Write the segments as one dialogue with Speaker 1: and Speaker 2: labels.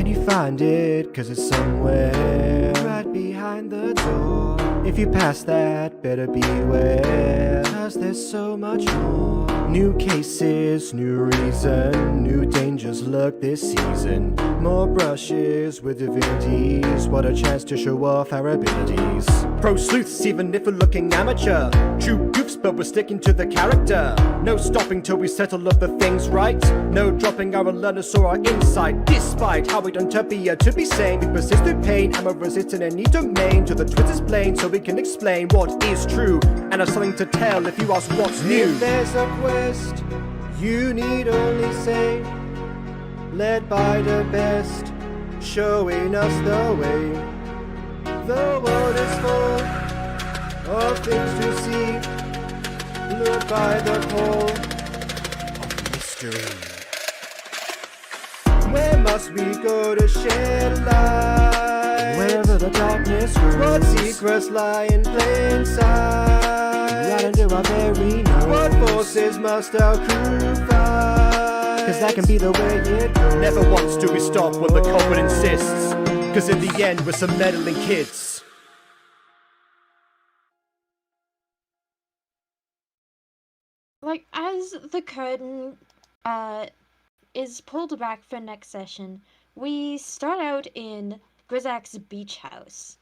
Speaker 1: Can you find it? 'Cause it's somewhere right behind the door. If you pass that, better beware, 'cause there's so much more. New cases, new reason, new dangers lurk this season. More brushes with divinities, what a chance to show off our abilities. Pro sleuths, even if we're looking amateur. True goofs, but we're sticking to the character. No stopping till we settle up the things right. No dropping our alertness or our insight. Despite how we don't appear to be sane, we persist through pain and we're resistant in any domain. Till the twist is plain, so we can explain what is true and have something to tell if you ask what's new. If there's a quest, you need only say, led by the best, showing us the way. The world is full of things to see. Look by the pole of mystery. Where must we go to shed light? Wherever the darkness grows. What secrets lie in plain sight? Right under our very nose. What forces must our crew fight? 'Cause that can be the way it goes. Never once do we stop when the culprit insists. 'Cause in the end we're some meddling kids.
Speaker 2: Like, as the curtain is pulled back for next session, we start out in Grizzak's beach house.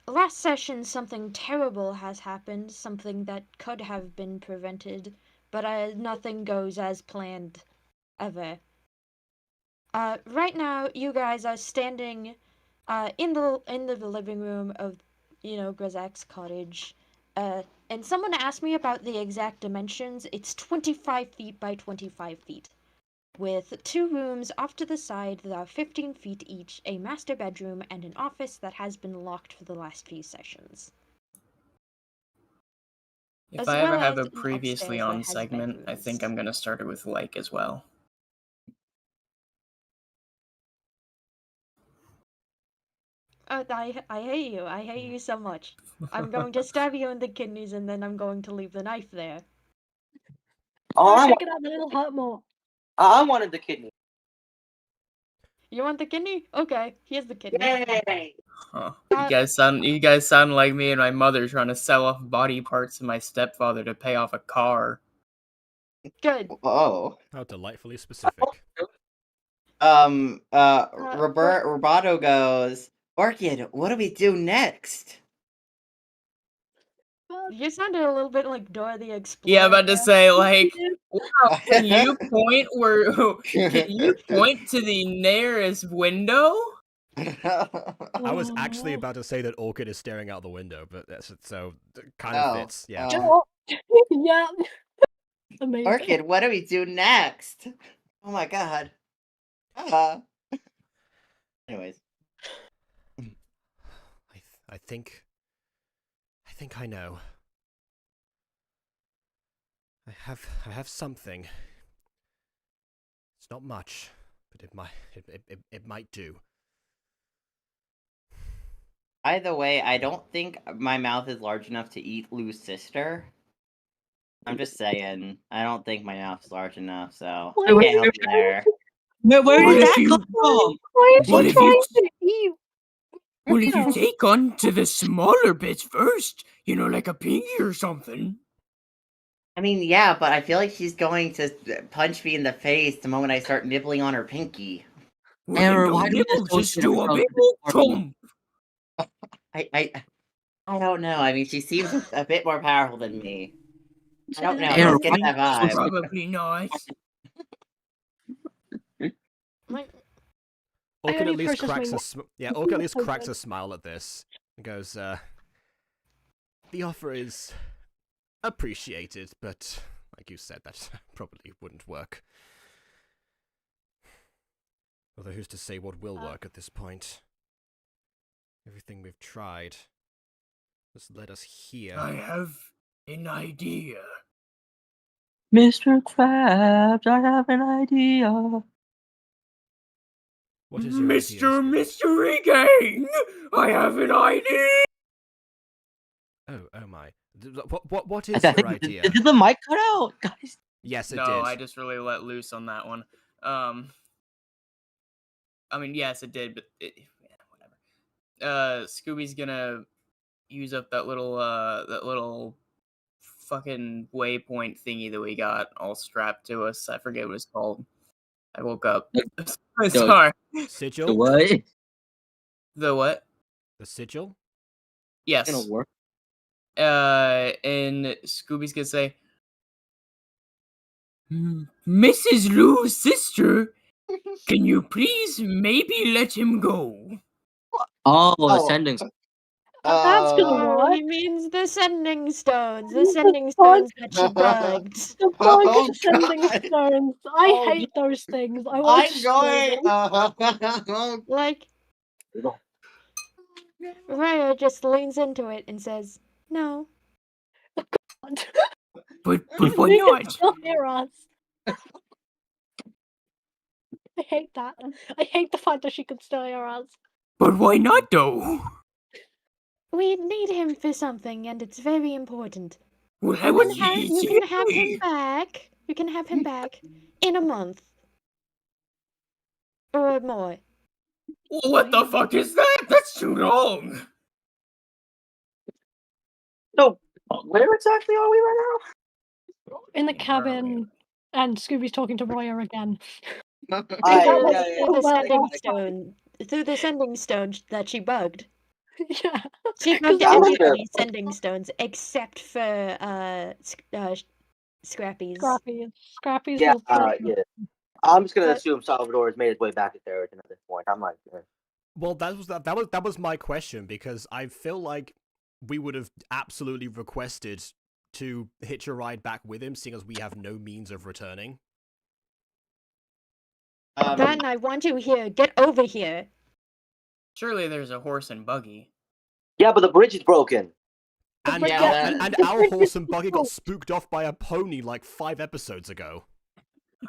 Speaker 2: Last session, something terrible has happened, something that could have been prevented, but nothing goes as planned, ever. Right now, you guys are standing in the living room of, Grizzak's cottage. And someone asked me about the exact dimensions. It's 25 feet by 25 feet. With 2 rooms off to the side that are 15 feet each, a master bedroom, and an office that has been locked for the last few sessions.
Speaker 3: If I ever have a previously on segment, I think I'm going to start it with like as well.
Speaker 2: Oh, I hate you. I hate you so much. I'm going to stab you in the kidneys and then I'm going to leave the knife there.
Speaker 4: Check it out, then it'll hurt more.
Speaker 5: I wanted the kidney.
Speaker 2: You want the kidney? Okay, here's the kidney.
Speaker 5: Yay!
Speaker 3: Huh. You guys sound like me and my mother trying to sell off body parts to my stepfather to pay off a car.
Speaker 2: Good.
Speaker 5: Oh.
Speaker 1: How delightfully specific.
Speaker 5: Roboto goes, Orchid, what do we do next?
Speaker 2: You sounded a little bit like Dora the Explorer.
Speaker 3: Yeah, I'm about to say, like, wow, can you point to the nearest window?
Speaker 1: I was actually about to say that Orchid is staring out the window, but that's so kind of fits. Yeah.
Speaker 4: Yeah. Amazing.
Speaker 5: Orchid, what do we do next? Oh my god. Anyways.
Speaker 1: I think I know. I have something. It's not much, but it might do.
Speaker 5: Either way, I don't think my mouth is large enough to eat Lou's sister. I'm just saying. I don't think my mouth's large enough, so I can't help you there.
Speaker 6: Where did that come from? What if you take on to the smaller bits first? You know, like a pinky or something.
Speaker 5: I mean, yeah, but I feel like she's going to punch me in the face the moment I start nibbling on her pinky.
Speaker 6: Error, why do you just do a big old chomp?
Speaker 5: I don't know. I mean, she seems a bit more powerful than me. I don't know.
Speaker 6: Error,
Speaker 5: Just get that vibe.
Speaker 6: Probably not.
Speaker 1: Orchid at least cracks a smile at this and goes, the offer is appreciated, but like you said, that probably wouldn't work. Although who's to say what will work at this point? Everything we've tried has led us here.
Speaker 6: I have an idea.
Speaker 7: Mr. Krabs, I have an idea.
Speaker 1: What is your
Speaker 6: Mr. Mystery Gang, I have an idea.
Speaker 1: Oh my! What is your idea?
Speaker 7: Did the mic cut out, guys?
Speaker 1: Yes, it
Speaker 3: no,
Speaker 1: did.
Speaker 3: I just really let loose on that one. I mean, yes, it did, but whatever. Scooby's gonna use up that little fucking waypoint thingy that we got all strapped to us. I forget what it's called. I woke up. Sorry.
Speaker 7: The
Speaker 1: Sigil?
Speaker 7: what?
Speaker 3: The what?
Speaker 1: The sigil?
Speaker 3: Yes.
Speaker 7: Gonna work.
Speaker 3: And Scooby's gonna say,
Speaker 6: Mrs. Lou's sister, can you please maybe let him go?
Speaker 7: Oh,
Speaker 8: Oh.
Speaker 7: ascending.
Speaker 4: That's gonna
Speaker 2: Oh,
Speaker 4: work.
Speaker 2: he means the sending stones. The
Speaker 4: The
Speaker 2: sending
Speaker 4: stones.
Speaker 2: stones that she bugged.
Speaker 4: The bug
Speaker 8: Oh,
Speaker 4: ascending
Speaker 8: God.
Speaker 4: stones. I
Speaker 8: Oh,
Speaker 4: hate those things. I want to
Speaker 8: I'm
Speaker 4: destroy
Speaker 8: going.
Speaker 4: them.
Speaker 2: Like, Raya just leans into it and says, "No."
Speaker 6: But why
Speaker 4: They can
Speaker 6: not?
Speaker 4: still hear us. I hate that. I hate the fact that she could still hear us.
Speaker 6: But why not though?
Speaker 2: We need him for something, and it's very important.
Speaker 6: Well, I
Speaker 2: You
Speaker 6: was
Speaker 2: can have him back. You can have him back in a month or more.
Speaker 6: What the fuck is that? That's too long.
Speaker 7: So, where exactly are we right
Speaker 4: In the cabin, and Scooby's talking to Roya again.
Speaker 2: Through
Speaker 4: yeah.
Speaker 2: the
Speaker 4: Well,
Speaker 2: sending
Speaker 4: last time.
Speaker 2: stone. Through the sending stone that she bugged.
Speaker 4: Yeah.
Speaker 2: She
Speaker 4: 'Cause
Speaker 2: bugged
Speaker 4: I was-
Speaker 2: everybody's sending stones except for Scrappy's.
Speaker 4: Scrappy's
Speaker 9: Yeah,
Speaker 4: was
Speaker 9: yeah. I'm just gonna
Speaker 2: But-
Speaker 9: assume Salvador has made his way back at Terrigen at this point. I'm like,
Speaker 1: Well, that was my question, because I feel like we would have absolutely requested to hitch a ride back with him, seeing as we have no means of returning.
Speaker 2: Then I want you here. Get over here.
Speaker 3: surely there's a horse and buggy.
Speaker 9: yeah, but the bridge is broken.
Speaker 1: And,
Speaker 8: Yeah,
Speaker 1: our,
Speaker 8: that-
Speaker 1: and
Speaker 4: the
Speaker 1: our
Speaker 4: bridge
Speaker 1: horse
Speaker 4: is
Speaker 1: and buggy got
Speaker 4: broke.
Speaker 1: spooked off by a pony like 5 episodes ago.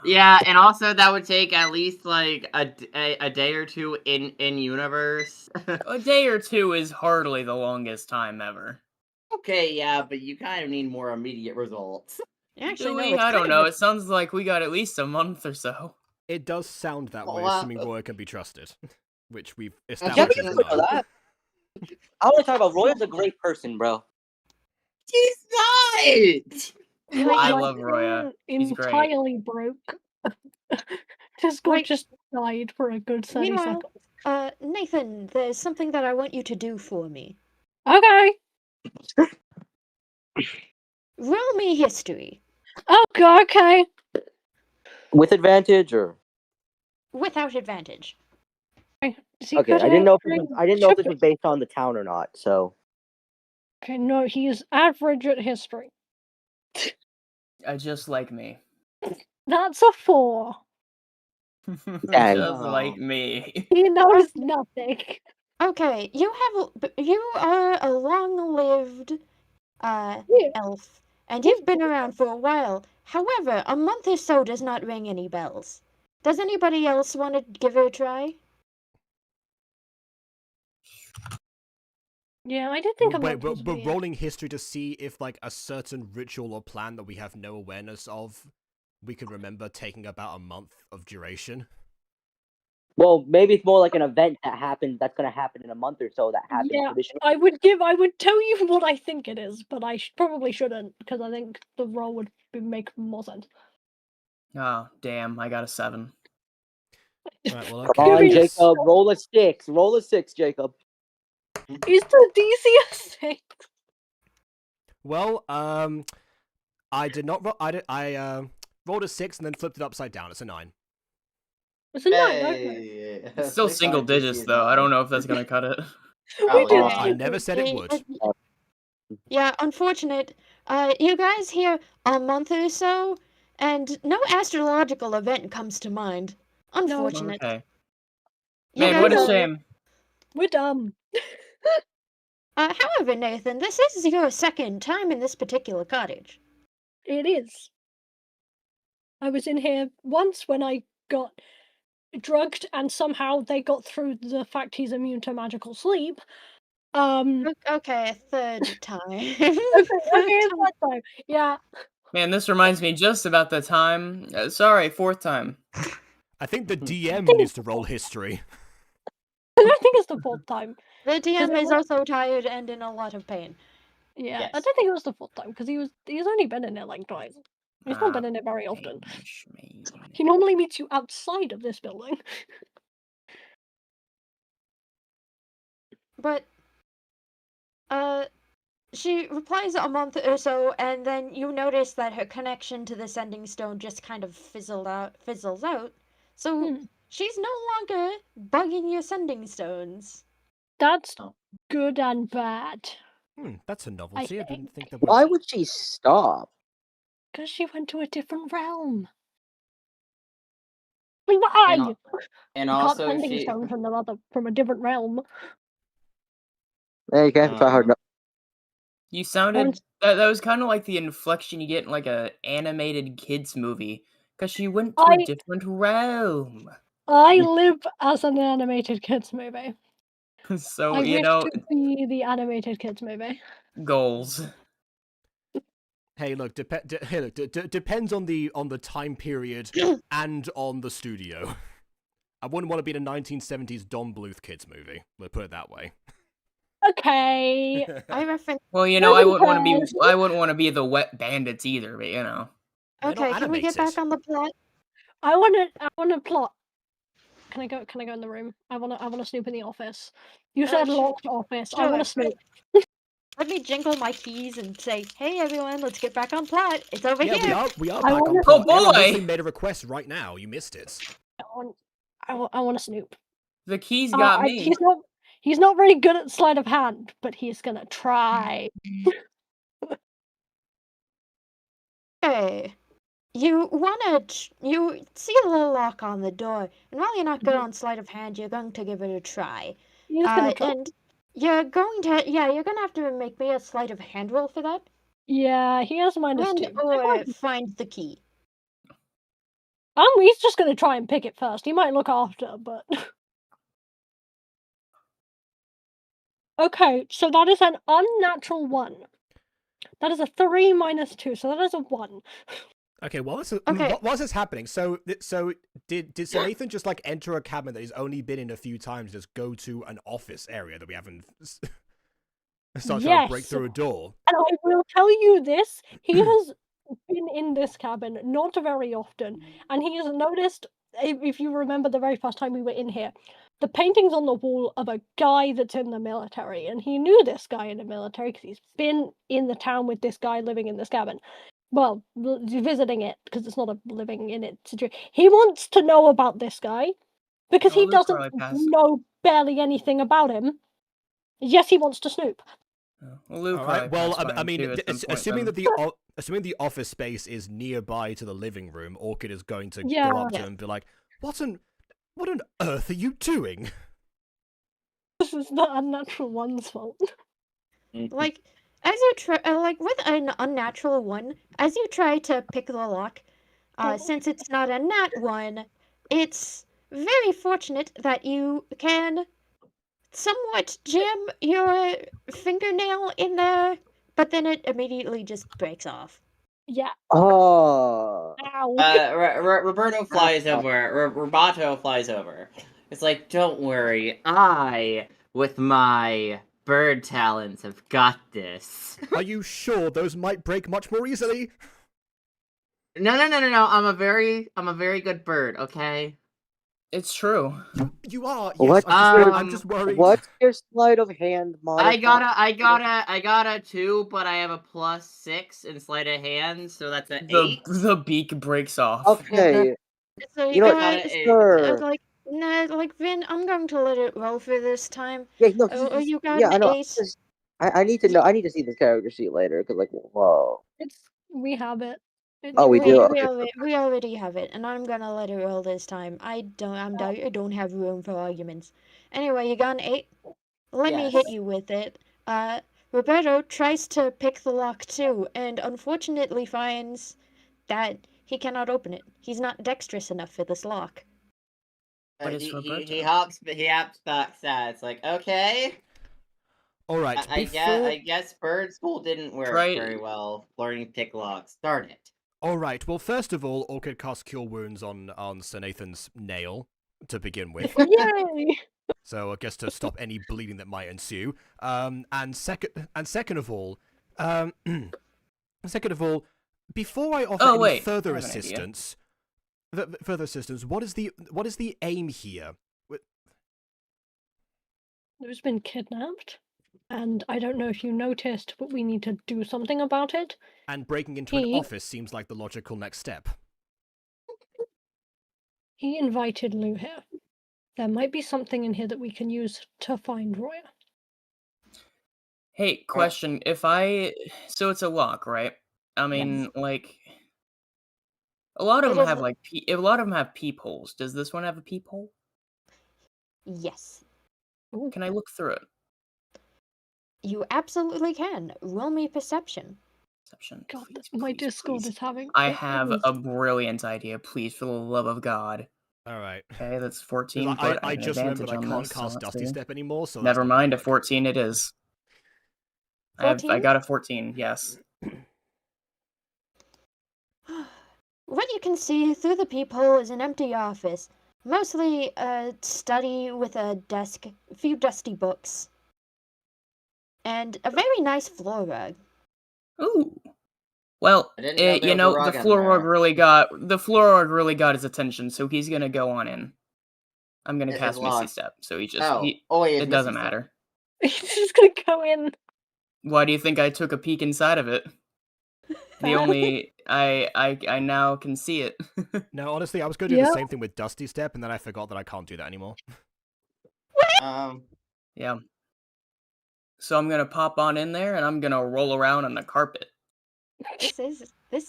Speaker 5: Yeah, and also that would take at least like a day or two in universe.
Speaker 3: A day or two is hardly the longest time ever.
Speaker 5: Okay, yeah, but you kind of need more immediate results.
Speaker 2: Actually,
Speaker 3: Do
Speaker 2: no.
Speaker 3: we?
Speaker 2: It's
Speaker 3: I
Speaker 2: kind
Speaker 3: don't
Speaker 2: of
Speaker 3: know.
Speaker 2: a-
Speaker 3: It sounds like we got at least a month or so.
Speaker 1: It does sound that way,
Speaker 8: Wow.
Speaker 1: assuming Roy can be trusted, which we've
Speaker 9: Yeah,
Speaker 1: established
Speaker 9: but
Speaker 1: is
Speaker 9: you know
Speaker 1: not.
Speaker 9: that. I want to talk about Roy's a great person, bro.
Speaker 5: She's not.
Speaker 3: I
Speaker 4: Like,
Speaker 3: love Roya. He's great.
Speaker 4: entirely broke. Discord
Speaker 2: Like-
Speaker 4: just died for a good 30
Speaker 2: Meanwhile,
Speaker 4: seconds.
Speaker 2: Nathan, there's something that I want you to do for me.
Speaker 4: Okay.
Speaker 2: Roll me history
Speaker 4: Oh, okay.
Speaker 9: With advantage, or
Speaker 2: without advantage.
Speaker 9: okay, I didn't know if this was based on the town or not. So
Speaker 4: Okay, no, he is average at history.
Speaker 3: Just like me.
Speaker 4: That's a 4.
Speaker 9: Dang.
Speaker 3: Just like me.
Speaker 4: He knows nothing.
Speaker 2: Okay, you are a long-lived elf, and you've been around for a while. However, a month or so does not ring any bells. Does anybody else want to give it a try?
Speaker 4: Yeah, I did think a
Speaker 1: Wait,
Speaker 4: month was
Speaker 1: we're
Speaker 4: weird.
Speaker 1: rolling history to see if, like, a certain ritual or plan that we have no awareness of, we can remember taking about a month of duration.
Speaker 9: well, maybe it's more like an event that happened. That's gonna happen in a month or so. That happens
Speaker 4: Yeah.
Speaker 9: traditionally.
Speaker 4: I would tell you what I think it is, but I probably shouldn't, because I think the roll would make more sense.
Speaker 3: Oh, damn. I got a 7.
Speaker 1: Right, well,
Speaker 9: Come on,
Speaker 4: Scooby-
Speaker 9: Jacob. Roll a 6. Roll a 6, Jacob.
Speaker 4: Is the DC a 6?
Speaker 1: Well, I did not roll. I rolled a 6 and then flipped it upside down. It's a 9.
Speaker 4: It's a 9, okay.
Speaker 3: It's still single digits, though. I don't know if that's gonna cut it.
Speaker 4: We did
Speaker 1: I never said it would.
Speaker 2: Yeah, unfortunate. You guys hear a month or so, and no astrological event comes to mind. Unfortunate.
Speaker 3: Okay.
Speaker 2: You
Speaker 3: Man, what a
Speaker 2: guys are-
Speaker 3: shame.
Speaker 4: We're dumb.
Speaker 2: However, Nathan, this is your second time in this particular cottage.
Speaker 4: It is. I was in here once when I got drugged, and somehow they got through the fact he's immune to magical sleep.
Speaker 2: Okay, a third time.
Speaker 4: Okay, it's that time. Yeah.
Speaker 3: Man, this reminds me just about the time. Sorry, 4th time.
Speaker 1: I think the DM needs to roll history.
Speaker 4: I don't think it's the 4th time.
Speaker 2: The DM
Speaker 4: it
Speaker 2: is
Speaker 4: was-
Speaker 2: also tired and in a lot of pain.
Speaker 4: Yeah, I
Speaker 5: Yes.
Speaker 4: don't think it was the 4th time because he's only been in it like twice. He's not been in it very often. He normally meets you outside of this building.
Speaker 2: But, she replies a month or so, and then you notice that her connection to the sending stone just kind of fizzles out. So
Speaker 4: Hmm.
Speaker 2: she's no longer bugging your sending stones.
Speaker 4: That's
Speaker 5: Oh.
Speaker 4: good and bad.
Speaker 1: That's a novelty. I didn't think that would.
Speaker 9: Why would she stop?
Speaker 4: Because she went to a different realm. Why?
Speaker 5: And
Speaker 4: You can't
Speaker 5: also,
Speaker 4: sending
Speaker 5: she.
Speaker 4: stone from a different realm.
Speaker 9: There you go. Try hard enough.
Speaker 3: You sounded that was kind of like the inflection you get in like a animated kids movie, because she went to a different realm.
Speaker 4: I live as an animated kids movie.
Speaker 3: So
Speaker 4: I
Speaker 3: you
Speaker 4: wish
Speaker 3: know,
Speaker 4: to be the animated kids movie.
Speaker 3: goals.
Speaker 1: Hey, look. Depends on the time period and on the studio. I wouldn't want to be in a 1970s Don Bluth kids movie. Let's put it that way.
Speaker 4: Okay.
Speaker 2: I reference.
Speaker 3: Well, you know, I wouldn't want to be.
Speaker 4: Impressed.
Speaker 3: I wouldn't want to be the wet bandits either. But you know,
Speaker 1: They're not
Speaker 2: Okay, can we get back
Speaker 1: animated.
Speaker 2: on the plot?
Speaker 4: I wanna plot. Can I go in the room? I wanna snoop in the office. You said
Speaker 2: sure.
Speaker 4: locked office. I wanna
Speaker 2: Sure.
Speaker 4: snoop.
Speaker 2: Let me jingle my keys and say, "Hey everyone, let's get back on plot. It's over
Speaker 1: Yeah,
Speaker 2: here."
Speaker 1: we are
Speaker 4: I
Speaker 1: back on
Speaker 4: wanna-
Speaker 1: plot.
Speaker 3: Oh,
Speaker 1: Emma
Speaker 3: boy!
Speaker 1: literally made a request right now. You missed it.
Speaker 4: I wanna snoop.
Speaker 3: the keys got me.
Speaker 4: He's not very good at sleight of hand, but he's gonna try.
Speaker 2: Hey, you see a little lock on the door, and while you're not good on sleight of hand, you're going to give it a try.
Speaker 4: He's gonna try.
Speaker 2: And you're going to have to make me a sleight of hand roll for that,
Speaker 4: Yeah, he has -2.
Speaker 2: and or find the key.
Speaker 4: He's just gonna try and pick it first. He might look after, but okay. So that is an unnatural 1. That is a 3 - 2, so that is a 1.
Speaker 1: Okay, while this is happening, so did Sir Nathan just like enter a cabin that he's only been in a few times, just go to an office area that we haven't start trying to break
Speaker 4: Yes.
Speaker 1: through a door?
Speaker 4: And I will tell you this: he has been in this cabin not very often, and he has noticed. If you remember the very first time we were in here, the paintings on the wall of a guy that's in the military, and he knew this guy in the military because he's been in the town with this guy living in this cabin. Well, visiting it because it's not a living in it situation. He wants to know about this guy because
Speaker 3: Oh,
Speaker 4: he
Speaker 3: Luke
Speaker 4: doesn't
Speaker 3: probably passed.
Speaker 4: know barely anything about him. Yes, he wants to snoop.
Speaker 3: Well, Luke
Speaker 1: All right.
Speaker 3: probably
Speaker 1: Well,
Speaker 3: passed by
Speaker 1: I
Speaker 3: him,
Speaker 1: mean,
Speaker 3: too, at some point,
Speaker 1: assuming
Speaker 3: then.
Speaker 1: that assuming the office space is nearby to the living room, Orchid is going to
Speaker 4: Yeah.
Speaker 1: go up to him and be like, "What on earth are you doing?"
Speaker 4: This is the unnatural one's fault.
Speaker 2: Like, as you try, like with an unnatural 1, as you try to pick the lock, since it's not a nat 1, it's very fortunate that you can somewhat jam your fingernail in there, but then it immediately just breaks off.
Speaker 4: Yeah.
Speaker 9: Oh.
Speaker 4: Ow.
Speaker 5: Roberto flies over. Roboto flies over. It's like, don't worry, I, with my bird talents, have got this.
Speaker 1: Are you sure those might break much more easily?
Speaker 5: No. I'm a very good bird. Okay.
Speaker 3: It's true.
Speaker 1: You are. Yes,
Speaker 9: What?
Speaker 1: I'm just worried.
Speaker 9: What's your sleight of hand modifier?
Speaker 5: I got a 2, but I have a +6 in sleight of hand, so that's an 8.
Speaker 3: The beak breaks off.
Speaker 9: Okay.
Speaker 2: So
Speaker 9: You know,
Speaker 5: got it,
Speaker 9: sure.
Speaker 2: like, nah, like Vin, I'm going to let it roll for this time.
Speaker 9: Yeah, no,
Speaker 2: Oh, you got
Speaker 9: yeah, I
Speaker 2: an
Speaker 9: know.
Speaker 2: ace.
Speaker 9: I need to know. I need to see this character sheet later because, like, whoa.
Speaker 4: We have it.
Speaker 9: Oh, we do?
Speaker 2: We already have it, and I'm gonna let it roll this time. I don't have room for arguments. Anyway, you got an 8. Let me hit you with it. Roberto tries to pick the lock too, and unfortunately finds that he cannot open it. He's not dexterous enough for this lock.
Speaker 3: But it's
Speaker 5: He
Speaker 3: Roberto.
Speaker 5: hops back sad. It's like, okay.
Speaker 1: All right.
Speaker 5: I guess bird school didn't work
Speaker 3: Try-
Speaker 5: very well. Learning to pick locks. Darn it.
Speaker 1: Alright, well, first of all, Orchid casts Cure Wounds on Sir Nathan's nail to begin with.
Speaker 4: Yay!
Speaker 1: So I guess to stop any bleeding that might ensue. And second of all, before I offer
Speaker 3: Oh,
Speaker 1: any
Speaker 3: wait,
Speaker 1: further
Speaker 3: I have an idea.
Speaker 1: assistance, what is the aim here?
Speaker 4: Who's been kidnapped? And I don't know if you noticed, but we need to do something about it.
Speaker 1: And breaking into an office seems like the logical next step.
Speaker 4: He invited Lou here. There might be something in here that we can use to find Roya.
Speaker 3: Hey, question. So it's a lock, right? I mean, like, a lot of
Speaker 2: It
Speaker 3: them
Speaker 2: is-
Speaker 3: have like a lot of them have peepholes. Does this one have a peephole?
Speaker 2: Yes.
Speaker 3: Can I look through it?
Speaker 2: You absolutely can. Roll me perception.
Speaker 3: Perception.
Speaker 4: God,
Speaker 3: Please,
Speaker 4: my
Speaker 3: please,
Speaker 4: Discord
Speaker 3: please.
Speaker 4: is having.
Speaker 3: I have a brilliant idea. Please, for the love of God.
Speaker 1: Alright.
Speaker 3: Okay, that's 14.
Speaker 1: I
Speaker 3: but I have an
Speaker 1: just remembered
Speaker 3: advantage
Speaker 1: I
Speaker 3: on
Speaker 1: can't
Speaker 3: this, so
Speaker 1: cast
Speaker 3: let's
Speaker 1: Dusty
Speaker 3: see.
Speaker 1: Step anymore, so
Speaker 3: Never
Speaker 1: that's not
Speaker 3: mind,
Speaker 1: gonna
Speaker 3: a
Speaker 1: work.
Speaker 3: 14 it is. I
Speaker 2: 14?
Speaker 3: got a 14, yes.
Speaker 2: What you can see through the peephole is an empty office. Mostly a study with a desk, a few dusty books, and a very nice floor rug.
Speaker 3: Ooh. Well,
Speaker 5: I didn't know there
Speaker 3: you
Speaker 5: was a
Speaker 3: know,
Speaker 5: rug
Speaker 3: the
Speaker 5: in
Speaker 3: floor rug
Speaker 5: there.
Speaker 3: really got his attention, so he's gonna go on in. I'm gonna
Speaker 5: It's
Speaker 3: cast Misty
Speaker 5: locked.
Speaker 3: Step, so
Speaker 5: Wait,
Speaker 3: it doesn't matter.
Speaker 4: He's just gonna go in.
Speaker 3: Why do you think I took a peek inside of it? I now can see it.
Speaker 1: No, honestly, I was going to do the same thing with Dusty Step, and then I forgot that I can't do that anymore.
Speaker 3: Yeah. So I'm gonna pop on in there, and I'm gonna roll around on the carpet.
Speaker 2: This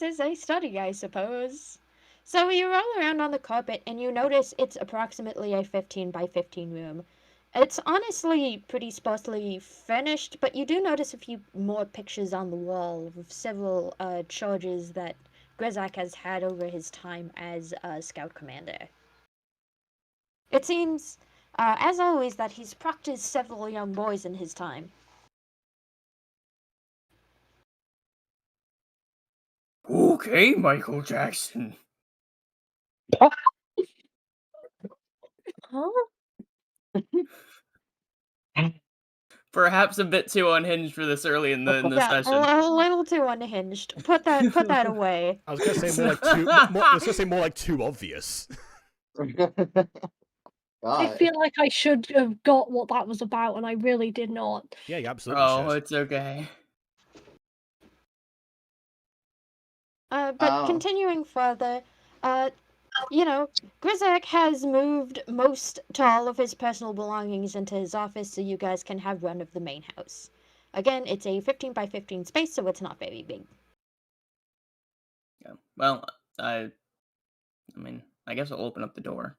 Speaker 2: is a study, I suppose. So you roll around on the carpet and you notice it's approximately a 15 by 15 room. It's honestly pretty sparsely furnished, but you do notice a few more pictures on the wall of several charges that Grizak has had over his time as a scout commander. It seems, as always, that he's proctored several young boys in his time.
Speaker 6: Okay, Michael Jackson.
Speaker 4: Huh?
Speaker 3: Perhaps a bit too unhinged for this early in the session.
Speaker 2: A little too unhinged. Put that away.
Speaker 1: I was gonna say more like too obvious.
Speaker 4: I feel like I should have got what that was about, and I really did not.
Speaker 1: Yeah, you absolutely should.
Speaker 3: It's okay.
Speaker 2: But continuing further, Grizak has moved most to all of his personal belongings into his office so you guys can have run of the main house. Again, it's a 15 by 15 space, so it's not very big.
Speaker 3: Yeah. Well, I mean, I guess I'll open up the door.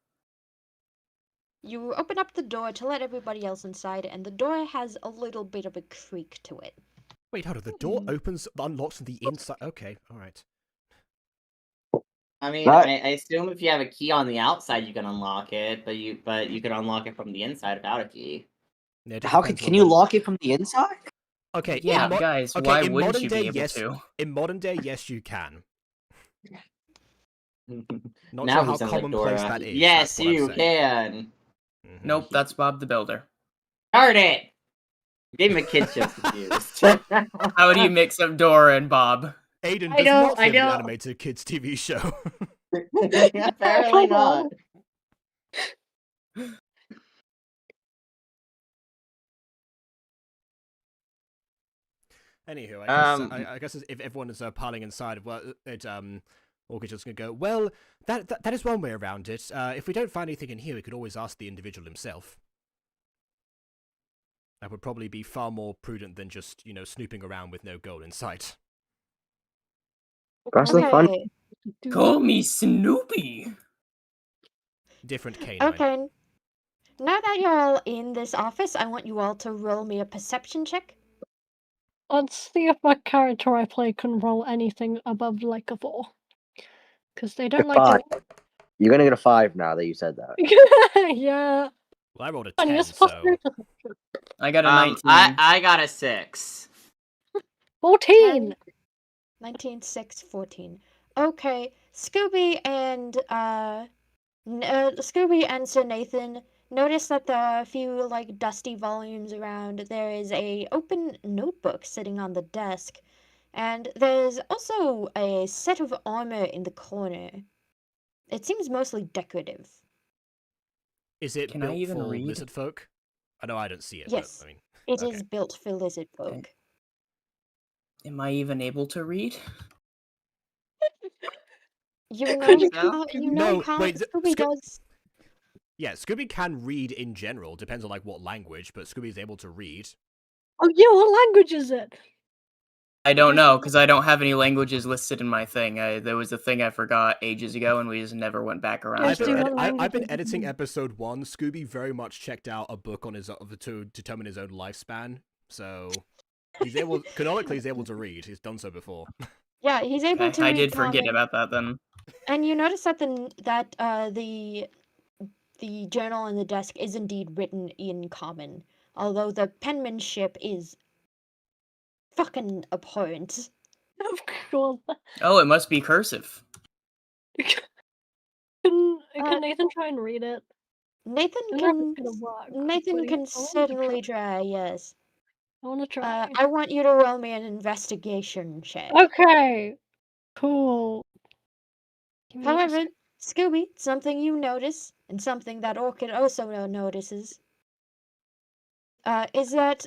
Speaker 2: You open up the door to let everybody else inside, and the door has a little bit of a creak to it.
Speaker 1: Wait, hold on. The door unlocks from the inside. Okay, all right.
Speaker 5: I mean, I assume if you have a key on the outside, you can unlock it, but you can unlock it from the inside without a key.
Speaker 1: Yeah,
Speaker 7: How can you lock it from the inside?
Speaker 1: Okay,
Speaker 3: yeah, guys.
Speaker 1: Okay,
Speaker 3: why
Speaker 1: in
Speaker 3: wouldn't
Speaker 1: modern
Speaker 3: you
Speaker 1: day,
Speaker 3: be able
Speaker 1: yes.
Speaker 3: to?
Speaker 1: In modern day, yes, you can. Not
Speaker 5: Now
Speaker 1: sure how
Speaker 5: he sounds like
Speaker 1: commonplace
Speaker 5: Dora.
Speaker 1: that is.
Speaker 5: Yes,
Speaker 1: that's what I'm
Speaker 5: you
Speaker 1: saying.
Speaker 5: can.
Speaker 3: Nope, that's Bob the Builder.
Speaker 5: Darn it! Gave him a kid show confused.
Speaker 3: How do you mix up Dora and Bob?
Speaker 1: Aiden does not live in an animated kids TV show.
Speaker 5: Apparently not.
Speaker 1: Anywho, I guess if everyone is piling inside, Orchid's just gonna go. Well, that is one way around it. If we don't find anything in here, we could always ask the individual himself. That would probably be far more prudent than just snooping around with no goal in sight.
Speaker 7: That's not fun.
Speaker 6: Call me Snoopy.
Speaker 1: Different canine.
Speaker 2: Okay. Now that you're all in this office, I want you all to roll me a perception check.
Speaker 4: Let's see if my character I play can roll anything above like a 4. Because they don't like
Speaker 7: 5. You're gonna get a 5 now that you said that.
Speaker 4: Yeah.
Speaker 1: Well, I rolled a
Speaker 4: And
Speaker 1: 10,
Speaker 4: you're
Speaker 1: so...
Speaker 4: supposed to...
Speaker 3: I got a 19.
Speaker 5: I got a 6.
Speaker 4: 14!
Speaker 2: 19, 6, 14. Okay, Scooby and Sir Nathan notice that there are a few like dusty volumes around. There is a open notebook sitting on the desk, and there's also a set of armor in the corner. It seems mostly decorative.
Speaker 1: Is it
Speaker 3: Can I
Speaker 1: built
Speaker 3: even
Speaker 1: for
Speaker 3: read?
Speaker 1: lizard folk? I know I don't see it,
Speaker 2: Yes,
Speaker 1: but I mean,
Speaker 2: it
Speaker 1: okay.
Speaker 2: is built for lizard folk.
Speaker 3: Am I even able to read?
Speaker 2: You
Speaker 5: Could
Speaker 2: know,
Speaker 5: you
Speaker 2: you know,
Speaker 1: No, wait,
Speaker 2: Scooby does.
Speaker 1: Yeah, Scooby can read in general. Depends on like what language, but Scooby's able to read.
Speaker 4: Oh yeah, what language is it?
Speaker 3: I don't know, because I don't have any languages listed in my thing. There was a thing I forgot ages ago, and we just never went back around
Speaker 4: Yes,
Speaker 3: to
Speaker 4: do
Speaker 3: it.
Speaker 4: what
Speaker 1: I've
Speaker 4: language
Speaker 1: been
Speaker 4: is it?
Speaker 1: editing episode 1. Scooby very much checked out a book on his to determine his own lifespan, so canonically he's able to read. He's done so before.
Speaker 2: Yeah, he's able
Speaker 3: Okay,
Speaker 2: to
Speaker 3: I
Speaker 2: read
Speaker 3: did forget
Speaker 2: common.
Speaker 3: about that then.
Speaker 2: And you notice that the journal in the desk is indeed written in common, although the penmanship is fucking abhorrent.
Speaker 4: Of course.
Speaker 3: Oh, it must be cursive.
Speaker 4: Can
Speaker 2: Uh,
Speaker 4: Nathan try and read it?
Speaker 2: Nathan
Speaker 4: I don't know if
Speaker 2: can
Speaker 4: it's gonna work.
Speaker 2: Nathan
Speaker 4: but
Speaker 2: can
Speaker 4: I want to
Speaker 2: certainly try. Yes.
Speaker 4: I want to try.
Speaker 2: I want you to roll me an investigation check.
Speaker 4: Okay. Cool. Give me a
Speaker 2: However,
Speaker 4: sec.
Speaker 2: Scooby, something you notice, and something that Orchid also notices, is that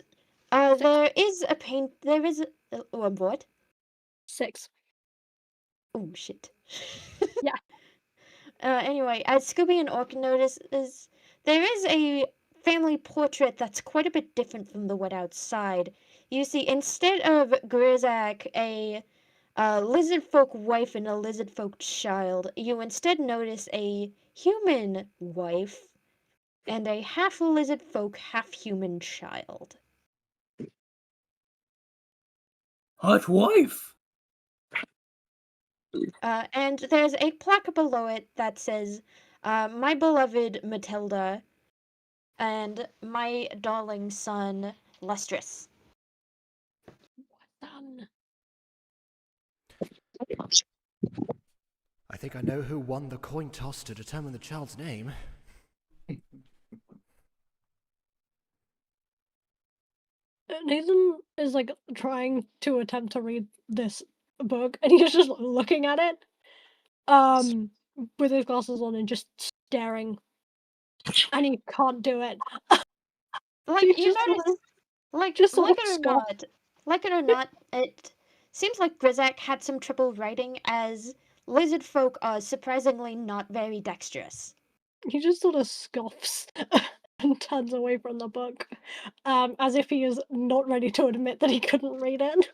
Speaker 2: there is a what?
Speaker 4: 6.
Speaker 2: Oh shit.
Speaker 4: Yeah.
Speaker 2: Anyway, as Scooby and Orchid notices, there is a family portrait that's quite a bit different from the one outside. You see, instead of Grizak, a lizard folk wife and a lizard folk child, you instead notice a human wife and a half lizard folk, half human child.
Speaker 6: Hot wife.
Speaker 2: And there's a plaque below it that says, "My beloved Matilda," and "My darling son, Lustrous."
Speaker 4: Done.
Speaker 1: I think I know who won the coin toss to determine the child's name.
Speaker 4: Nathan is like trying to attempt to read this book, and he's just looking at it, with his glasses on and just staring, and he can't do it.
Speaker 2: Like,
Speaker 4: He
Speaker 2: you
Speaker 4: just
Speaker 2: notice,
Speaker 4: sort of-
Speaker 2: like,
Speaker 4: just
Speaker 2: like
Speaker 4: sort
Speaker 2: it
Speaker 4: of
Speaker 2: or
Speaker 4: scoff.
Speaker 2: not, it seems like Grizak had some trouble writing, as lizard folk are surprisingly not very dexterous.
Speaker 4: He just sort of scoffs and turns away from the book, as if he is not ready to admit that he couldn't read it.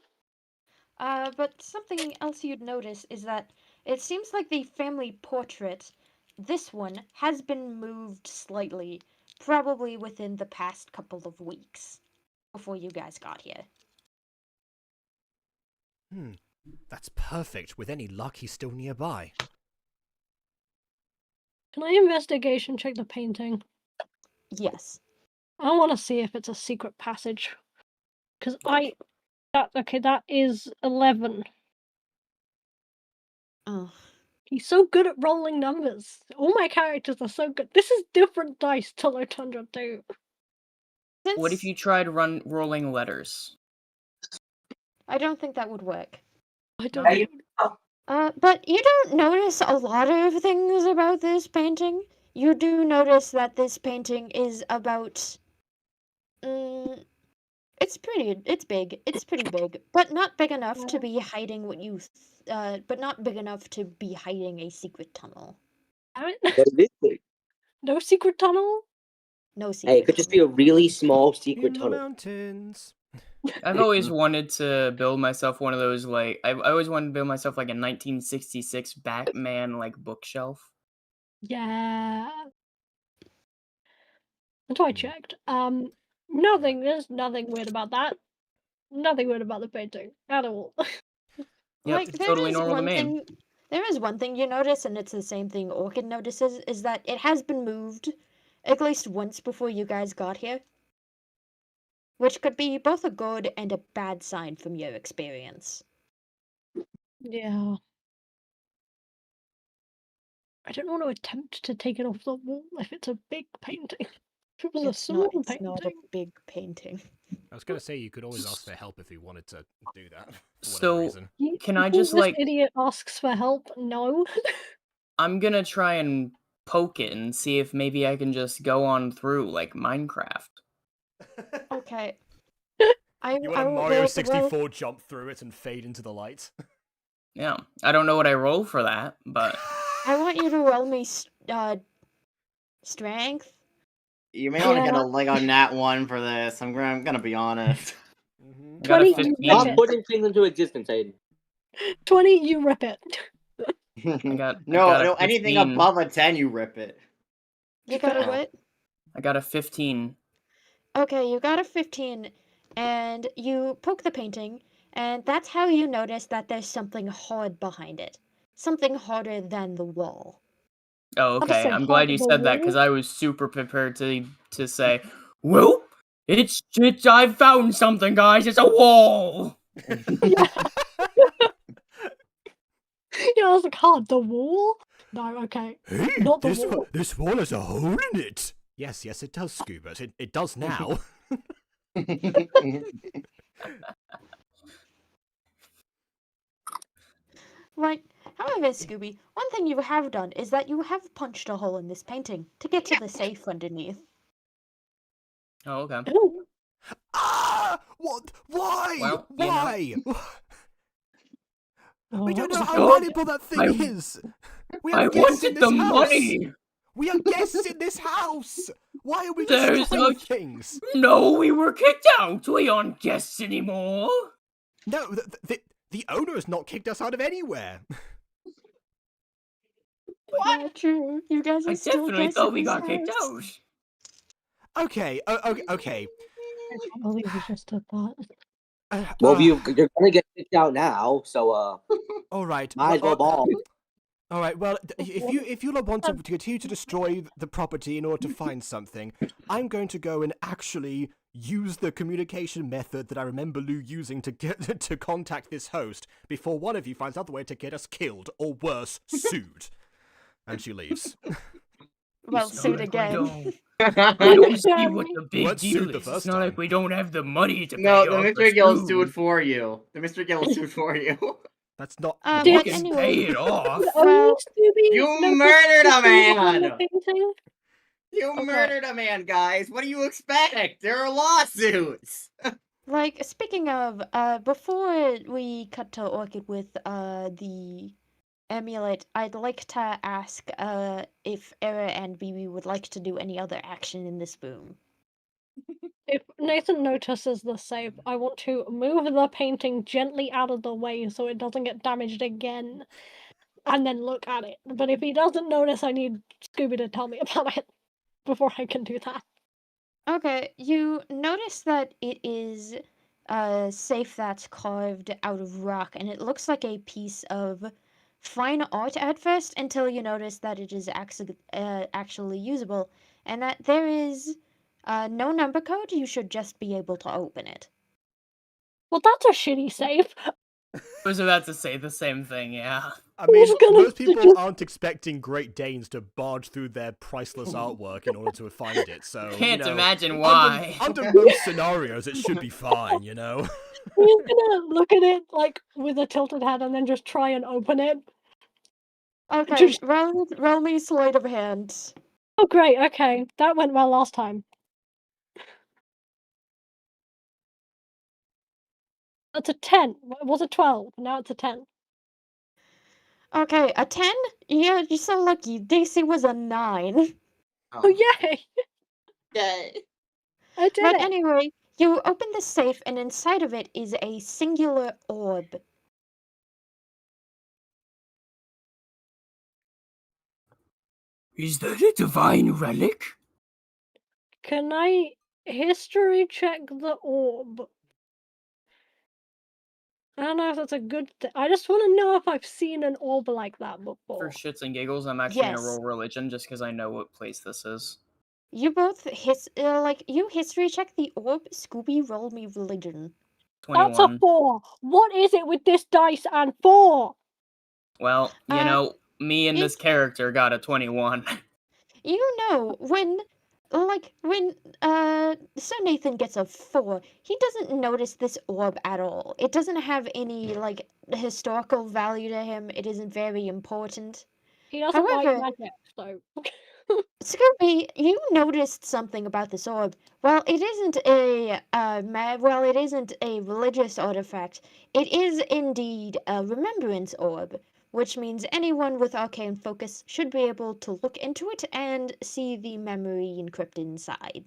Speaker 2: But something else you'd notice is that it seems like the family portrait, this one, has been moved slightly, probably within the past couple of weeks, before you guys got here.
Speaker 1: That's perfect. With any luck, he's still nearby.
Speaker 4: Can I investigation check the painting?
Speaker 2: Yes.
Speaker 4: I want to see if it's a secret passage. Because that is 11.
Speaker 2: Oh.
Speaker 4: He's so good at rolling numbers. All my characters are so good. This is different dice to Lotundra too.
Speaker 3: What if you tried rolling letters?
Speaker 2: I don't think that would work.
Speaker 4: I don't know.
Speaker 2: But you don't notice a lot of things about this painting. You do notice that this painting is about. It's big. It's pretty big, but not big enough to be hiding what you. But not big enough to be hiding a secret tunnel.
Speaker 9: What is it?
Speaker 4: No secret tunnel?
Speaker 2: No secret.
Speaker 9: Hey, it could just be a really small secret
Speaker 1: In the
Speaker 9: tunnel.
Speaker 1: mountains.
Speaker 3: I've always wanted to build myself one of those, like, I always wanted to build myself like a 1966 Batman like bookshelf.
Speaker 4: Yeah. That's why I checked. There's nothing weird about that. Nothing weird about the painting at all.
Speaker 3: Yep,
Speaker 2: Like, there
Speaker 3: totally
Speaker 2: is
Speaker 3: normal to
Speaker 2: one
Speaker 3: me.
Speaker 2: thing. There is one thing you notice, and it's the same thing Orchid notices, is that it has been moved at least once before you guys got here. Which could be both a good and a bad sign from your experience.
Speaker 4: Yeah. I don't want to attempt to take it off the wall if it's a big painting. If it was a
Speaker 2: It's
Speaker 4: small
Speaker 2: not
Speaker 4: painting.
Speaker 2: a big painting.
Speaker 1: I was gonna say you could always ask for help if you wanted to do that for whatever
Speaker 3: So
Speaker 1: reason.
Speaker 3: can I
Speaker 4: You think
Speaker 3: just
Speaker 4: this
Speaker 3: like
Speaker 4: idiot asks for help? No.
Speaker 3: I'm gonna try and poke it and see if maybe I can just go on through like Minecraft.
Speaker 2: Okay.
Speaker 1: You want a Mario 64 jump through it and fade into the light?
Speaker 3: Yeah, I don't know what I roll for that, but
Speaker 2: I want you to roll me strength.
Speaker 5: You may want to
Speaker 4: Yeah.
Speaker 5: get a leg on that one for this. I'm gonna be honest.
Speaker 3: I got a
Speaker 4: 20, you
Speaker 3: 15.
Speaker 9: Stop
Speaker 4: rip it.
Speaker 9: putting things into existence, Aiden.
Speaker 4: 20, you rip it.
Speaker 3: I got
Speaker 5: no,
Speaker 3: a
Speaker 5: anything
Speaker 3: 15.
Speaker 5: above a 10, you rip it.
Speaker 2: You got a
Speaker 3: Oh.
Speaker 2: what?
Speaker 3: I got a 15.
Speaker 2: Okay, you got a 15, and you poke the painting, and that's how you notice that there's something hard behind it. Something harder than the wall.
Speaker 3: Oh,
Speaker 4: I'll just
Speaker 3: okay.
Speaker 4: say
Speaker 3: I'm glad you
Speaker 4: hard
Speaker 3: said that because
Speaker 4: wall.
Speaker 3: I was super prepared to say, well, it's I found something, guys. It's a wall.
Speaker 4: Yeah. Yeah, I was like, hard, the wall? No, okay.
Speaker 1: Hey,
Speaker 4: Not the wall.
Speaker 1: this wall has a hole in it. Yes, it does, Scuba. It does now.
Speaker 2: Right. However, Scooby, one thing you have done is that you have punched a hole in this painting to get to the safe underneath.
Speaker 3: Oh, okay.
Speaker 4: Ooh.
Speaker 1: Ah! What? Why?
Speaker 3: Well, you know.
Speaker 1: Why? We don't know
Speaker 4: Oh.
Speaker 1: how valuable that thing is. We
Speaker 3: I
Speaker 1: have guests in
Speaker 3: wanted
Speaker 1: this
Speaker 3: the
Speaker 1: house.
Speaker 3: money.
Speaker 1: We have guests in this house. Why are we
Speaker 3: There's
Speaker 1: destroying
Speaker 3: no-
Speaker 1: things?
Speaker 3: No, we were kicked out. We aren't guests anymore.
Speaker 1: No, the owner has not kicked us out of anywhere.
Speaker 2: Yeah, true. You guys are
Speaker 3: I
Speaker 2: still
Speaker 3: definitely
Speaker 2: guests
Speaker 3: thought
Speaker 2: in
Speaker 3: we
Speaker 2: this
Speaker 3: got kicked
Speaker 2: house.
Speaker 3: out.
Speaker 1: Okay, okay.
Speaker 4: I can't believe we just did that.
Speaker 9: Well, you're gonna get kicked out now, so
Speaker 1: all right.
Speaker 9: might as well ball.
Speaker 1: All right. Well, if you want to continue to destroy the property in order to find something, I'm going to go and actually use the communication method that I remember Lou using to get to contact this host before one of you finds out the way to get us killed or worse, sued. And she leaves.
Speaker 2: Well,
Speaker 3: It's not
Speaker 2: sued
Speaker 3: like
Speaker 2: again.
Speaker 3: We don't see what the big
Speaker 1: weren't
Speaker 3: deal
Speaker 1: sued the
Speaker 3: is.
Speaker 1: first
Speaker 3: It's not like
Speaker 1: time.
Speaker 3: we don't have the money to pay
Speaker 5: No, the
Speaker 3: off
Speaker 5: Mr. Gill
Speaker 3: Scoob.
Speaker 5: sued for you. The Mr. Gill sued for you.
Speaker 1: That's not.
Speaker 2: But
Speaker 3: We
Speaker 1: what?
Speaker 3: can
Speaker 2: anyway,
Speaker 3: pay it off.
Speaker 4: Only
Speaker 2: Well,
Speaker 4: Scooby
Speaker 5: You
Speaker 4: noticed
Speaker 5: murdered a
Speaker 4: the thing on the
Speaker 5: man!
Speaker 4: painting.
Speaker 5: You
Speaker 2: Okay.
Speaker 5: murdered a man, guys. What do you expect? There are lawsuits.
Speaker 2: like, speaking of, before we cut to Orchid with, the amulet, I'd like to ask, if Era and BB would like to do any other action in this room.
Speaker 4: If Nathan notices the safe, I want to move the painting gently out of the way so it doesn't get damaged again, and then look at it. But if he doesn't notice, I need Scooby to tell me about it before I can do that.
Speaker 2: Okay, you notice that it is a safe that's carved out of rock, and it looks like a piece of fine art at first until you notice that it is actually usable, and that there is no number code. You should just be able to open it.
Speaker 4: Well, that's a shitty safe.
Speaker 3: I was about to say the same thing, yeah.
Speaker 1: I mean,
Speaker 4: was gonna
Speaker 1: most people
Speaker 4: suggest-
Speaker 1: aren't expecting Great Danes to barge through their priceless artwork in order to find it. So
Speaker 3: Can't
Speaker 1: you know,
Speaker 3: imagine why.
Speaker 1: Under most scenarios, it should be fine. You know.
Speaker 4: He's gonna look at it like with a tilted head and then just try and open it.
Speaker 2: Okay,
Speaker 4: Just-
Speaker 2: roll me sleight of hand.
Speaker 4: Oh, great. Okay, that went well last time. That's a 10. It was a 12. Now it's a 10.
Speaker 2: Okay, a 10? Yeah, you're so lucky. DC was a 9.
Speaker 4: Oh, yay!
Speaker 5: Yay.
Speaker 4: I did
Speaker 2: But
Speaker 4: it.
Speaker 2: anyway, you open the safe, and inside of it is a singular orb.
Speaker 6: Is that a divine relic?
Speaker 4: Can I history check the orb? I don't know if that's a good thing. I just want to know if I've seen an orb like that
Speaker 3: For
Speaker 4: before.
Speaker 3: shits and giggles, I'm actually
Speaker 2: Yes.
Speaker 3: gonna roll religion just because I know what place this is.
Speaker 2: You both you history check the orb. Scooby, roll me religion.
Speaker 4: That's a
Speaker 3: 21.
Speaker 4: 4. What is it with this dice and 4?
Speaker 3: Well, you
Speaker 2: Uh,
Speaker 3: know, me and this character got a 21.
Speaker 2: You know, when Sir Nathan gets a 4, he doesn't notice this orb at all. It doesn't have any, like, historical value to him. It isn't very important.
Speaker 4: He doesn't like
Speaker 2: However,
Speaker 4: magic, so.
Speaker 2: Scooby, you noticed something about this orb. Well, it isn't a it isn't a religious artifact. It is indeed a remembrance orb, which means anyone with arcane focus should be able to look into it and see the memory encrypted inside.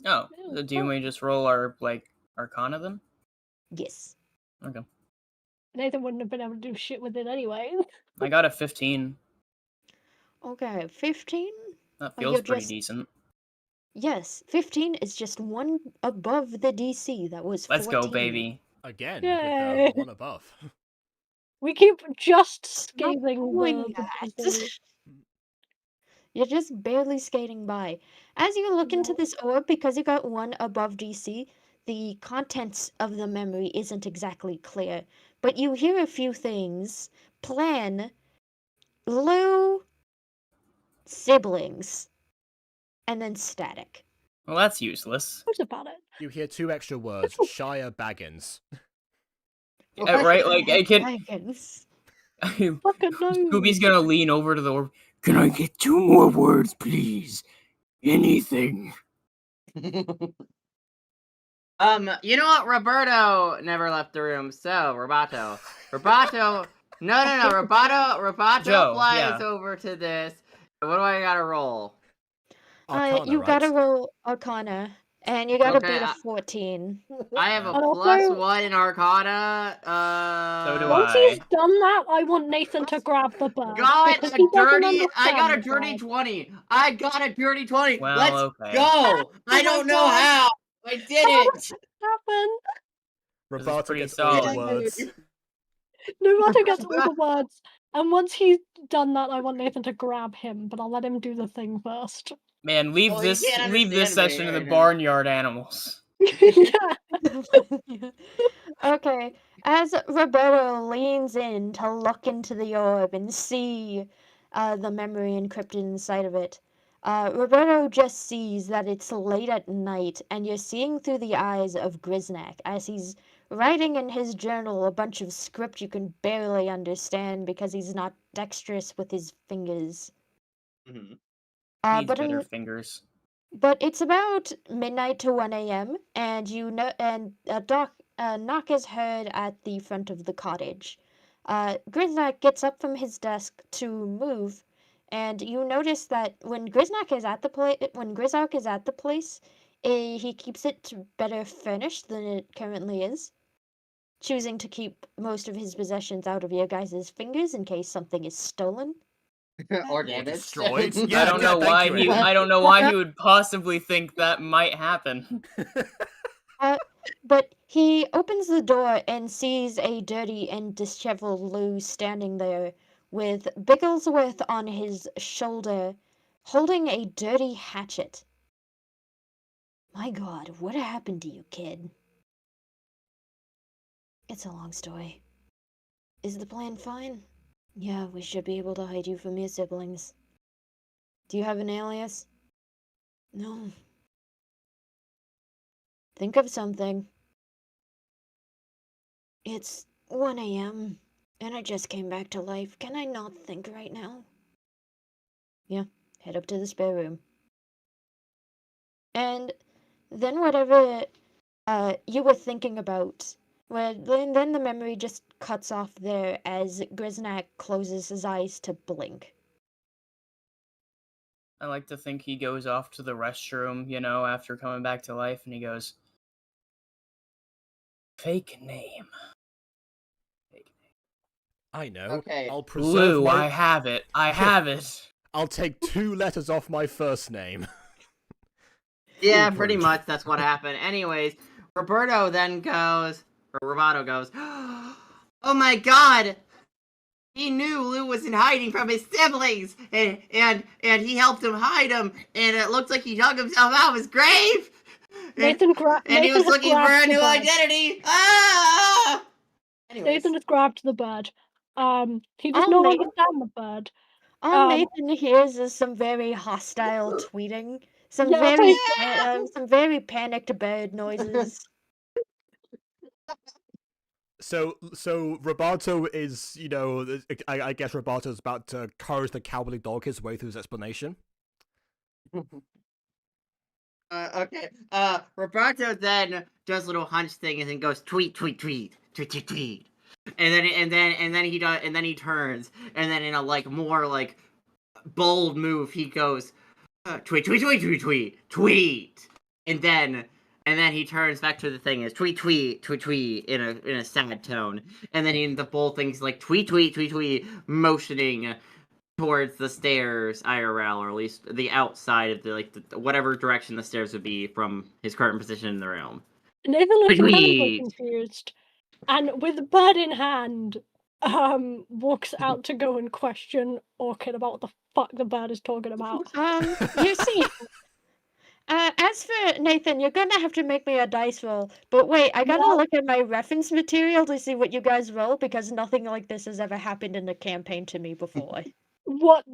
Speaker 3: Oh, do you want me to just roll our, Arcana then?
Speaker 2: Yes.
Speaker 3: Okay.
Speaker 4: Nathan wouldn't have been able to do shit with it anyway.
Speaker 3: I got a 15.
Speaker 2: Okay, 15?
Speaker 3: That
Speaker 2: Oh,
Speaker 3: feels
Speaker 2: you're
Speaker 3: pretty
Speaker 2: just-
Speaker 3: decent.
Speaker 2: Yes, 15 is just one above the DC. That was 14.
Speaker 3: Let's go, baby.
Speaker 1: Again,
Speaker 4: Yay.
Speaker 1: with the one above.
Speaker 4: We keep just
Speaker 2: Stop
Speaker 4: scaling
Speaker 2: doing
Speaker 4: the
Speaker 2: that.
Speaker 4: DC.
Speaker 2: You're just barely skating by. As you look into this orb, because you got one above DC, the contents of the memory isn't exactly clear. But you hear a few things. Plan, Lou, siblings, and then static.
Speaker 3: Well, that's useless.
Speaker 4: What's about it?
Speaker 1: You hear 2 extra words, Shire Baggins.
Speaker 3: Right, like, I can...
Speaker 2: Dragons.
Speaker 4: Fucking no.
Speaker 3: Scooby's gonna lean over to the orb.
Speaker 6: Can I get 2 more words, please? Anything.
Speaker 5: You know what? Roberto never left the room, so Roboto. No, Roboto
Speaker 3: Joe,
Speaker 5: flies
Speaker 3: yeah.
Speaker 5: over to this. What do I gotta roll?
Speaker 1: Arcana,
Speaker 2: You
Speaker 1: right?
Speaker 2: gotta roll Arcana, and you gotta
Speaker 5: Okay,
Speaker 2: beat a 14.
Speaker 5: I have a
Speaker 4: And also-
Speaker 5: +1 in Arcana.
Speaker 3: So do
Speaker 4: Once
Speaker 3: I.
Speaker 4: he's done that, I want Nathan to grab the bird.
Speaker 5: Got
Speaker 4: because
Speaker 5: a
Speaker 4: he doesn't
Speaker 5: dirty. I got a
Speaker 4: understand the
Speaker 5: dirty
Speaker 4: bird.
Speaker 5: 20. I got a dirty 20.
Speaker 3: Well,
Speaker 5: Let's
Speaker 3: okay.
Speaker 5: go. I don't know how. I did it.
Speaker 4: Happened.
Speaker 1: Roberto
Speaker 3: pretty
Speaker 1: gets all the
Speaker 3: solid.
Speaker 1: words.
Speaker 4: Naruto gets all the words, and once he's done that, I want Nathan to grab him, but I'll let him do the thing first.
Speaker 3: Man, leave
Speaker 5: Well, you
Speaker 3: this
Speaker 5: can't
Speaker 3: leave this
Speaker 5: understand me
Speaker 3: session to the
Speaker 5: right now.
Speaker 3: barnyard animals.
Speaker 4: Yeah.
Speaker 2: Okay, as Roberto leans in to look into the orb and see the memory encrypted inside of it, Roberto just sees that it's late at night, and you're seeing through the eyes of Grisnak as he's writing in his journal a bunch of script you can barely understand because he's not dexterous with his fingers.
Speaker 5: Mhm.
Speaker 3: Needs
Speaker 2: But
Speaker 3: better fingers.
Speaker 2: But it's about midnight to 1 a.m. and a knock is heard at the front of the cottage. Grisnak gets up from his desk to move, and you notice that when Grisnak is at the place, he keeps it better furnished than it currently is, choosing to keep most of his possessions out of your guys' fingers in case something is stolen.
Speaker 5: Or
Speaker 1: Or
Speaker 5: damaged.
Speaker 1: destroyed.
Speaker 3: I
Speaker 1: Yeah,
Speaker 3: don't know
Speaker 1: thank
Speaker 3: why
Speaker 1: you,
Speaker 3: he
Speaker 1: Ed.
Speaker 3: I don't know why he would possibly think that might happen.
Speaker 2: But he opens the door and sees a dirty and disheveled Lou standing there with Bigglesworth on his shoulder, holding a dirty hatchet. My God, what happened to you, kid? It's a long story. Is the plan fine? Yeah, we should be able to hide you from your siblings. Do you have an alias? No. Think of something. It's 1 a.m. and I just came back to life. Can I not think right now? Yeah, head up to the spare room. And then whatever you were thinking about, then the memory just cuts off there as Grisnak closes his eyes to blink.
Speaker 3: I like to think he goes off to the restroom, after coming back to life, and he goes, fake name.
Speaker 1: I know.
Speaker 5: Okay.
Speaker 1: I'll preserve
Speaker 3: Lou,
Speaker 1: my...
Speaker 3: I have it. I have it.
Speaker 1: I'll take 2 letters off my first name.
Speaker 5: Yeah,
Speaker 1: Foolproof.
Speaker 5: pretty much that's what happened. Anyways, Roberto then goes, or Roboto goes, oh my God! He knew Lou was in hiding from his siblings, and he helped him hide him, and it looks like he dug himself out of his grave. And he was looking for a new identity. Ah! Anyways.
Speaker 4: Nathan has grabbed the bird. He does
Speaker 2: Oh,
Speaker 4: not
Speaker 2: man.
Speaker 4: understand the bird.
Speaker 2: All Nathan hears is some very hostile tweeting, some
Speaker 4: Yeah,
Speaker 2: very
Speaker 4: so-
Speaker 2: some very panicked bird noises.
Speaker 1: So Roberto is, I guess Roberto's about to encourage the cowardly dog his way through his explanation.
Speaker 5: Okay. Roberto then does a little hunch thing and then goes tweet, tweet, tweet, tweet, tweet, tweet, and then he turns and then in a more bold move he goes tweet, tweet, tweet, tweet, tweet, tweet, and then he turns back to the thing as tweet, tweet, tweet, tweet in a sad tone, and then in the bold things like tweet, tweet, tweet, tweet, motioning towards the stairs IRL, or at least the outside of the whatever direction the stairs would be from his current position in the room.
Speaker 4: Nathan looks incredibly
Speaker 5: Tweet.
Speaker 4: confused, and with the bird in hand, walks out to go and question Orchid about what the fuck the bird is talking about.
Speaker 2: You see, as for Nathan, you're gonna have to make me a dice roll. But wait, I gotta look at my reference material to see what you guys roll, because nothing like this has ever happened in a campaign to me before.
Speaker 4: What?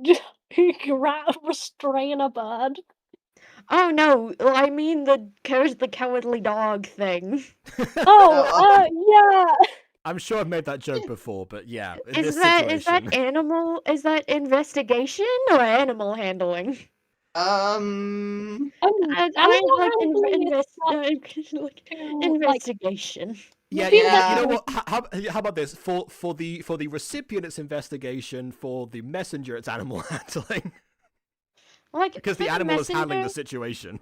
Speaker 4: Restrain a bird?
Speaker 2: Oh no, I mean the cowardly dog thing.
Speaker 4: Yeah.
Speaker 1: I'm sure I've made that joke before, but yeah, in
Speaker 2: Is
Speaker 1: this
Speaker 2: that
Speaker 1: situation.
Speaker 2: is that investigation or animal handling?
Speaker 5: Um,
Speaker 2: Investigation.
Speaker 1: Yeah,
Speaker 5: Yeah.
Speaker 1: you know what? How about this? For the recipient, it's investigation. For the messenger, it's animal handling.
Speaker 2: Like,
Speaker 1: Because
Speaker 2: for
Speaker 1: the animal is handling the
Speaker 2: messenger,
Speaker 1: situation.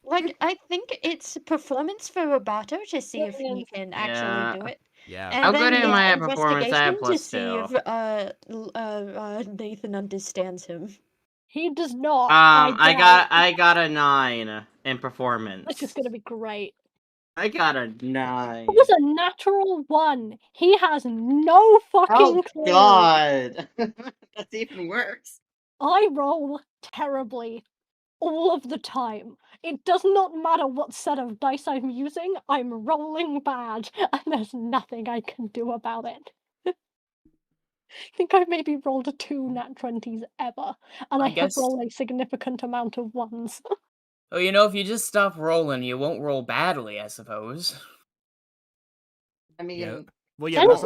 Speaker 2: like, I think it's performance for Roboto to see if he can actually do it.
Speaker 1: Yeah.
Speaker 2: And
Speaker 5: How
Speaker 2: then
Speaker 5: good am I at
Speaker 2: it's
Speaker 5: performance? I have
Speaker 2: investigation to
Speaker 5: +2.
Speaker 2: see if Nathan understands him.
Speaker 4: He does not.
Speaker 5: I got a 9 in performance.
Speaker 4: This is gonna be great.
Speaker 5: I got a 9.
Speaker 4: It was a natural 1. He has no fucking clue.
Speaker 5: God. That's even worse.
Speaker 4: I roll terribly all of the time. It does not matter what set of dice I'm using, I'm rolling bad, and there's nothing I can do about it. I think I've maybe rolled 2 nat 20s ever, and I have rolled a significant amount of 1s.
Speaker 3: Oh, if you just stop rolling, you won't roll badly, I suppose.
Speaker 5: I mean,
Speaker 1: yeah. Well, yeah, but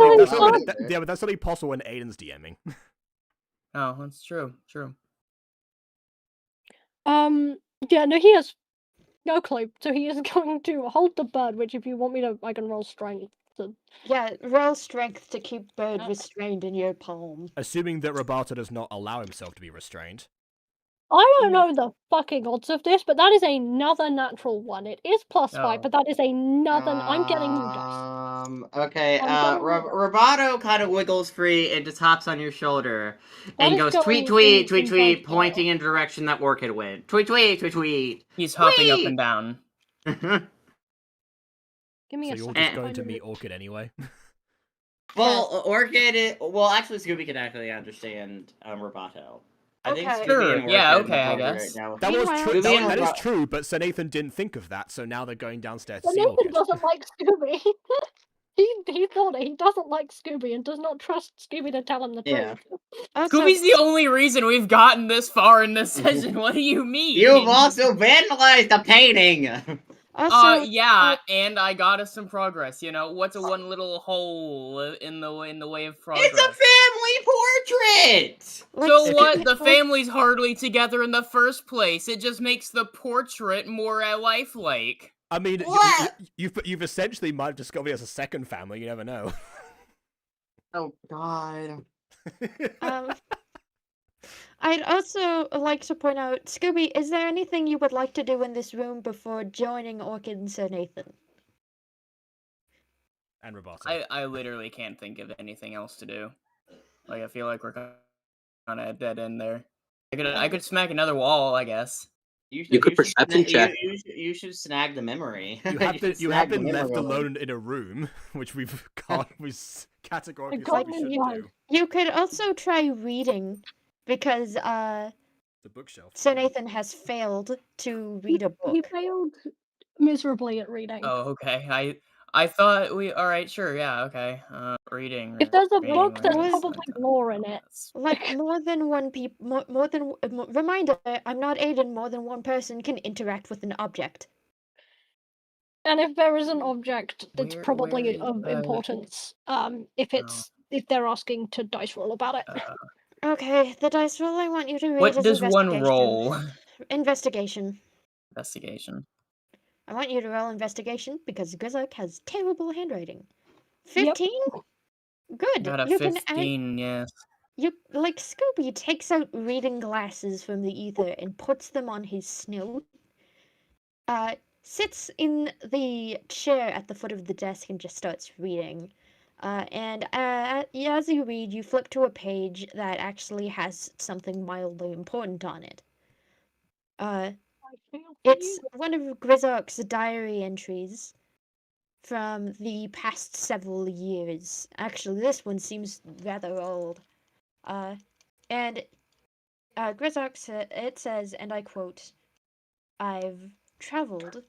Speaker 1: that's only possible when Aiden's DMing.
Speaker 3: Oh, that's true.
Speaker 4: Yeah, no, he has no clue. So he is going to hold the bird, which if you want me to, I can roll strength. So...
Speaker 2: Yeah, roll strength to keep bird restrained in your palm.
Speaker 1: Assuming that Roberto does not allow himself to be restrained.
Speaker 4: I don't know the fucking odds of this, but that is another natural 1. It is +5, but that is another... I'm getting you dice.
Speaker 5: Okay, Roboto kind of wiggles free and just hops on your shoulder and goes tweet, tweet, tweet, tweet, pointing in the direction that Orchid went. Tweet, tweet, tweet, tweet.
Speaker 3: He's hopping up and down.
Speaker 4: Give me
Speaker 1: so
Speaker 4: a
Speaker 1: you're
Speaker 4: second.
Speaker 1: just going to meet Orchid anyway?
Speaker 5: Well, Orchid... Well, actually, Scooby can actually understand Roboto. I think
Speaker 2: Okay.
Speaker 5: Scooby and
Speaker 3: Yeah,
Speaker 5: Orchid
Speaker 3: okay,
Speaker 5: are
Speaker 3: I
Speaker 5: probably
Speaker 3: guess.
Speaker 5: right now.
Speaker 1: That was true.
Speaker 5: Meanwhile-
Speaker 1: That is true, but Sir Nathan didn't think of that, so now they're going downstairs to see
Speaker 4: Nathan
Speaker 1: Orchid.
Speaker 4: doesn't like Scooby. he thought it. He doesn't like Scooby and does not trust Scooby to tell him the
Speaker 5: Yeah.
Speaker 4: truth.
Speaker 3: Scooby's the only reason we've gotten this far in this session. What do you mean?
Speaker 5: You've also vandalized the painting!
Speaker 3: Yeah, and I got us some progress. What's one little hole in the way of progress?
Speaker 5: It's a family portrait!
Speaker 3: So what? The family's hardly together in the first place. It just makes the portrait more lifelike.
Speaker 1: I mean, you've essentially might have discovered it as a second family. You never know.
Speaker 5: Oh God.
Speaker 2: I'd also like to point out, Scooby, is there anything you would like to do in this room before joining Orchid and Sir Nathan?
Speaker 1: And Roboto.
Speaker 3: I literally can't think of anything else to do. I feel like we're kind of dead end there. I could smack another wall, I guess.
Speaker 9: You could perception check.
Speaker 5: You should snag the memory.
Speaker 1: You have been left alone in a room, which we categorically said we should do.
Speaker 2: You could also try reading, because
Speaker 1: the bookshelf.
Speaker 2: Sir Nathan has failed to read a book.
Speaker 4: He failed miserably at reading.
Speaker 3: Oh, okay. I thought we. All right, sure, yeah, okay. Reading.
Speaker 4: If there's a
Speaker 3: reading
Speaker 4: book, there's
Speaker 3: language,
Speaker 4: probably lore in it.
Speaker 2: Like more than one more than reminder, I'm not Aiden. More than one person can interact with an object.
Speaker 4: And if there is an object, it's
Speaker 3: Where
Speaker 4: probably
Speaker 3: is
Speaker 4: of importance. If they're asking to dice roll about it.
Speaker 2: Okay, the dice roll I want you to read
Speaker 3: What
Speaker 2: is
Speaker 3: does one
Speaker 2: investigation.
Speaker 3: roll?
Speaker 2: Investigation.
Speaker 3: Investigation.
Speaker 2: I want you to roll investigation because Grizzok has terrible handwriting.
Speaker 4: Yep.
Speaker 2: 15? Good.
Speaker 3: Got a
Speaker 2: You can
Speaker 3: 15, yes.
Speaker 2: You like Scooby takes out reading glasses from the ether and puts them on his snout. Sits in the chair at the foot of the desk and just starts reading. And as you read, you flip to a page that actually has something mildly important on it. It's one of Grizzok's diary entries from the past several years. Actually, this one seems rather old. And Grizzok it says, and I quote, "I've traveled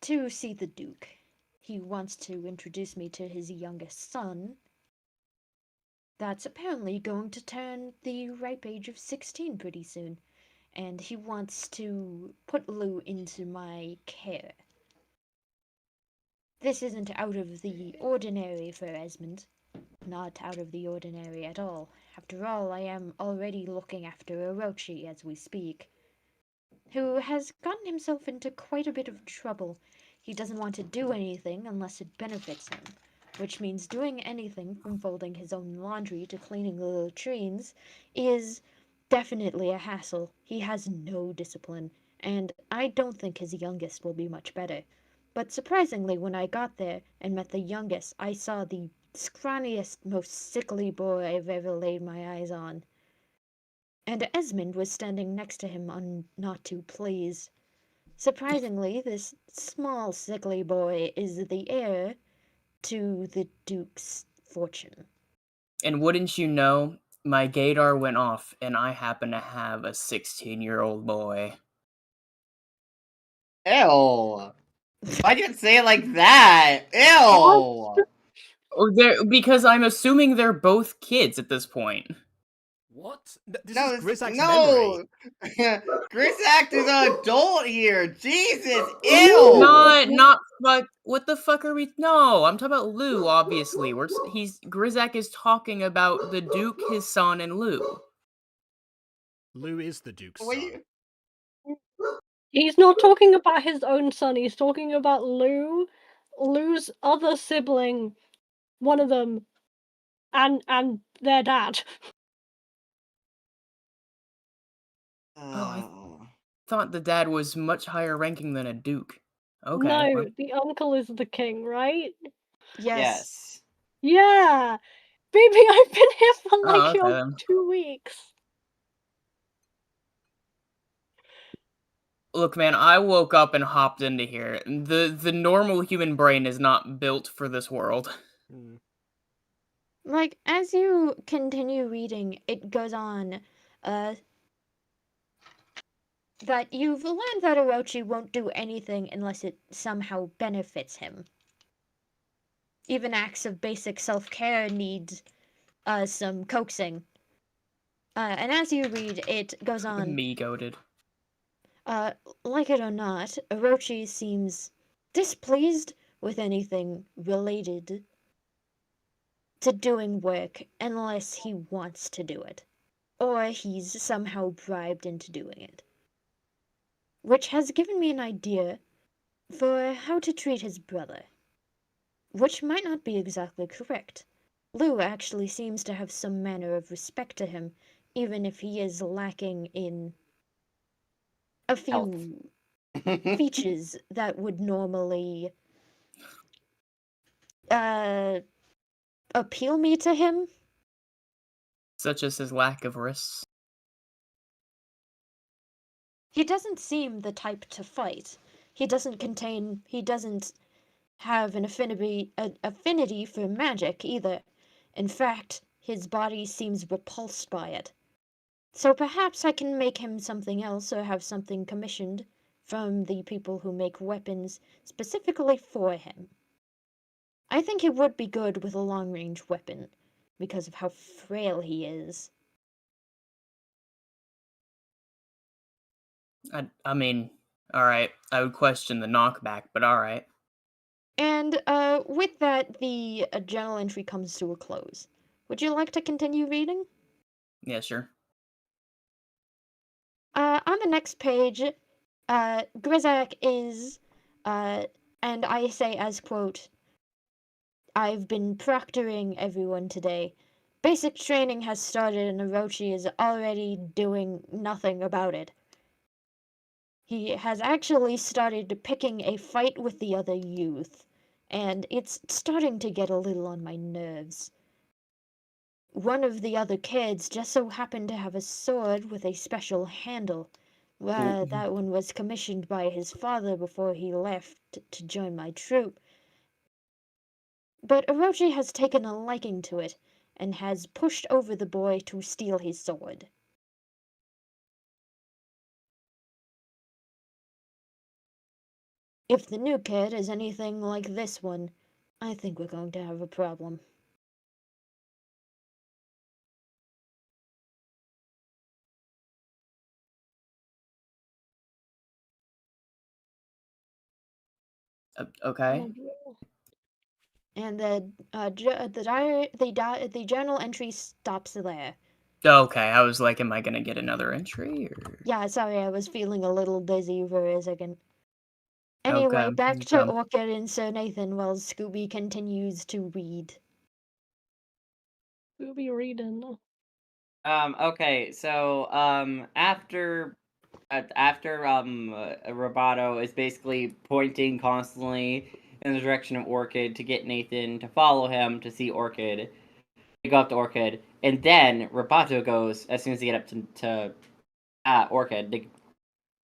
Speaker 2: to see the Duke. He wants to introduce me to his youngest son. That's apparently going to turn the ripe age of 16 pretty soon. And he wants to put Lou into my care. This isn't out of the ordinary for Esmond. Not out of the ordinary at all. After all, I am already looking after Orochi as we speak, who has gotten himself into quite a bit of trouble. He doesn't want to do anything unless it benefits him, which means doing anything from folding his own laundry to cleaning the latrines is definitely a hassle. He has no discipline, and I don't think his youngest will be much better. But surprisingly, when I got there and met the youngest, I saw the scrawniest, most sickly boy I've ever laid my eyes on. And Esmond was standing next to him not to please. Surprisingly, this small, sickly boy is the heir to the Duke's fortune.
Speaker 3: And wouldn't you know, my gaydar went off, and I happen to have a 16-year-old boy.
Speaker 5: Ew. Why'd you say it like that? Ew.
Speaker 3: Because I'm assuming they're both kids at this point.
Speaker 1: What? This
Speaker 5: No,
Speaker 1: is Grizzak's
Speaker 5: no.
Speaker 1: memory.
Speaker 5: Grizzak is an adult here. Jesus. Ew.
Speaker 3: Not fuck. What the fuck are we? No, I'm talking about Lou. Obviously, Grizzak is talking about the Duke, his son, and Lou.
Speaker 1: Lou is the Duke's
Speaker 5: What
Speaker 1: son.
Speaker 5: you-
Speaker 4: He's not talking about his own son, he's talking about Lou's other sibling, one of them, and their dad.
Speaker 3: I thought the dad was much higher ranking than a Duke. Okay.
Speaker 4: No,
Speaker 3: well,
Speaker 4: the uncle is the king, right?
Speaker 2: Yes.
Speaker 4: Yeah! Baby, I've been here for like
Speaker 3: okay then.
Speaker 4: 2 weeks.
Speaker 3: Look, man, I woke up and hopped into here. The normal human brain is not built for this world.
Speaker 2: Like, as you continue reading, it goes on, that you've learned that Orochi won't do anything unless it somehow benefits him. Even acts of basic self-care need some coaxing. And as you read, it goes on.
Speaker 3: Me goated.
Speaker 2: Like it or not, Orochi seems displeased with anything related to doing work unless he wants to do it, or he's somehow bribed into doing it. Which has given me an idea for how to treat his brother. Which might not be exactly correct. Lou actually seems to have some manner of respect to him, even if he is lacking in a few features that would normally appeal me to him.
Speaker 3: Such as his lack of wrists.
Speaker 2: He doesn't seem the type to fight. He doesn't have an affinity for magic either. In fact, his body seems repulsed by it. So perhaps I can make him something else or have something commissioned from the people who make weapons specifically for him. I think he would be good with a long-range weapon, because of how frail he is.
Speaker 3: I mean, alright. I would question the knockback, but alright.
Speaker 2: And with that, the journal entry comes to a close. Would you like to continue reading?
Speaker 3: Yeah, sure.
Speaker 2: On the next page, Grizak is, and I say as quote, I've been proctoring everyone today. Basic training has started and Orochi is already doing nothing about it. He has actually started picking a fight with the other youth, and it's starting to get a little on my nerves. One of the other kids just so happened to have a sword with a special handle. That one was commissioned by his father before he left to join my troop. But Orochi has taken a liking to it, and has pushed over the boy to steal his sword. If the new kid is anything like this one, I think we're going to have a problem.
Speaker 3: Okay.
Speaker 2: And the journal entry stops there.
Speaker 3: Okay, I was like, am I gonna get another entry? Or...
Speaker 2: Yeah, sorry, I was feeling a little dizzy for a second. Anyway,
Speaker 3: Okay,
Speaker 2: back
Speaker 3: you
Speaker 2: to
Speaker 3: come.
Speaker 2: Orchid and Sir Nathan while Scooby continues to read.
Speaker 4: Scooby reading.
Speaker 5: Okay, so after Roboto is basically pointing constantly in the direction of Orchid to get Nathan to follow him to see Orchid. They go up to Orchid, and then Roboto goes as soon as they get up to Orchid. They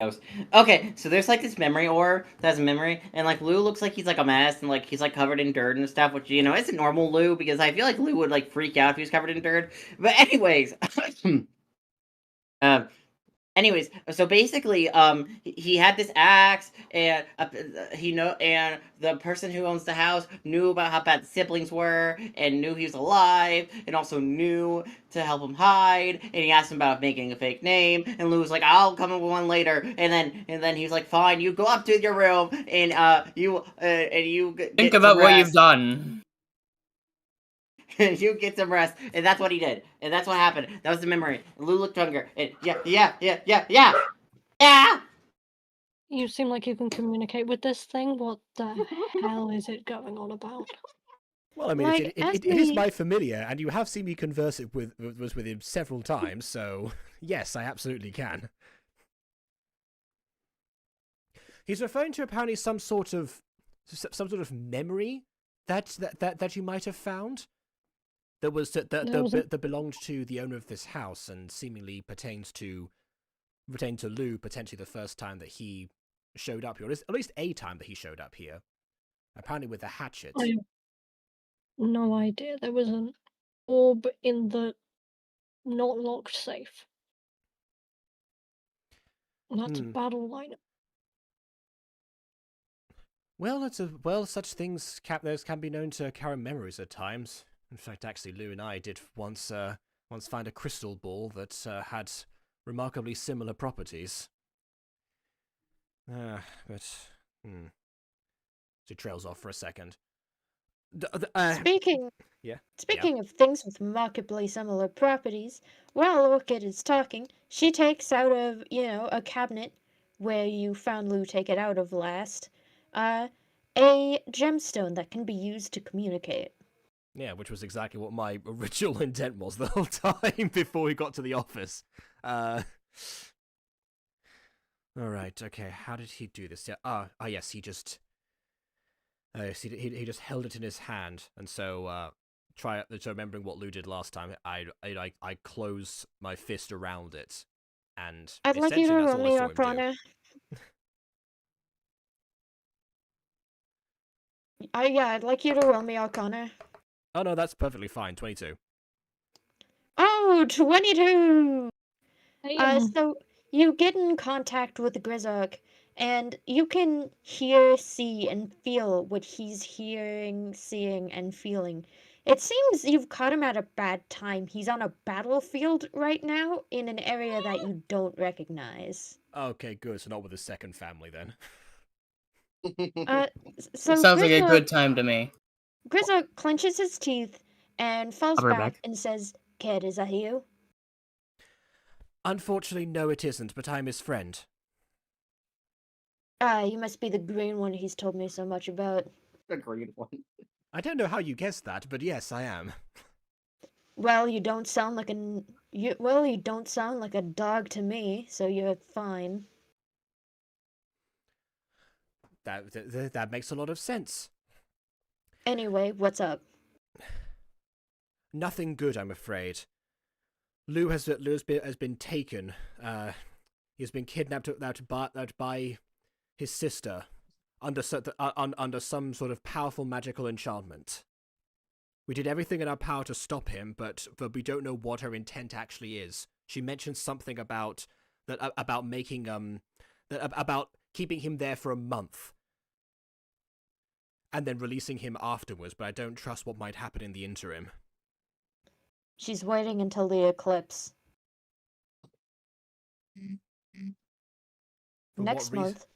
Speaker 5: goes, okay, so there's like this memory orb that has a memory, and like Lou looks like he's like a mess, and like he's like covered in dirt and stuff, which isn't normal Lou, because I feel like Lou would like freak out if he was covered in dirt. But anyways, um, anyways, so basically, he had this axe, and and the person who owns the house knew about how bad the siblings were, and knew he was alive, and also knew to help him hide. And he asked him about making a fake name, and Lou was like, "I'll come up with one later." And then he's like, "Fine, you go up to your room, and you
Speaker 3: Think
Speaker 5: get
Speaker 3: about
Speaker 5: some
Speaker 3: what you've
Speaker 5: rest."
Speaker 3: done.
Speaker 5: You get some rest, and that's what he did, and that's what happened. That was the memory. Lou looked younger, and yeah.
Speaker 4: You seem like you can communicate with this thing. What the hell is it going on about?
Speaker 1: Well, I mean,
Speaker 2: Like,
Speaker 1: it is my familiar, and you have seen me converse with him several times, so yes, I absolutely can. He's referring to apparently some sort of memory that you might have found that was that belonged to the owner of this house and seemingly pertained to Lou, potentially the first time that he showed up here, or at least a time that he showed up here, apparently with a hatchet.
Speaker 4: I have no idea. There was an orb in the not locked safe. That's about all I know.
Speaker 1: Well, such things can be known to carry memories at times. In fact, actually, Lou and I did once find a crystal ball that had remarkably similar properties. But she trails off for a second.
Speaker 2: Speaking of things with remarkably similar properties, while Orchid is talking, she takes out of, a cabinet where you found Lou take it out of last, a gemstone that can be used to communicate.
Speaker 1: Yeah, which was exactly what my original intent was the whole time before we got to the office. Alright, okay, how did he do this? Yeah, yes, he just... he just held it in his hand, and so, so remembering what Lou did last time, I closed my fist around it, and
Speaker 2: I'd like you to roll me Arcana. I'd like you to roll me Arcana.
Speaker 1: Oh no, that's perfectly fine, 22.
Speaker 2: Oh, 22!
Speaker 4: Damn.
Speaker 2: So you get in contact with Grizark, And you can hear, see, and feel what he's hearing, seeing, and feeling. It seems you've caught him at a bad time. He's on a battlefield right now in an area that you don't recognize.
Speaker 1: Okay, good. So not with his second family then.
Speaker 2: So
Speaker 3: Sounds like a
Speaker 2: Grizza,
Speaker 3: good time to me.
Speaker 2: Grizza clenches his teeth and falls
Speaker 5: I'll be right
Speaker 2: back
Speaker 5: back.
Speaker 2: and says, "Kid, is that you?"
Speaker 1: Unfortunately, no, it isn't. But I'm his friend.
Speaker 2: You must be the green one he's told me so much about.
Speaker 5: The green one.
Speaker 1: I don't know how you guessed that, but yes, I am.
Speaker 2: Well, you don't sound like you don't sound like a dog to me, so you're fine.
Speaker 1: That makes a lot of sense.
Speaker 2: Anyway, what's up?
Speaker 1: Nothing good, I'm afraid. Lou has been taken. He's been kidnapped out by his sister under some sort of powerful magical enchantment. We did everything in our power to stop him, but we don't know what her intent actually is. She mentioned something about making about keeping him there for a month and then releasing him afterwards, but I don't trust what might happen in the interim.
Speaker 2: She's waiting until the eclipse.
Speaker 1: For
Speaker 2: Next
Speaker 1: what reason?
Speaker 2: month.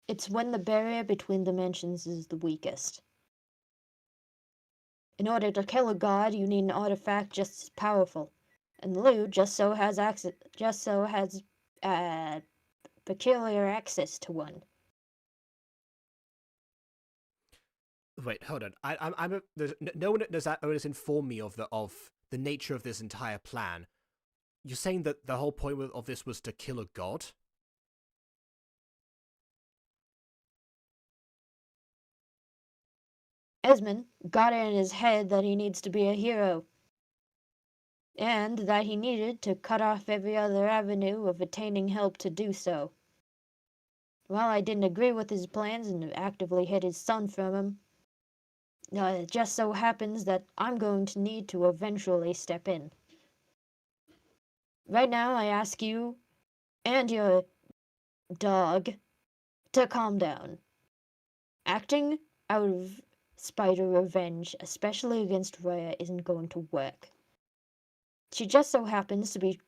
Speaker 2: It's when the barrier between dimensions is the weakest. In order to kill a god, you need an artifact just as powerful. And Lou just so has peculiar access to one.
Speaker 1: Wait, hold on. No one has informed me of the nature of this entire plan. You're saying that the whole point of this was to kill a god?
Speaker 2: Esmond got it in his head that he needs to be a hero, and that he needed to cut off every other avenue of attaining help to do so. Well, I didn't agree with his plans and actively hid his son from him. It just so happens that I'm going to need to eventually step in. Right now, I ask you and your dog to calm down. Acting out of spite or revenge, especially against Rhea, isn't going to work. She just so happens to be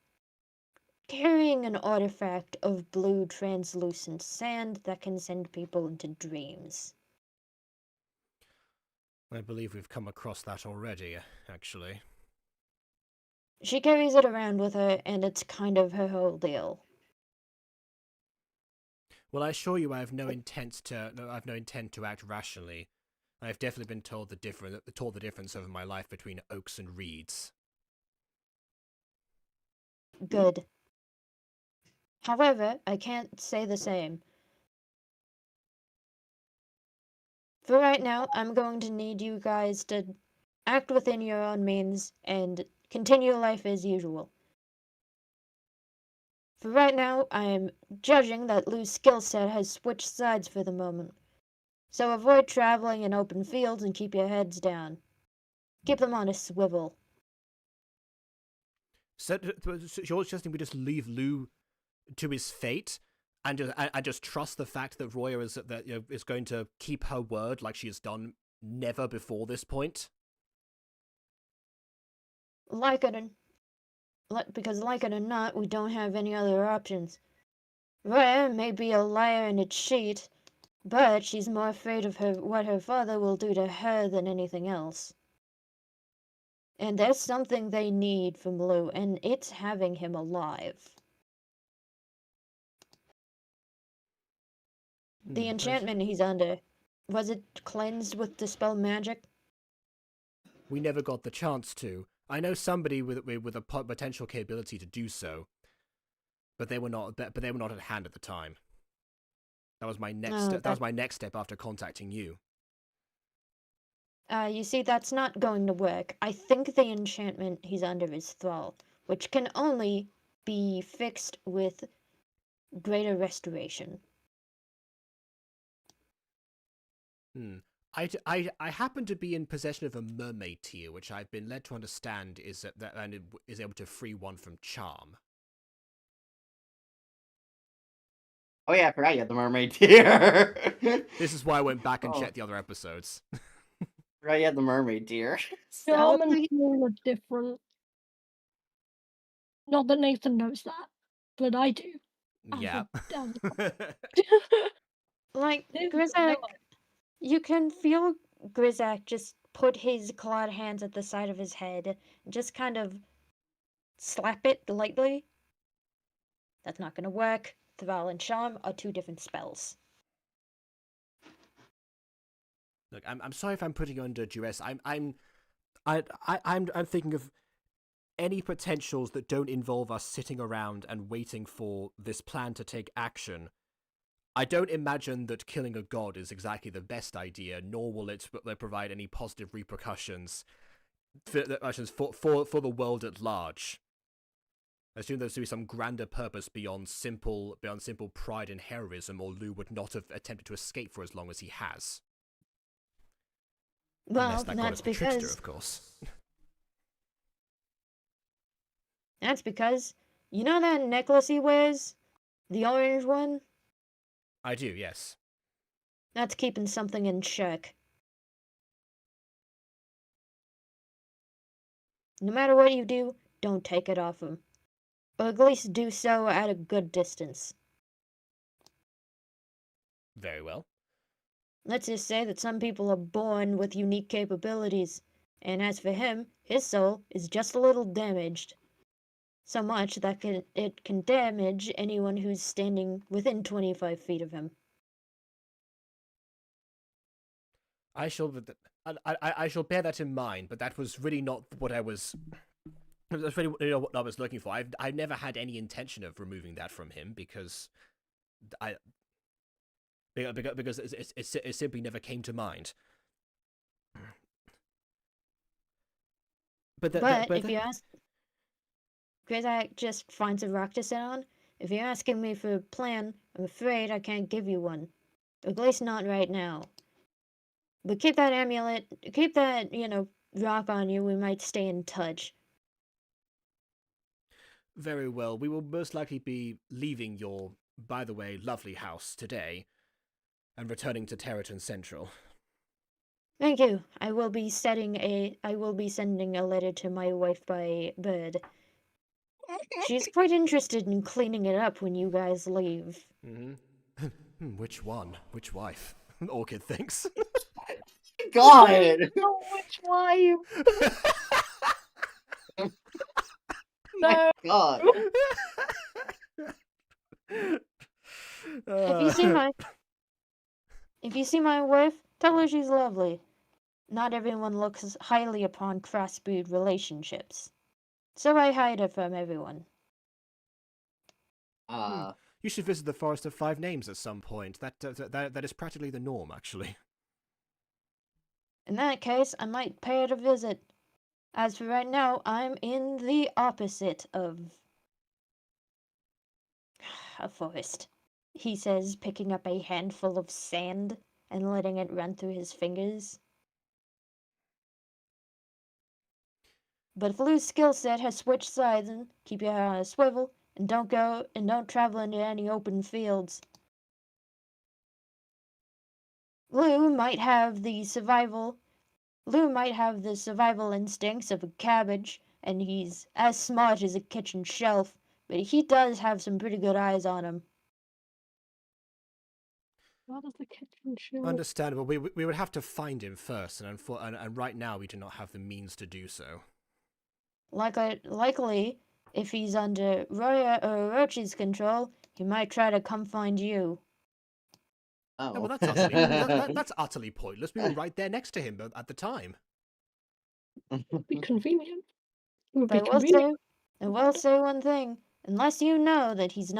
Speaker 2: carrying an artifact of blue translucent sand that can send people into dreams.
Speaker 1: I believe we've come across that already, actually.
Speaker 2: She carries it around with her, and it's kind of her whole deal.
Speaker 1: Well, I assure you, I have no intent to act rationally. I have definitely been told the difference over my life between oaks and reeds.
Speaker 2: Good. However, I can't say the same. For right now, I'm going to need you guys to act within your own means and continue life as usual. For right now, I am judging that Lou's skill set has switched sides for the moment. So avoid traveling in open fields and keep your heads down. Keep them on a swivel.
Speaker 1: So you're suggesting we just leave Lou to his fate, and just trust the fact that Roya is going to keep her word like she has done never before this point?
Speaker 2: Because like it or not, we don't have any other options. Rhea may be a liar and a cheat, but she's more afraid of what her father will do to her than anything else. And there's something they need from Lou, and it's having him alive. The enchantment he's under, was it cleansed with Dispel Magic?
Speaker 1: We never got the chance to. I know somebody with a potential capability to do so, but they were not at hand at the time. That was my next step. That was my next step after contacting you.
Speaker 2: You see, that's not going to work. I think the enchantment he's under is thrall, which can only be fixed with greater restoration.
Speaker 1: I happen to be in possession of a mermaid tear, which I've been led to understand is able to free one from charm.
Speaker 5: Oh yeah, I forgot you had the mermaid tear.
Speaker 1: This is why I went back and
Speaker 5: Oh.
Speaker 1: checked the other episodes.
Speaker 5: Forgot you had the mermaid tear.
Speaker 4: Charm and Paul are different. Not that Nathan knows that, but I do.
Speaker 1: Yeah.
Speaker 2: Like,
Speaker 4: Never
Speaker 2: Grizak,
Speaker 4: mind.
Speaker 2: you can feel Grizak just put his clawed hands at the side of his head and just kind of slap it lightly. That's not gonna work. Thrall and Charm are two different spells.
Speaker 1: Look, I'm sorry if I'm putting you under duress. I'm thinking of any potentials that don't involve us sitting around and waiting for this plan to take action. I don't imagine that killing a god is exactly the best idea, nor will it provide any positive repercussions for the world at large. I assume there's to be some grander purpose beyond simple pride and heroism, or Lou would not have attempted to escape for as long as he has.
Speaker 2: Well,
Speaker 1: Unless that god
Speaker 2: that's
Speaker 1: is the trickster,
Speaker 2: because
Speaker 1: of course.
Speaker 2: that's because you know that necklace he wears, the orange one.
Speaker 1: I do, yes.
Speaker 2: That's keeping something in check. No matter what you do, don't take it off him. Or at least do so at a good distance.
Speaker 1: Very well.
Speaker 2: Let's just say that some people are born with unique capabilities, and as for him, his soul is just a little damaged. So much that it can damage anyone who's standing within 25 feet of him.
Speaker 1: I shall bear that in mind, but that was really not what I was. That's really what I was looking for. I've never had any intention of removing that from him because it simply never came to mind. But
Speaker 2: if you ask, Grizak just finds a rock to sit on. If you're asking me for a plan, I'm afraid I can't give you one. At least not right now. But keep that amulet, keep that, rock on you. We might stay in touch.
Speaker 1: Very well. We will most likely be leaving your, by the way, lovely house today and returning to Territon Central.
Speaker 2: Thank you. I will be sending a letter to my wife by bird. She's quite interested in cleaning it up when you guys leave.
Speaker 1: Mm-hmm. Which one? Which wife? Orchid thinks.
Speaker 5: God.
Speaker 4: Oh, which wife?
Speaker 5: My God.
Speaker 2: If you see my wife, tell her she's lovely. Not everyone looks highly upon crossbreed relationships, so I hide her from everyone.
Speaker 1: You should visit the Forest of Five Names at some point. That is practically the norm, actually.
Speaker 2: In that case, I might pay it a visit. As for right now, I'm in the opposite of a forest, he says, picking up a handful of sand and letting it run through his fingers. But if Lou's skill set has switched sides, and keep your head on a swivel, and don't travel into any open fields. Lou might have the survival instincts of a cabbage, and he's as smart as a kitchen shelf, but he does have some pretty good eyes on him.
Speaker 4: What is the kitchen show?
Speaker 1: Understandable. We would have to find him first, and right now we do not have the means to do so.
Speaker 2: Likely, if he's under Roya or Orochi's control, he might try to come find you.
Speaker 5: Oh.
Speaker 1: No, well, that's utterly pointless. We were right there next to him at the time.
Speaker 4: Be convenient. It would be
Speaker 2: But
Speaker 4: convenient.
Speaker 2: I will say one thing: unless you know that he's in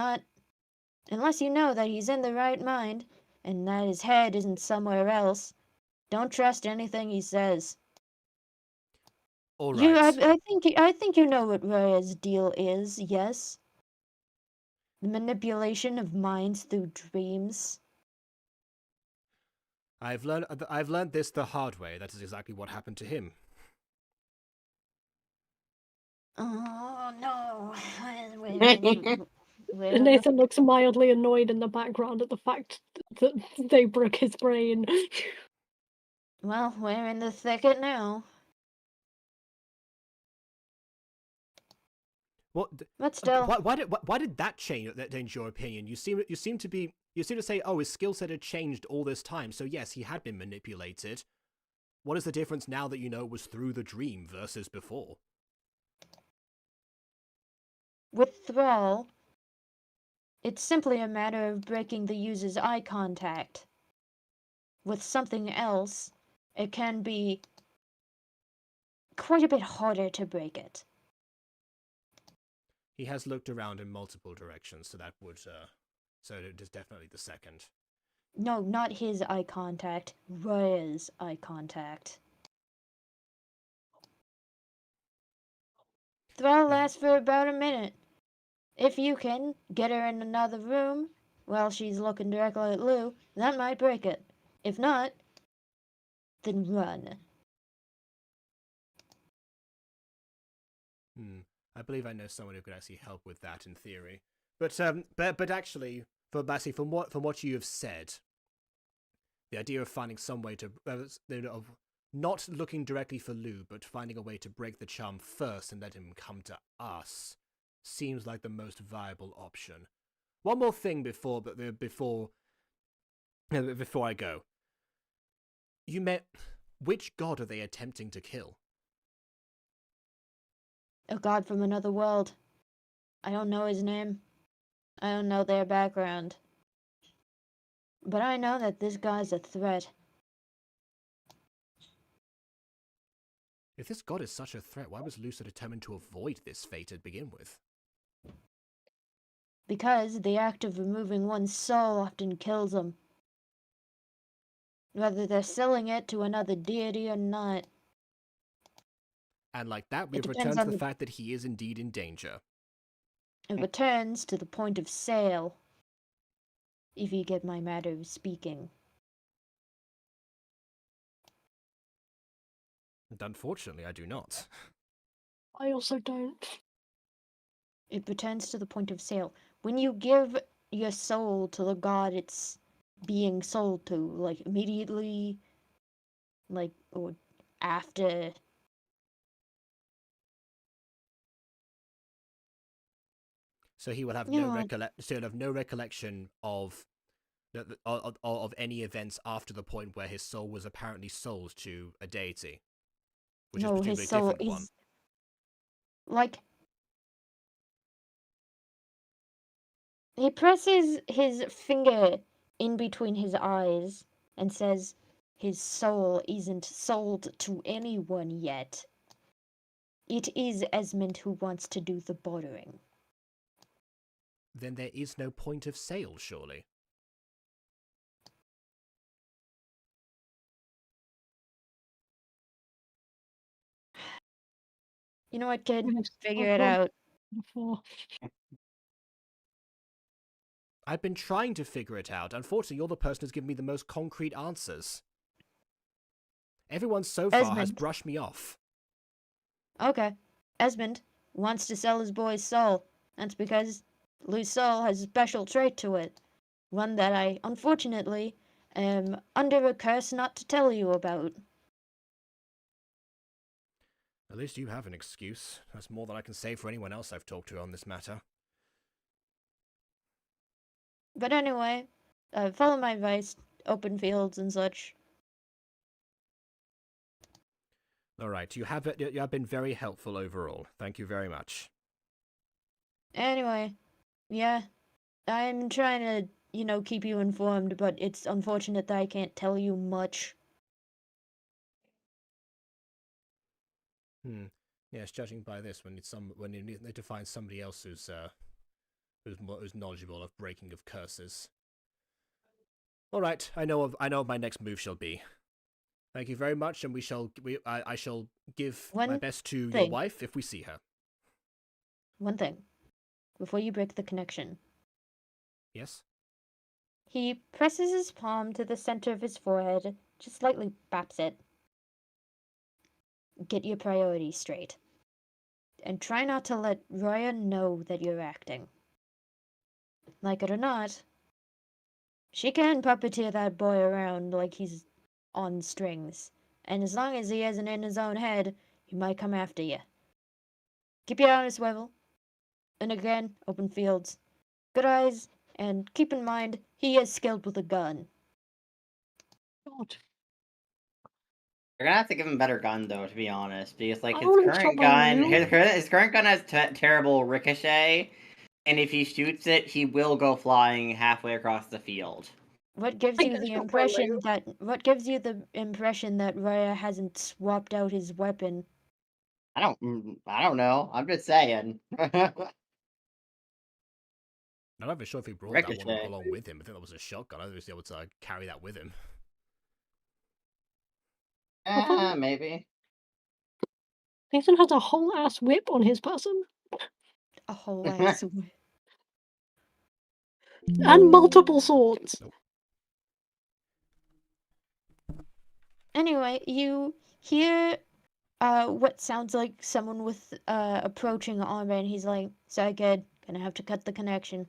Speaker 2: the right mind, and that his head isn't somewhere else, don't trust anything he says.
Speaker 1: All right.
Speaker 2: I think you know what Roya's deal is. Yes, the manipulation of minds through dreams.
Speaker 1: I've learned this the hard way. That is exactly what happened to him.
Speaker 2: Oh no! We're in the
Speaker 4: Nathan looks mildly annoyed in the background at the fact that they broke his brain.
Speaker 2: Well, we're in the thicket now.
Speaker 1: What?
Speaker 2: But still,
Speaker 1: Why did that change your opinion? You seem to say, oh, his skill set had changed all this time. So yes, he had been manipulated. What is the difference now that you know it was through the dream versus before?
Speaker 2: with Thrall, it's simply a matter of breaking the user's eye contact. With something else, it can be quite a bit harder to break it.
Speaker 1: He has looked around in multiple directions, so that would, so it is definitely the second.
Speaker 2: No, not his eye contact. Raya's eye contact. Thrall lasts for about a minute. If you can get her in another room while she's looking directly at Lou, that might break it. If not, then run.
Speaker 1: I believe I know someone who could actually help with that in theory. But actually, from what you have said, the idea of finding some way to of not looking directly for Lou, but finding a way to break the charm first and let him come to us, seems like the most viable option. One more thing before I go. You met which god are they attempting to kill?
Speaker 2: A god from another world. I don't know his name. I don't know their background. But I know that this guy's a threat.
Speaker 1: If this god is such a threat, why was Lusa determined to avoid this fate to begin with?
Speaker 2: Because the act of removing one's soul often kills them. Whether they're selling it to another deity or not.
Speaker 1: And like that, we've
Speaker 2: depends
Speaker 1: returned to
Speaker 2: on
Speaker 1: the
Speaker 2: the-
Speaker 1: fact that he is indeed in danger.
Speaker 2: It returns to the point of sale. If you get my matter of speaking.
Speaker 1: And unfortunately, I do not.
Speaker 4: I also don't.
Speaker 2: It returns to the point of sale. When you give your soul to the god it's being sold to, like immediately, like, or after.
Speaker 1: So he will have
Speaker 2: You
Speaker 1: no
Speaker 2: know,
Speaker 1: no recollection of any events after the point where his soul was apparently sold to a deity, which
Speaker 2: no,
Speaker 1: is
Speaker 2: his
Speaker 1: presumably a
Speaker 2: soul
Speaker 1: different one.
Speaker 2: is like he presses his finger in between his eyes and says his soul isn't sold to anyone yet. It is Esmond who wants to do the bartering.
Speaker 1: Then there is no point of sale, surely.
Speaker 2: You know what, kid?
Speaker 4: We've
Speaker 2: Figure it
Speaker 4: spoken
Speaker 2: out.
Speaker 4: before.
Speaker 1: I've been trying to figure it out. Unfortunately, you're the person who's given me the most concrete answers. Everyone so far has
Speaker 2: Esmond.
Speaker 1: brushed me off.
Speaker 2: Okay. Esmond wants to sell his boy's soul. That's because Lou's soul has a special trait to it. One that I, unfortunately, am under a curse not to tell you about.
Speaker 1: At least you have an excuse. That's more than I can say for anyone else I've talked to on this matter.
Speaker 2: But anyway, follow my advice, open fields and such.
Speaker 1: All right, you have been very helpful overall. Thank you very much.
Speaker 2: Anyway, yeah, I'm trying to, keep you informed, but it's unfortunate that I can't tell you much.
Speaker 1: Yes, judging by this, when you need to find somebody else who's knowledgeable of breaking of curses. All right, I know what my next move shall be. Thank you very much, and I shall give my
Speaker 2: One
Speaker 1: best to your
Speaker 2: thing.
Speaker 1: wife if we see her.
Speaker 2: One thing, before you break the connection.
Speaker 1: Yes?
Speaker 2: He presses his palm to the center of his forehead, just slightly baps it. Get your priorities straight. And try not to let Raya know that you're acting. like it or not, she can puppeteer that boy around like he's on strings. And as long as he isn't in his own head, he might come after you. Keep your eye on his swivel. And again, open fields. Good eyes, and keep in mind, he is skilled with a gun.
Speaker 4: God.
Speaker 5: You're gonna have to give him a better gun, though, to be honest, because like
Speaker 4: I
Speaker 5: his
Speaker 4: wanna
Speaker 5: current
Speaker 4: shot my
Speaker 5: gun,
Speaker 4: real-
Speaker 5: his current gun has terrible ricochet, and if he shoots it, he will go flying halfway across the field.
Speaker 2: What gives
Speaker 4: I
Speaker 2: you
Speaker 4: can
Speaker 2: the
Speaker 4: shot my
Speaker 2: impression
Speaker 4: real.
Speaker 2: that Raya hasn't swapped out his weapon?
Speaker 5: I don't know. I'm just saying.
Speaker 1: I'm not even sure if he brought that one
Speaker 5: Ricochet.
Speaker 1: along with him. I think that was a shotgun. I don't think he was able to carry that with him.
Speaker 5: Maybe.
Speaker 4: Nathan has a whole ass whip on his person.
Speaker 2: A whole ass
Speaker 4: And multiple swords.
Speaker 2: Anyway, you hear what sounds like someone with approaching armor, and he's like, "Sorry, kid, gonna have to cut the connection.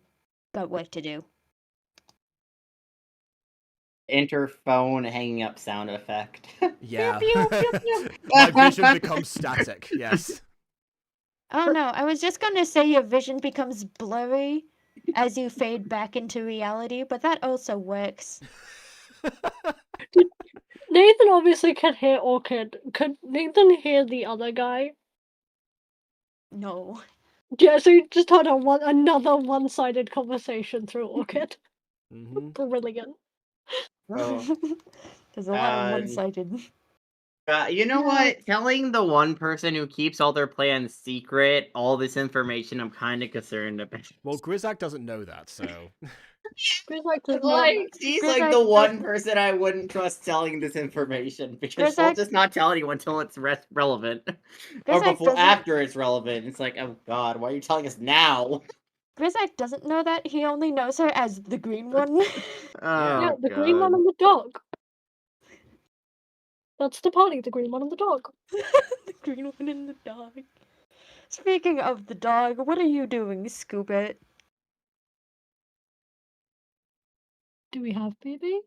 Speaker 2: Got work to do."
Speaker 5: Interphone hanging up sound effect.
Speaker 1: Yeah.
Speaker 2: Pew, pew, pew.
Speaker 1: My vision becomes static. Yes.
Speaker 2: Oh no, I was just gonna say your vision becomes blurry as you fade back into reality, but that also works.
Speaker 4: Nathan obviously can hear Orchid. Could Nathan hear the other guy?
Speaker 2: No.
Speaker 4: Yeah, so you just had another one-sided conversation through Orchid.
Speaker 1: Mm-hmm.
Speaker 4: Brilliant.
Speaker 5: Oh.
Speaker 2: There's a lot of one-sided.
Speaker 5: You know what? Telling the one person who keeps all their plans secret all this information, I'm kind of concerned about.
Speaker 1: Well, Grizzak doesn't know that, so.
Speaker 4: Grizzak does not.
Speaker 5: Like, he's like
Speaker 2: Grizzak
Speaker 5: the one
Speaker 2: doesn't-
Speaker 5: person I wouldn't trust telling this information because
Speaker 2: Grizzak-
Speaker 5: he'll just not tell anyone until it's relevant, or
Speaker 2: Grizzak
Speaker 5: before
Speaker 2: doesn't-
Speaker 5: after it's relevant. It's like, oh god, why are you telling us now?
Speaker 2: Grizzak doesn't know that. He only knows her as the green one.
Speaker 4: Yeah,
Speaker 5: Oh
Speaker 4: the green one
Speaker 5: god.
Speaker 4: and the dog. That's the party, the green one and the dog.
Speaker 2: The green one and the dog. Speaking of the dog, what are you doing, Scoobit?
Speaker 4: Do we have BB?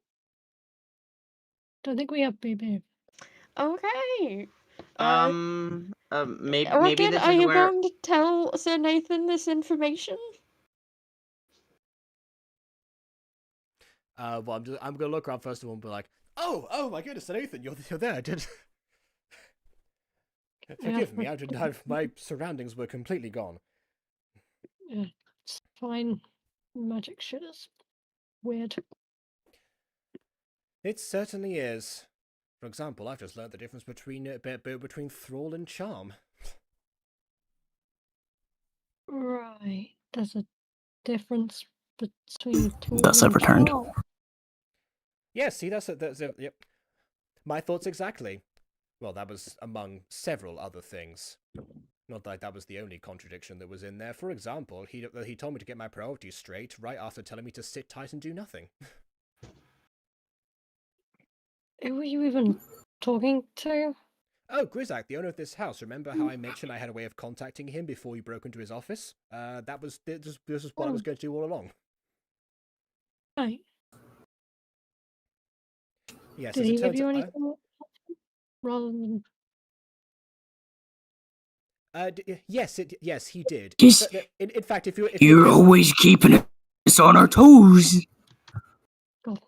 Speaker 4: Don't think we have BB.
Speaker 2: Okay.
Speaker 5: Maybe
Speaker 2: Orchid,
Speaker 5: this
Speaker 2: are
Speaker 5: is
Speaker 2: you
Speaker 5: where.
Speaker 2: going to tell Sir Nathan this information?
Speaker 1: Well, I'm gonna look around first of all and be like, oh my goodness, Nathan, you're there. I did. Forgive me, I didn't have my surroundings were completely gone.
Speaker 4: Yeah, it's fine. Magic shit is weird.
Speaker 1: It certainly is. For example, I've just learned the difference between thrall and charm.
Speaker 4: Right. There's a difference between two
Speaker 6: Thus I've returned.
Speaker 1: Yeah, see, that's yep. My thoughts exactly. Well, that was among several other things. Not like that was the only contradiction that was in there. For example, he told me to get my priorities straight right after telling me to sit tight and do nothing.
Speaker 4: Who were you even talking to?
Speaker 1: Oh, Grizzak, the owner of this house. Remember how I mentioned I had a way of contacting him before you broke into his office? This was what I was going to do all along.
Speaker 4: Right.
Speaker 1: Yes,
Speaker 4: Did
Speaker 1: as it
Speaker 4: he give
Speaker 1: turns
Speaker 4: you
Speaker 1: out,
Speaker 4: anything rather than?
Speaker 1: yes, he did.
Speaker 6: Yes.
Speaker 1: In fact, if
Speaker 6: You're always keeping us on our toes.
Speaker 4: God,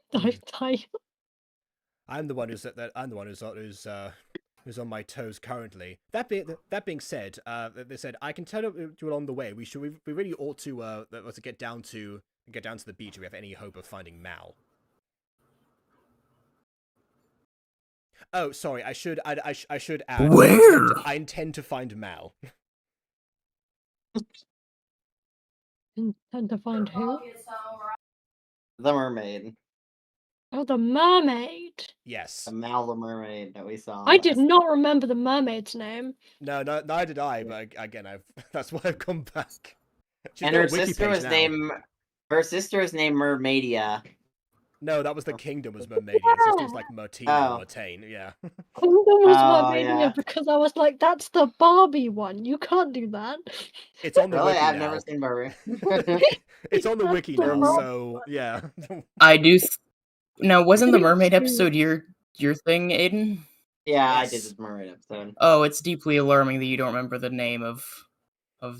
Speaker 1: I'm the one who's on my toes currently. That being said, they said I can tell you along the way. We really ought to get down to the beach if we have any hope of finding Mal. Oh, sorry. I should add.
Speaker 6: Where?
Speaker 1: I intend to find Mal.
Speaker 4: Intend to find who?
Speaker 5: The mermaid.
Speaker 4: Oh, the mermaid.
Speaker 1: Yes.
Speaker 5: The Mal the mermaid that we saw.
Speaker 4: I did not remember the mermaid's name.
Speaker 1: No, neither did I. But again, that's why I've come back.
Speaker 5: And her sister was named Mermaidia.
Speaker 1: No, that was the kingdom was Mermaidia. This was like Mertina or Mertane, yeah.
Speaker 4: Kingdom was
Speaker 5: Oh,
Speaker 4: Mermaidia
Speaker 5: yeah.
Speaker 4: because I was like, that's the Barbie one. You can't do that.
Speaker 1: It's on the
Speaker 5: Really?
Speaker 1: wiki
Speaker 5: I've
Speaker 1: now.
Speaker 5: never seen Barbie.
Speaker 1: It's on the
Speaker 4: That's
Speaker 1: wiki
Speaker 4: the
Speaker 1: now,
Speaker 4: Barbie.
Speaker 1: so yeah.
Speaker 6: I do. Now, wasn't the
Speaker 4: Me
Speaker 6: mermaid
Speaker 4: too.
Speaker 6: episode your thing, Aiden?
Speaker 5: Yeah, I
Speaker 1: Yes.
Speaker 5: did this mermaid episode.
Speaker 6: Oh, it's deeply alarming that you don't remember the name of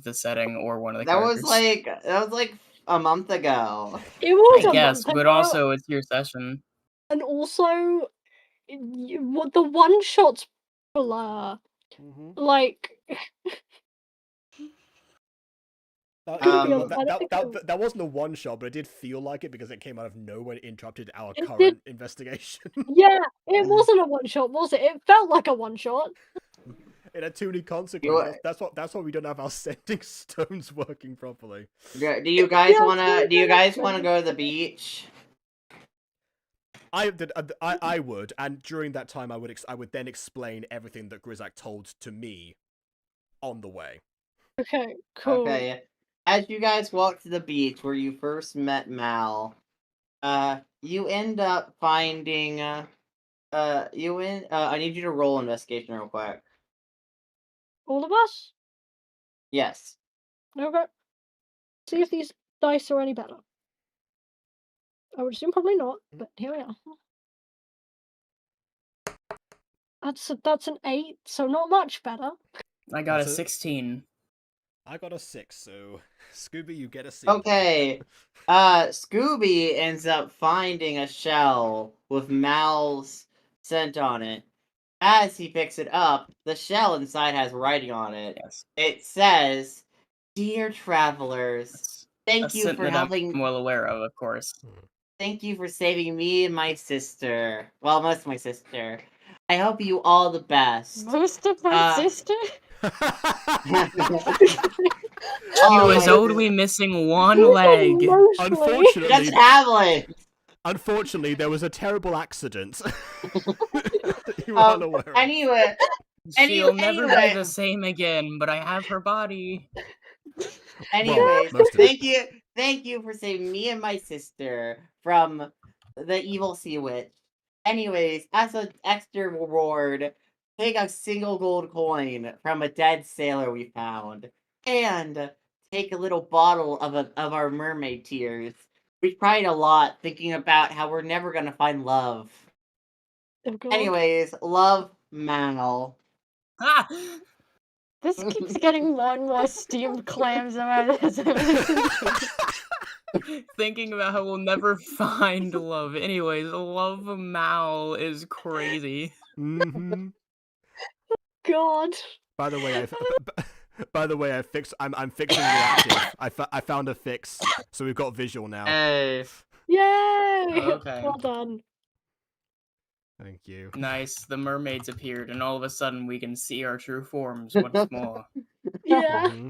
Speaker 6: the setting or one of the
Speaker 5: That
Speaker 6: characters.
Speaker 5: was like a month ago.
Speaker 4: It was
Speaker 6: I
Speaker 4: a
Speaker 6: guess,
Speaker 4: month
Speaker 6: but
Speaker 4: ago,
Speaker 6: also it's your session.
Speaker 4: and also what the one shots blur. Like, gonna be honest, I don't think
Speaker 1: That wasn't a one shot, but it did feel like it because it came out of nowhere and interrupted our
Speaker 4: It
Speaker 1: current investigation.
Speaker 4: yeah, it wasn't a one shot, was it? It felt like a one shot.
Speaker 1: It had too many consequences. That's why we don't have our sending stones working properly.
Speaker 5: Do you guys
Speaker 4: Yeah,
Speaker 5: wanna? Do you guys
Speaker 4: exactly.
Speaker 5: wanna go to the beach?
Speaker 1: I would, and during that time, I would then explain everything that Grizak told to me on the way.
Speaker 4: Okay, cool.
Speaker 5: Okay. As you guys walk to the beach where you first met Mal, you end up finding I need you to roll investigation real quick.
Speaker 4: All of us?
Speaker 5: Yes.
Speaker 4: Okay. See if these dice are any better. I would assume probably not, but here we are. That's an 8, so not much better.
Speaker 6: I got
Speaker 1: That's
Speaker 6: a
Speaker 1: it.
Speaker 6: 16.
Speaker 1: I got a 6, so Scooby, you get a C.
Speaker 5: Okay. Scooby ends up finding a shell with Mal's scent on it. As he picks it up, the shell inside has writing on it.
Speaker 6: Yes.
Speaker 5: It says, "Dear travelers, thank
Speaker 6: A
Speaker 5: you
Speaker 6: scent
Speaker 5: for
Speaker 6: that
Speaker 5: helping.
Speaker 6: I'm well aware of course.
Speaker 5: Thank you for saving me and my sister. Well, most of my sister. I hope you all the best."
Speaker 2: Most of my sister?
Speaker 6: She
Speaker 5: Oh,
Speaker 6: was
Speaker 5: my
Speaker 6: only missing one leg.
Speaker 1: Unfortunately,
Speaker 5: Just have one.
Speaker 1: Unfortunately, there was a terrible accident. You are unaware of.
Speaker 5: Anyway,
Speaker 6: She'll never be
Speaker 5: anyway.
Speaker 6: the same again, but I have her body.
Speaker 5: Anyways,
Speaker 1: most of it.
Speaker 5: thank you for saving me and my sister from the evil sea witch. Anyways, as an extra reward, take a single gold coin from a dead sailor we found, and take a little bottle of our mermaid tears. We cried a lot thinking about how we're never gonna find love.
Speaker 4: Oh, God.
Speaker 5: Anyways, love, Mal.
Speaker 6: Ah!
Speaker 2: This keeps getting more and more steamed clams as I listen to it.
Speaker 6: Thinking about how we'll never find love. Anyways, love Mal is crazy.
Speaker 1: Mm-hmm.
Speaker 4: God.
Speaker 1: By the way, I'm fixing reactive. I found a fix, so we've got visual now.
Speaker 5: Hey.
Speaker 4: Yay!
Speaker 6: Okay.
Speaker 4: Well done.
Speaker 1: Thank you.
Speaker 6: Nice. The mermaids appeared, and all of a sudden we can see our true forms once more.
Speaker 4: Yeah.
Speaker 1: Mm-hmm.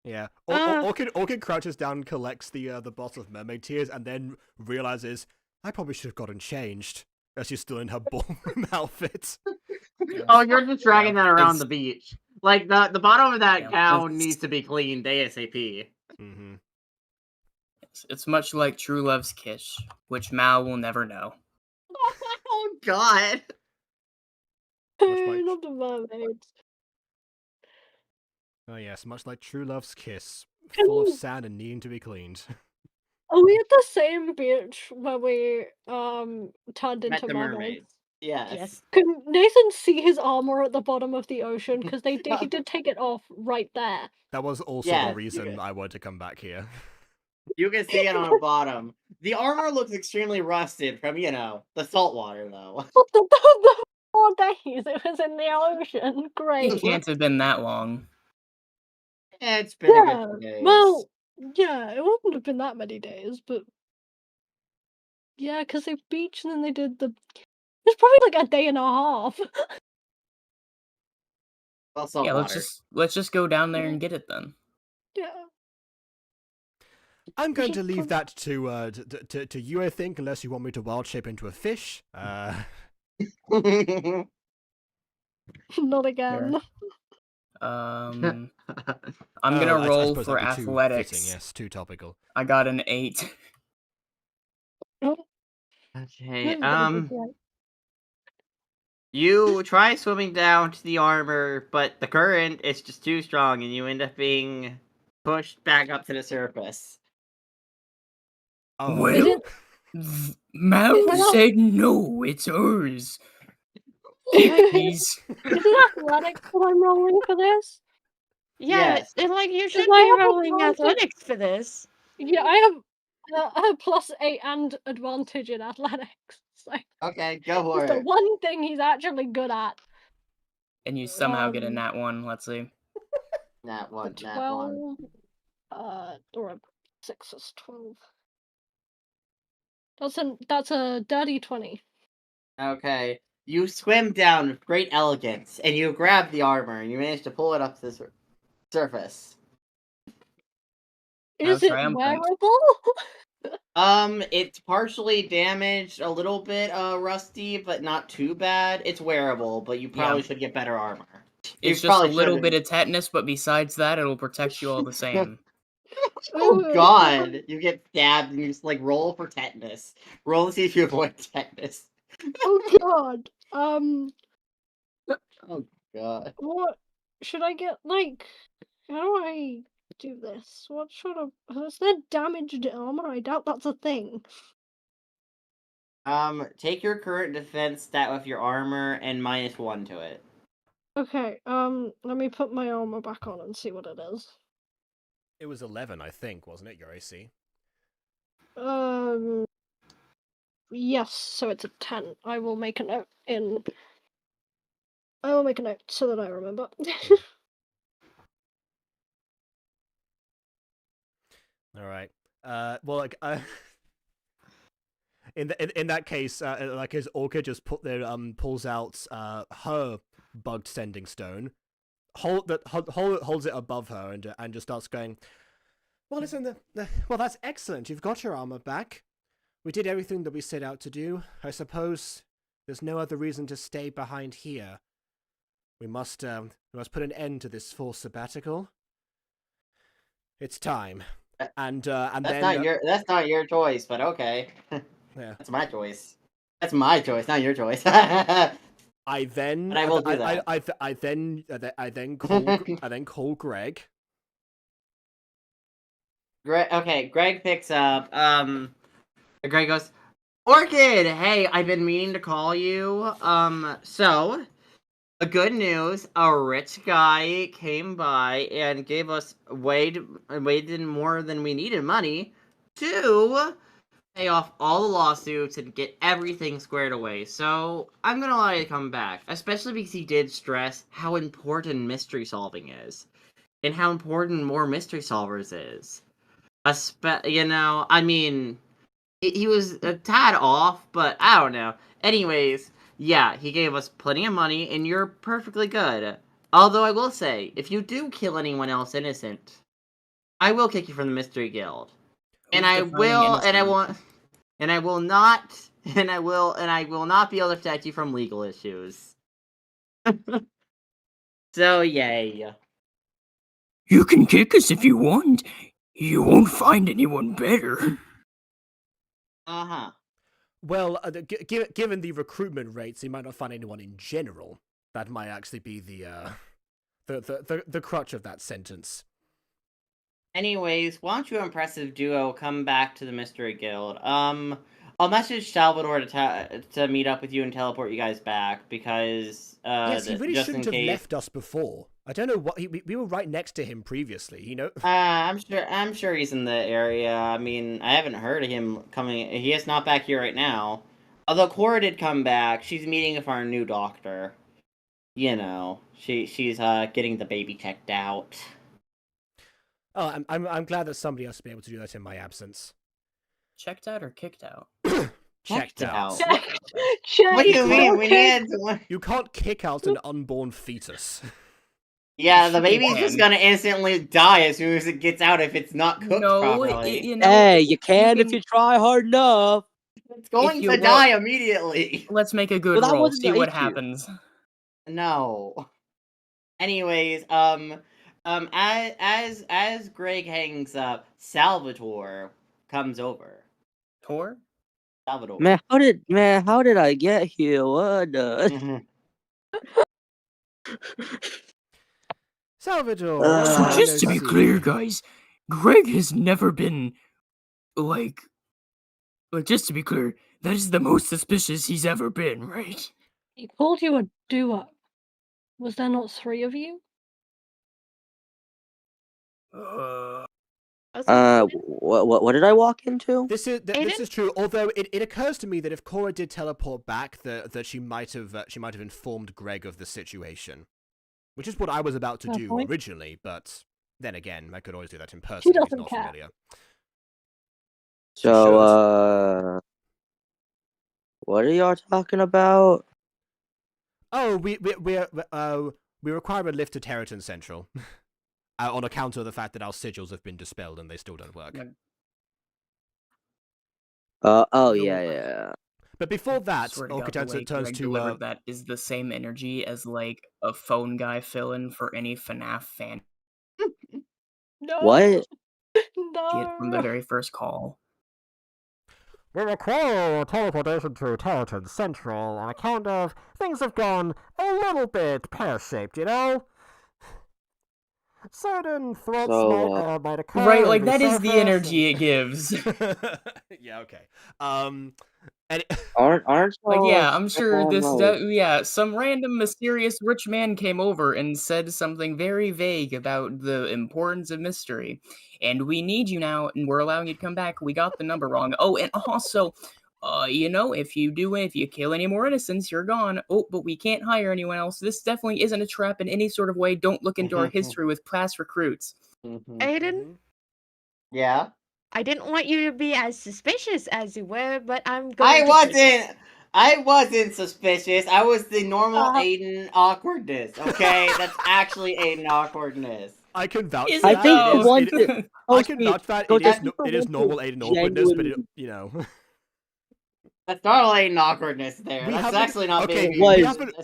Speaker 1: Yeah. Orchid crouches down and collects the bottle of mermaid tears, and then realizes I probably should have gotten changed. As she's still in her ballroom outfit.
Speaker 5: Oh, you're just dragging that around
Speaker 6: It's-
Speaker 5: the beach. Like the bottom of that
Speaker 6: Yeah,
Speaker 5: gown
Speaker 6: it's-
Speaker 5: needs to be cleaned ASAP.
Speaker 1: Mm-hmm.
Speaker 6: It's much like true love's kiss, which Mal will never know.
Speaker 5: Oh God!
Speaker 4: Hey, not the mermaids.
Speaker 1: Oh yes, much like true love's kiss,
Speaker 4: Can
Speaker 1: full of
Speaker 4: you-
Speaker 1: sand and needing to be cleaned.
Speaker 4: Are we at the same beach where we turned
Speaker 5: Met
Speaker 4: into
Speaker 5: the
Speaker 4: mermaids?
Speaker 5: mermaids. Yes.
Speaker 2: Yes.
Speaker 4: Can Nathan see his armor at the bottom of the ocean? Because he did take it off right there.
Speaker 1: That was also
Speaker 5: Yes,
Speaker 1: the reason I wanted to come back here.
Speaker 5: You can see it on the bottom. The armor looks extremely rusted from, the salt water, though.
Speaker 4: But the 4 days it was in the ocean. Great.
Speaker 6: It can't have been that long.
Speaker 5: It's been a
Speaker 4: Yeah.
Speaker 5: good few days.
Speaker 4: Well, yeah, it wouldn't have been that many days, but yeah, because they beached and then they did the. It's probably like a day and a half.
Speaker 5: Well, salt
Speaker 6: Yeah,
Speaker 5: water.
Speaker 6: let's just go down there and get it then.
Speaker 4: Yeah.
Speaker 1: I'm going to
Speaker 4: should
Speaker 1: leave that to you, I think, unless you want me to wild shape into a fish.
Speaker 4: Not again.
Speaker 6: I'm
Speaker 1: I
Speaker 6: gonna roll
Speaker 1: suppose
Speaker 6: for
Speaker 1: that'd be too
Speaker 6: athletics.
Speaker 1: fitting, yes, too topical.
Speaker 6: I got an 8.
Speaker 5: Okay, you try swimming down to the armor, but the current is just too strong, and you end up being pushed back up to the surface.
Speaker 1: Oh.
Speaker 6: Well, Mal
Speaker 4: Is that-
Speaker 6: said no, it's hers. Here, please.
Speaker 4: Is it athletics that I'm rolling for this?
Speaker 2: Yeah,
Speaker 5: Yes.
Speaker 2: like you should
Speaker 4: I
Speaker 2: be
Speaker 4: have
Speaker 2: rolling
Speaker 4: advantage?
Speaker 2: athletics for this.
Speaker 4: Yeah, I have +8 and advantage in athletics. So
Speaker 5: Okay, go for
Speaker 4: it's the
Speaker 5: it.
Speaker 4: one thing he's actually good at.
Speaker 3: And you somehow get a
Speaker 4: Um,
Speaker 3: nat 1, let's see.
Speaker 5: Nat
Speaker 4: The
Speaker 5: 1, nat 1.
Speaker 4: 12, or 6 is 12. That's a dirty 20.
Speaker 5: Okay. You swim down with great elegance, and you grab the armor, and you manage to pull it up to the surface.
Speaker 3: How
Speaker 4: Is it
Speaker 3: triumphant.
Speaker 4: wearable?
Speaker 5: It's partially damaged, a little bit, rusty, but not too bad. It's wearable, but you probably should get better armor.
Speaker 3: It's
Speaker 5: You
Speaker 3: just a
Speaker 5: probably
Speaker 3: little
Speaker 5: should've-
Speaker 3: bit of tetanus, but besides that, it'll protect you all the same.
Speaker 5: Oh god! You get stabbed and you just, like, roll for tetanus. Roll to see if you avoid tetanus.
Speaker 4: Oh god.
Speaker 5: Oh god.
Speaker 4: What should I get? Like, how do I do this? What sort of is there damaged armor? I doubt that's a thing.
Speaker 5: Take your current defense stat with your armor and -1 to it.
Speaker 4: Okay. Let me put my armor back on and see what it is.
Speaker 1: It was 11, I think, wasn't it, your AC?
Speaker 4: Yes. So it's a 10. I will make a note in. I will make a note so that I remember.
Speaker 1: All right. Well, like, in that case, like, as Orca just pulls out her bugged sending stone, holds it above her, and just starts going. Well, listen, well, that's excellent. You've got your armor back. We did everything that we set out to do. I suppose there's no other reason to stay behind here. We must put an end to this full sabbatical. It's time. And
Speaker 5: That's
Speaker 1: then
Speaker 5: that's not your choice, but okay.
Speaker 1: yeah.
Speaker 5: That's my choice. That's my choice, not your choice.
Speaker 1: I then
Speaker 5: But I will do that.
Speaker 1: I then call Greg.
Speaker 5: Greg picks up. Greg goes, Orchid, hey, I've been meaning to call you. So, good news, a rich guy came by and gave us way more than we needed money to pay off all the lawsuits and get everything squared away. So, I'm gonna allow you to come back, especially because he did stress how important mystery solving is. And how important more mystery solvers is. I mean, he was a tad off, but I don't know. Anyways, yeah, he gave us plenty of money, and you're perfectly good. Although I will say, if you do kill anyone else innocent, I will kick you from the Mystery Guild, and I will not be able to protect you from legal issues. So yay.
Speaker 6: You can kick us if you want. You won't find anyone better.
Speaker 5: Uh-huh.
Speaker 1: Well, given the recruitment rates, you might not find anyone in general. That might actually be the crutch of that sentence.
Speaker 5: Anyways, why don't you impressive duo come back to the Mystery Guild? I'll message Salvador to meet up with you and teleport you guys back because
Speaker 1: yes, he really
Speaker 5: just
Speaker 1: shouldn't
Speaker 5: in
Speaker 1: have
Speaker 5: case.
Speaker 1: left us before. I don't know what we were right next to him previously. You know.
Speaker 5: I'm sure he's in the area. I mean, I haven't heard of him coming. He is not back here right now. Although Cora did come back. She's meeting with our new doctor. You know, she's getting the baby checked out.
Speaker 1: Oh, I'm glad that somebody else will be able to do that in my absence.
Speaker 3: Checked out or kicked out?
Speaker 1: Checked out.
Speaker 4: Check.
Speaker 5: What do you mean? We need.
Speaker 1: You can't kick out an unborn fetus.
Speaker 5: Yeah, the baby's just gonna instantly die as soon as it gets out if it's not cooked properly.
Speaker 3: You know,
Speaker 9: Hey, you can if
Speaker 3: can-
Speaker 9: you try hard enough.
Speaker 5: It's going
Speaker 3: you
Speaker 5: to
Speaker 3: will-
Speaker 5: die immediately.
Speaker 3: Let's make a good
Speaker 9: Well, that
Speaker 3: roll.
Speaker 9: wasn't
Speaker 3: See
Speaker 9: the
Speaker 3: what
Speaker 9: issue.
Speaker 3: happens.
Speaker 5: No. Anyways, as Greg hangs up, Salvatore comes over.
Speaker 3: Tor?
Speaker 5: Salvador.
Speaker 9: Man, how did I get here? What the?
Speaker 1: Salvador.
Speaker 9: So
Speaker 6: So
Speaker 1: long time
Speaker 6: just
Speaker 1: no
Speaker 6: to be
Speaker 1: see.
Speaker 6: clear, guys, Greg has never been like just to be clear, that is the most suspicious he's ever been, right?
Speaker 4: He called you a duo. Was there not 3 of you?
Speaker 9: What did I walk into?
Speaker 1: This
Speaker 2: Aiden?
Speaker 1: is true. Although it occurs to me that if Cora did teleport back, that she might have informed Greg of the situation, which is what I was about to
Speaker 4: Fair
Speaker 1: do
Speaker 4: point.
Speaker 1: originally. But then again, I could always do that in person
Speaker 4: She
Speaker 1: if he's
Speaker 4: doesn't
Speaker 1: not
Speaker 4: care.
Speaker 1: familiar.
Speaker 9: So, what are y'all talking about?
Speaker 1: Oh, we require a lift to Territon Central, on account of the fact that our sigils have been dispelled and they still don't work.
Speaker 9: Oh
Speaker 3: Yo.
Speaker 9: yeah.
Speaker 1: But before that,
Speaker 3: Swear to God, the
Speaker 1: Okulta
Speaker 3: way
Speaker 1: turns
Speaker 3: Greg
Speaker 1: to
Speaker 3: delivered that is the same energy as like a phone guy fill-in for any FNAF fan
Speaker 4: No.
Speaker 9: What?
Speaker 3: get from the
Speaker 4: No.
Speaker 3: very first call.
Speaker 1: We require teleportation to Territon Central on account of things have gone a little bit pear-shaped, you know? Certain threats
Speaker 9: So,
Speaker 1: might occur.
Speaker 3: Right, like
Speaker 1: and
Speaker 3: that is the
Speaker 1: resurface
Speaker 3: energy it
Speaker 1: and-
Speaker 3: gives.
Speaker 1: Yeah, okay. And
Speaker 9: aren't
Speaker 3: Like,
Speaker 9: y'all
Speaker 3: yeah, I'm
Speaker 9: stuck
Speaker 3: sure
Speaker 9: on,
Speaker 3: this,
Speaker 9: like,
Speaker 3: some random mysterious rich man came over and said something very vague about the importance of mystery. And we need you now, and we're allowing you to come back. We got the number wrong. Oh, and also, if you kill any more innocents, you're gone. Oh, but we can't hire anyone else. This definitely isn't a trap in any sort of way. Don't look into our history with past recruits.
Speaker 2: Aiden?
Speaker 5: Yeah.
Speaker 2: I didn't want you to be as suspicious as you were, but I'm going to take it.
Speaker 5: I wasn't suspicious. I was the normal
Speaker 4: Uh,
Speaker 5: Aiden awkwardness. Okay, that's actually Aiden awkwardness.
Speaker 1: I can vouch
Speaker 3: Is
Speaker 1: for
Speaker 9: I
Speaker 3: it
Speaker 1: that.
Speaker 9: think
Speaker 3: though?
Speaker 9: the one
Speaker 1: I can
Speaker 9: Ghostie,
Speaker 1: vouch for that.
Speaker 9: Ghostie, I think
Speaker 1: It is
Speaker 9: the
Speaker 1: normal
Speaker 9: one
Speaker 1: Aiden awkwardness, but
Speaker 9: genuine-
Speaker 1: you know.
Speaker 5: That's normal Aiden awkwardness there.
Speaker 1: We
Speaker 5: That's
Speaker 1: haven't-
Speaker 5: actually not
Speaker 1: okay,
Speaker 5: baby.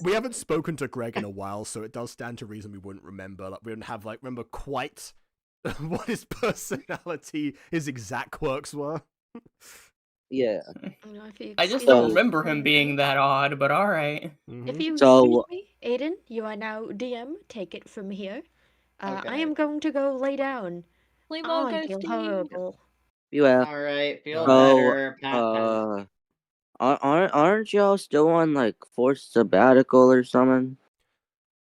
Speaker 1: we haven't spoken to Greg in a while, so it does stand to reason we wouldn't remember. Like we wouldn't have remember quite what his personality, his exact quirks were.
Speaker 9: Yeah.
Speaker 2: If you
Speaker 3: I just
Speaker 2: excuse
Speaker 3: don't
Speaker 2: me,
Speaker 3: remember him being that odd, but alright.
Speaker 2: If you
Speaker 9: So-
Speaker 2: excuse me, Aiden, you are now DM. Take it from here. I
Speaker 5: Okay.
Speaker 2: am going to go lay down.
Speaker 4: Sleep
Speaker 2: Oh,
Speaker 4: well,
Speaker 2: I feel
Speaker 4: Ghostie.
Speaker 2: horrible.
Speaker 9: Yeah.
Speaker 5: Alright, feel
Speaker 1: So,
Speaker 5: better.
Speaker 9: Aren't y'all still on like forced sabbatical or something?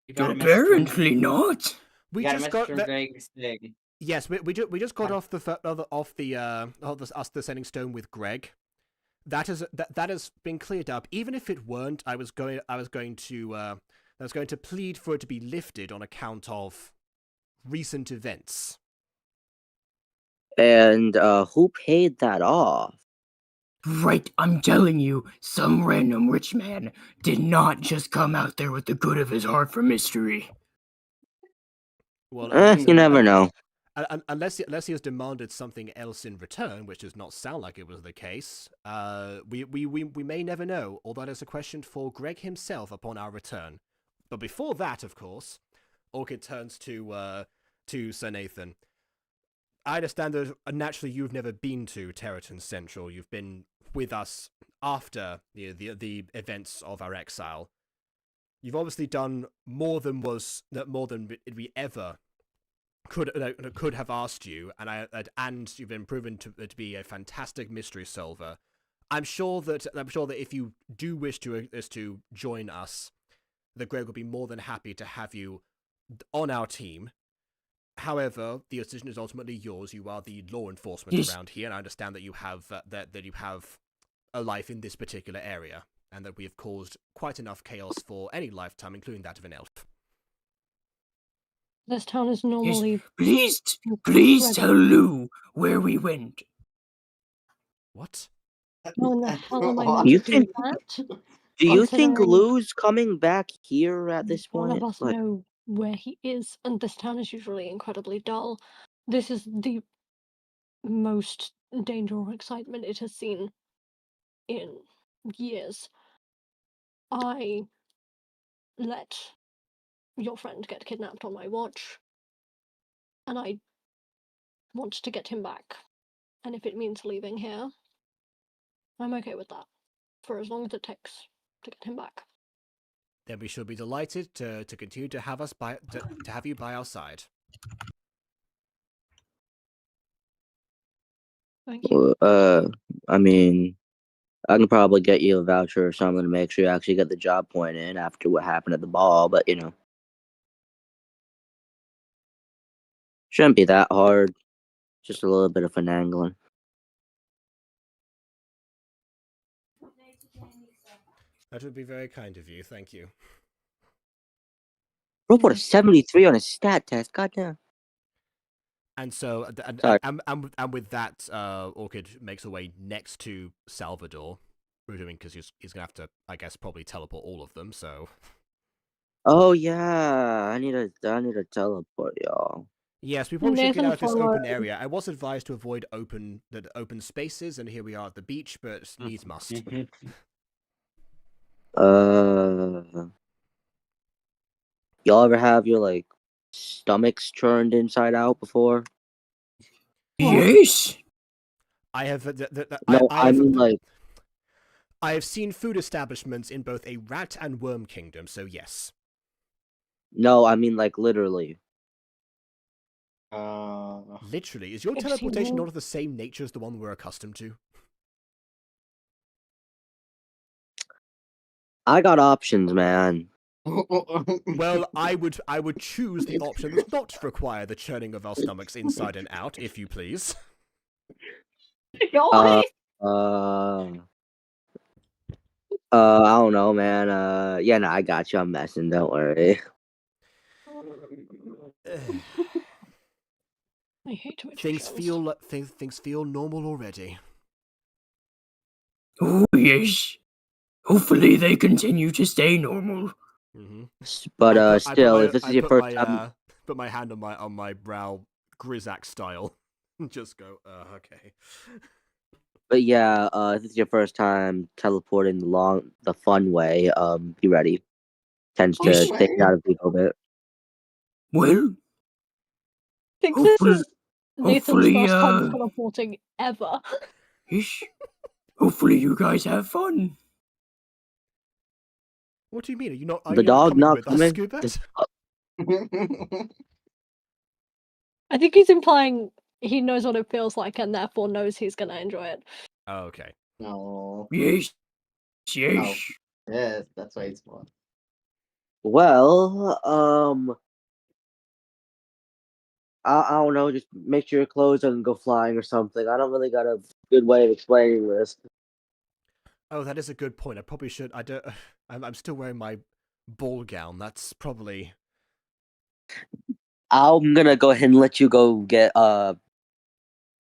Speaker 5: You got a message from-
Speaker 6: Apparently not.
Speaker 1: We
Speaker 5: you got a
Speaker 1: just
Speaker 5: message
Speaker 1: got
Speaker 5: from
Speaker 1: that.
Speaker 5: Greg's thing.
Speaker 1: Yes, we just got off the Sending Stone with Greg. That has been cleared up. Even if it weren't, I was going to plead for it to be lifted on account of recent events.
Speaker 9: And who paid that off?
Speaker 6: Right, I'm telling you, some random rich man did not just come out there with the good of his heart for mystery.
Speaker 1: Well,
Speaker 9: You never know.
Speaker 1: Unless he has demanded something else in return, which does not sound like it was the case. We may never know. Although that is a question for Greg himself upon our return. But before that, of course, Orchid turns to Sir Nathan. I understand that naturally you've never been to Territon Central. You've been with us after the events of our exile. You've obviously done more than we ever could have asked you, and you've been proven to be a fantastic mystery solver. I'm sure that if you do wish to join us, that Greg will be more than happy to have you on our team. However, the decision is ultimately yours. You are the law enforcement
Speaker 6: Yes.
Speaker 1: around here, and I understand that you have that you have a life in this particular area, and that we have caused quite enough chaos for any lifetime, including that of an elf.
Speaker 4: This town is normally
Speaker 6: Please
Speaker 4: incredible.
Speaker 6: tell Lou where we went.
Speaker 1: What?
Speaker 4: How in the hell am I meant
Speaker 9: You
Speaker 4: to do
Speaker 9: think-
Speaker 4: that?
Speaker 9: Do you think
Speaker 4: Considering-
Speaker 9: Lou's coming back here at this
Speaker 4: None
Speaker 9: point?
Speaker 4: of us know where he is, and this town is usually incredibly dull. This is the most danger or excitement it has seen in years. I let your friend get kidnapped on my watch, and I want to get him back. And if it means leaving here, I'm okay with that. For as long as it takes to get him back.
Speaker 1: Then we shall be delighted to continue to have us to have you by our side.
Speaker 4: Thank you.
Speaker 9: I mean, I can probably get you a voucher or something to make sure you actually get the job point in after what happened at the ball, but you know. Shouldn't be that hard. Just a little bit of finagling.
Speaker 1: That would be very kind of you. Thank you.
Speaker 9: Bro put a 73 on his stat test. Goddamn.
Speaker 1: And so,
Speaker 9: Sorry.
Speaker 1: and with that, Orchid makes her way next to Salvador, because he's gonna have to, I guess, probably teleport all of them. So.
Speaker 9: Oh yeah, I need to teleport y'all.
Speaker 1: Yes, we probably should get
Speaker 4: Nathan
Speaker 1: out of this open
Speaker 4: followed.
Speaker 1: area. I was advised to avoid open spaces, and here we are at the beach, but needs must.
Speaker 9: Y'all ever have your like stomachs turned inside out before?
Speaker 6: Yes.
Speaker 1: I have.
Speaker 9: No, I mean like.
Speaker 1: I have seen food establishments in both a rat and worm kingdom, so yes.
Speaker 9: No, I mean like literally.
Speaker 1: Literally, is your
Speaker 4: I've seen
Speaker 1: teleportation
Speaker 4: one.
Speaker 1: not of the same nature as the one we're accustomed to?
Speaker 9: I got options, man.
Speaker 1: Well, I would choose the option that does not require the churning of our stomachs inside and out, if you please.
Speaker 9: I don't know, man. Yeah, no, I got you. I'm messing. Don't worry.
Speaker 4: I hate witch
Speaker 1: Things
Speaker 4: shows.
Speaker 1: feel normal already.
Speaker 6: Oh, yes. Hopefully they continue to stay normal.
Speaker 1: Mm-hmm.
Speaker 9: But still, if this is your first time,
Speaker 1: put my hand on my brow, Grizzak style, just go. Okay.
Speaker 9: but yeah, if this is your first time teleporting the fun way, be ready. Tends to
Speaker 6: Yes.
Speaker 9: take you out of the a bit.
Speaker 6: Well,
Speaker 4: I think this is Nathan's
Speaker 6: hopefully,
Speaker 4: first time teleporting ever.
Speaker 6: yes. Hopefully you guys have fun.
Speaker 1: What do you mean? Are you not
Speaker 9: The
Speaker 1: coming
Speaker 9: dog not
Speaker 1: with
Speaker 9: coming?
Speaker 1: us, Scubat?
Speaker 4: I think he's implying he knows what it feels like and therefore knows he's gonna enjoy it.
Speaker 1: Oh, okay.
Speaker 5: No.
Speaker 6: Yes. Yes.
Speaker 5: Yes, that's why it's fun.
Speaker 9: Well, I don't know. Just make sure your clothes doesn't go flying or something. I don't really got a good way of explaining this.
Speaker 1: Oh, that is a good point. I probably should. I don't. I'm still wearing my ball gown. That's probably.
Speaker 9: I'm gonna go ahead and let you go get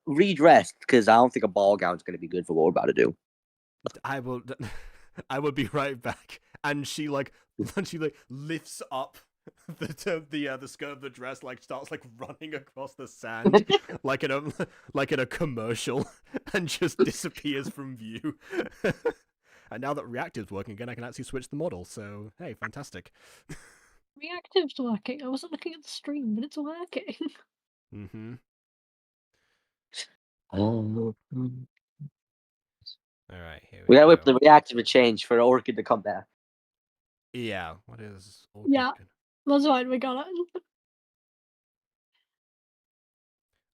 Speaker 9: redressed because I don't think a ball gown's gonna be good for what we're about to do.
Speaker 1: I will. I will be right back. And she lifts up the skirt of the dress, starts running across the sand like in a commercial, and just disappears from view. And now that Reactive's working again, I can actually switch the model. So hey, fantastic.
Speaker 4: Reactive's working. I wasn't looking at the stream, but it's working.
Speaker 1: Mm-hmm.
Speaker 9: Oh.
Speaker 1: All right, here
Speaker 9: We gotta
Speaker 1: go.
Speaker 9: wait for the reactive to change for Orchid to come back.
Speaker 1: Yeah, what is Orchid?
Speaker 4: Yeah, that's fine. We got it.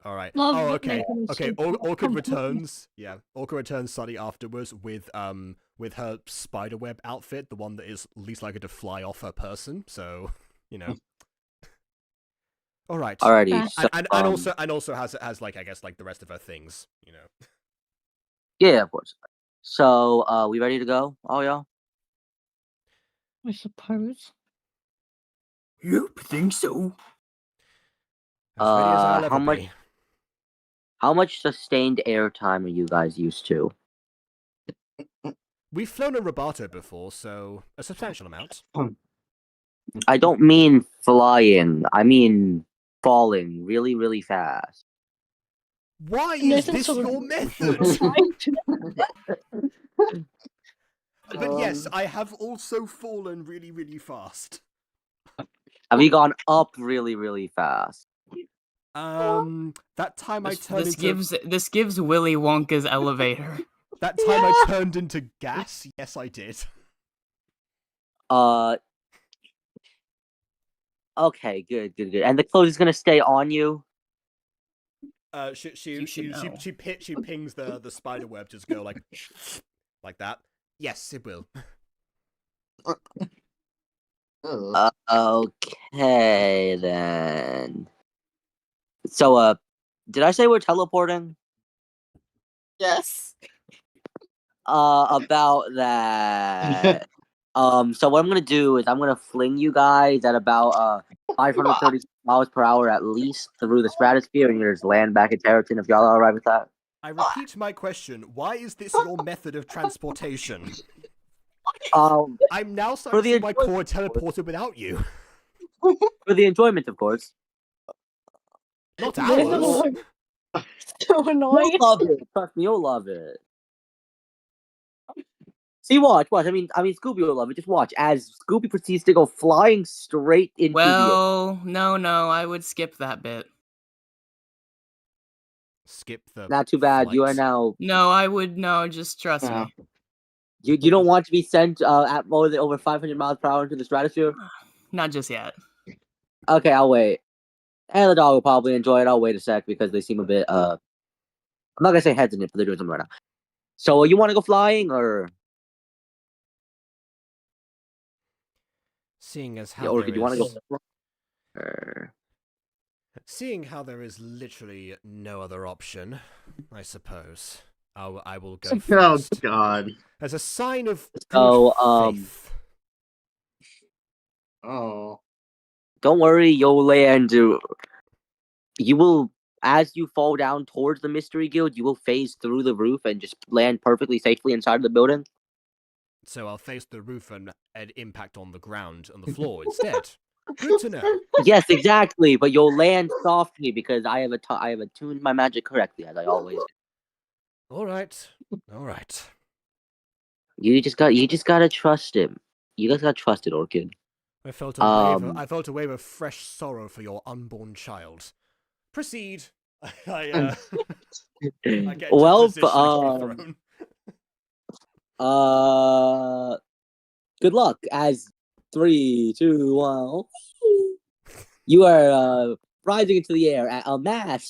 Speaker 1: All right.
Speaker 4: Love
Speaker 1: Oh,
Speaker 4: that
Speaker 1: okay.
Speaker 4: Nathan is
Speaker 1: Okay.
Speaker 4: super
Speaker 1: Orchid
Speaker 4: comfortable.
Speaker 1: returns. Yeah, Orchid returns slightly afterwards with her spiderweb outfit, the one that is least likely to fly off her person. So, you know. All right.
Speaker 9: Alrighty. So,
Speaker 1: and also has I guess the rest of her things. You know.
Speaker 9: Yeah, of course. So, we ready to go, all y'all?
Speaker 4: I suppose.
Speaker 6: Yep, think so.
Speaker 1: As ready as I'll ever
Speaker 9: much?
Speaker 1: be.
Speaker 9: How much sustained airtime are you guys used to?
Speaker 1: We've flown a Roboto before, so a substantial amount.
Speaker 9: I don't mean flying. I mean falling really, really fast.
Speaker 1: Why is
Speaker 4: Nathan
Speaker 1: this
Speaker 4: sort of
Speaker 1: your method?
Speaker 4: trying to.
Speaker 1: But yes, I have also fallen really, really fast.
Speaker 9: Have you gone up really, really fast?
Speaker 1: That time I turned
Speaker 3: This
Speaker 1: into...
Speaker 3: gives Willy Wonka's elevator.
Speaker 1: That time I turned into gas? Yes, I did.
Speaker 9: Okay, good. And the clothes is gonna stay on you.
Speaker 3: You should know.
Speaker 1: She pings the spider web to just go like that. Yes, it will.
Speaker 9: Okay then. So did I say we're teleporting?
Speaker 5: Yes.
Speaker 9: About that. So what I'm gonna do is I'm gonna fling you guys at about 530 miles per hour at least through the stratosphere, and you just land back at Terraton if y'all are alright with that.
Speaker 1: I repeat my question. Why is this your method of transportation? I'm now starting to see my core teleported without you.
Speaker 9: For the enjoyment, of course.
Speaker 1: Not
Speaker 4: Nathan
Speaker 1: ours.
Speaker 4: looks so annoyed.
Speaker 9: You'll love it. Trust me, you'll love it. See, watch. I mean, Scooby will love it. Just watch as Scooby proceeds to go flying straight into the air.
Speaker 3: Well, no, I would skip that bit.
Speaker 1: Skip the.
Speaker 9: Not too bad.
Speaker 1: flight.
Speaker 9: You are now.
Speaker 3: No, I would no. Just trust
Speaker 5: Yeah.
Speaker 3: me.
Speaker 9: You don't want to be sent at more than over 500 miles per hour into the stratosphere.
Speaker 3: Not just yet.
Speaker 9: Okay, I'll wait. And the dog will probably enjoy it. I'll wait a sec because they seem a bit I'm not gonna say hesitant, but they're doing something right now. So you want to go flying or?
Speaker 1: Seeing as how
Speaker 9: Yeah, or
Speaker 1: there
Speaker 9: did you want to
Speaker 1: is-
Speaker 9: go?
Speaker 1: Seeing how there is literally no other option, I suppose I will go
Speaker 5: Oh
Speaker 1: first.
Speaker 5: God.
Speaker 1: As a sign of good
Speaker 9: So,
Speaker 1: faith.
Speaker 5: Oh.
Speaker 9: Don't worry, you'll land. You will, as you fall down towards the Mystery Guild, you will phase through the roof and just land perfectly safely inside of the building.
Speaker 1: So I'll face the roof and impact on the ground, on the floor instead. Good to know.
Speaker 9: Yes, exactly. But you'll land softly because I have attuned my magic correctly, as I always do.
Speaker 1: All right.
Speaker 9: You just gotta trust him. You guys gotta trust it, Orchid.
Speaker 1: I felt a wave of fresh sorrow for your unborn child. Proceed. I get into
Speaker 9: Well,
Speaker 1: position to be thrown.
Speaker 9: Good luck. As 3, 2, 1. You are rising into the air at a mass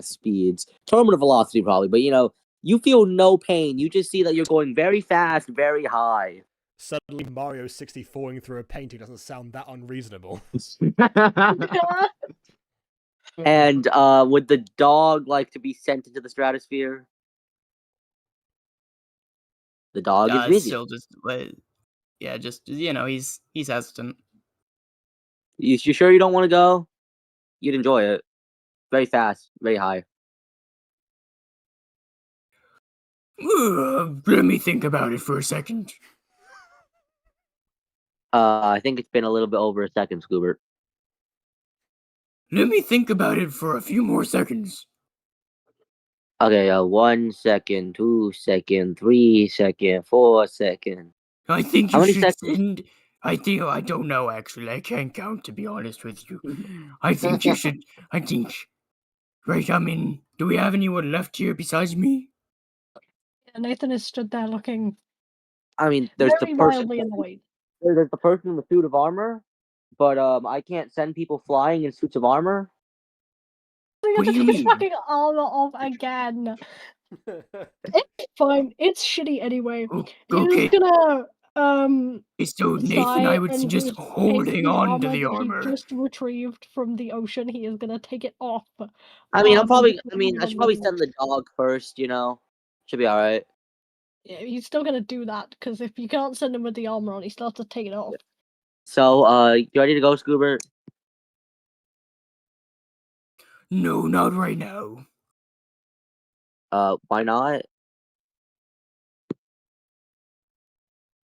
Speaker 9: speeds. Terminal velocity, probably, but you feel no pain. You just see that you're going very fast, very high.
Speaker 1: Suddenly, Mario 64ing through a painting doesn't sound that unreasonable.
Speaker 9: And would the dog like to be sent into the stratosphere? The dog is busy.
Speaker 3: Still just yeah, just he's hesitant.
Speaker 9: You sure you don't want to go? You'd enjoy it. Very fast, very high.
Speaker 6: Let me think about it for a second.
Speaker 9: I think it's been a little bit over a second, Scoobert.
Speaker 6: Let me think about it for a few more seconds.
Speaker 9: Okay, 1 second, 2 second, 3 second, 4 second.
Speaker 6: I think
Speaker 9: How
Speaker 6: you
Speaker 9: many
Speaker 6: should
Speaker 9: seconds?
Speaker 6: send. I don't know actually. I can't count, to be honest with you. I think you should. I think. Right, I mean, do we have anyone left here besides me?
Speaker 4: Yeah, Nathan is stood there looking
Speaker 9: I mean, there's
Speaker 4: very
Speaker 9: the person.
Speaker 4: mildly annoyed.
Speaker 9: There's the person in the suit of armor, but I can't send people flying in suits of armor.
Speaker 4: So you
Speaker 6: What
Speaker 4: have
Speaker 6: do
Speaker 4: to
Speaker 6: you
Speaker 4: take his
Speaker 6: mean?
Speaker 4: fucking armor off again. It's fine. It's shitty anyway. He was
Speaker 6: Okay,
Speaker 4: gonna
Speaker 6: so Nathan,
Speaker 4: try
Speaker 6: I would
Speaker 4: and
Speaker 6: suggest
Speaker 4: take
Speaker 6: holding
Speaker 4: the
Speaker 6: on to
Speaker 4: armor
Speaker 6: the
Speaker 4: that
Speaker 6: armor.
Speaker 4: he just retrieved from the ocean. He is gonna take it off.
Speaker 9: I mean, I
Speaker 4: depending
Speaker 9: should
Speaker 4: on
Speaker 9: probably
Speaker 4: the-
Speaker 9: send the dog first. Should be all right.
Speaker 4: Yeah, he's still gonna do that because if you can't send him with the armor on, he still has to take it off.
Speaker 9: So, you ready to go, Scoobert?
Speaker 6: No, not right now.
Speaker 9: Why not?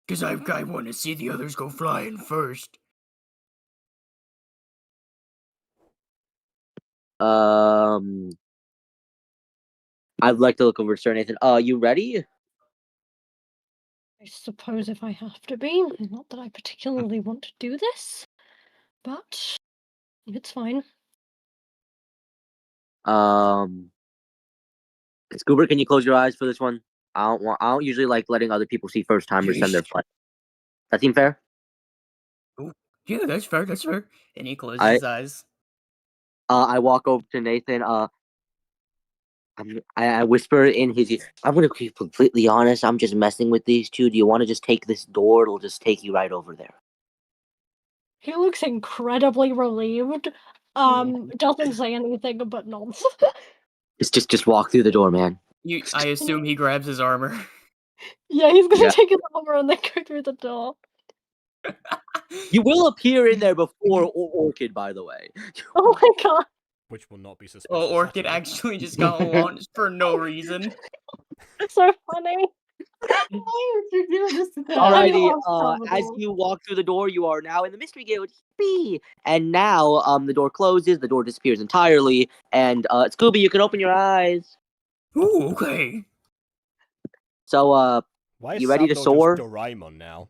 Speaker 6: Because I want to see the others go flying first.
Speaker 9: I'd like to look over Sir Nathan. You ready?
Speaker 4: I suppose if I have to be. Not that I particularly want to do this, but it's fine.
Speaker 9: Scoobert, can you close your eyes for this one? I don't usually like letting other people see first timers send their flight. That seem fair?
Speaker 6: Yeah, that's fair. That's fair.
Speaker 3: And he closes
Speaker 9: I-
Speaker 3: his eyes.
Speaker 9: I walk over to Nathan. I whisper in his ear. I'm gonna be completely honest. I'm just messing with these two. Do you want to just take this door? It'll just take you right over there.
Speaker 4: He looks incredibly relieved. Doesn't say anything but nods.
Speaker 9: Just walk through the door, man.
Speaker 3: I assume he grabs his armor.
Speaker 4: Yeah, he's gonna
Speaker 9: Yeah.
Speaker 4: take his armor and then go through the door.
Speaker 9: You will appear in there before Orchid, by the way.
Speaker 4: Oh my god.
Speaker 1: Which will not be suspicious.
Speaker 3: Oh,
Speaker 1: at
Speaker 3: Orchid
Speaker 1: all.
Speaker 3: actually just got launched for no reason.
Speaker 4: So funny.
Speaker 5: Why would you do this to them?
Speaker 9: Alrighty,
Speaker 4: love
Speaker 9: as
Speaker 4: Salvador.
Speaker 9: you walk through the door, you are now in the Mystery Guild. Yippee! And now, the door closes, the door disappears entirely, and, Scooby, you can open your eyes.
Speaker 6: Ooh, okay.
Speaker 9: So,
Speaker 1: Why is
Speaker 9: You ready to
Speaker 1: Salvador
Speaker 9: soar?
Speaker 1: just Doraemon now?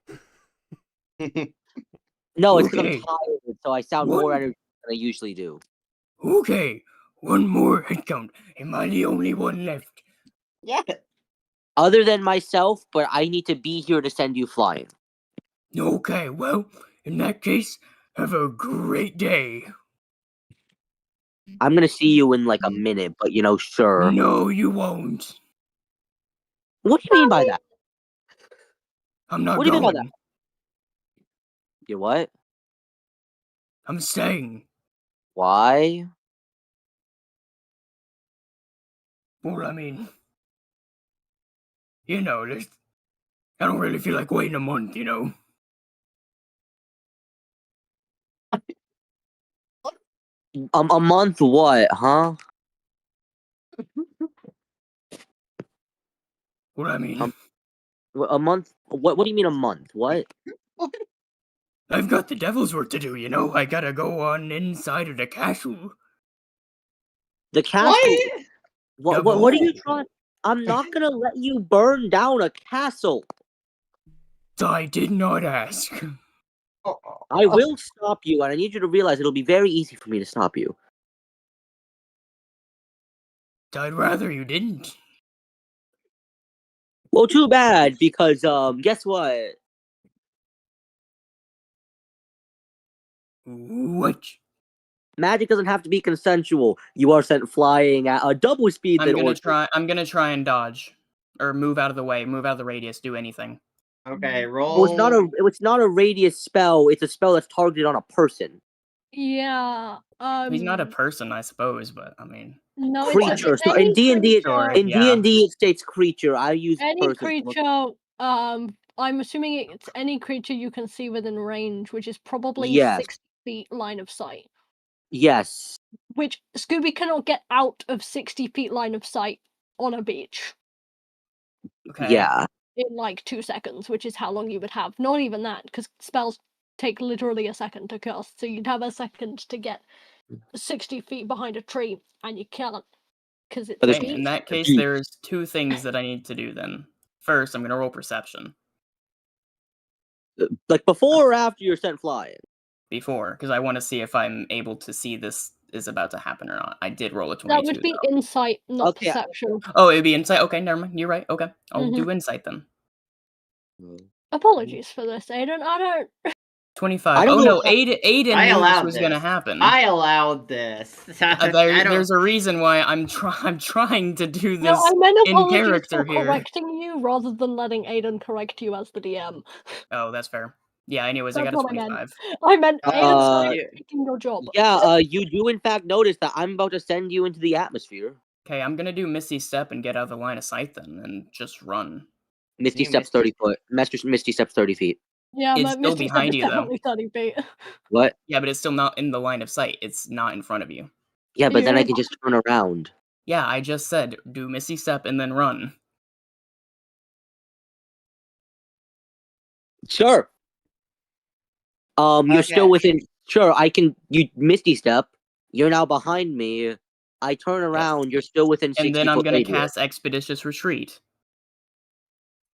Speaker 9: no, it's because
Speaker 6: Okay.
Speaker 9: I'm tired, so I sound
Speaker 6: What?
Speaker 9: more energetic than I usually do.
Speaker 6: Okay. One more head count. Am I the only one left?
Speaker 5: Yeah.
Speaker 9: Other than myself, but I need to be here to send you flying.
Speaker 6: Okay, well, in that case, have a great day.
Speaker 9: I'm gonna see you in like a minute, but sure.
Speaker 6: No, you won't.
Speaker 9: What do you mean by that?
Speaker 6: I'm not
Speaker 9: What do you mean by
Speaker 6: going.
Speaker 9: You what?
Speaker 6: I'm staying.
Speaker 9: Why?
Speaker 6: Well, I mean, there's... I don't really feel like waiting a month,
Speaker 9: A month what, huh?
Speaker 6: Well, I mean,
Speaker 9: A month? What do you mean a month? What?
Speaker 6: I've got the devil's work to do, I gotta go on inside of the castle.
Speaker 9: The castle?
Speaker 5: What?
Speaker 9: What are you trying? I'm not gonna let you burn down a castle.
Speaker 6: I did not ask.
Speaker 9: I will stop you, and I need you to realize it'll be very easy for me to stop you.
Speaker 6: I'd rather you didn't.
Speaker 9: Well, too bad, because guess what?
Speaker 6: What?
Speaker 9: Magic doesn't have to be consensual. You are sent flying at a double speed
Speaker 3: I'm
Speaker 9: than
Speaker 3: gonna
Speaker 9: Orchid.
Speaker 3: I'm gonna try and dodge. Or move out of the way, move out of the radius, do anything.
Speaker 5: Okay,
Speaker 9: Well,
Speaker 5: roll.
Speaker 9: it's not a radius spell. It's a spell that's targeted on a person.
Speaker 4: Yeah.
Speaker 3: He's not a person, I suppose, but I mean,
Speaker 4: No,
Speaker 9: Creature.
Speaker 4: It's
Speaker 9: So in D&D,
Speaker 3: Sure,
Speaker 9: in
Speaker 3: yeah.
Speaker 9: D&D it states creature. I use
Speaker 4: any
Speaker 9: person.
Speaker 4: creature. I'm assuming it's any creature you can see within range, which is probably
Speaker 9: Yes.
Speaker 4: 60 feet line of sight.
Speaker 9: Yes.
Speaker 4: Which Scooby cannot get out of 60 feet line of sight on a beach
Speaker 3: Okay.
Speaker 9: Yeah.
Speaker 4: in like 2 seconds, which is how long you would have. Not even that, because spells take literally a second to cast, so you'd have a second to get 60 feet behind a tree, and you can't, because it's
Speaker 9: But
Speaker 4: a
Speaker 9: it's-
Speaker 3: Okay, in
Speaker 4: beach.
Speaker 3: that case,
Speaker 9: Beach.
Speaker 3: there's two things that I need to do then. First, I'm gonna roll perception.
Speaker 9: Like before or after you're sent flying?
Speaker 3: Before, because I want to see if I'm able to see this is about to happen or not. I did roll a 22.
Speaker 4: That would be
Speaker 3: though.
Speaker 4: insight, not
Speaker 9: Okay.
Speaker 4: perception.
Speaker 3: Oh, it'd be insight? Okay, never mind. You're right. Okay. I'll
Speaker 4: Mhm.
Speaker 3: do insight then.
Speaker 4: Apologies for this, Aiden. I don't.
Speaker 3: 25.
Speaker 9: I don't
Speaker 3: Oh
Speaker 9: know
Speaker 3: no,
Speaker 9: how-
Speaker 3: Aiden
Speaker 5: I
Speaker 3: knew this
Speaker 5: allowed
Speaker 3: was
Speaker 5: this.
Speaker 3: gonna happen.
Speaker 5: I allowed this.
Speaker 3: There's a reason why I'm trying to do this
Speaker 4: No, I meant
Speaker 3: in
Speaker 4: apologies
Speaker 3: character
Speaker 4: for
Speaker 3: here.
Speaker 4: correcting you rather than letting Aiden correct you as the DM.
Speaker 3: Oh, that's fair. Yeah, anyways, I
Speaker 4: That's
Speaker 3: got a
Speaker 4: what I meant.
Speaker 3: 25.
Speaker 4: I meant Aiden
Speaker 9: Uh,
Speaker 4: started taking your job.
Speaker 9: Yeah, you do in fact notice that I'm about to send you into the atmosphere.
Speaker 3: Okay, I'm gonna do Misty Step and get out of the line of sight then, and just run.
Speaker 9: Misty
Speaker 5: You
Speaker 9: steps 30 foot. Misty steps 30 feet.
Speaker 4: Yeah,
Speaker 3: It's
Speaker 4: but
Speaker 3: still
Speaker 4: Misty
Speaker 3: behind
Speaker 4: Step is
Speaker 3: you, though.
Speaker 4: definitely 30 feet.
Speaker 9: What?
Speaker 3: Yeah, but it's still not in the line of sight. It's not in front of you.
Speaker 9: Yeah, but then I
Speaker 4: Yeah.
Speaker 9: can just turn around.
Speaker 3: Yeah, I just said do Misty Step and then run.
Speaker 9: Sure. You're still
Speaker 5: Okay.
Speaker 9: within. Sure, I can. You Misty step. You're now behind me. I turn around. You're still within 60
Speaker 3: And then I'm
Speaker 9: foot
Speaker 3: gonna
Speaker 9: radius.
Speaker 3: cast Expeditious Retreat.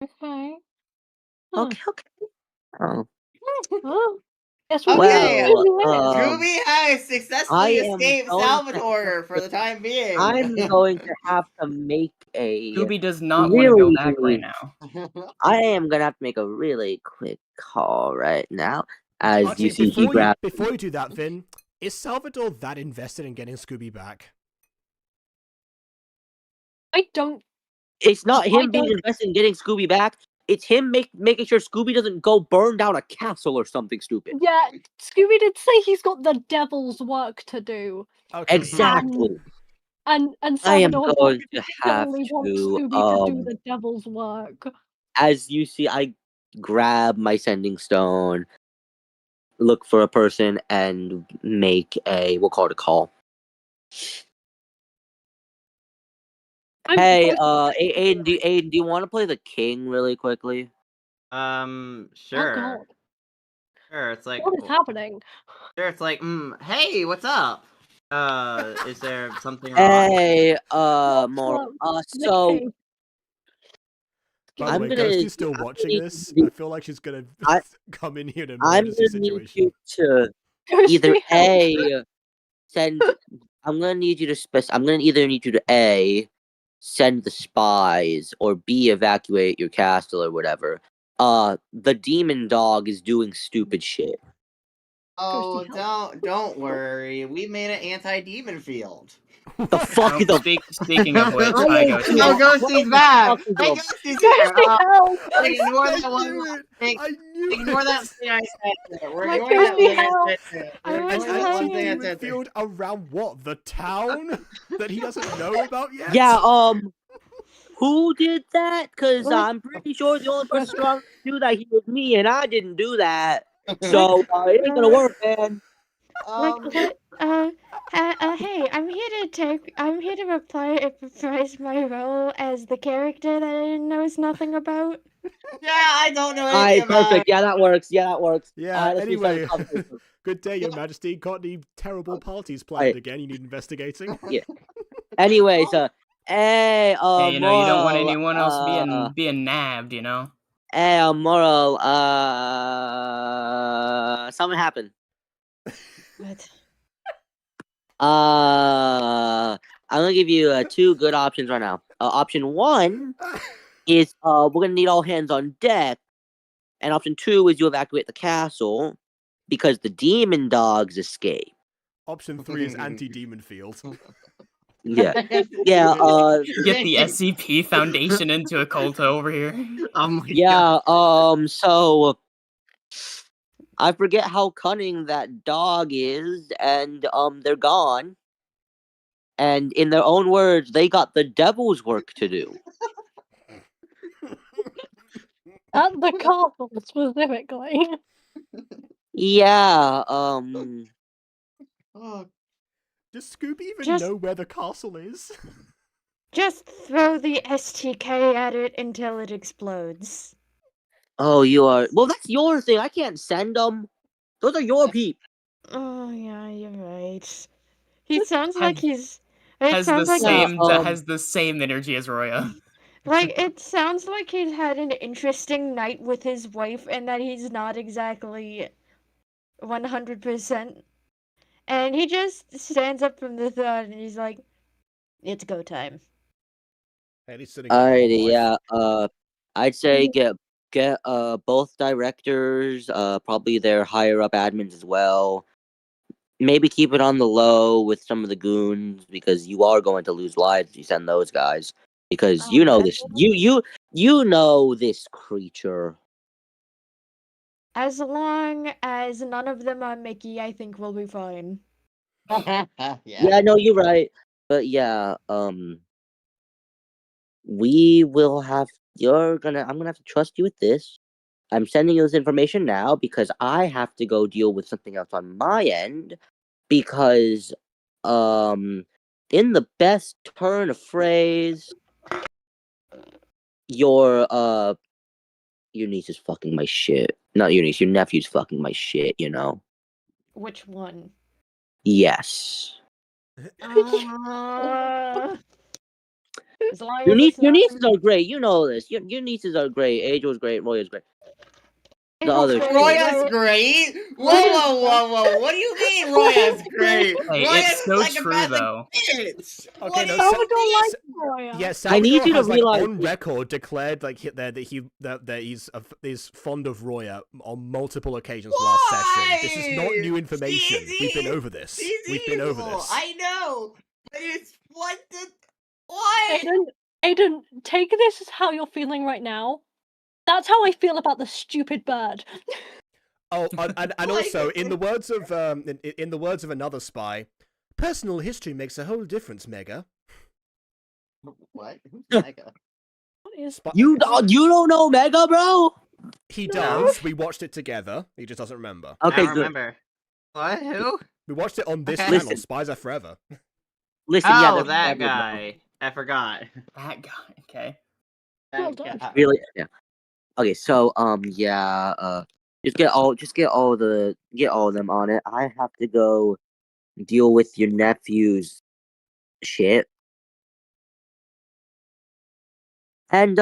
Speaker 4: Okay.
Speaker 9: Okay. Oh.
Speaker 4: Oh. Guess what?
Speaker 5: Okay,
Speaker 9: Well,
Speaker 5: Scooby has
Speaker 9: I
Speaker 5: successfully
Speaker 9: am
Speaker 5: escaped
Speaker 9: going to have
Speaker 5: Salvatore for the time being.
Speaker 9: I'm going to have to make a
Speaker 3: Scooby does not want to go back right
Speaker 9: really.
Speaker 3: now.
Speaker 9: I am gonna have to make a really quick call right now. As
Speaker 1: Actually,
Speaker 9: you see, he
Speaker 1: before you
Speaker 9: grabs.
Speaker 1: before you do that, Vin, is Salvador that invested in getting Scooby back?
Speaker 4: I don't.
Speaker 9: It's not
Speaker 4: I
Speaker 9: him being
Speaker 4: don't-
Speaker 9: invested in getting Scooby back. It's him making sure Scooby doesn't go burn down a castle or something stupid.
Speaker 4: Yeah, Scooby did say he's got the devil's work to do,
Speaker 1: Okay.
Speaker 9: Exactly.
Speaker 4: and
Speaker 9: I am
Speaker 4: Salvador
Speaker 9: going to have
Speaker 4: particularly wants
Speaker 9: to.
Speaker 4: Scooby to do the devil's work.
Speaker 9: As you see, I grab my sending stone, look for a person, and make a we'll call it a call. Hey, Aiden, do you want to play the king really quickly?
Speaker 4: Oh
Speaker 5: Sure.
Speaker 4: god,
Speaker 5: Sure, it's like
Speaker 4: what is happening?
Speaker 5: Sure, it's like, hey, what's up? Is there something wrong?
Speaker 9: Hey,
Speaker 4: What's
Speaker 9: more.
Speaker 4: up?
Speaker 9: So
Speaker 4: King?
Speaker 1: By the
Speaker 9: I'm
Speaker 1: way,
Speaker 9: gonna.
Speaker 1: Ghostie's still watching
Speaker 9: need
Speaker 1: this.
Speaker 9: you-
Speaker 1: I feel like she's gonna
Speaker 9: I-
Speaker 1: come in here in an
Speaker 9: I'm
Speaker 1: emergency
Speaker 9: gonna need
Speaker 1: situation.
Speaker 9: you to either send. I'm gonna need you to I'm gonna either need you to A, send the spies, or B, evacuate your castle or whatever. The demon dog is doing stupid shit.
Speaker 5: Oh,
Speaker 4: Ghostie,
Speaker 5: don't worry. We made an anti-demon field.
Speaker 9: The fuck is
Speaker 3: Oh,
Speaker 9: the
Speaker 3: speaking of which,
Speaker 9: I
Speaker 3: hi
Speaker 9: am
Speaker 3: Ghostie.
Speaker 5: Oh,
Speaker 9: What
Speaker 5: Ghostie's
Speaker 9: the
Speaker 5: back!
Speaker 9: fuck is
Speaker 5: Hey,
Speaker 9: the-
Speaker 5: Ghostie's here!
Speaker 4: Ghostie, help!
Speaker 5: Ignore
Speaker 1: I
Speaker 5: that one.
Speaker 1: knew it.
Speaker 5: Thing.
Speaker 1: I knew
Speaker 5: Ignore
Speaker 1: it.
Speaker 5: that thing I said. We're
Speaker 2: Like,
Speaker 5: ignoring that
Speaker 4: Ghostie,
Speaker 5: thing I
Speaker 4: help!
Speaker 5: said.
Speaker 2: I
Speaker 5: We're
Speaker 2: was
Speaker 1: An
Speaker 5: ignoring that one thing I
Speaker 1: anti-demon
Speaker 5: said.
Speaker 1: field around what? The town that he doesn't know about yet?
Speaker 9: Yeah, who did that? Because
Speaker 2: What?
Speaker 9: I'm pretty sure the only person strong enough to do that here was me, and I didn't do that. So,
Speaker 2: Like,
Speaker 9: it ain't gonna work, man.
Speaker 2: Hey, I'm here to reprise my role as the character that I knows nothing about.
Speaker 5: Yeah, I don't know anything
Speaker 9: Alright,
Speaker 5: about
Speaker 9: perfect. Yeah, that works.
Speaker 1: Yeah,
Speaker 9: Alright, let's restart
Speaker 1: anyway.
Speaker 9: the conversation.
Speaker 1: Good day, Your Majesty. Got any terrible parties planned
Speaker 9: Alright.
Speaker 1: again you need investigating?
Speaker 9: Anyways, hey,
Speaker 3: Hey, you know, you don't want
Speaker 9: Moral,
Speaker 3: anyone else being nabbed, you know?
Speaker 9: hey, Moral, something happened.
Speaker 2: What?
Speaker 9: I'm gonna give you two good options right now. Option one is we're gonna need all hands on deck, and option two is you evacuate the castle because the demon dogs escape.
Speaker 1: Option 3 is anti-demon field.
Speaker 9: Yeah,
Speaker 3: Get the SCP Foundation into Okulta over here.
Speaker 5: Oh my
Speaker 9: yeah. So I forget how cunning that dog is, and they're gone. And in their own words, they got the devil's work to do.
Speaker 4: At the castle specifically.
Speaker 9: Yeah.
Speaker 5: Oh,
Speaker 1: Does Scooby even
Speaker 2: Just-
Speaker 1: know where the castle is?
Speaker 2: Just throw the STK at it until it explodes.
Speaker 9: Oh, you are. Well, that's your thing. I can't send them. Those are your peeps.
Speaker 2: Oh yeah, you're right. He sounds like he's. It
Speaker 3: Has
Speaker 2: sounds
Speaker 3: the
Speaker 2: like
Speaker 9: Yeah,
Speaker 3: same has the same energy as Roya.
Speaker 2: Like, it sounds like he's had an interesting night with his wife and that he's not exactly 100%. And he just stands up from the throne and he's like, it's go time.
Speaker 1: And he's sitting up
Speaker 9: Alrighty,
Speaker 1: wife.
Speaker 9: yeah. I'd say get both directors, probably their higher up admins as well. Maybe keep it on the low with some of the goons because you are going to lose lives if you send those guys. Because you know this, you know this creature.
Speaker 2: As long as none of them are Mickey, I think we'll be fine.
Speaker 9: Yeah, no, you're right. But yeah, we will have. I'm gonna have to trust you with this. I'm sending you this information now because I have to go deal with something else on my end. Because, in the best turn of phrase, your niece is fucking my shit. Not your niece, your nephew's fucking my shit. You know.
Speaker 2: Which one?
Speaker 9: Yes.
Speaker 2: As long
Speaker 9: Your
Speaker 2: as it's not
Speaker 9: nieces are great. You know this. Your nieces are great. Angel's great. Roya's great.
Speaker 2: It
Speaker 9: The
Speaker 2: was
Speaker 9: other
Speaker 2: great.
Speaker 9: two.
Speaker 5: Roya's great? Whoa. What do you mean Roya's great?
Speaker 3: Hey,
Speaker 5: Roya's
Speaker 3: it's so true,
Speaker 5: psychopathic
Speaker 3: though.
Speaker 5: bitch!
Speaker 1: Okay,
Speaker 5: What
Speaker 1: no,
Speaker 5: do
Speaker 4: I
Speaker 5: you
Speaker 4: don't like
Speaker 1: Yeah,
Speaker 4: Roya.
Speaker 1: Salvador
Speaker 9: I need you to
Speaker 1: has like
Speaker 9: realize-
Speaker 1: on record declared like that he's fond of Roya on multiple occasions last session. This is not new information. We've been over this.
Speaker 5: She's
Speaker 1: We've been over
Speaker 5: evil.
Speaker 1: this.
Speaker 5: I know. But it's what? What?
Speaker 4: Aiden, take this as how you're feeling right now. That's how I feel about the stupid bird.
Speaker 1: Oh, and
Speaker 5: Like-
Speaker 1: also in the words of in the words of another spy, personal history makes a whole difference, Mega.
Speaker 5: What? Who's Mega?
Speaker 4: What is
Speaker 9: You don't know Mega, bro?
Speaker 1: He
Speaker 5: No.
Speaker 1: does. We watched it together. He just doesn't remember.
Speaker 5: I
Speaker 9: Okay,
Speaker 5: don't
Speaker 9: good.
Speaker 5: remember. What? Who?
Speaker 1: We watched it on this
Speaker 5: Okay.
Speaker 1: channel,
Speaker 9: Listen.
Speaker 1: Spies Are Forever.
Speaker 9: Listen, yeah,
Speaker 5: Oh,
Speaker 9: that's
Speaker 5: that
Speaker 9: Mega, bro.
Speaker 5: guy. I forgot.
Speaker 3: That guy. Okay.
Speaker 4: Well
Speaker 5: That
Speaker 4: done.
Speaker 5: guy.
Speaker 9: Really? Yeah. Okay, so just get all of them on it. I have to go deal with your nephew's shit. And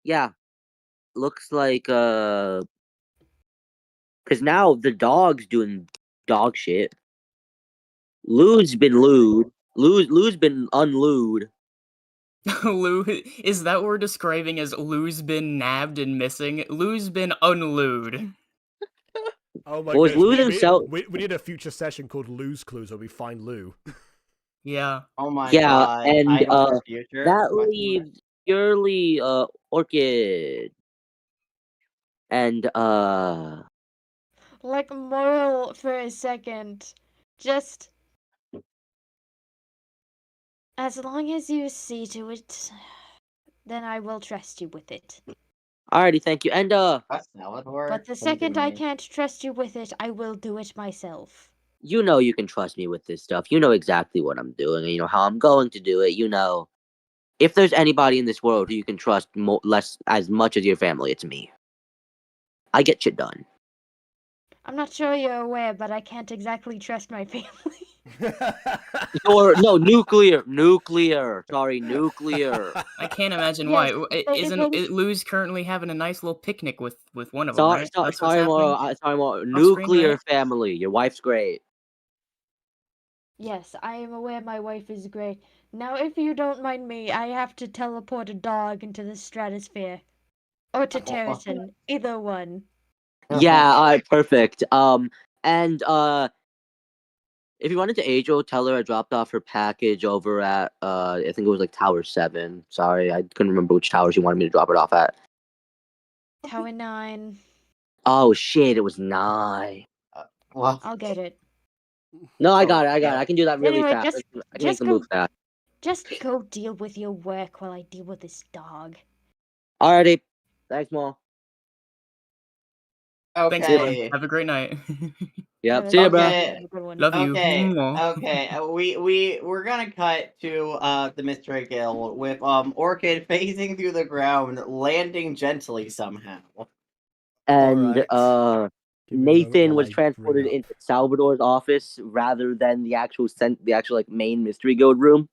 Speaker 9: yeah. Looks like cuz now the dog's doing dog shit. Lou's been lewd. Lou's been unlewed.
Speaker 3: Lou, is that what we're describing as Lou's been nabbed and missing? Lou's been unlued.
Speaker 1: Oh my
Speaker 9: Was
Speaker 1: goodness.
Speaker 9: Lou himself-
Speaker 1: We need a future session called Lou's Clues where we find Lou.
Speaker 3: Yeah.
Speaker 5: Oh my
Speaker 9: Yeah,
Speaker 5: god.
Speaker 9: and,
Speaker 5: I know the future.
Speaker 9: That
Speaker 5: What?
Speaker 9: leaves purely Orchid. And
Speaker 2: Like moral for a second. Just as long as you see to it, then I will trust you with it.
Speaker 9: alrighty, thank you. And
Speaker 5: That's Salvador.
Speaker 2: But the
Speaker 5: What are you
Speaker 2: second I
Speaker 5: doing?
Speaker 2: can't trust you with it, I will do it myself.
Speaker 9: you know you can trust me with this stuff. You know exactly what I'm doing, and you know how I'm going to do it. You know, if there's anybody in this world who you can trust less as much as your family, it's me. I get shit done.
Speaker 2: I'm not sure you're aware, but I can't exactly trust my family.
Speaker 9: Or no, nuclear. Sorry, nuclear.
Speaker 3: I can't imagine
Speaker 2: Yes,
Speaker 3: why.
Speaker 2: but
Speaker 3: Isn't
Speaker 2: it-
Speaker 3: Lou's currently having a nice little picnic with one of them,
Speaker 9: Sorry,
Speaker 3: right? That's what's
Speaker 9: sorry,
Speaker 3: happening?
Speaker 9: Moro. Sorry, Moro.
Speaker 3: screen,
Speaker 9: Nuclear
Speaker 3: right?
Speaker 9: family. Your wife's great.
Speaker 2: Yes, I am aware my wife is great. Now, if you don't mind me, I have to teleport a dog into the stratosphere. Or to Territon, either one.
Speaker 9: Yeah, alright, perfect. And if you wanted to Angel, tell her I dropped off her package over at I think it was like Tower 7. Sorry, I couldn't remember which tower she wanted me to drop it off at.
Speaker 2: Tower 9.
Speaker 9: Oh shit, it was 9.
Speaker 5: Well,
Speaker 2: I'll get it.
Speaker 9: No, I got it. I can do that really
Speaker 2: Anyway,
Speaker 9: fast.
Speaker 2: just-
Speaker 9: I can make
Speaker 2: just
Speaker 9: the move fast.
Speaker 2: Just go deal with your work while I deal with this dog.
Speaker 9: Alrighty. Thanks, Mom.
Speaker 3: Thanks,
Speaker 5: okay.
Speaker 3: everyone. Have a great night.
Speaker 9: Yep, see ya, bro.
Speaker 5: Okay.
Speaker 3: Love you.
Speaker 5: Okay,
Speaker 3: Mwah.
Speaker 5: okay. We're gonna cut to the Mystery Guild with Orchid phasing through the ground, landing gently somehow.
Speaker 9: And
Speaker 1: Alright. Give me a moment
Speaker 9: Nathan
Speaker 1: while
Speaker 9: was
Speaker 1: I bring
Speaker 9: transported
Speaker 1: up-
Speaker 9: into Salvador's office rather than the actual like main mystery guild room.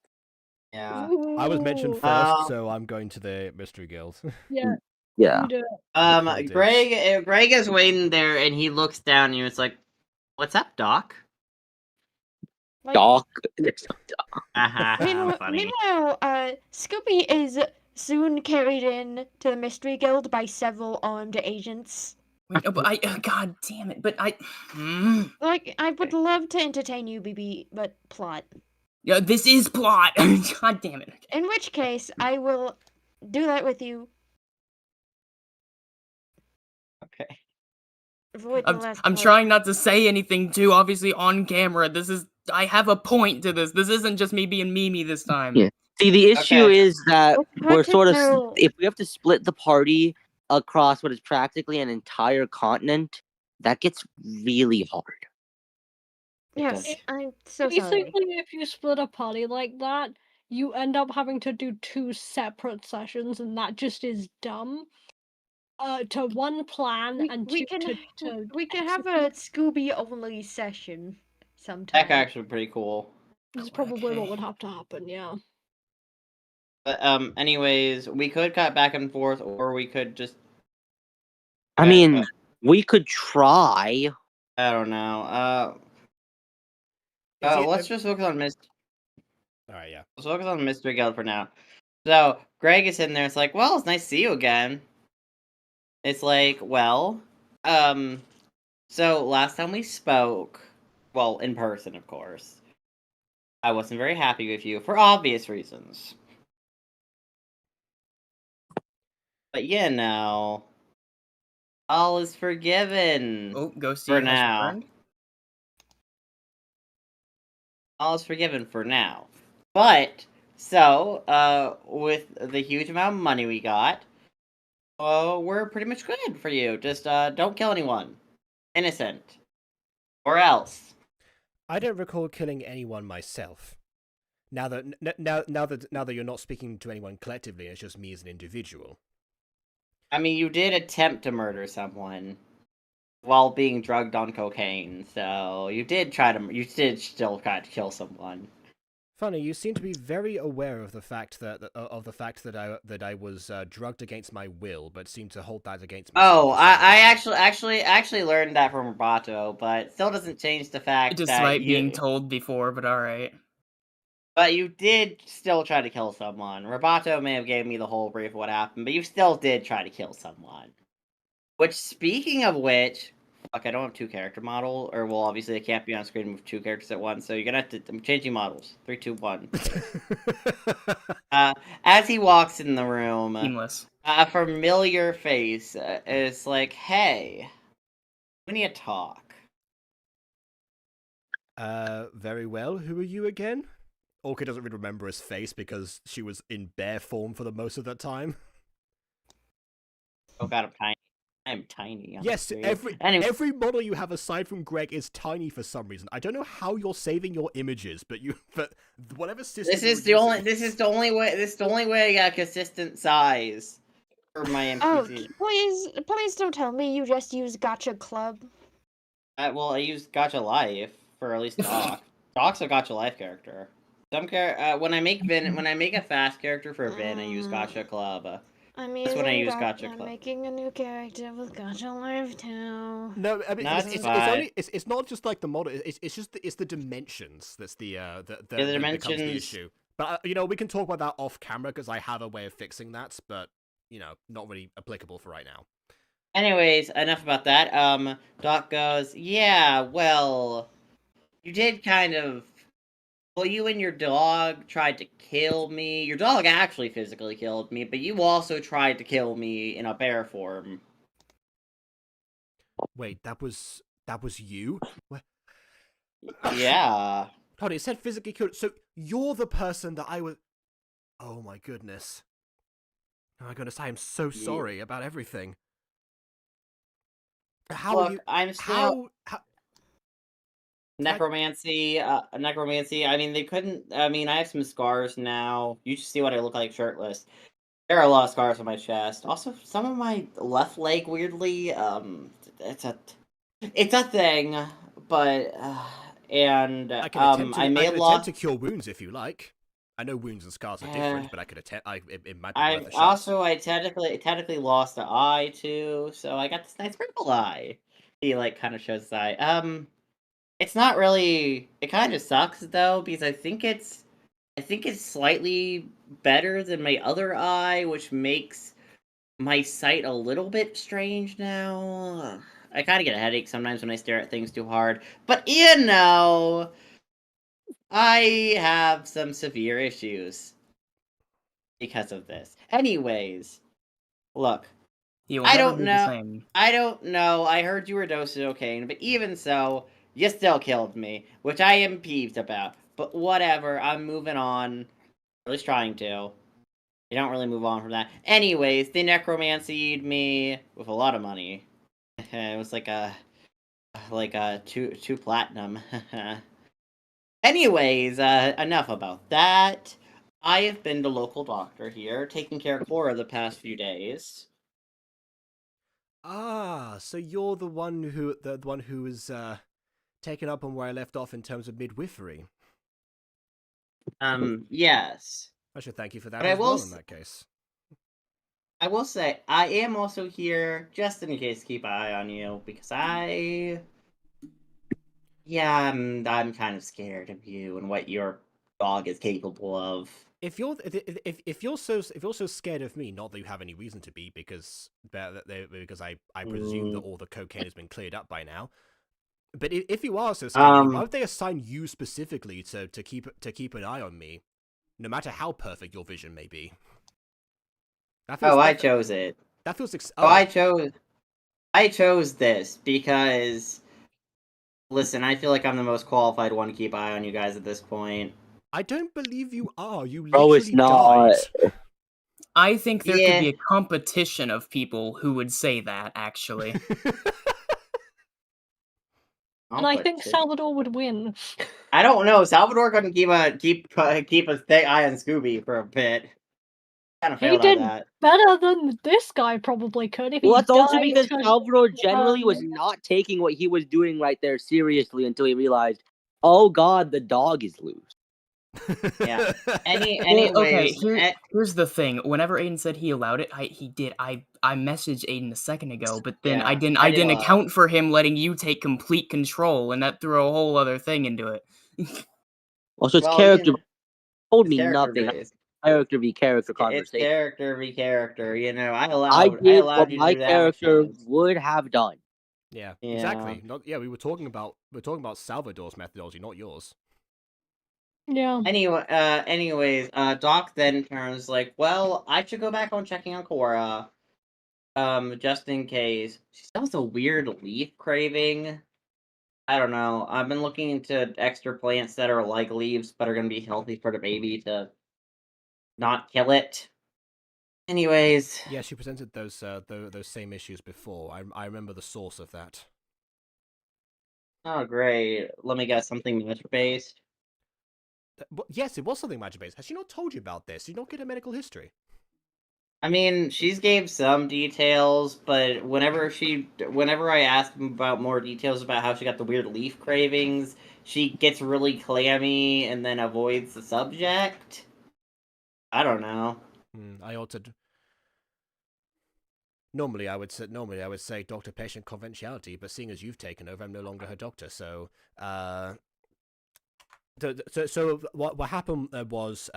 Speaker 5: Yeah.
Speaker 1: I was mentioned
Speaker 4: Ooh,
Speaker 1: first, so I'm going to the Mystery Guild.
Speaker 4: Yeah,
Speaker 9: Yeah.
Speaker 4: you do it.
Speaker 1: Okay,
Speaker 5: Greg is waiting there, and he looks down, and he's like, "What's up, Doc?"
Speaker 2: Like,
Speaker 9: Doc.
Speaker 2: Meanwhile,
Speaker 5: Funny.
Speaker 2: Scooby is soon carried in to the Mystery Guild by several armed agents.
Speaker 3: Wait, no, but God damn it! But
Speaker 2: Like, I would love to entertain you, BB, but plot.
Speaker 3: yeah, this is plot. God damn it!
Speaker 2: In which case, I will do that with you.
Speaker 5: Okay.
Speaker 2: Avoid the last
Speaker 3: I'm
Speaker 2: part.
Speaker 3: trying not to say anything too obviously on camera. I have a point to this. This isn't just me being Mimi this time.
Speaker 9: Yeah. See, the issue
Speaker 5: Okay.
Speaker 9: is that
Speaker 2: Let's
Speaker 9: we're
Speaker 2: cut
Speaker 9: sort of
Speaker 2: to-
Speaker 9: if we have to split the party across what is practically an entire continent, that gets really hard.
Speaker 2: Yes,
Speaker 4: does.
Speaker 2: I'm so sorry.
Speaker 4: Basically, if you split a party like that, you end up having to do 2 separate sessions, and that just is dumb. To one plan and
Speaker 2: We
Speaker 4: two
Speaker 2: can
Speaker 4: to
Speaker 2: we can have a Scooby only session sometime.
Speaker 5: That's actually pretty cool.
Speaker 4: This is probably what would have to happen. Yeah.
Speaker 5: But anyways, we could cut back and forth, or we could just.
Speaker 9: I mean, we could try.
Speaker 5: I don't know. Let's just focus on Mr.
Speaker 1: Alright, yeah.
Speaker 5: Let's focus on Mr. Guild for now. So Greg is sitting there. It's like, well, it's nice to see you again. It's like, well, so last time we spoke, well, in person, of course, I wasn't very happy with you for obvious reasons. But all is forgiven.
Speaker 3: Oh, Ghostie
Speaker 5: For
Speaker 3: has
Speaker 5: now.
Speaker 3: returned.
Speaker 5: All is forgiven for now. But so, with the huge amount of money we got, we're pretty much good for you. Just don't kill anyone. Innocent. Or else.
Speaker 1: I don't recall killing anyone myself. Now that you're not speaking to anyone collectively, it's just me as an individual.
Speaker 5: I mean, you did attempt to murder someone while being drugged on cocaine, so you did still try to kill someone.
Speaker 1: Funny, you seem to be very aware of the fact that I was drugged against my will, but seem to hold that against me.
Speaker 5: Oh, I actually learned that from Roboto, but still doesn't change the fact that
Speaker 3: Despite being told before, but alright.
Speaker 5: But you did still try to kill someone. Roboto may have gave me the whole brief of what happened, but you still did try to kill someone. Which, speaking of which, fuck, I don't have 2 character model, or well, obviously I can't be on screen with 2 characters at once, so you're gonna have to. I'm changing models. 3, 2, 1. As he walks in the room,
Speaker 3: Seamless.
Speaker 5: a familiar face is like, "Hey, we need to talk."
Speaker 1: Very well. Who are you again? Orchid doesn't really remember his face because she was in bear form for the most of that time.
Speaker 5: Oh god, I'm tiny. I'm tiny.
Speaker 1: Yes, every model you have aside from Greg is tiny for some reason. I don't know how you're saving your images, but whatever system.
Speaker 5: This is the only way I got consistent size for my
Speaker 2: Oh,
Speaker 5: NPC.
Speaker 2: please don't tell me you just use Gacha Club.
Speaker 5: Well, I used Gacha Life for at least Doc. Doc's a Gacha Life character. When I make a fast character for Vin, I use Gacha Club. That's when I use Gacha Club.
Speaker 2: I'm making a new character with Gacha Life too.
Speaker 1: No, I mean it's not just like the model. It's just it's the dimensions that's the
Speaker 5: dimensions
Speaker 1: becomes the issue. But we can talk about that off camera because I have a way of fixing that. But not really applicable for right now.
Speaker 5: Anyways, enough about that. Doc goes, yeah, well, you did kind of. Well, you and your dog tried to kill me. Your dog actually physically killed me, but you also tried to kill me in a bear form.
Speaker 1: Wait, that was you?
Speaker 5: Yeah.
Speaker 1: God, it said physically killed. So you're the person that I was. Oh my goodness. Oh my goodness, I am so sorry about everything. How
Speaker 5: Look,
Speaker 1: are you?
Speaker 5: I'm still.
Speaker 1: How...
Speaker 5: Necromancy. I mean, they couldn't. I mean, I have some scars now. You should see what I look like shirtless. There are a lot of scars on my chest. Also, some of my left leg, weirdly, it's a thing. But and
Speaker 1: I can
Speaker 5: attempt
Speaker 1: to cure wounds if you like. I know wounds and scars are different, but I could attempt. It might be worth a shot.
Speaker 5: I technically lost an eye too, so I got this nice purple eye. He kind of shows his eye. It's not really. It kind of sucks though because I think it's slightly better than my other eye, which makes my sight a little bit strange now. I kind of get a headache sometimes when I stare at things too hard, but I have some severe issues because of this. Anyways, look. I don't know. I heard you were dosing cocaine, but even so. You still killed me, which I am peeved about. But whatever, I'm moving on. At least trying to. You don't really move on from that. Anyways, they necromancied me with a lot of money. It was like a two platinum. Anyways, enough about that. I have been the local doctor here, taking care of Cora the past few days.
Speaker 1: Ah, so you're the one who is taken up on where I left off in terms of midwifery.
Speaker 5: Yes.
Speaker 1: I should thank you for that
Speaker 5: But I
Speaker 1: as
Speaker 5: will
Speaker 1: well in
Speaker 5: s-
Speaker 1: that case.
Speaker 5: I will say, I am also here just in case to keep an eye on you, because I'm kind of scared of you and what your dog is capable of.
Speaker 1: If you're so scared of me, not that you have any reason to be, because I presume that all the cocaine has been cleared up by now. But if you are so scared of me, why would they assign you specifically to keep an eye on me, no matter how perfect your vision may be?
Speaker 5: I chose it.
Speaker 1: That feels
Speaker 5: I chose this because, listen, I feel like I'm the most qualified one to keep an eye on you guys at this point.
Speaker 1: I don't believe you are. You
Speaker 9: Bro, it's
Speaker 1: literally
Speaker 9: not.
Speaker 1: died.
Speaker 3: I think there could
Speaker 5: Yeah.
Speaker 3: be a competition of people who would say that, actually.
Speaker 4: And I think Salvador would win.
Speaker 5: I don't know. Salvador couldn't keep a thick eye on Scooby for a bit. Kind of
Speaker 4: He
Speaker 5: failed at
Speaker 4: did
Speaker 5: that.
Speaker 4: better than this guy probably could if
Speaker 9: Well,
Speaker 4: he
Speaker 9: that's also
Speaker 4: died
Speaker 9: because
Speaker 4: to,
Speaker 9: Salvador generally was not taking what he was doing right there seriously until he realized, oh god, the dog is loose.
Speaker 5: Yeah.
Speaker 3: Well, okay,
Speaker 5: Anyways,
Speaker 3: here's the thing. Whenever Aiden said he allowed it, he did. I messaged Aiden a second ago, but then
Speaker 5: Yeah,
Speaker 3: I didn't
Speaker 5: I did
Speaker 3: account for him letting you take complete control, and that threw a whole other thing into it.
Speaker 9: Also, it's
Speaker 5: well,
Speaker 9: character told
Speaker 5: it's
Speaker 9: me
Speaker 5: character
Speaker 9: nothing.
Speaker 5: based.
Speaker 9: Character v character
Speaker 5: It's
Speaker 9: conversation.
Speaker 5: character v character. You know, I
Speaker 9: I
Speaker 5: allowed
Speaker 9: did what
Speaker 5: you to
Speaker 9: my
Speaker 5: do that
Speaker 9: character
Speaker 5: much.
Speaker 9: would have done.
Speaker 1: Yeah,
Speaker 5: Yeah.
Speaker 1: exactly. We were talking about Salvador's methodology, not yours.
Speaker 4: Yeah.
Speaker 5: Anyways, Doc then turns like, well, I should go back on checking on Cora. Just in case. She still has a weird leaf craving. I don't know. I've been looking into extra plants that are like leaves, but are gonna be healthy for the baby to not kill it. Anyways.
Speaker 1: Yeah, she presented those same issues before. I remember the source of that.
Speaker 5: Oh, great. Let me guess, something magic based.
Speaker 1: Yes, it was something magic based. Has she not told you about this? Did you not get a medical history?
Speaker 5: I mean, she's gave some details, but whenever I ask about more details about how she got the weird leaf cravings, she gets really clammy and then avoids the subject. I don't know.
Speaker 1: I altered. Normally, I would say doctor-patient confidentiality, but seeing as you've taken over, I'm no longer her doctor. So, so what happened was,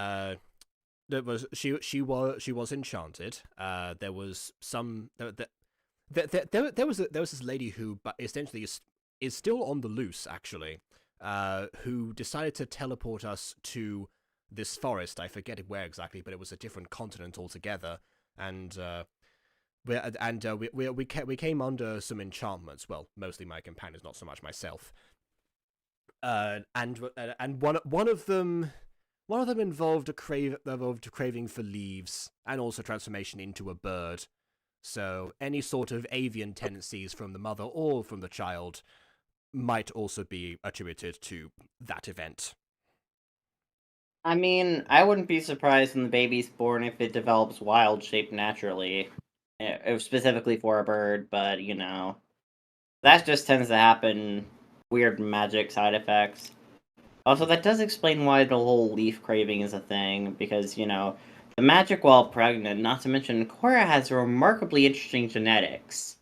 Speaker 1: she was enchanted. There was this lady who, but essentially is still on the loose, actually, who decided to teleport us to this forest. I forget where exactly, but it was a different continent altogether, and we came under some enchantments. Well, mostly my companions, not so much myself. And one of them involved a craving for leaves and also transformation into a bird. So any sort of avian tendencies from the mother or from the child might also be attributed to that event.
Speaker 5: I mean, I wouldn't be surprised when the baby's born if it develops wild shape naturally, specifically for a bird. But you know, that just tends to happen. Weird magic side effects. Also, that does explain why the whole leaf craving is a thing, because, you know, the magic while pregnant, not to mention Cora has remarkably interesting genetics.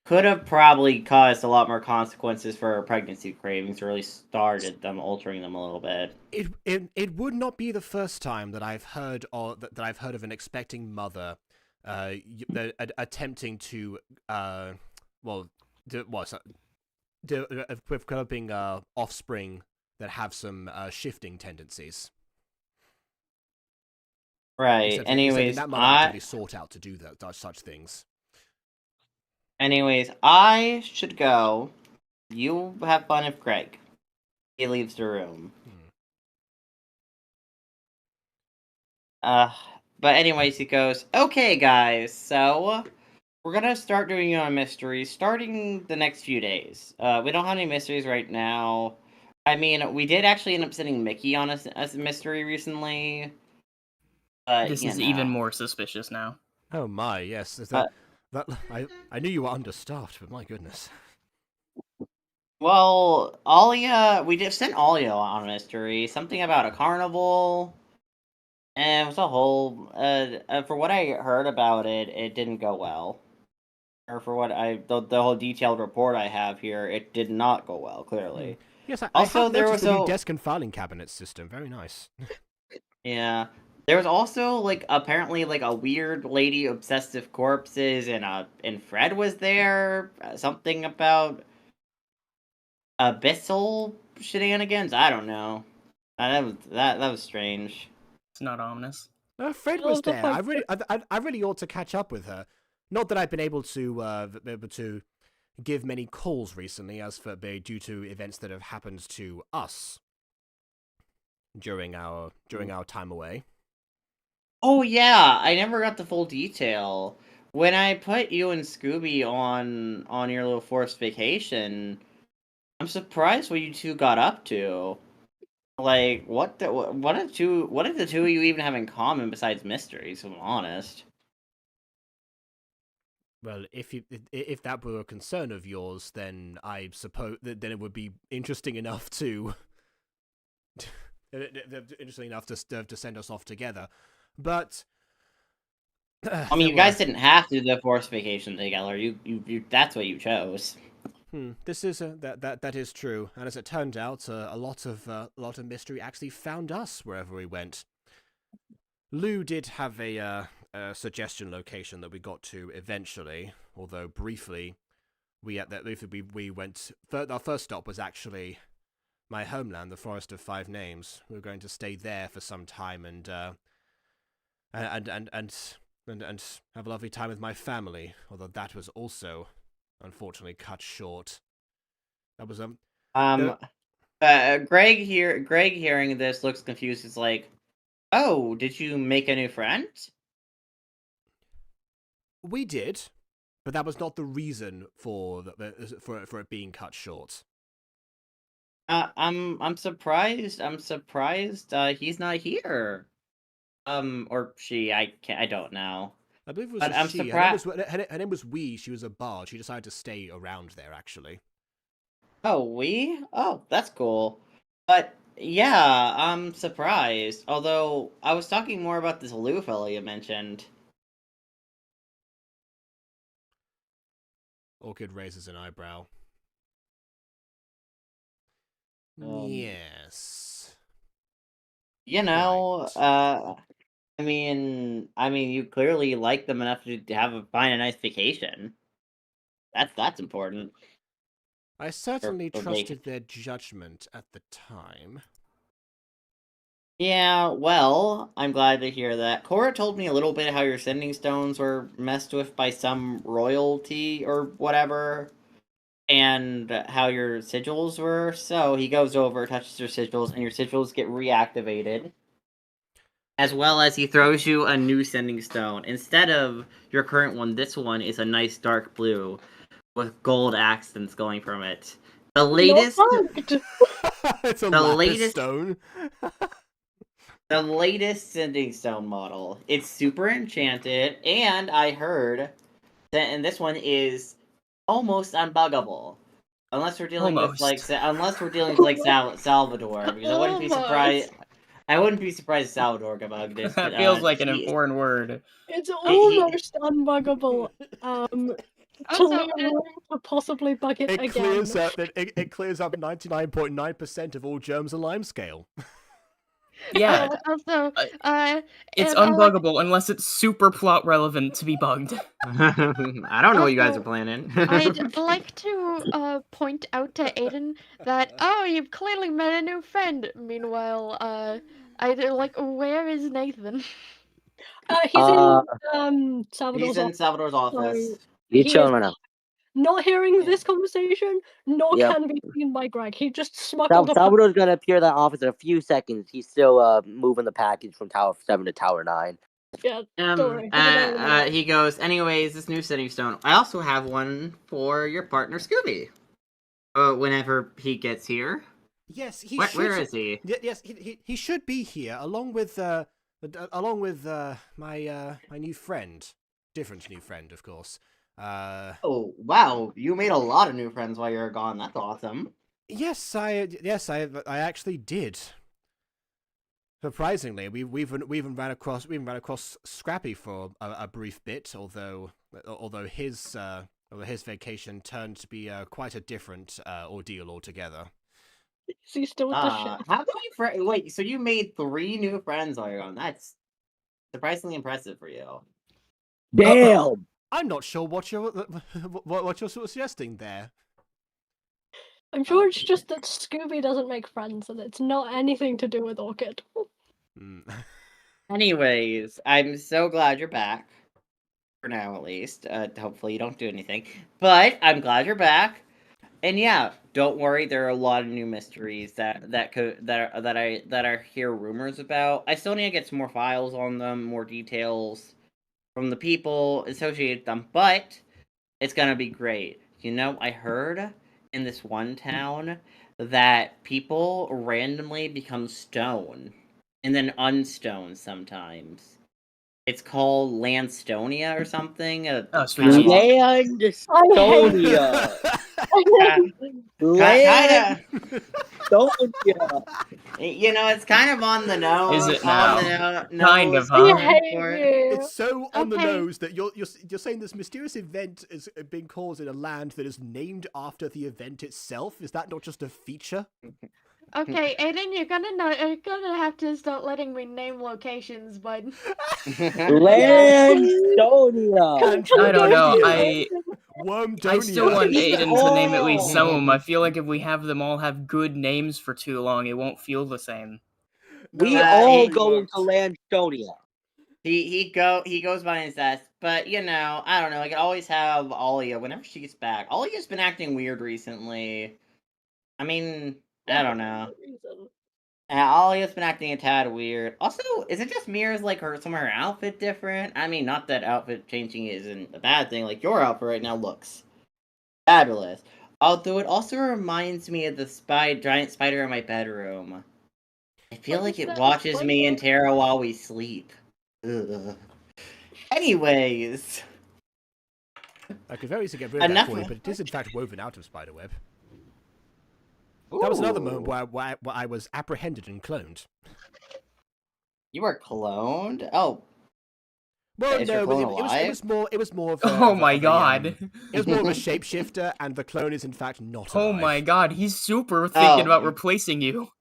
Speaker 5: Could have probably caused a lot more consequences for her pregnancy cravings, or really started them, altering them a little bit.
Speaker 1: It would not be the first time that I've heard of an expecting mother attempting to developing offspring that have some shifting tendencies.
Speaker 5: Right. Anyways,
Speaker 1: that mother actively sought out to do such things.
Speaker 5: Anyways, I should go. You have fun with Greg. He leaves the room. But anyways, he goes, okay, guys, so we're gonna start doing mysteries starting the next few days. We don't have any mysteries right now. I mean, we did actually end up sending Mickey on a mystery recently. But,
Speaker 3: This is even more suspicious now.
Speaker 1: Oh my, yes. I knew you were understaffed, but my goodness.
Speaker 5: Well, Alia, we just sent Alia on a mystery. Something about a carnival. And as a whole, for what I heard about it, it didn't go well. Or for what the whole detailed report I have here, it did not go well. Clearly.
Speaker 1: Yes, I
Speaker 5: Also,
Speaker 1: have
Speaker 5: there
Speaker 1: noticed
Speaker 5: was
Speaker 1: the new
Speaker 5: a
Speaker 1: desk and filing cabinet system. Very nice.
Speaker 5: yeah. There was also like apparently like a weird lady obsessive corpses and Fred was there. Something about abyssal shenanigans. I don't know. That was strange.
Speaker 3: It's not ominous.
Speaker 1: Fred
Speaker 4: I
Speaker 1: was
Speaker 4: love the
Speaker 1: there.
Speaker 4: fact
Speaker 1: I really ought to catch up with her. Not that I've been able to give many calls recently, as for due to events that have happened to us during our time away.
Speaker 5: Oh yeah, I never got the full detail. When I put you and Scooby on your little forced vacation, I'm surprised what you two got up to. Like, what did the two of you even have in common besides mysteries, if I'm honest?
Speaker 1: Well, if that were a concern of yours, then I suppose then it would be interesting enough to to send us off together. But
Speaker 5: I mean, you guys didn't have to do the forced vacation together. You that's what you chose.
Speaker 1: This is that is true, and as it turned out, a lot of mystery actually found us wherever we went. Lou did have a suggestion location that we got to eventually, although briefly we went. Our first stop was actually my homeland, the Forest of Five Names. We were going to stay there for some time and have a lovely time with my family, although that was also unfortunately cut short. That was
Speaker 5: Greg hearing this looks confused. He's like, "Oh, did you make a new friend?"
Speaker 1: We did, but that was not the reason for it being cut short.
Speaker 5: I'm surprised. I'm surprised. He's not here. Or she. I don't know.
Speaker 1: I believe it was
Speaker 5: But
Speaker 1: a
Speaker 5: I'm
Speaker 1: she.
Speaker 5: surprised.
Speaker 1: Her name was Wee. She was a bard. She decided to stay around there, actually.
Speaker 5: Oh, we? Oh, that's cool. But yeah, I'm surprised. Although I was talking more about this Lou fellow you mentioned.
Speaker 1: Orchid raises an eyebrow. Yes.
Speaker 5: You know,
Speaker 1: Right.
Speaker 5: I mean, you clearly like them enough to find a nice vacation. That's important.
Speaker 1: I certainly
Speaker 5: for
Speaker 1: trusted their judgment at the time.
Speaker 5: Yeah, well, I'm glad to hear that. Cora told me a little bit how your sending stones were messed with by some royalty or whatever, and how your sigils were. So he goes over, touches your sigils, and your sigils get reactivated. As well as he throws you a new sending stone. Instead of your current one, this one is a nice dark blue with gold accents going from it. The latest.
Speaker 1: It's a
Speaker 5: the
Speaker 1: lapis
Speaker 5: latest
Speaker 1: stone.
Speaker 5: The latest sending stone model. It's super enchanted, and I heard that, and this one is almost unbuggable, unless we're dealing with like Salvador, because I wouldn't be surprised. I wouldn't be surprised if Salvador got bugged it.
Speaker 3: That feels like an important word.
Speaker 4: It's almost unbuggable. To leave room to possibly bug it again.
Speaker 1: It clears up 99.9% of all germs in limescale.
Speaker 3: Yeah.
Speaker 2: Also,
Speaker 3: It's
Speaker 2: and I like-
Speaker 3: unbuggable unless it's super plot relevant to be bugged.
Speaker 5: I don't know what you guys are
Speaker 2: Also,
Speaker 5: planning.
Speaker 2: I'd like to point out to Aiden that you've clearly met a new friend. Meanwhile, I'd like, where is Nathan?
Speaker 4: He's in Salvador's
Speaker 5: He's in Salvador's office.
Speaker 4: So
Speaker 9: He's
Speaker 4: he
Speaker 9: chilling
Speaker 4: is
Speaker 9: right now.
Speaker 4: not hearing this conversation, nor
Speaker 9: Yep.
Speaker 4: can be seen by Greg. He just smuggled up.
Speaker 9: Salvador's gonna appear in that office in a few seconds. He's still moving the package from Tower 7 to Tower 9.
Speaker 4: Yeah, don't worry.
Speaker 5: He goes, anyways, this new sending stone. I also have one for your partner Scooby. Whenever he gets here.
Speaker 1: Yes, he
Speaker 5: Where,
Speaker 1: should.
Speaker 5: where is he?
Speaker 1: Yes, he should be here along with my new friend, different new friend, of course.
Speaker 5: Oh wow, you made a lot of new friends while you were gone. That's awesome.
Speaker 1: Yes, I actually did. Surprisingly, we even ran across Scrappy for a brief bit, although his vacation turned to be quite a different ordeal altogether.
Speaker 4: Is he still with the chef?
Speaker 5: How many wait, so you made 3 new friends while you're gone. That's surprisingly impressive for you.
Speaker 9: Damn.
Speaker 1: I'm not sure what you're sort of suggesting there.
Speaker 4: I'm sure it's just that Scooby doesn't make friends, and it's not anything to do with Orchid.
Speaker 5: Anyways, I'm so glad you're back. For now, at least. Hopefully you don't do anything. But I'm glad you're back. And yeah, don't worry. There are a lot of new mysteries that I hear rumors about. I still need to get some more files on them, more details from the people associated with them. But it's gonna be great. You know, I heard in this one town that people randomly become stone and then unstone sometimes. It's called Landstonia or something.
Speaker 3: Oh, sweet Jesus.
Speaker 9: Landstonia. Landstonia.
Speaker 5: You know, it's kind of on the nose.
Speaker 3: Is it now? Kind of,
Speaker 4: I
Speaker 3: huh?
Speaker 4: hate
Speaker 5: for it.
Speaker 4: you.
Speaker 1: It's so on the
Speaker 2: Okay.
Speaker 1: nose that you're saying this mysterious event is being caused in a land that is named after the event itself. Is that not just a feature?
Speaker 2: Okay, Aiden, you're gonna have to start letting me name locations, bud.
Speaker 9: Landstonia.
Speaker 3: I don't know.
Speaker 1: Wormdonia.
Speaker 3: I still want
Speaker 9: These
Speaker 3: Aiden to name at least
Speaker 9: all-
Speaker 3: some of them. I feel like if we have them all have good names for too long, it won't feel the same.
Speaker 9: We
Speaker 1: No,
Speaker 9: all
Speaker 1: it
Speaker 9: go
Speaker 1: won't.
Speaker 9: into Landstonia.
Speaker 5: He goes by his desk, but you know, I don't know. I could always have Alia whenever she gets back. Alia's been acting weird recently. I mean, I don't know. Alia's been acting a tad weird. Also, is it just me or is like some of her outfit different? I mean, not that outfit changing isn't a bad thing. Like your outfit right now looks fabulous. Although it also reminds me of the giant spider in my bedroom. I feel
Speaker 4: What
Speaker 5: like
Speaker 4: is
Speaker 5: it
Speaker 4: that
Speaker 5: watches me and
Speaker 4: spider?
Speaker 5: Tara while we sleep. Ugh. Anyways,
Speaker 1: I could very easily get rid of that
Speaker 5: Enough
Speaker 1: for you,
Speaker 5: of-
Speaker 1: but it is in fact woven out of spiderweb. That was another moment
Speaker 5: Ooh.
Speaker 1: where I was apprehended and cloned.
Speaker 5: You were cloned? Oh,
Speaker 1: Well,
Speaker 5: Is your
Speaker 1: no,
Speaker 5: clone
Speaker 1: it
Speaker 5: alive?
Speaker 1: was more of a,
Speaker 3: Oh
Speaker 1: of a-
Speaker 3: my
Speaker 1: of a,
Speaker 3: god.
Speaker 1: it was more of a shapeshifter, and the clone is in fact not
Speaker 3: Oh
Speaker 1: alive.
Speaker 3: my god, he's super thinking about replacing you.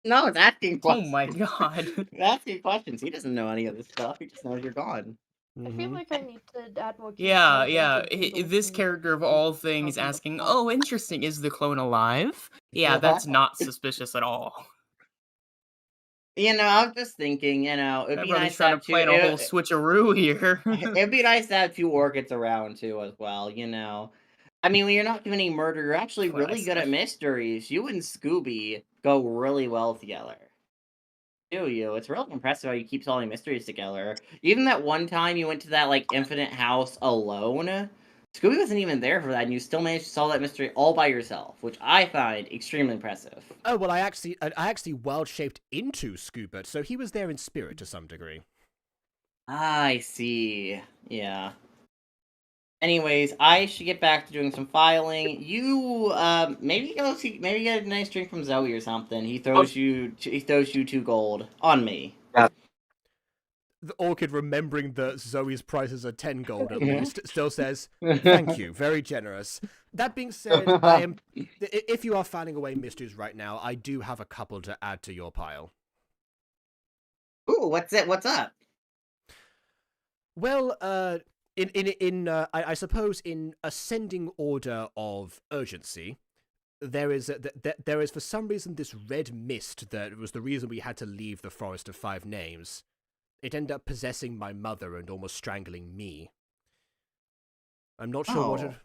Speaker 5: no, it's asking
Speaker 3: Oh
Speaker 5: questions.
Speaker 3: my god.
Speaker 5: It's asking questions. He doesn't know any of this stuff. He just knows you're gone.
Speaker 2: I feel like I need to add more.
Speaker 3: Yeah,
Speaker 2: keywords
Speaker 3: yeah.
Speaker 2: into
Speaker 3: This
Speaker 2: Google
Speaker 3: character of
Speaker 2: to
Speaker 3: all things
Speaker 2: open the
Speaker 3: asking,
Speaker 2: file.
Speaker 3: "Oh, interesting, is the clone alive?" Yeah, that's not suspicious at all.
Speaker 5: You know, I was just thinking, you know, it'd
Speaker 3: My
Speaker 5: be
Speaker 3: brother's
Speaker 5: nice to
Speaker 3: trying
Speaker 5: have
Speaker 3: to
Speaker 5: two.
Speaker 3: plan a whole switcheroo here.
Speaker 5: It'd be nice to have 2 orchids around too, as well. You know, I mean, when you're not committing murder, you're actually
Speaker 3: What I
Speaker 5: really good at
Speaker 3: said.
Speaker 5: mysteries. You and Scooby go really well together. Do you? It's really impressive how you keep solving mysteries together. Even that one time you went to that like infinite house alone, Scooby wasn't even there for that, and you still managed to solve that mystery all by yourself, which I find extremely impressive.
Speaker 1: Oh well, I actually wild shaped into Scoobert, so he was there in spirit to some degree.
Speaker 5: I see. Yeah. Anyways, I should get back to doing some filing. You, maybe maybe get a nice drink from Zoe or something. He throws you 2 gold on me.
Speaker 1: The orchid, remembering that Zoe's prices are 10 gold at least, still says, "Thank you, very generous." That being said, if you are filing away mysteries right now, I do have a couple to add to your pile.
Speaker 5: Ooh, what's it? What's up?
Speaker 1: Well, I suppose in ascending order of urgency, there is for some reason this red mist that was the reason we had to leave the Forest of Five Names. It ended up possessing my mother and almost strangling me. I'm not sure what it.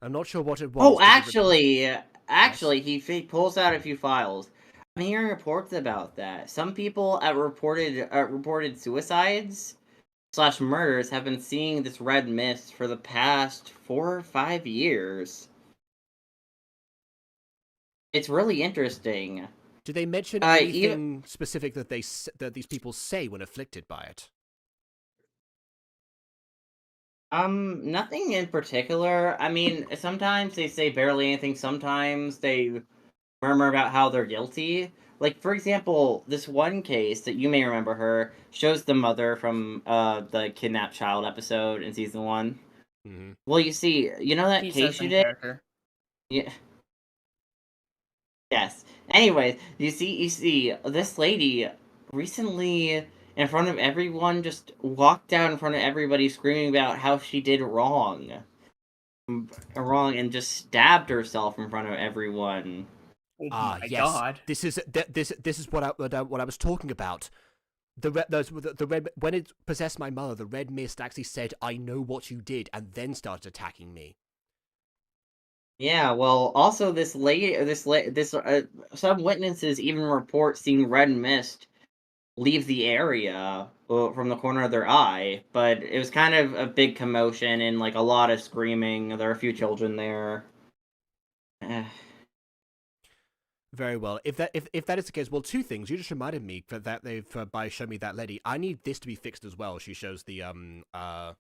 Speaker 1: I'm not sure what it was.
Speaker 5: Oh, actually, he pulls out a few files. I'm hearing reports about that. Some people at reported suicides / murders have been seeing this red mist for the past 4 or 5 years. It's really interesting.
Speaker 1: Do they mention anything specific that that these people say when afflicted by it?
Speaker 5: Nothing in particular. I mean, sometimes they say barely anything. Sometimes they murmur about how they're guilty. like for example, this one case that you may remember her shows the mother from the kidnapped child episode in season 1.
Speaker 1: Mm-hmm.
Speaker 5: Well, you see, you know that
Speaker 3: He
Speaker 5: case
Speaker 3: says
Speaker 5: you
Speaker 3: in
Speaker 5: did?
Speaker 3: character.
Speaker 5: Yeah. Yes. Anyways, you see, this lady recently, in front of everyone, just walked down in front of everybody screaming about how she did wrong. Wrong, and just stabbed herself in front of everyone.
Speaker 3: Oh
Speaker 1: Ah,
Speaker 3: my
Speaker 1: yes.
Speaker 3: god.
Speaker 1: This is what I was talking about. The red, when it possessed my mother, the red mist actually said, "I know what you did," and then started attacking me.
Speaker 5: Yeah, well, also some witnesses even report seeing red mist leave the area from the corner of their eye, but it was kind of a big commotion and like a lot of screaming. There are a few children there.
Speaker 1: Very well. If that is the case, well, two things. You just reminded me by showing me that lady. I need this to be fixed as well. She shows the rock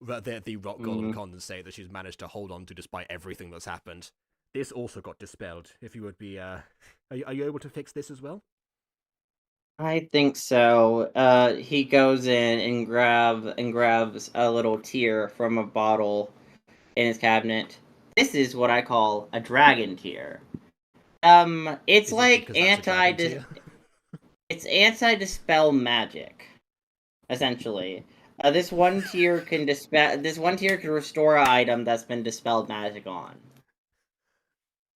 Speaker 1: golem condensate that she's managed to hold on to despite everything that's happened. This also got dispelled. If you would be, are you able to fix this as well?
Speaker 5: I think so. He goes in and grabs a little tear from a bottle in his cabinet. This is what I call a dragon tear. It's
Speaker 1: Is it
Speaker 5: like
Speaker 1: because that's a dragon tear?
Speaker 5: it's anti-dispel magic, essentially. This one tier can restore an item that's been dispelled magic on.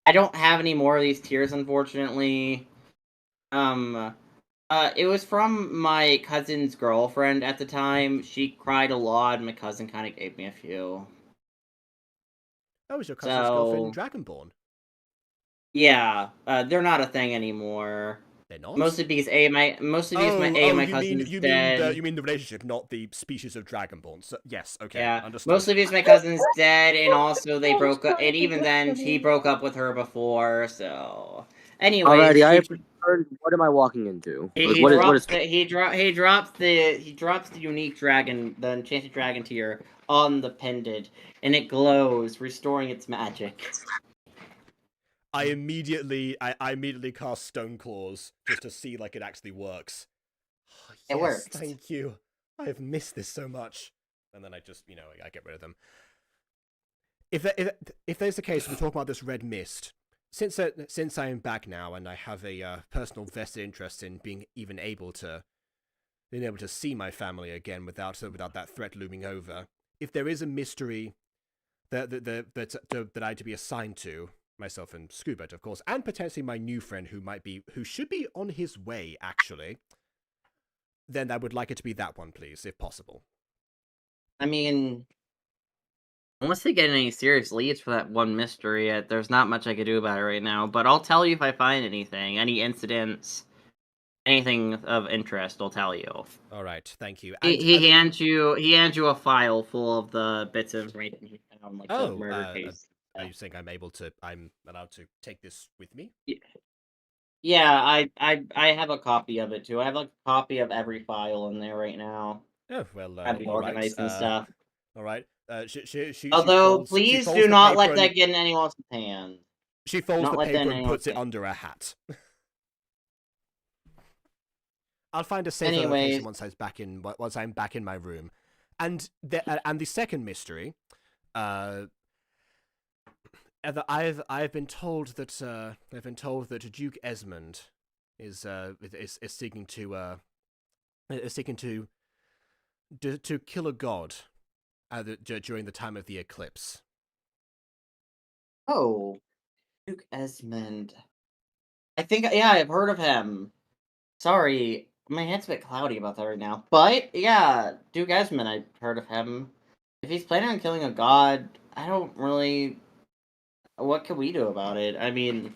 Speaker 5: I don't have any more of these tiers, unfortunately. It was from my cousin's girlfriend at the time. She cried a lot, and my cousin kind of gave me a few.
Speaker 1: Oh, is your cousin's girlfriend Dragonborn?
Speaker 5: Yeah, they're not a thing anymore.
Speaker 1: They're not.
Speaker 5: Mostly because my cousin is dead.
Speaker 1: You mean the relationship, not the species of Dragonborn. So, yes, okay,
Speaker 5: Yeah,
Speaker 1: understood.
Speaker 5: mostly because my cousin's dead, and also they broke up. And even then, he broke up with her before. So, anyways,
Speaker 7: Alrighty, I have heard. What am I walking into?
Speaker 5: He
Speaker 7: What
Speaker 5: drops
Speaker 7: is?
Speaker 5: the unique dragon, the enchanted dragon tier on the pendant, and it glows, restoring its magic.
Speaker 1: I immediately cast Stone Claws just to see like it actually works. Oh, yes,
Speaker 5: It works.
Speaker 1: Thank you. I've missed this so much. And then I just, I get rid of them. If there's the case, we're talking about this red mist. Since I am back now and I have a personal vested interest in being able to see my family again without that threat looming over. If there is a mystery that I to be assigned to, myself and Scuba, of course, and potentially my new friend who should be on his way, actually, then I would like it to be that one, please, if possible.
Speaker 5: I mean, unless they get any serious leads for that one mystery, there's not much I could do about it right now, but I'll tell you if I find anything, any incidents, anything of interest, I'll tell you.
Speaker 1: All right, thank you.
Speaker 5: He hands you a file full of the bits of information he found, like the murder case.
Speaker 1: Are you saying I'm allowed to take this with me?
Speaker 5: Yeah, I have a copy of it too. I have like a copy of every file in there right now.
Speaker 1: Oh well,
Speaker 5: I'd be organized and stuff.
Speaker 1: All right.
Speaker 5: Although, please do not let that get in anyone's hand.
Speaker 1: She folds the paper and puts it under a hat. I'll find a safer location once I'm back in my room, and the second mystery, I've been told that Duke Esmond is seeking to kill a god during the time of the eclipse.
Speaker 5: Oh, Duke Esmond. I think I've heard of him. Sorry, my head's a bit cloudy about that right now. But yeah, Duke Esmond, I've heard of him. If he's planning on killing a god, I don't really. What can we do about it? I mean,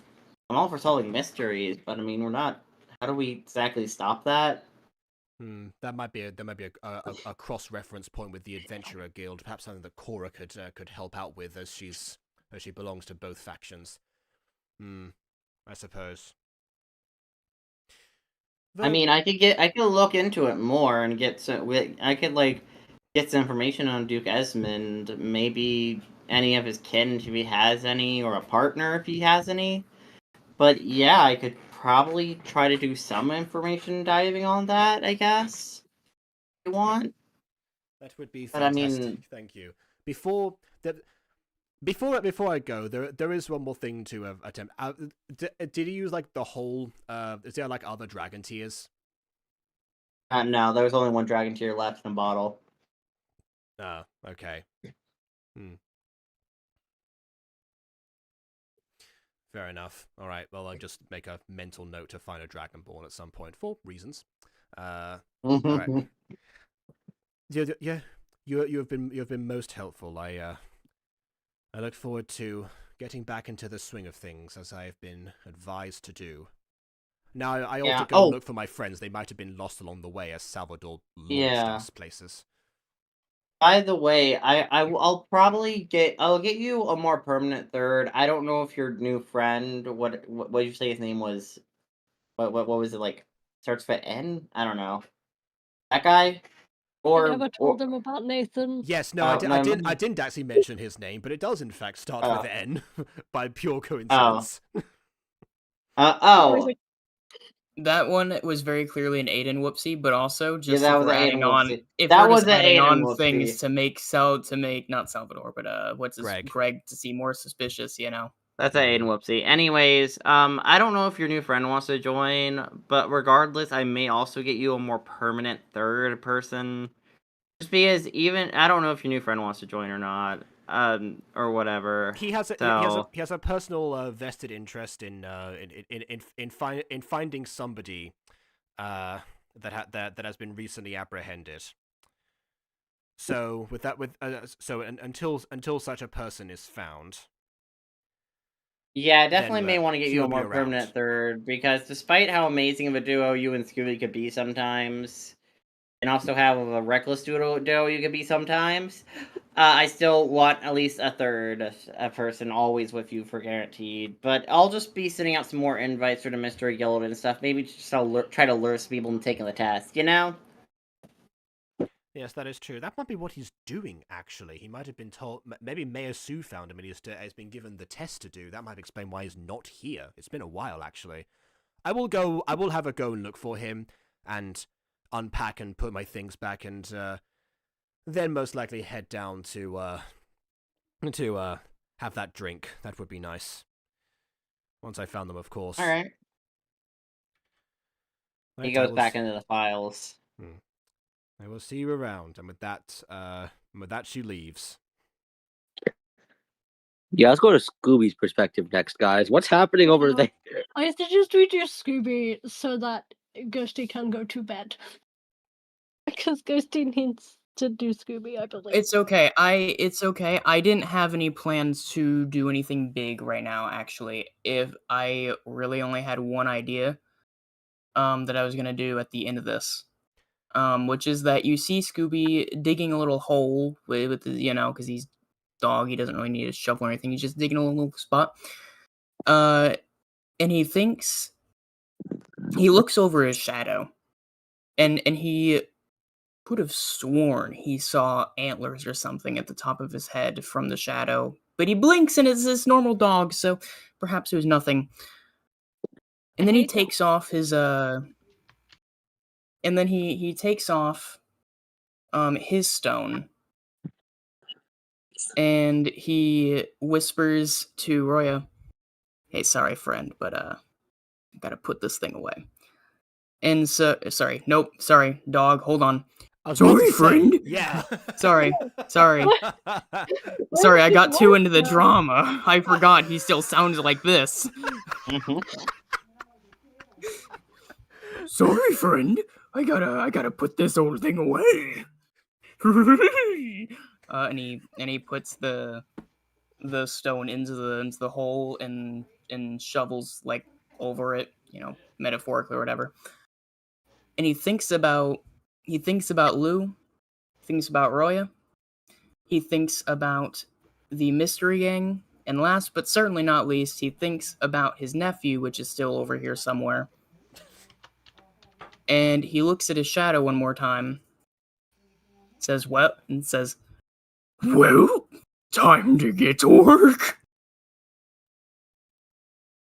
Speaker 5: I'm all for solving mysteries, but I mean, we're not. How do we exactly stop that?
Speaker 1: That might be a cross-reference point with the Adventurer Guild. Perhaps something that Cora could help out with, as she belongs to both factions. I suppose.
Speaker 5: I mean, I could look into it more and get some. I could get some information on Duke Esmond. Maybe any of his kin, if he has any, or a partner if he has any. But yeah, I could probably try to do some information diving on that, I guess. If you want.
Speaker 1: That would be
Speaker 5: But I
Speaker 1: fantastic.
Speaker 5: mean-
Speaker 1: Thank you. Before I go, there is one more thing to attempt. Did he use like the whole? Is there like other dragon tears?
Speaker 5: No, there was only one dragon tear left in a bottle.
Speaker 1: Ah, okay. Fair enough. All right. Well, I'll just make a mental note to find a dragonborn at some point for reasons. All right. Yeah. You have been most helpful. I look forward to getting back into the swing of things as I have been advised to do. Now, I ought to go look for my friends. They might have been lost along the way as Salvador launched us places.
Speaker 5: By the way, I'll probably get you a more permanent third. I don't know if your new friend, what did you say his name was? What was it like? Starts with N? I don't know. That guy?
Speaker 4: I never told them about Nathan.
Speaker 1: Yes, no, I didn't actually mention his name, but it does in fact start with N by pure coincidence.
Speaker 3: That one was very clearly an Aiden whoopsie, but also just
Speaker 5: that
Speaker 3: if
Speaker 5: was
Speaker 3: we're
Speaker 5: an
Speaker 3: adding
Speaker 5: Aiden
Speaker 3: on,
Speaker 5: whoopsie.
Speaker 3: if
Speaker 5: That
Speaker 3: we're
Speaker 5: was
Speaker 3: just
Speaker 5: an
Speaker 3: adding
Speaker 5: Aiden
Speaker 3: on things
Speaker 5: whoopsie.
Speaker 3: to make not Salvador, but what's his Greg to seem more suspicious, you know.
Speaker 5: That's an Aiden whoopsie. Anyways, I don't know if your new friend wants to join, but regardless, I may also get you a more permanent third person. Just because I don't know if your new friend wants to join or not, or whatever.
Speaker 1: He has a personal vested interest in finding somebody that has been recently apprehended. So until such a person is found.
Speaker 5: Yeah, I definitely may want to get you a more permanent third, because despite how amazing of a duo you and Scooby could be sometimes, and also have a reckless duo you could be sometimes, I still want at least a third person always with you for guaranteed. But I'll just be sending out some more invites for the Mystery Guild and stuff. Maybe just try to lure some people into taking the test, you know?
Speaker 1: Yes, that is true. That might be what he's doing, actually. He might have been told... Maybe Mayor Sue found him and he's been given the test to do. That might explain why he's not here. It's been a while, actually. I will have a go and look for him and unpack and put my things back and then most likely head down to have that drink. That would be nice. Once I found them, of course.
Speaker 5: Alright. He goes back into the files.
Speaker 1: I will see you around, and with that she leaves.
Speaker 9: Yeah, let's go to Scooby's perspective next, guys. What's happening over there?
Speaker 4: I suggest we do Scooby so that Ghostie can go to bed. Because Ghostie needs to do Scooby, I believe.
Speaker 3: It's okay. It's okay. I didn't have any plans to do anything big right now, actually. If I really only had one idea that I was gonna do at the end of this. Which is that you see Scooby digging a little hole with the, because he's dog, he doesn't really need a shovel or anything. He's just digging a little spot. And he looks over his shadow, and he would have sworn he saw antlers or something at the top of his head from the shadow. But he blinks and it's this normal dog, so perhaps it was nothing. And then he takes off his And then he takes off his stone, and he whispers to Roya, "Hey, sorry, friend, but I gotta put this thing away." And so, sorry, dog, hold on.
Speaker 6: Sorry, friend.
Speaker 1: Yeah.
Speaker 3: Sorry. Sorry, I got too into the drama. I forgot he still sounds like this.
Speaker 6: Sorry, friend. I gotta put this old thing away.
Speaker 3: And he puts the stone into the hole and shovels like over it, metaphorically or whatever. And he thinks about Lou, thinks about Roya, he thinks about the mystery gang, and last but certainly not least, he thinks about his nephew, which is still over here somewhere. And he looks at his shadow one more time, says, "What?" and says,
Speaker 6: "Well, time to get to work."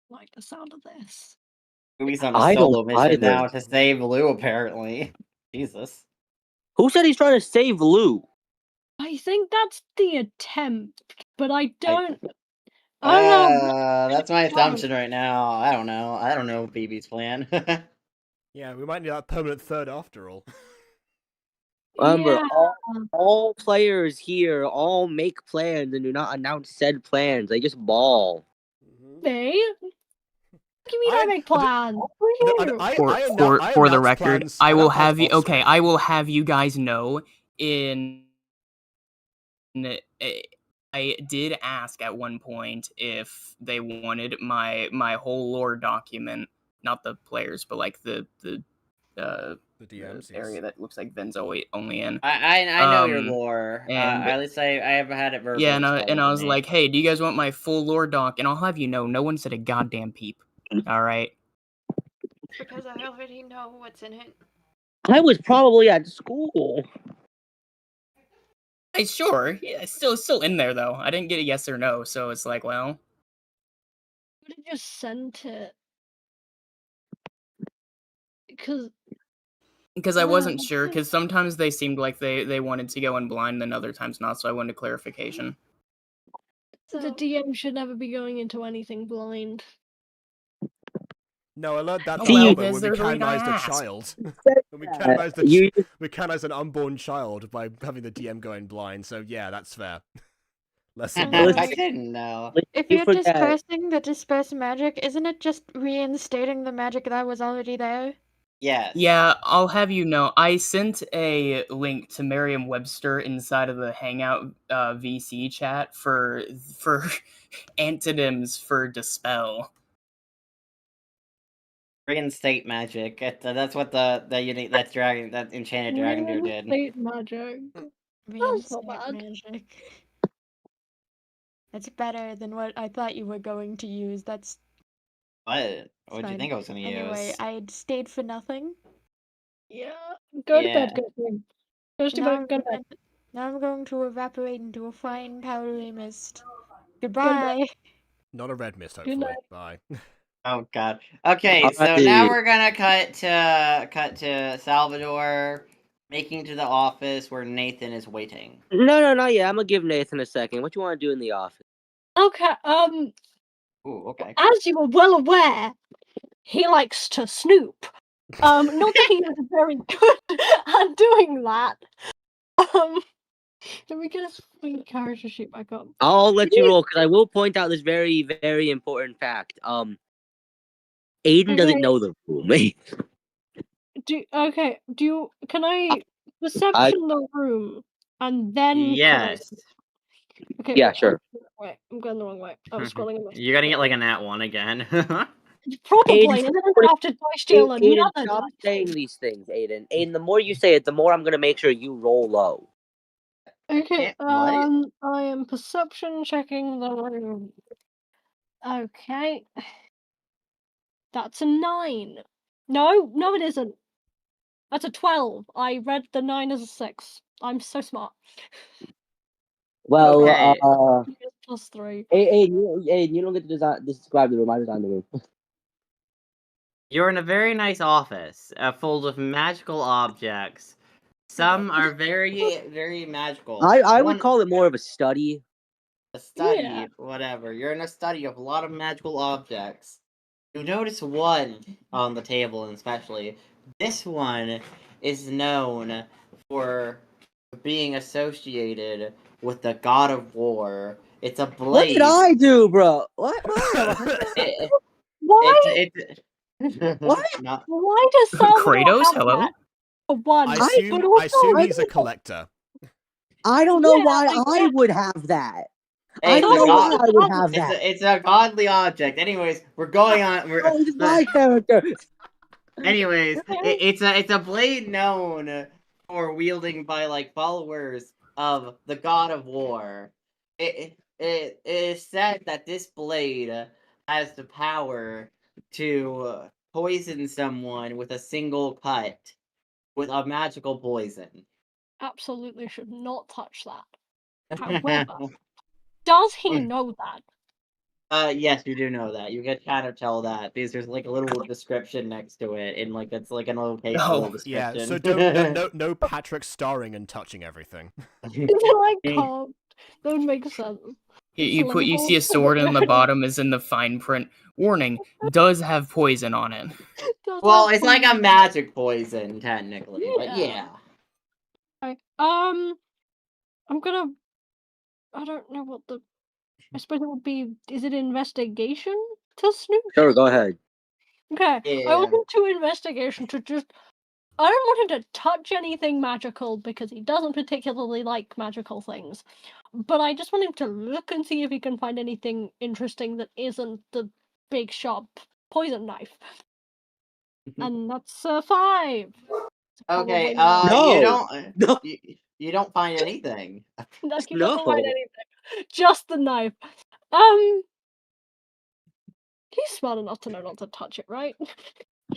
Speaker 4: I like the sound of this.
Speaker 5: Scooby's on a
Speaker 9: I don't
Speaker 5: solo mission
Speaker 9: either.
Speaker 5: now to save Lou, apparently. Jesus.
Speaker 9: Who said he's trying to save Lou?
Speaker 4: I think that's the attempt, but I don't know.
Speaker 5: That's my assumption right now. I don't know. I don't know BB's plan.
Speaker 1: Yeah, we might need that permanent third after all.
Speaker 9: Remember,
Speaker 4: Yeah.
Speaker 9: all players here all make plans and do not announce said plans. They just ball.
Speaker 4: Me? What do you mean I make plans?
Speaker 3: For the record, I will have you. Okay, I will have you guys know. I did ask at one point if they wanted my whole lore document, not the players, but like the
Speaker 1: DMs,
Speaker 3: area that looks like Ven's only in.
Speaker 5: I know your lore.
Speaker 3: and-
Speaker 5: At least I have had it verbally.
Speaker 3: Yeah, and I
Speaker 5: explained to
Speaker 3: was
Speaker 5: me.
Speaker 3: like, hey, do you guys want my full lore doc? And I'll have you know, no one said a goddamn peep. All right.
Speaker 2: Because I already know what's in it.
Speaker 9: I was probably at school.
Speaker 3: Sure. Yeah, it's still in there though. I didn't get a yes or no, so it's like, well.
Speaker 4: Would have just sent it. Because
Speaker 3: I wasn't sure, because sometimes they seemed like they wanted to go in blind, then other times not, so I wanted clarification.
Speaker 4: The DM should never be going into anything blind.
Speaker 1: No, I learned that
Speaker 3: See,
Speaker 1: when
Speaker 3: there's
Speaker 1: we
Speaker 3: really
Speaker 1: canonized a
Speaker 3: ask.
Speaker 1: child. When we
Speaker 9: You-
Speaker 1: canonized an unborn child by having the DM going blind, so yeah, that's fair. Lesson
Speaker 2: I
Speaker 1: learned.
Speaker 5: I didn't know.
Speaker 2: If
Speaker 9: You
Speaker 2: you're
Speaker 9: forget.
Speaker 2: dispersing the disperse magic, isn't it just reinstating the magic that was already there?
Speaker 5: Yes.
Speaker 3: Yeah, I'll have you know, I sent a link to Merriam-Webster inside of the Hangout VC chat for antonyms for dispel.
Speaker 5: Reinstate magic. That's what that enchanted dragon dude did.
Speaker 4: Reinstate magic. That's not bad.
Speaker 2: Magic. That's better than what I thought you were going to use. That's
Speaker 5: What? What did you
Speaker 2: fine.
Speaker 5: think I was gonna
Speaker 2: Anyway,
Speaker 5: use?
Speaker 2: I'd stayed for nothing.
Speaker 4: Yeah. Go to bed,
Speaker 5: Yeah.
Speaker 4: Ghostie. Go to
Speaker 2: Now
Speaker 4: bed, go to bed.
Speaker 2: Now I'm going to evaporate into a fine powdery mist. Goodbye.
Speaker 1: Not a red mist,
Speaker 4: Good
Speaker 1: hopefully. Bye.
Speaker 5: Oh god. Okay, so
Speaker 9: Alrighty.
Speaker 5: now we're gonna cut to Salvador making to the office where Nathan is waiting.
Speaker 9: No, not yet. I'm gonna give Nathan a second. What you want to do in the office?
Speaker 4: Okay,
Speaker 5: Ooh, okay.
Speaker 4: as you are well aware, he likes to snoop. Not that he is very good at doing that. Let me get his fucking character sheet back up.
Speaker 9: I'll let you roll because I will point out this very, very important fact. Aiden doesn't
Speaker 4: Okay.
Speaker 9: know the rule, mate.
Speaker 4: Can I perception the room and then
Speaker 5: Yes.
Speaker 4: Okay.
Speaker 9: Yeah,
Speaker 4: wait,
Speaker 9: sure.
Speaker 4: Wait, I'm going the wrong way. I was scrolling in my
Speaker 5: You're gonna get like a nat 1 again.
Speaker 4: probably,
Speaker 9: Aiden,
Speaker 4: and then I have to dice deal
Speaker 9: Aiden,
Speaker 4: another
Speaker 9: stop
Speaker 4: dice.
Speaker 9: saying these things, Aiden. Aiden, the more you say it, the more I'm gonna make sure you roll low.
Speaker 4: Okay,
Speaker 5: What?
Speaker 4: I am perception checking the room. Okay. That's a 9. No, it isn't. That's a 12. I read the 9 as a 6. I'm so smart.
Speaker 9: Well,
Speaker 5: Okay.
Speaker 4: +3.
Speaker 9: Aiden, you don't get to describe the room. I designed the room.
Speaker 5: You're in a very nice office, full of magical objects. Some are very, very magical.
Speaker 9: I would
Speaker 5: One-
Speaker 9: call it more of a study.
Speaker 5: a study,
Speaker 4: Yeah.
Speaker 5: whatever. You're in a study of a lot of magical objects. You notice one on the table, and especially this one is known for being associated with the god of war. It's a
Speaker 9: What
Speaker 5: blade.
Speaker 9: did I do, bro? What?
Speaker 5: It-
Speaker 4: Why?
Speaker 9: What?
Speaker 5: Not,
Speaker 4: Why does Salvador
Speaker 3: Kratos,
Speaker 4: have
Speaker 3: hello?
Speaker 4: that? For one,
Speaker 1: I
Speaker 4: but
Speaker 1: assume
Speaker 4: also
Speaker 1: he's a collector.
Speaker 9: I don't know
Speaker 4: Yeah,
Speaker 9: why
Speaker 4: like
Speaker 9: I
Speaker 4: that.
Speaker 9: would have that.
Speaker 5: Hey,
Speaker 9: I
Speaker 5: it's
Speaker 9: don't
Speaker 5: a
Speaker 9: know
Speaker 5: god-
Speaker 9: why I would have that.
Speaker 5: it's a godly object. Anyways, we're going on.
Speaker 9: Oh, this is my character.
Speaker 5: Anyways, it's a blade known for wielding by like followers of the god of war. It is said that this blade has the power to poison someone with a single cut with a magical poison.
Speaker 4: absolutely should not touch that. However, does he know that?
Speaker 5: Yes, you do know that. You can kind of tell that because there's like a little description next to it, and like it's like an little case little
Speaker 1: Yeah,
Speaker 5: description.
Speaker 1: so don't no Patrick starring and touching everything.
Speaker 4: I can't. That makes sense.
Speaker 3: You see a sword and the bottom is in the fine print. Warning, does have poison on it.
Speaker 5: Well, it's like a magic poison, technically, but yeah.
Speaker 4: Okay. I'm gonna. I don't know what the. I suppose it would be. Is it investigation to snoop?
Speaker 9: Sure, go ahead.
Speaker 4: Okay.
Speaker 5: Yeah.
Speaker 4: I want him to investigation to just. I don't want him to touch anything magical because he doesn't particularly like magical things. But I just want him to look and see if he can find anything interesting that isn't the big sharp poison knife. And that's 5.
Speaker 5: Okay,
Speaker 4: Probably not.
Speaker 5: you
Speaker 9: No.
Speaker 5: don't
Speaker 9: No.
Speaker 5: you don't find anything.
Speaker 4: No, he
Speaker 9: No.
Speaker 4: doesn't find anything. Just the knife. He's smart enough to know not to touch it, right?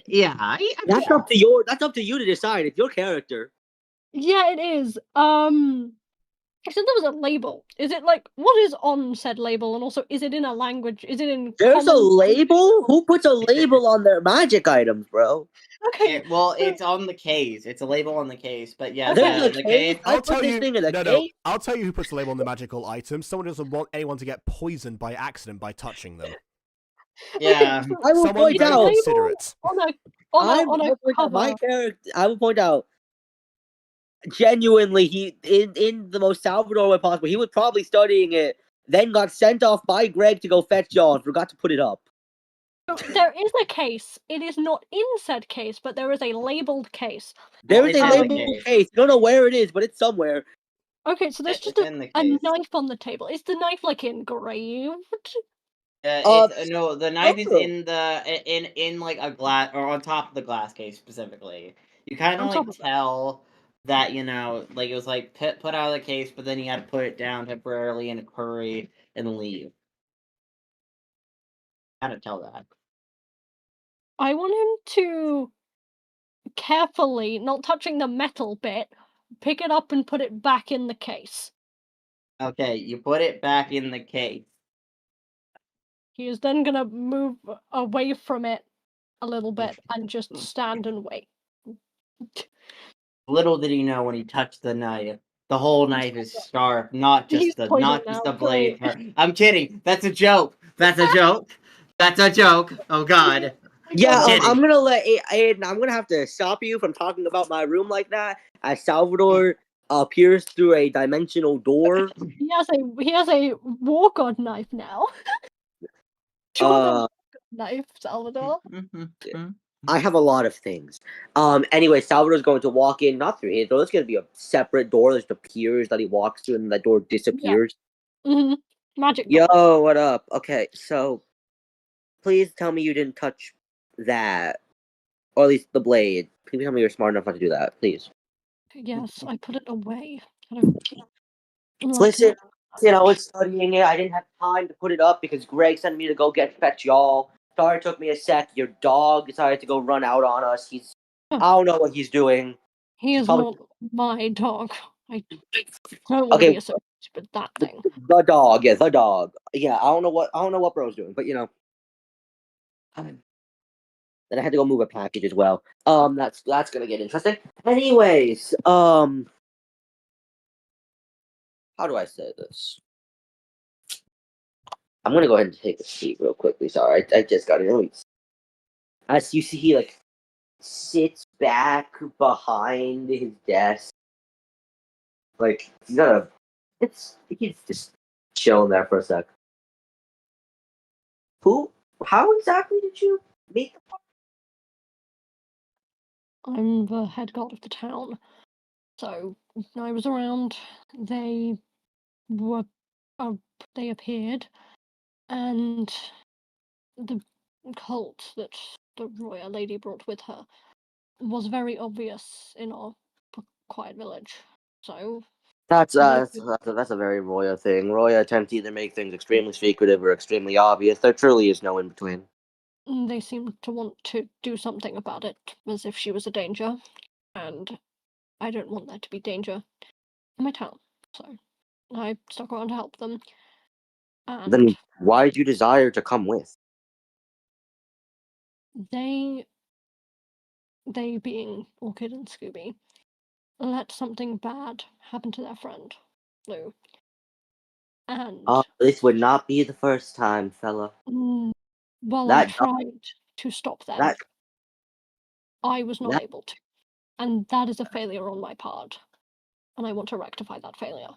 Speaker 5: Yeah,
Speaker 9: That's up to you to decide. It's your character.
Speaker 4: Yeah, it is. I said there was a label. Is it like what is on said label, and also is it in a language? Is it in?
Speaker 9: There's a
Speaker 4: common
Speaker 9: label? Who puts a label on their magic items, bro?
Speaker 4: Okay.
Speaker 5: well, it's on the case. It's a label on the case, but yeah,
Speaker 9: There's
Speaker 5: the
Speaker 9: a case.
Speaker 5: case.
Speaker 9: I put this thing in a
Speaker 1: no,
Speaker 9: case.
Speaker 1: I'll tell you who puts the label on the magical items. Someone doesn't want anyone to get poisoned by accident by touching them.
Speaker 5: Yeah.
Speaker 4: so
Speaker 9: I will
Speaker 1: Someone
Speaker 9: point
Speaker 1: very
Speaker 9: out.
Speaker 1: considerate.
Speaker 4: on a cover.
Speaker 9: My character. I will point out. Genuinely, he in the most Salvador way possible. He was probably studying it, then got sent off by Greg to go fetch y'all and forgot to put it up.
Speaker 4: There is a case. It is not in said case, but there is a labeled case.
Speaker 9: There
Speaker 5: Well,
Speaker 9: is
Speaker 5: it's
Speaker 9: a
Speaker 5: in the
Speaker 9: labeled
Speaker 5: case.
Speaker 9: case. You don't know where it is, but it's somewhere.
Speaker 4: Okay, so there's
Speaker 5: It's
Speaker 4: just
Speaker 5: in the
Speaker 4: a
Speaker 5: case.
Speaker 4: knife on the table. Is the knife like engraved?
Speaker 5: No, the knife is
Speaker 9: no.
Speaker 5: in the in like a glass or on top of the glass case specifically. You kind of
Speaker 4: On top
Speaker 5: like
Speaker 4: of it.
Speaker 5: tell that like it was like put out of the case, but then you had to put it down temporarily in a hurry and leave. Kind of tell that.
Speaker 4: I want him to carefully, not touching the metal bit, pick it up and put it back in the case.
Speaker 5: Okay, you put it back in the case.
Speaker 4: He is then gonna move away from it a little bit and just stand and wait.
Speaker 5: Little did he know when he touched the knife. The whole knife is sharp, not
Speaker 4: He's
Speaker 5: just the
Speaker 4: poisoned now,
Speaker 5: blade.
Speaker 4: great.
Speaker 5: I'm kidding. That's a joke. That's a joke. That's a joke. Oh God.
Speaker 9: Yeah,
Speaker 5: kidding.
Speaker 9: I'm gonna let Aiden. I'm gonna have to stop you from talking about my room like that. As Salvador appears through a dimensional door.
Speaker 4: He has a war god knife now. Draw the knife, Salvador.
Speaker 9: I have a lot of things. Anyway, Salvador's going to walk in, not through his door. There's gonna be a separate door that just appears that he walks through, and that door disappears.
Speaker 4: Mm-hmm. Magic.
Speaker 9: Yo, what up? Okay, so please tell me you didn't touch that, or at least the blade. Please tell me you're smart enough not to do that, please.
Speaker 4: Yes, I put it away. I don't like
Speaker 9: Listen,
Speaker 4: it.
Speaker 9: I was studying it. I didn't have time to put it up because Greg sent me to go fetch y'all. Sorry, it took me a sec. Your dog decided to go run out on us. I don't know what he's doing.
Speaker 4: He is
Speaker 9: probably-
Speaker 4: not my dog. I don't want to
Speaker 9: Okay.
Speaker 4: be associated with that thing.
Speaker 9: The dog, yeah, the dog. Yeah, I don't know what bro's doing, but you know. Then I had to go move a package as well. That's gonna get interesting. Anyways, how do I say this? I'm gonna go ahead and take a seat real quickly. Sorry, I just got in. As you see, he like sits back behind his desk, like he's just chilling there for a sec. How exactly did you meet the
Speaker 4: I'm the head god of the town. So I was around. They were, they appeared, and the cult that the royal lady brought with her was very obvious in our quiet village. So
Speaker 9: That's a very Roya thing. Roya tend to either make things extremely secretive or extremely obvious. There truly is no in between.
Speaker 4: they seemed to want to do something about it, as if she was a danger, and I don't want there to be danger in my town. So I stuck around to help them. And
Speaker 9: Then why did you desire to come with?
Speaker 4: they being Orchid and Scooby, let something bad happen to their friend, Lou. And
Speaker 9: This would not be the first time, fella.
Speaker 4: while I
Speaker 9: That
Speaker 4: tried to stop them,
Speaker 9: that
Speaker 4: I was not
Speaker 9: that
Speaker 4: able to. And that is a failure on my part. And I want to rectify that failure.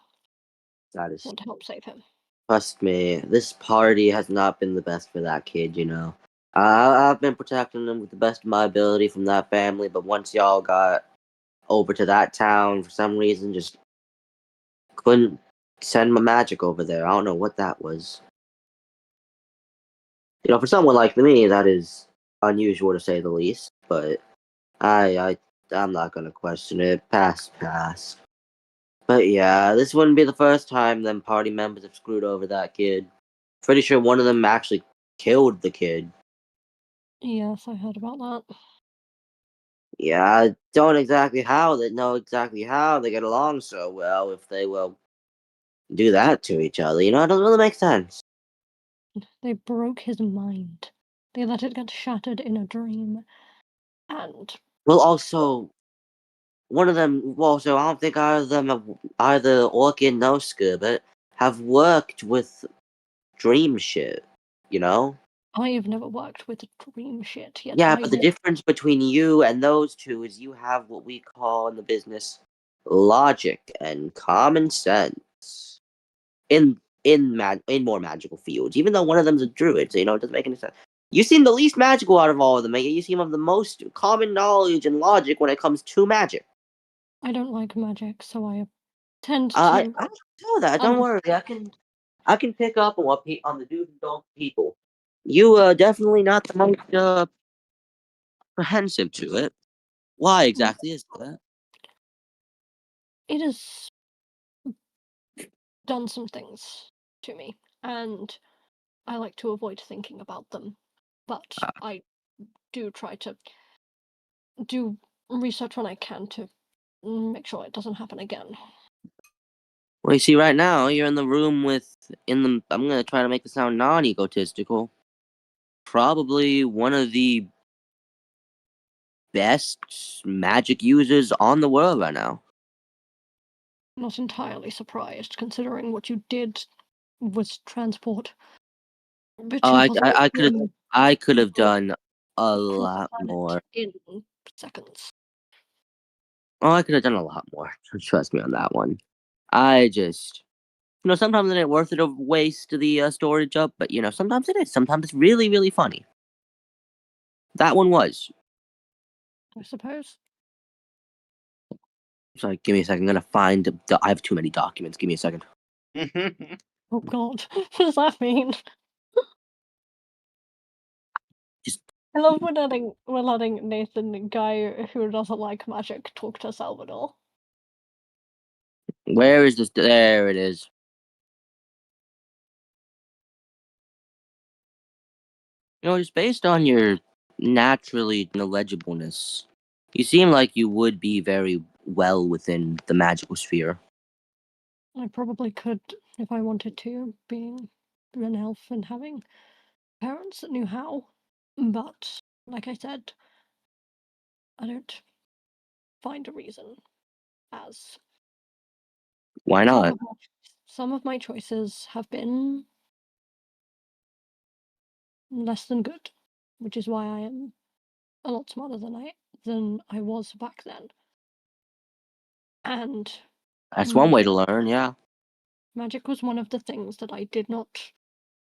Speaker 9: that is.
Speaker 4: I want to help save him.
Speaker 9: Trust me, this party has not been the best for that kid. You know, I've been protecting him with the best of my ability from that family. But once y'all got over to that town, for some reason, just couldn't send my magic over there. I don't know what that was. You know, for someone like me, that is unusual to say the least. But I'm not gonna question it. Pass. But yeah, this wouldn't be the first time them party members have screwed over that kid. Pretty sure one of them actually killed the kid.
Speaker 4: Yes, I heard about that.
Speaker 9: Yeah, I don't exactly know exactly how they get along so well if they will do that to each other. You know, it doesn't really make sense.
Speaker 4: They broke his mind. They let it get shattered in a dream. And
Speaker 9: Well, also, one of them. Well, so I don't think either of them have either Orchid nor Scuba have worked with dream shit. You know.
Speaker 4: I have never worked with dream shit yet.
Speaker 9: Yeah,
Speaker 4: I
Speaker 9: but the
Speaker 4: will.
Speaker 9: difference between you and those two is you have what we call in the business logic and common sense in more magical fields. Even though one of them's a druid, so you know it doesn't make any sense. You seem the least magical out of all of them, and yet you seem of the most common knowledge and logic when it comes to magic.
Speaker 4: I don't like magic, so I tend
Speaker 9: I
Speaker 4: to.
Speaker 9: know that. Don't worry, I can pick up on on the do's and don'ts of people. You definitely not the most apprehensive to it. Why exactly is that?
Speaker 4: It has done some things to me, and I like to avoid thinking about them. But I do try to do research when I can to make sure it doesn't happen again.
Speaker 9: Well, you see, right now you're in the room I'm gonna try to make it sound non-egotistical. Probably one of the best magic users on the world right now.
Speaker 4: Not entirely surprised, considering what you did was transport
Speaker 9: Oh, I could have
Speaker 4: Or
Speaker 9: done a
Speaker 4: across
Speaker 9: lot
Speaker 4: the planet
Speaker 9: more.
Speaker 4: in seconds.
Speaker 9: Oh, I could have done a lot more. Trust me on that one. I just, sometimes it ain't worth it to waste the storage up, but sometimes it is. Sometimes it's really, really funny. That one was.
Speaker 4: I suppose.
Speaker 9: Sorry, give me a second. I'm gonna find. I have too many documents. Give me a second.
Speaker 4: Oh god, what does that mean?
Speaker 9: Just
Speaker 4: I love we're letting Nathan, the guy who doesn't like magic, talk to Salvador.
Speaker 9: where is this? There it is. Just based on your naturally illegibleness, you seem like you would be very well within the magical sphere.
Speaker 4: I probably could if I wanted to, being an elf and having parents that knew how. But, like I said, I don't find a reason, as
Speaker 9: Why not?
Speaker 4: some of my choices have been less than good, which is why I am a lot smarter than I was back then. And
Speaker 9: That's one way to learn, yeah.
Speaker 4: magic was one of the things that I did not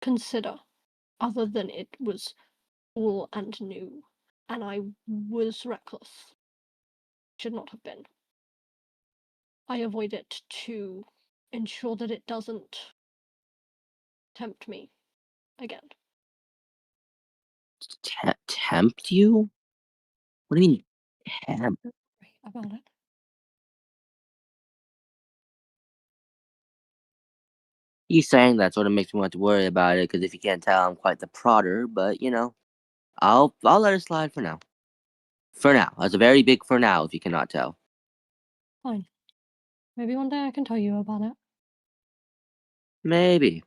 Speaker 4: consider, other than it was all and new, and I was reckless. Should not have been. I avoid it to ensure that it doesn't tempt me again.
Speaker 9: Tempt you? What do you mean, tempt?
Speaker 4: About it.
Speaker 9: You saying that sort of makes me want to worry about it, because if you can't tell, I'm quite the prodder, but, I'll let it slide for now. For now. That's a very big for now, if you cannot tell.
Speaker 4: Fine. Maybe one day I can tell you about it.
Speaker 9: Maybe.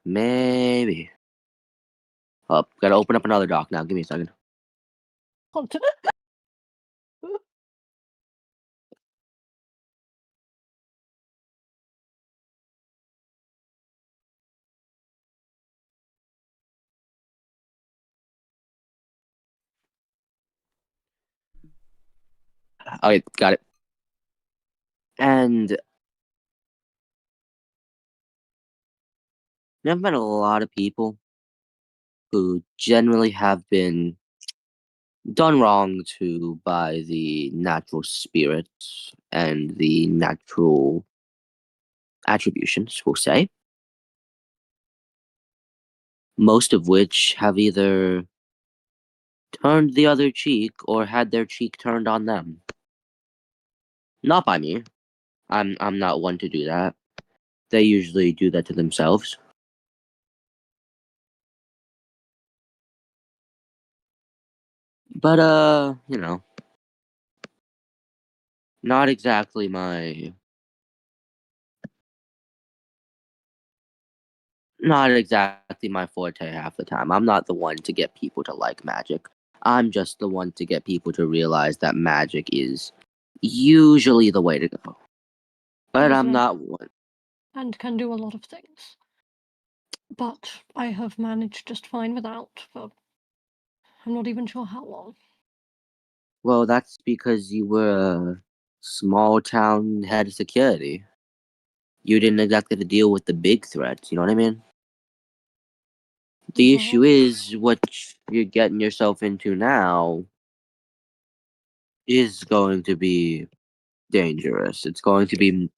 Speaker 9: Oh, gotta open up another doc now. Give me a second. Okay, got it. And there have been a lot of people who generally have been done wrong to by the natural spirits and the natural attributions, we'll say. Most of which have either turned the other cheek or had their cheek turned on them. Not by me. I'm not one to do that. They usually do that to themselves. But you know, not exactly my forte half the time. I'm not the one to get people to like magic. I'm just the one to get people to realize that magic is usually the way to go. But I'm not one.
Speaker 4: And can do a lot of things. But I have managed just fine without for I'm not even sure how long.
Speaker 9: Well, that's because you were a small town head of security. You didn't exactly have to deal with the big threats, you know what I mean? The issue is what you're getting yourself into now is going to be dangerous. It's going to be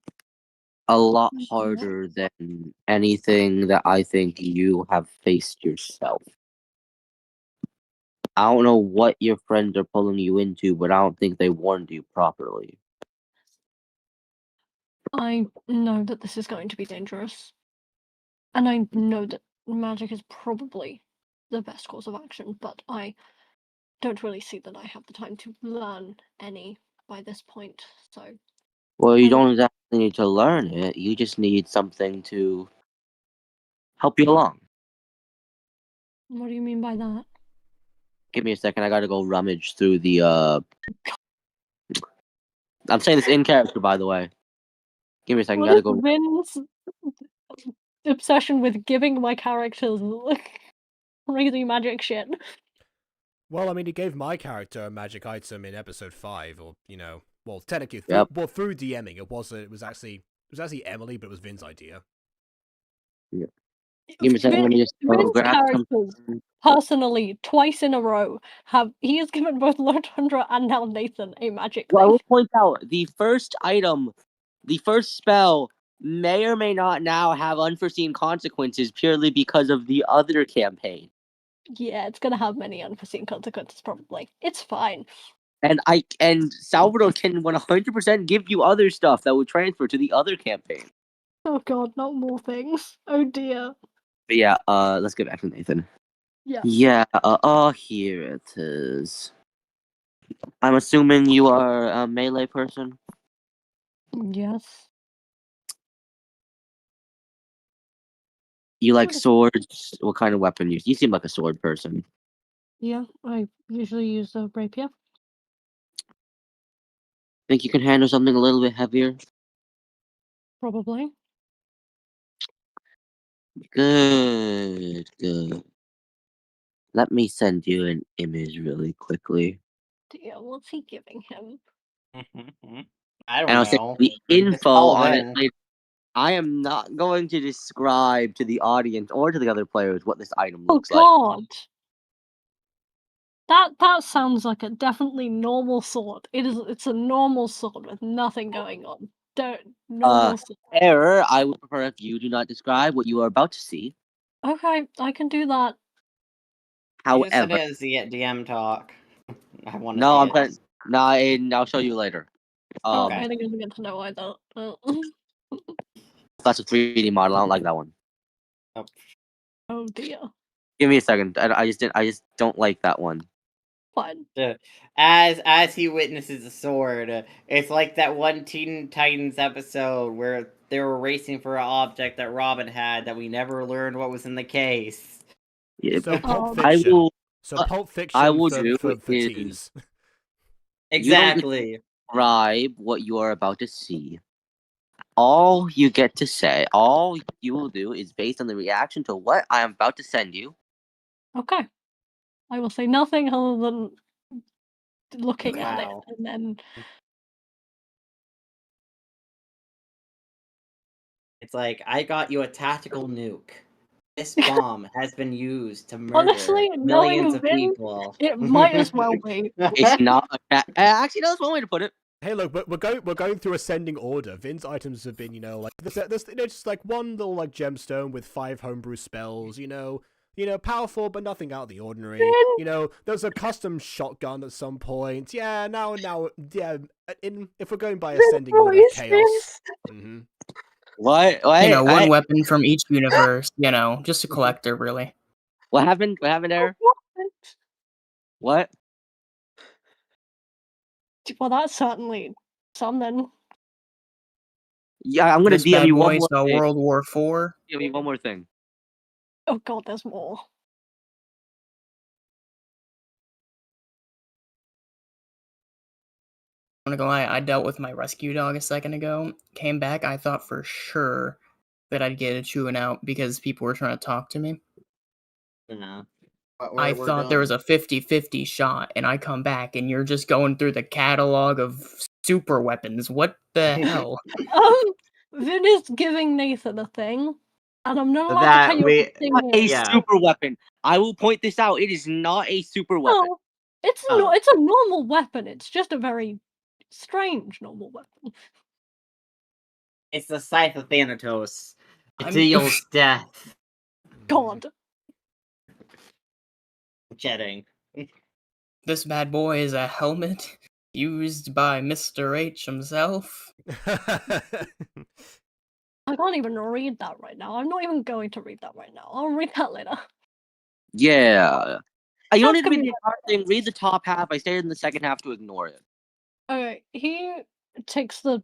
Speaker 9: a lot harder than anything that I think you have faced yourself. I don't know what your friends are pulling you into, but I don't think they warned you properly.
Speaker 4: I know that this is going to be dangerous. And I know that magic is probably the best course of action, but I don't really see that I have the time to learn any by this point, so...
Speaker 9: Well, you don't exactly need to learn it, you just need something to help you along.
Speaker 4: What do you mean by that?
Speaker 9: Give me a second, I gotta go rummage through the, I'm saying this in character, by the way. Give me a second,
Speaker 4: What
Speaker 9: gotta
Speaker 4: is
Speaker 9: go...
Speaker 4: Vin's obsession with giving my characters crazy magic shit?
Speaker 1: Well, I mean, he gave my character a magic item in episode 5, or, you know, well, technically,
Speaker 9: Yep.
Speaker 1: through DMing, it was actually Emily, but it was Vin's idea.
Speaker 9: Yeah. Give me a second, let me just
Speaker 4: Vin's
Speaker 9: grab some...
Speaker 4: characters, personally, twice in a row, he has given both Lord Tundra and now Nathan a magic
Speaker 9: Well, I
Speaker 4: thing.
Speaker 9: will point out, the first item, the first spell, may or may not now have unforeseen consequences purely because of the other campaign.
Speaker 4: Yeah, it's gonna have many unforeseen consequences, probably. It's fine.
Speaker 9: And Salvador can 100% give you other stuff that would transfer to the other campaign.
Speaker 4: Oh god, not more things. Oh dear.
Speaker 9: But yeah, let's get back to Nathan.
Speaker 4: Yeah.
Speaker 9: Yeah, here it is. I'm assuming you are a melee person?
Speaker 4: Yes.
Speaker 9: You like
Speaker 4: What is-
Speaker 9: swords? What kind of weapon you seem like a sword person.
Speaker 4: Yeah, I usually use a rapier.
Speaker 9: Think you can handle something a little bit heavier?
Speaker 4: Probably.
Speaker 9: Good. Let me send you an image really quickly.
Speaker 4: Dear, what's he giving him?
Speaker 5: I don't
Speaker 9: And I'll send
Speaker 5: know.
Speaker 9: the
Speaker 5: It's
Speaker 9: info
Speaker 5: called
Speaker 9: on it
Speaker 5: in.
Speaker 9: later. I am not going to describe to the audience or to the other players what this item
Speaker 4: Oh
Speaker 9: looks like.
Speaker 4: god! That sounds like a definitely normal sword. It's a normal sword with nothing going on. Normal sword.
Speaker 9: Error, I would prefer if you do not describe what you are about to see.
Speaker 4: Okay, I can do that.
Speaker 5: You just said
Speaker 9: However,
Speaker 5: it as the DM talk. I want to
Speaker 9: no,
Speaker 5: see
Speaker 9: I'm
Speaker 5: it.
Speaker 9: trying. No, and I'll show you later.
Speaker 4: Okay, I think I'm gonna get to know either.
Speaker 9: That's a 3D model. I don't like that one.
Speaker 4: Oh dear.
Speaker 9: Give me a second. I just don't like that one.
Speaker 4: Fine.
Speaker 5: As he witnesses a sword, it's like that one Teen Titans episode where they were racing for an object that Robin had that we never learned what was in the case.
Speaker 9: Yeah,
Speaker 1: So Pulp
Speaker 9: I
Speaker 1: Fiction.
Speaker 9: will.
Speaker 1: So
Speaker 9: uh,
Speaker 1: Pulp
Speaker 9: I
Speaker 1: Fiction
Speaker 9: will
Speaker 1: for,
Speaker 9: do
Speaker 1: for, for
Speaker 9: is
Speaker 1: teens.
Speaker 9: You don't
Speaker 5: Exactly.
Speaker 9: describe what you are about to see. All you get to say, all you will do is based on the reaction to what I am about to send you.
Speaker 4: Okay. I will say nothing other than looking at it,
Speaker 5: Wow.
Speaker 4: and then
Speaker 5: It's like, I got you a tactical nuke. This bomb has been used to murder
Speaker 4: honestly, knowing
Speaker 5: millions of
Speaker 4: Vin,
Speaker 5: people.
Speaker 4: it might as well be.
Speaker 9: It's not. Actually, that's one way to put it.
Speaker 1: Hey, look, we're going through ascending order. Vin's items have been, like there's just like one little like gemstone with 5 homebrew spells. Powerful but nothing out of the ordinary.
Speaker 4: Vin!
Speaker 1: There's a custom shotgun at some point. Yeah, now, yeah. If we're going by
Speaker 4: Vin,
Speaker 1: ascending
Speaker 4: what
Speaker 1: order of
Speaker 4: is
Speaker 1: chaos.
Speaker 4: this?
Speaker 1: Mm-hmm.
Speaker 9: What?
Speaker 3: One weapon from each universe. Just a collector, really.
Speaker 9: What happened? What happened there? What?
Speaker 4: Well, that's certainly something.
Speaker 9: Yeah, I'm gonna
Speaker 3: This
Speaker 9: DM
Speaker 3: bad
Speaker 9: you one
Speaker 3: boy
Speaker 9: more
Speaker 3: saw
Speaker 9: thing.
Speaker 3: World War IV.
Speaker 9: DM you one more thing.
Speaker 4: Oh god, there's more.
Speaker 3: I'm not gonna lie, I dealt with my rescue dog a second ago. Came back, I thought for sure that I'd get a chewing out because people were trying to talk to me.
Speaker 5: Yeah.
Speaker 3: I thought there was a 50-50 shot, and I come back, and you're just going through the catalog of super weapons. What the hell?
Speaker 4: Vin is giving Nathan a thing, and I'm not allowed to
Speaker 5: That
Speaker 4: tell you
Speaker 5: we-
Speaker 4: what the thing
Speaker 9: Not a
Speaker 4: is.
Speaker 5: Yeah.
Speaker 9: super weapon. I will point this out. It is not a super weapon.
Speaker 4: No, it's
Speaker 5: Oh.
Speaker 4: it's a normal weapon. It's just a very strange normal weapon.
Speaker 5: It's the Scythe of Thanatos. It
Speaker 3: I'm-
Speaker 5: deals death.
Speaker 4: God.
Speaker 5: Kidding.
Speaker 3: This bad boy is a helmet used by Mr. H himself.
Speaker 4: I can't even read that right now. I'm not even going to read that right now. I'll read that later.
Speaker 9: Yeah. You don't
Speaker 4: Sounds
Speaker 9: need to read
Speaker 4: good.
Speaker 9: the entire thing. Read the top half. I stated in the second half to ignore it.
Speaker 4: Okay, he takes the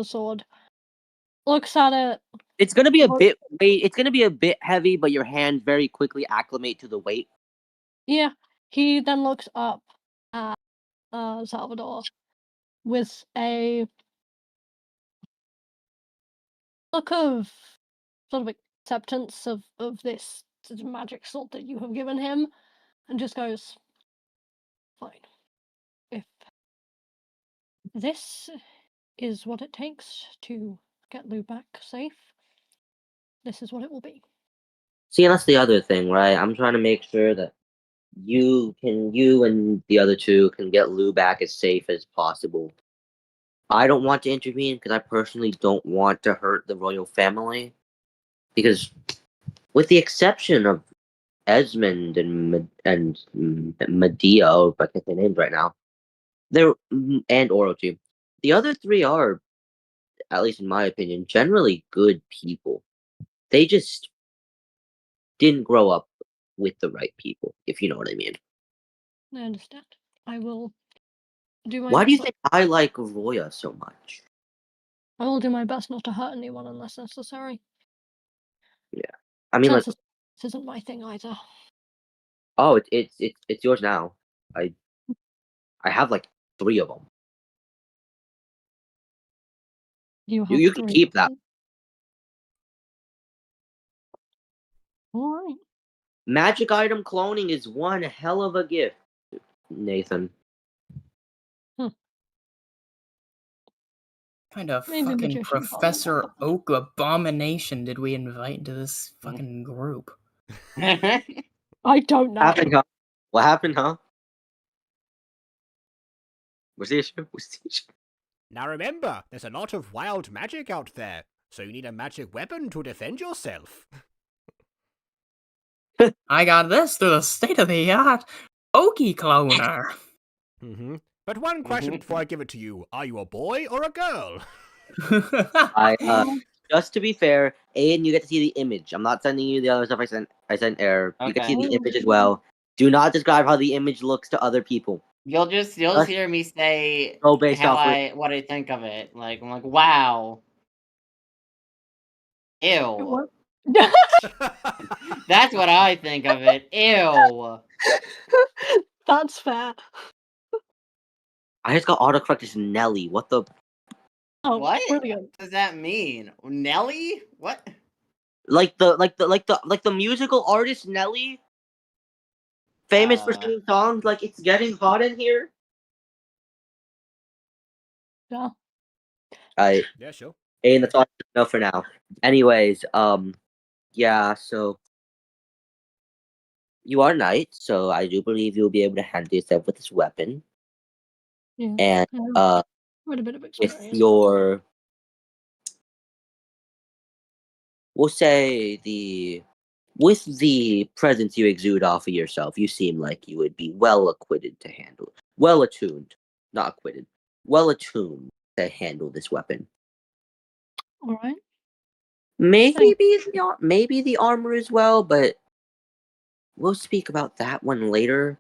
Speaker 4: sword, looks at it.
Speaker 9: It's gonna be a
Speaker 4: Well-
Speaker 9: bit weight. It's gonna be a bit heavy, but your hand very quickly acclimate to the weight.
Speaker 4: Yeah, he then looks up at Salvador with a look of sort of acceptance of this magic sword that you have given him, and just goes, "Fine. If this is what it takes to get Lou back safe, this is what it will be."
Speaker 9: See, and that's the other thing, right? I'm trying to make sure that you and the other two can get Lou back as safe as possible. I don't want to intervene because I personally don't want to hurt the royal family. Because, with the exception of Esmond and Medea, if I can't say names right now, and Orochi, the other three are, at least in my opinion, generally good people. They just didn't grow up with the right people, if you know what I mean.
Speaker 4: I understand. I will do my
Speaker 9: Why do you
Speaker 4: best
Speaker 9: think I like Roya so much?
Speaker 4: I will do my best not to hurt anyone unless necessary.
Speaker 9: I mean, like,
Speaker 4: This isn't my thing either.
Speaker 9: oh, it's yours now. I have like 3 of them.
Speaker 4: You have
Speaker 9: You can
Speaker 4: 3.
Speaker 9: keep that.
Speaker 4: Alright.
Speaker 9: Magic item cloning is one hell of a gift, Nathan.
Speaker 3: Kind of
Speaker 4: Maybe
Speaker 3: fucking
Speaker 4: magician probably
Speaker 3: Professor
Speaker 4: won't.
Speaker 3: Oak abomination did we invite into this fucking group?
Speaker 4: I don't know.
Speaker 9: Happened, huh? What happened, huh? What's the issue? What's the issue?
Speaker 1: Now remember, there's a lot of wild magic out there, so you need a magic weapon to defend yourself.
Speaker 3: I got this through the state-of-the-art Okie cloner.
Speaker 1: Mm-hmm. But one question before I give it to you: are you a boy or a girl?
Speaker 9: Just to be fair, Aiden, you get to see the image. I'm not sending you the other stuff I sent Air. You get to see the
Speaker 4: Okay.
Speaker 9: image as well. Do not describe how the image looks to other people.
Speaker 5: You'll just hear me say
Speaker 9: Go based
Speaker 5: how
Speaker 9: off
Speaker 5: what I think of it. Like I'm like, wow. Ew.
Speaker 4: What?
Speaker 5: That's what I think of it. Ew.
Speaker 4: That's fair.
Speaker 9: I just got autocorrect as Nelly. What the?
Speaker 4: Oh,
Speaker 5: What?
Speaker 4: brilliant.
Speaker 5: What does that mean? Nelly? What?
Speaker 9: Like the musical artist Nelly, famous for singing songs like "It's Getting Hot in Here."
Speaker 4: Yeah.
Speaker 9: I
Speaker 1: Yeah, sure.
Speaker 9: and that's all I know for now. Anyways, yeah. So you are knight, so I do believe you'll be able to handle yourself with this weapon.
Speaker 4: Yeah.
Speaker 9: And
Speaker 4: Quite a bit of
Speaker 9: with
Speaker 4: experience.
Speaker 9: your, we'll say with the presence you exude off of yourself, you seem like you would be well acquitted to handle, well attuned, not acquitted, well attuned to handle this weapon.
Speaker 4: All right.
Speaker 9: Maybe maybe the armor as well, but we'll speak about that one later.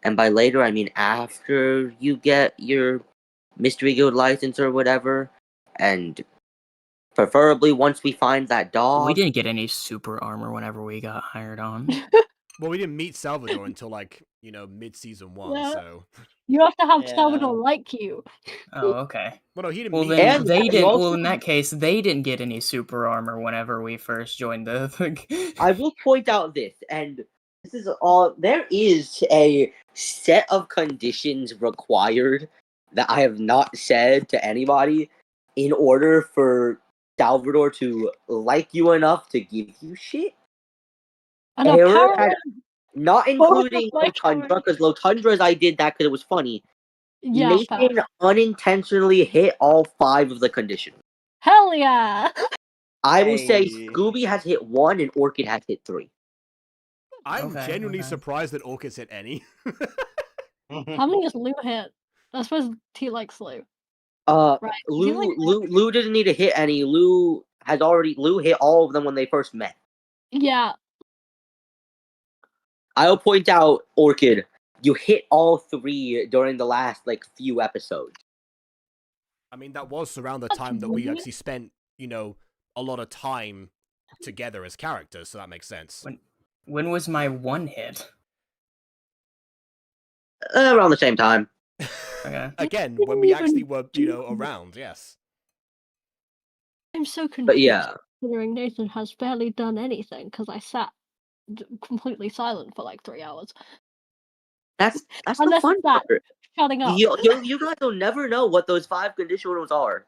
Speaker 9: And by later, I mean after you get your Mystery Guild license or whatever, and preferably once we find that dog.
Speaker 6: We didn't get any super armor whenever we got hired on.
Speaker 1: Well, we didn't meet Salvador until like mid-season 1,
Speaker 4: Yeah.
Speaker 1: so.
Speaker 4: You have to have
Speaker 5: Yeah.
Speaker 4: Salvador like you.
Speaker 6: Oh, okay.
Speaker 1: Well, no, he didn't
Speaker 6: Well,
Speaker 1: meet.
Speaker 6: then
Speaker 9: And
Speaker 6: they
Speaker 9: you
Speaker 6: didn't.
Speaker 9: also-
Speaker 6: Well, in that case, they didn't get any super armor whenever we first joined the.
Speaker 9: I will point out this, and this is all. There is a set of conditions required that I have not said to anybody in order for Salvador to like you enough to give you shit.
Speaker 4: And
Speaker 9: Error
Speaker 4: apparently,
Speaker 9: had, not
Speaker 4: both of
Speaker 9: including
Speaker 4: my
Speaker 9: Lotundra,
Speaker 4: characters-
Speaker 9: because Lotundra's I did that because it was funny.
Speaker 4: yeah, fair.
Speaker 9: Nathan unintentionally hit all 5 of the conditions.
Speaker 4: Hell yeah!
Speaker 9: I will say
Speaker 5: Hey.
Speaker 9: Scooby has hit 1 and Orchid has hit 3.
Speaker 1: I'm
Speaker 6: Okay,
Speaker 1: genuinely
Speaker 6: okay.
Speaker 1: surprised that Orcus hit any.
Speaker 4: How many has Lou hit? I suppose he likes Lou.
Speaker 9: Right.
Speaker 4: Right. Is he like
Speaker 9: Lou didn't need to hit any. Lou hit all of them when they first met.
Speaker 4: Yeah.
Speaker 9: I'll point out, Orchid, you hit all 3 during the last few episodes.
Speaker 1: I mean, that was around the
Speaker 4: That's
Speaker 1: time that we
Speaker 4: weird.
Speaker 1: actually spent, a lot of time together as characters, so that makes sense.
Speaker 6: When was my one hit?
Speaker 9: Around the same time.
Speaker 6: Okay.
Speaker 1: Again,
Speaker 4: Didn't
Speaker 1: when we
Speaker 4: even
Speaker 1: actually were,
Speaker 4: do-
Speaker 1: around, yes.
Speaker 4: I'm so confused.
Speaker 9: But yeah,
Speaker 4: Considering Nathan has barely done anything because I sat completely silent for like 3 hours.
Speaker 9: that's the
Speaker 4: Unless
Speaker 9: fun
Speaker 4: it's that
Speaker 9: part.
Speaker 4: shutting up.
Speaker 9: You guys will never know what those 5 conditionals are.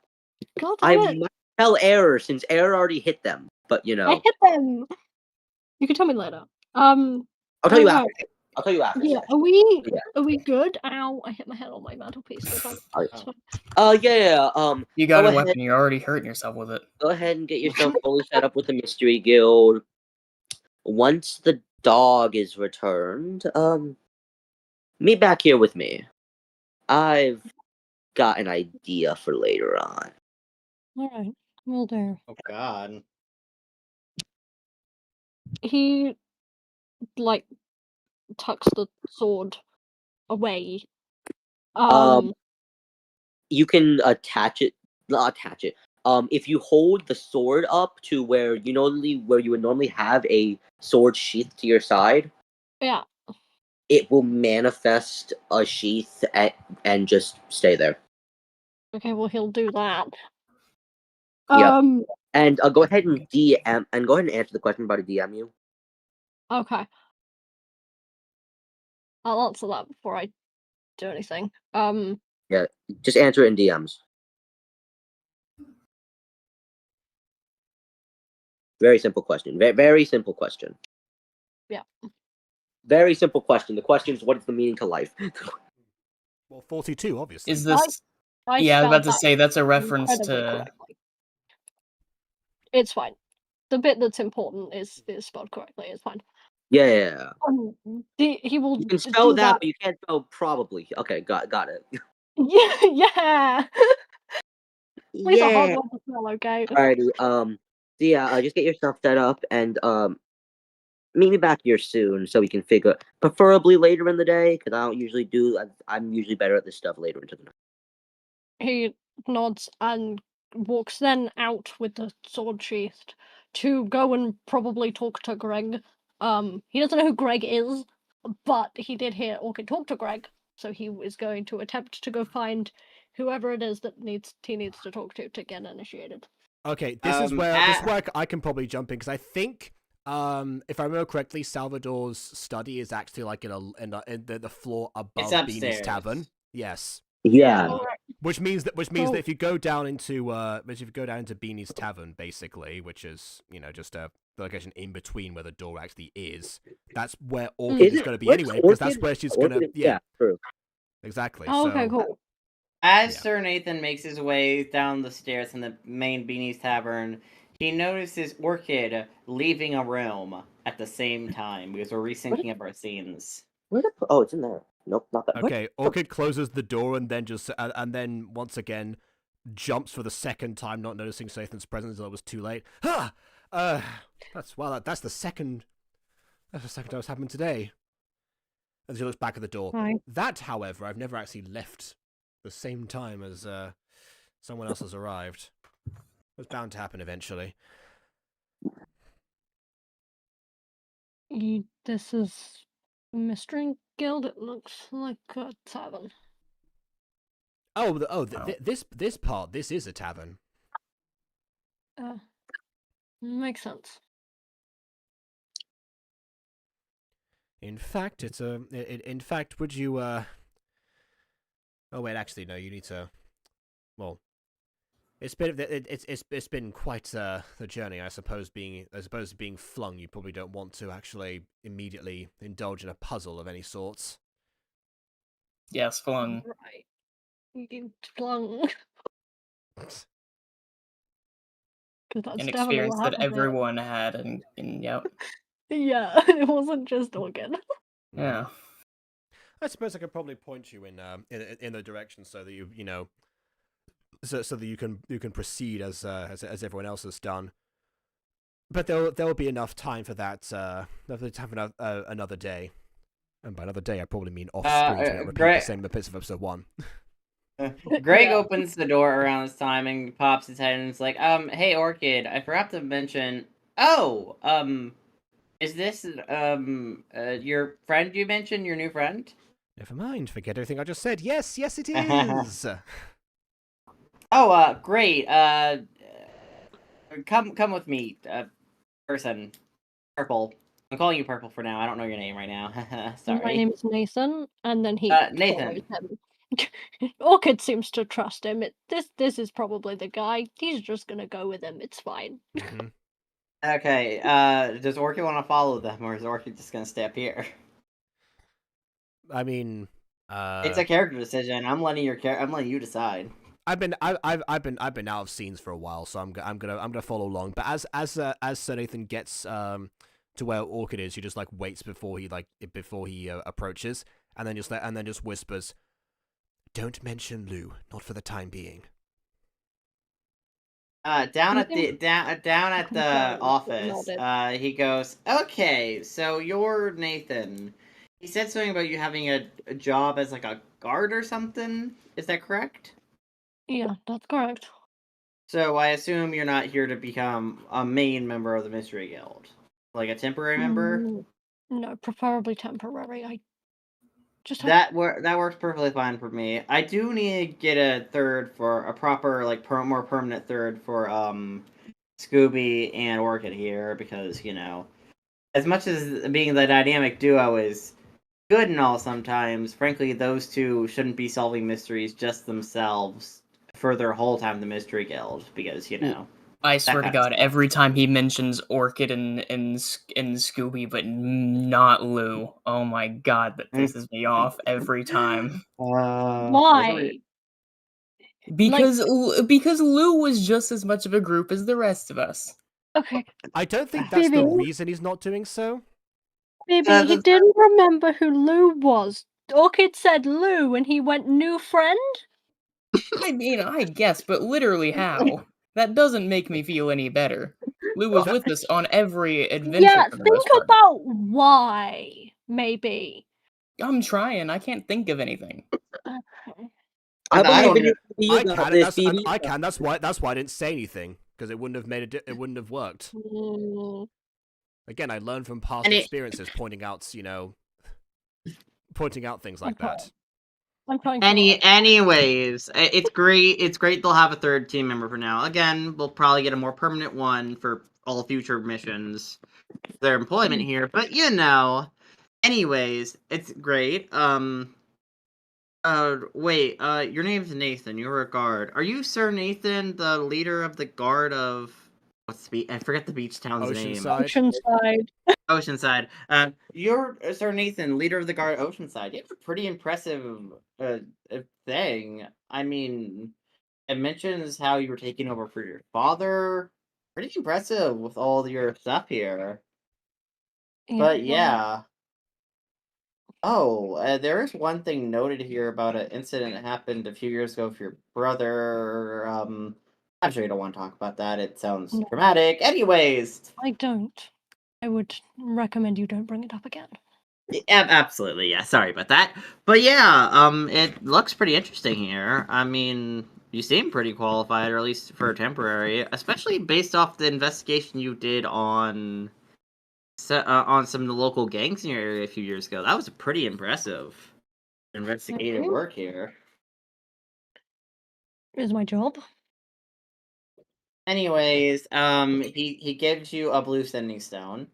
Speaker 4: God
Speaker 9: I
Speaker 4: damn it!
Speaker 9: might tell Error since Error already hit them, but
Speaker 4: I hit them. You can tell me later.
Speaker 9: I'll tell you
Speaker 4: alright.
Speaker 9: after. I'll tell you after.
Speaker 4: Yeah,
Speaker 9: Yeah.
Speaker 4: are we good? Ow! I hit my head on my mantelpiece. It's fine. It's fine.
Speaker 9: Yeah.
Speaker 6: You got
Speaker 9: Go
Speaker 6: a
Speaker 9: ahead.
Speaker 6: weapon. You're already hurting yourself with it.
Speaker 9: Go ahead and get yourself fully set up with the Mystery Guild. Once the dog is returned, meet back here with me. I've got an idea for later on.
Speaker 4: Alright, will do.
Speaker 5: Oh God.
Speaker 4: He like tucks the sword away.
Speaker 9: You can not attach it. If you hold the sword up to where you would normally have a sword sheath to your side,
Speaker 4: Yeah.
Speaker 9: it will manifest a sheath and just stay there.
Speaker 4: Okay, well he'll do that.
Speaker 9: Yeah. And go ahead and answer the question about a DM you.
Speaker 4: Okay. I'll answer that before I do anything.
Speaker 9: Yeah, just answer it in DMs. Very simple question. Very simple question.
Speaker 4: Yeah.
Speaker 9: Very simple question. The question is, what is the meaning to life?
Speaker 1: Well, 42, obviously.
Speaker 6: Is this?
Speaker 4: I
Speaker 6: Yeah, I was
Speaker 4: spelled
Speaker 6: about to
Speaker 4: that
Speaker 6: say that's a reference
Speaker 4: incredibly
Speaker 6: to.
Speaker 4: correctly. It's fine. The bit that's important is spelled correctly. It's fine.
Speaker 9: Yeah.
Speaker 4: He will.
Speaker 9: You can spell
Speaker 4: do
Speaker 9: that, but you can't spell probably. Okay, got it.
Speaker 4: Yeah. Please a hard one to spell, okay?
Speaker 9: Alrighty. So yeah, just get yourself set up and meet me back here soon so we can figure. Preferably later in the day, because I don't usually do. I'm usually better at this stuff later into the night.
Speaker 4: He nods and walks then out with the sword sheathed to go and probably talk to Greg. He doesn't know who Greg is, but he did hear Orchid talk to Greg, so he is going to attempt to go find whoever it is that he needs to talk to get initiated.
Speaker 1: Okay, this is where I can probably jump in because I think, if I remember correctly, Salvador's study is actually like in the floor above Beanie's
Speaker 5: upstairs.
Speaker 1: Tavern. Yes.
Speaker 9: Yeah.
Speaker 4: Alright.
Speaker 1: Which means that if you go down into Beanie's Tavern, basically, which is just a location in between where the door actually is, that's where Orchid is going to be
Speaker 9: Where's
Speaker 1: anyway, because that's
Speaker 9: Orchid?
Speaker 1: where she's going to.
Speaker 9: Orchid?
Speaker 1: Yeah,
Speaker 9: true.
Speaker 1: exactly.
Speaker 4: Oh, okay,
Speaker 1: so,
Speaker 4: cool.
Speaker 5: As
Speaker 1: Yeah.
Speaker 5: Sir Nathan makes his way down the stairs from the main Beanie's Tavern, he notices Orchid leaving a room at the same time because we're resyncing up our scenes.
Speaker 9: Where the? Oh, it's in there. Nope, not that.
Speaker 1: Okay, Orchid closes the door and then once again jumps for the second time, not noticing Sathan's presence until it was too late. That's the second time it's happened today. As he looks back at the door.
Speaker 4: Right.
Speaker 1: That, however, I've never actually left the same time as someone else has arrived. It was bound to happen eventually.
Speaker 4: This is Mystery Guild. It looks like a tavern.
Speaker 1: This part, this is a tavern.
Speaker 4: Makes sense.
Speaker 1: In fact, it's a. In fact, would you? Oh wait, actually, no. You need to. Well, it's been quite the journey, I suppose. Being flung, you probably don't want to actually immediately indulge in a puzzle of any sorts.
Speaker 3: Yes, flung.
Speaker 4: Right. Flung. That's
Speaker 3: An
Speaker 4: definitely
Speaker 3: experience
Speaker 4: what
Speaker 3: that
Speaker 4: happened here.
Speaker 3: everyone had, and yep.
Speaker 4: Yeah, it wasn't just Orchid.
Speaker 3: Yeah.
Speaker 1: I suppose I could probably point you in the direction so that so that you can proceed as everyone else has done. But there'll be enough time for that. There'll time for another day, and by another day I probably mean off screen to not repeat the same bits of episode 1.
Speaker 5: Greg
Speaker 4: Yeah.
Speaker 5: opens the door around this time and pops his head and is like, hey Orchid, I forgot to mention. Oh, is this your friend you mentioned, your new friend?
Speaker 1: Never mind, forget everything I just said. Yes, it is.
Speaker 5: Oh, great. Come with me, person. Purple. I'm calling you Purple for now. I don't know your name right now. Sorry.
Speaker 4: My name is Nathan, and then he
Speaker 5: Nathan.
Speaker 4: follows him. Orchid seems to trust him. This is probably the guy. He's just gonna go with him. It's fine.
Speaker 1: Mhm.
Speaker 5: Okay. Does Orchid want to follow them, or is Orchid just gonna stay up here?
Speaker 1: I mean,
Speaker 5: It's a character decision. I'm letting you decide.
Speaker 1: I've been out of scenes for a while, so I'm gonna follow along. But as Sir Nathan gets to where Orchid is, he just like waits before he approaches, and then just whispers, "Don't mention Lou, not for the time being."
Speaker 5: Down at
Speaker 4: Nathan-
Speaker 5: the office,
Speaker 4: Nodded.
Speaker 5: he goes, okay, so you're Nathan. He said something about you having a job as like a guard or something. Is that correct?
Speaker 4: Yeah, that's correct.
Speaker 5: So I assume you're not here to become a main member of the Mystery Guild, like a temporary member.
Speaker 4: No, preferably temporary. I just
Speaker 5: That works perfectly fine for me. I do need to get a proper like more permanent third for Scooby and Orchid here because as much as being the dynamic duo is good and all, sometimes frankly those two shouldn't be solving mysteries just themselves for their whole time in the Mystery Guild because
Speaker 3: I swear to
Speaker 5: kind of
Speaker 3: God,
Speaker 5: stuff.
Speaker 3: every time he mentions Orchid and Scooby, but not Lou. Oh my God, that pisses me off every time.
Speaker 4: why?
Speaker 3: Because Lou was just as much of a group as the rest of us.
Speaker 4: Okay,
Speaker 1: I don't think that's the
Speaker 4: Phoebe?
Speaker 1: reason he's not doing so.
Speaker 4: maybe
Speaker 5: Uh,
Speaker 4: he
Speaker 5: the-
Speaker 4: didn't remember who Lou was. Orchid said Lou, and he went new friend.
Speaker 3: I mean, I guess, but literally how? That doesn't make me feel any better. Lou was with us on every adventure
Speaker 4: Yeah,
Speaker 3: for the
Speaker 4: think
Speaker 3: most part.
Speaker 4: about why. Maybe.
Speaker 3: I'm trying. I can't think of anything.
Speaker 4: Okay.
Speaker 9: I
Speaker 5: I
Speaker 9: believe
Speaker 5: don't
Speaker 9: in you.
Speaker 1: I
Speaker 9: about
Speaker 1: can.
Speaker 9: this, Phoebe.
Speaker 1: I can. That's why I didn't say anything. because it wouldn't have it wouldn't have worked.
Speaker 4: Mm,
Speaker 1: Again, I learned from past
Speaker 5: And it-
Speaker 1: experiences, pointing out things like that.
Speaker 4: I'm trying to remember.
Speaker 5: Anyways, it's great. It's great they'll have a third team member for now. Again, we'll probably get a more permanent one for all future missions, their employment here. But anyways, it's great. Wait. Your name's Nathan. You're a guard. Are you Sir Nathan, the leader of the guard of I forget the beach town's name.
Speaker 1: Oceanside.
Speaker 5: Oceanside. You're Sir Nathan, leader of the guard Oceanside. You have a pretty impressive thing. I mean, it mentions how you were taking over for your father. Pretty impressive with all your stuff here. But yeah. Oh, there is one thing noted here about an incident that happened a few years ago with your brother. I'm sure you don't want to talk about that. It sounds
Speaker 4: No.
Speaker 5: dramatic. Anyways.
Speaker 4: I don't. I would recommend you don't bring it up again.
Speaker 5: Absolutely, yeah. Sorry about that. But yeah, it looks pretty interesting here. I mean, you seem pretty qualified, or at least for a temporary, especially based off the investigation you did on some of the local gangs in your area a few years ago. That was pretty impressive investigative work here.
Speaker 4: Is my job.
Speaker 5: Anyways, he gives you a blue sending stone.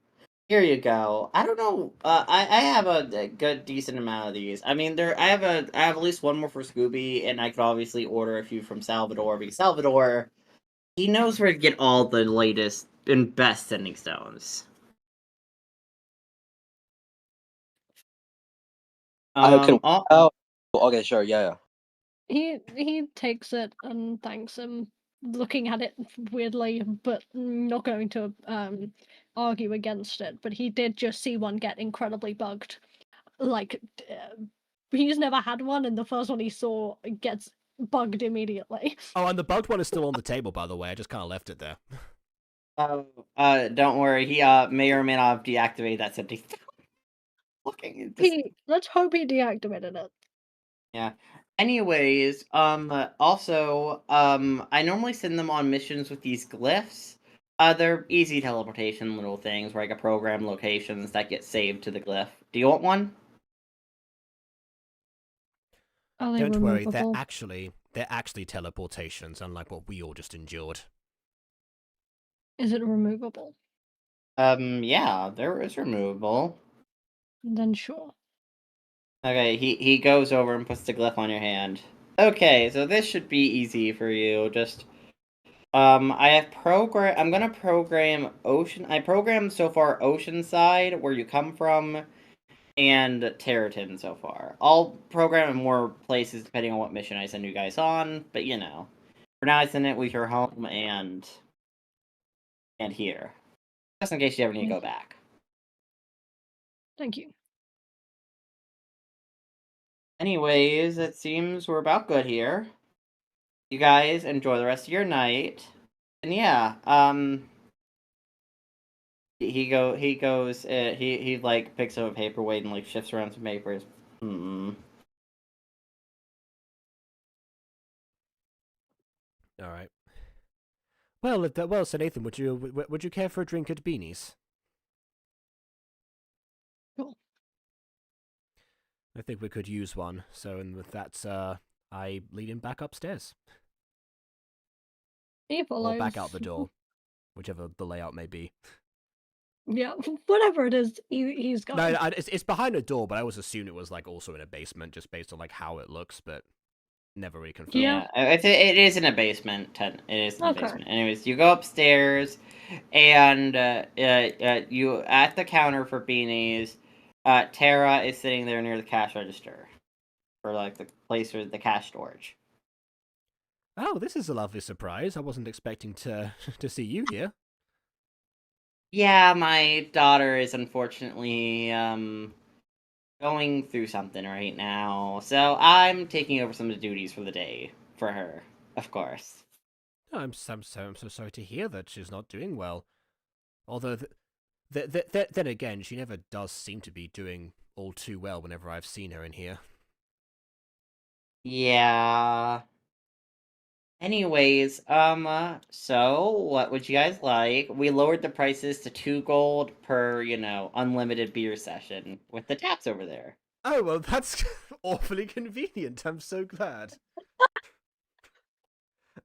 Speaker 5: Here you go. I don't know. I have a good decent amount of these. I mean, I have at least one more for Scooby, and I could obviously order a few from Salvador because Salvador, he knows where to get all the latest and best sending stones.
Speaker 7: Okay, sure, yeah.
Speaker 4: He takes it and thanks him, looking at it weirdly, but not going to argue against it. But he did just see one get incredibly bugged. Like, he's never had one, and the first one he saw gets bugged immediately.
Speaker 1: Oh, and the bugged one is still on the table, by the way. I just kind of left it there.
Speaker 5: Don't worry. He may or may not have deactivated that sending stone. Looking at this.
Speaker 4: Let's hope he deactivated it.
Speaker 5: Yeah. Anyways, also, I normally send them on missions with these glyphs. They're easy teleportation little things where I can program locations that get saved to the glyph. Do you want one?
Speaker 4: Are they
Speaker 1: Don't worry,
Speaker 4: removable?
Speaker 1: they're actually teleportations, unlike what we all just endured.
Speaker 4: Is it removable?
Speaker 5: Yeah, there is removable.
Speaker 4: Then sure.
Speaker 5: Okay, he goes over and puts the glyph on your hand. Okay, so this should be easy for you. Just I'm gonna program I programmed so far Oceanside, where you come from, and Terraton so far. I'll program in more places depending on what mission I send you guys on, but for now I send it with your home and here. Just in case you ever need to go back.
Speaker 4: Thank you.
Speaker 5: Anyways, it seems we're about good here. You guys enjoy the rest of your night. And yeah, he like picks up a paperweight and like shifts around some papers.
Speaker 1: All right. Well, so Nathan, would you care for a drink at Beanie's?
Speaker 4: Cool.
Speaker 1: I think we could use one. So, and with that, I lead him back upstairs.
Speaker 4: He follows.
Speaker 1: Or back out the door, whichever the layout may be.
Speaker 4: Yeah, whatever it is, he's got.
Speaker 1: No, it's behind a door, but I always assumed it was like also in a basement, just based on like how it looks, but never really confirmed.
Speaker 5: Yeah, it is in a basement. It is in a basement. Anyways, you go upstairs, and you at the counter for Beanies. Tara is sitting there near the cash register, or like the place for the cash storage.
Speaker 1: Oh, this is a lovely surprise. I wasn't expecting to see you here.
Speaker 5: Yeah, my daughter is unfortunately going through something right now, so I'm taking over some of the duties for the day for her, of course.
Speaker 1: I'm so sorry to hear that she's not doing well. Although, then again, she never does seem to be doing all too well whenever I've seen her in here.
Speaker 5: Yeah. Anyways, so what would you guys like? We lowered the prices to 2 gold per, unlimited beer session with the taps over there.
Speaker 1: Oh, well, that's awfully convenient. I'm so glad.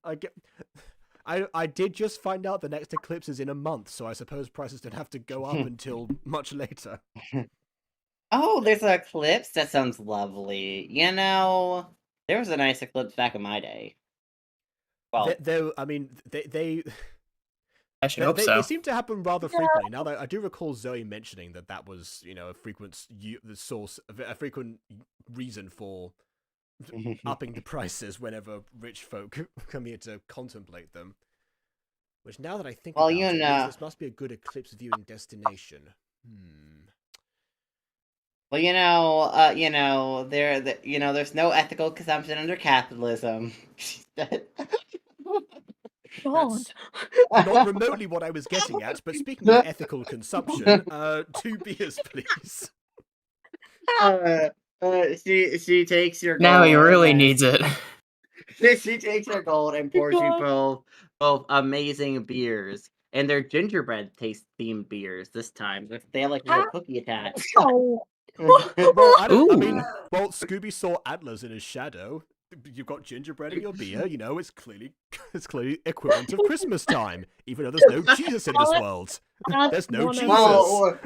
Speaker 1: I did just find out the next eclipse is in a month, so I suppose prices don't have to go up until much later.
Speaker 5: Oh, there's an eclipse? That sounds lovely. There was a nice eclipse back in my day. Well,
Speaker 1: They
Speaker 3: I should hope so.
Speaker 1: they seem to happen rather frequently. Now that I do recall Zoe mentioning that was, a frequent a frequent reason for upping the prices whenever rich folk come here to contemplate them. Which, now that I think about it, means this must be a good eclipse viewing destination.
Speaker 5: Well, there's no ethical consumption under capitalism.
Speaker 4: God.
Speaker 1: That's not remotely what I was getting at, but speaking of ethical consumption, 2 beers, please.
Speaker 5: She takes your gold.
Speaker 3: Now he really needs it.
Speaker 5: She takes your gold and pours you both amazing beers. And they're gingerbread taste themed beers this time. They have like a little cookie attached.
Speaker 4: Oh.
Speaker 1: Well, Scooby saw antlers in his shadow. You've got gingerbread in your beer. It's clearly equivalent of Christmas time, even though there's no Jesus in this world. There's no Jesus.
Speaker 5: Well,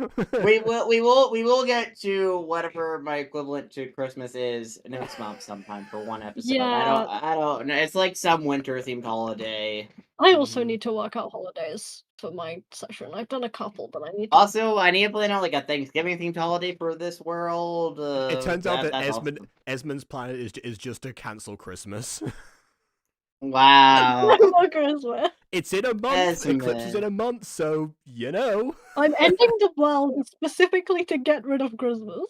Speaker 5: we will get to whatever my equivalent to Christmas is next month sometime for one episode.
Speaker 4: Yeah.
Speaker 5: I don't know. It's like some winter themed holiday.
Speaker 4: I also need to work out holidays for my session. I've done a couple, but I need to...
Speaker 5: Also, I need to plan out like a Thanksgiving themed holiday for this world.
Speaker 1: It turns out that Esmond's plan is just to cancel Christmas.
Speaker 5: Wow.
Speaker 4: Christmas.
Speaker 1: It's in a month. Eclipse is in a month, so
Speaker 4: I'm ending the world specifically to get rid of Christmas.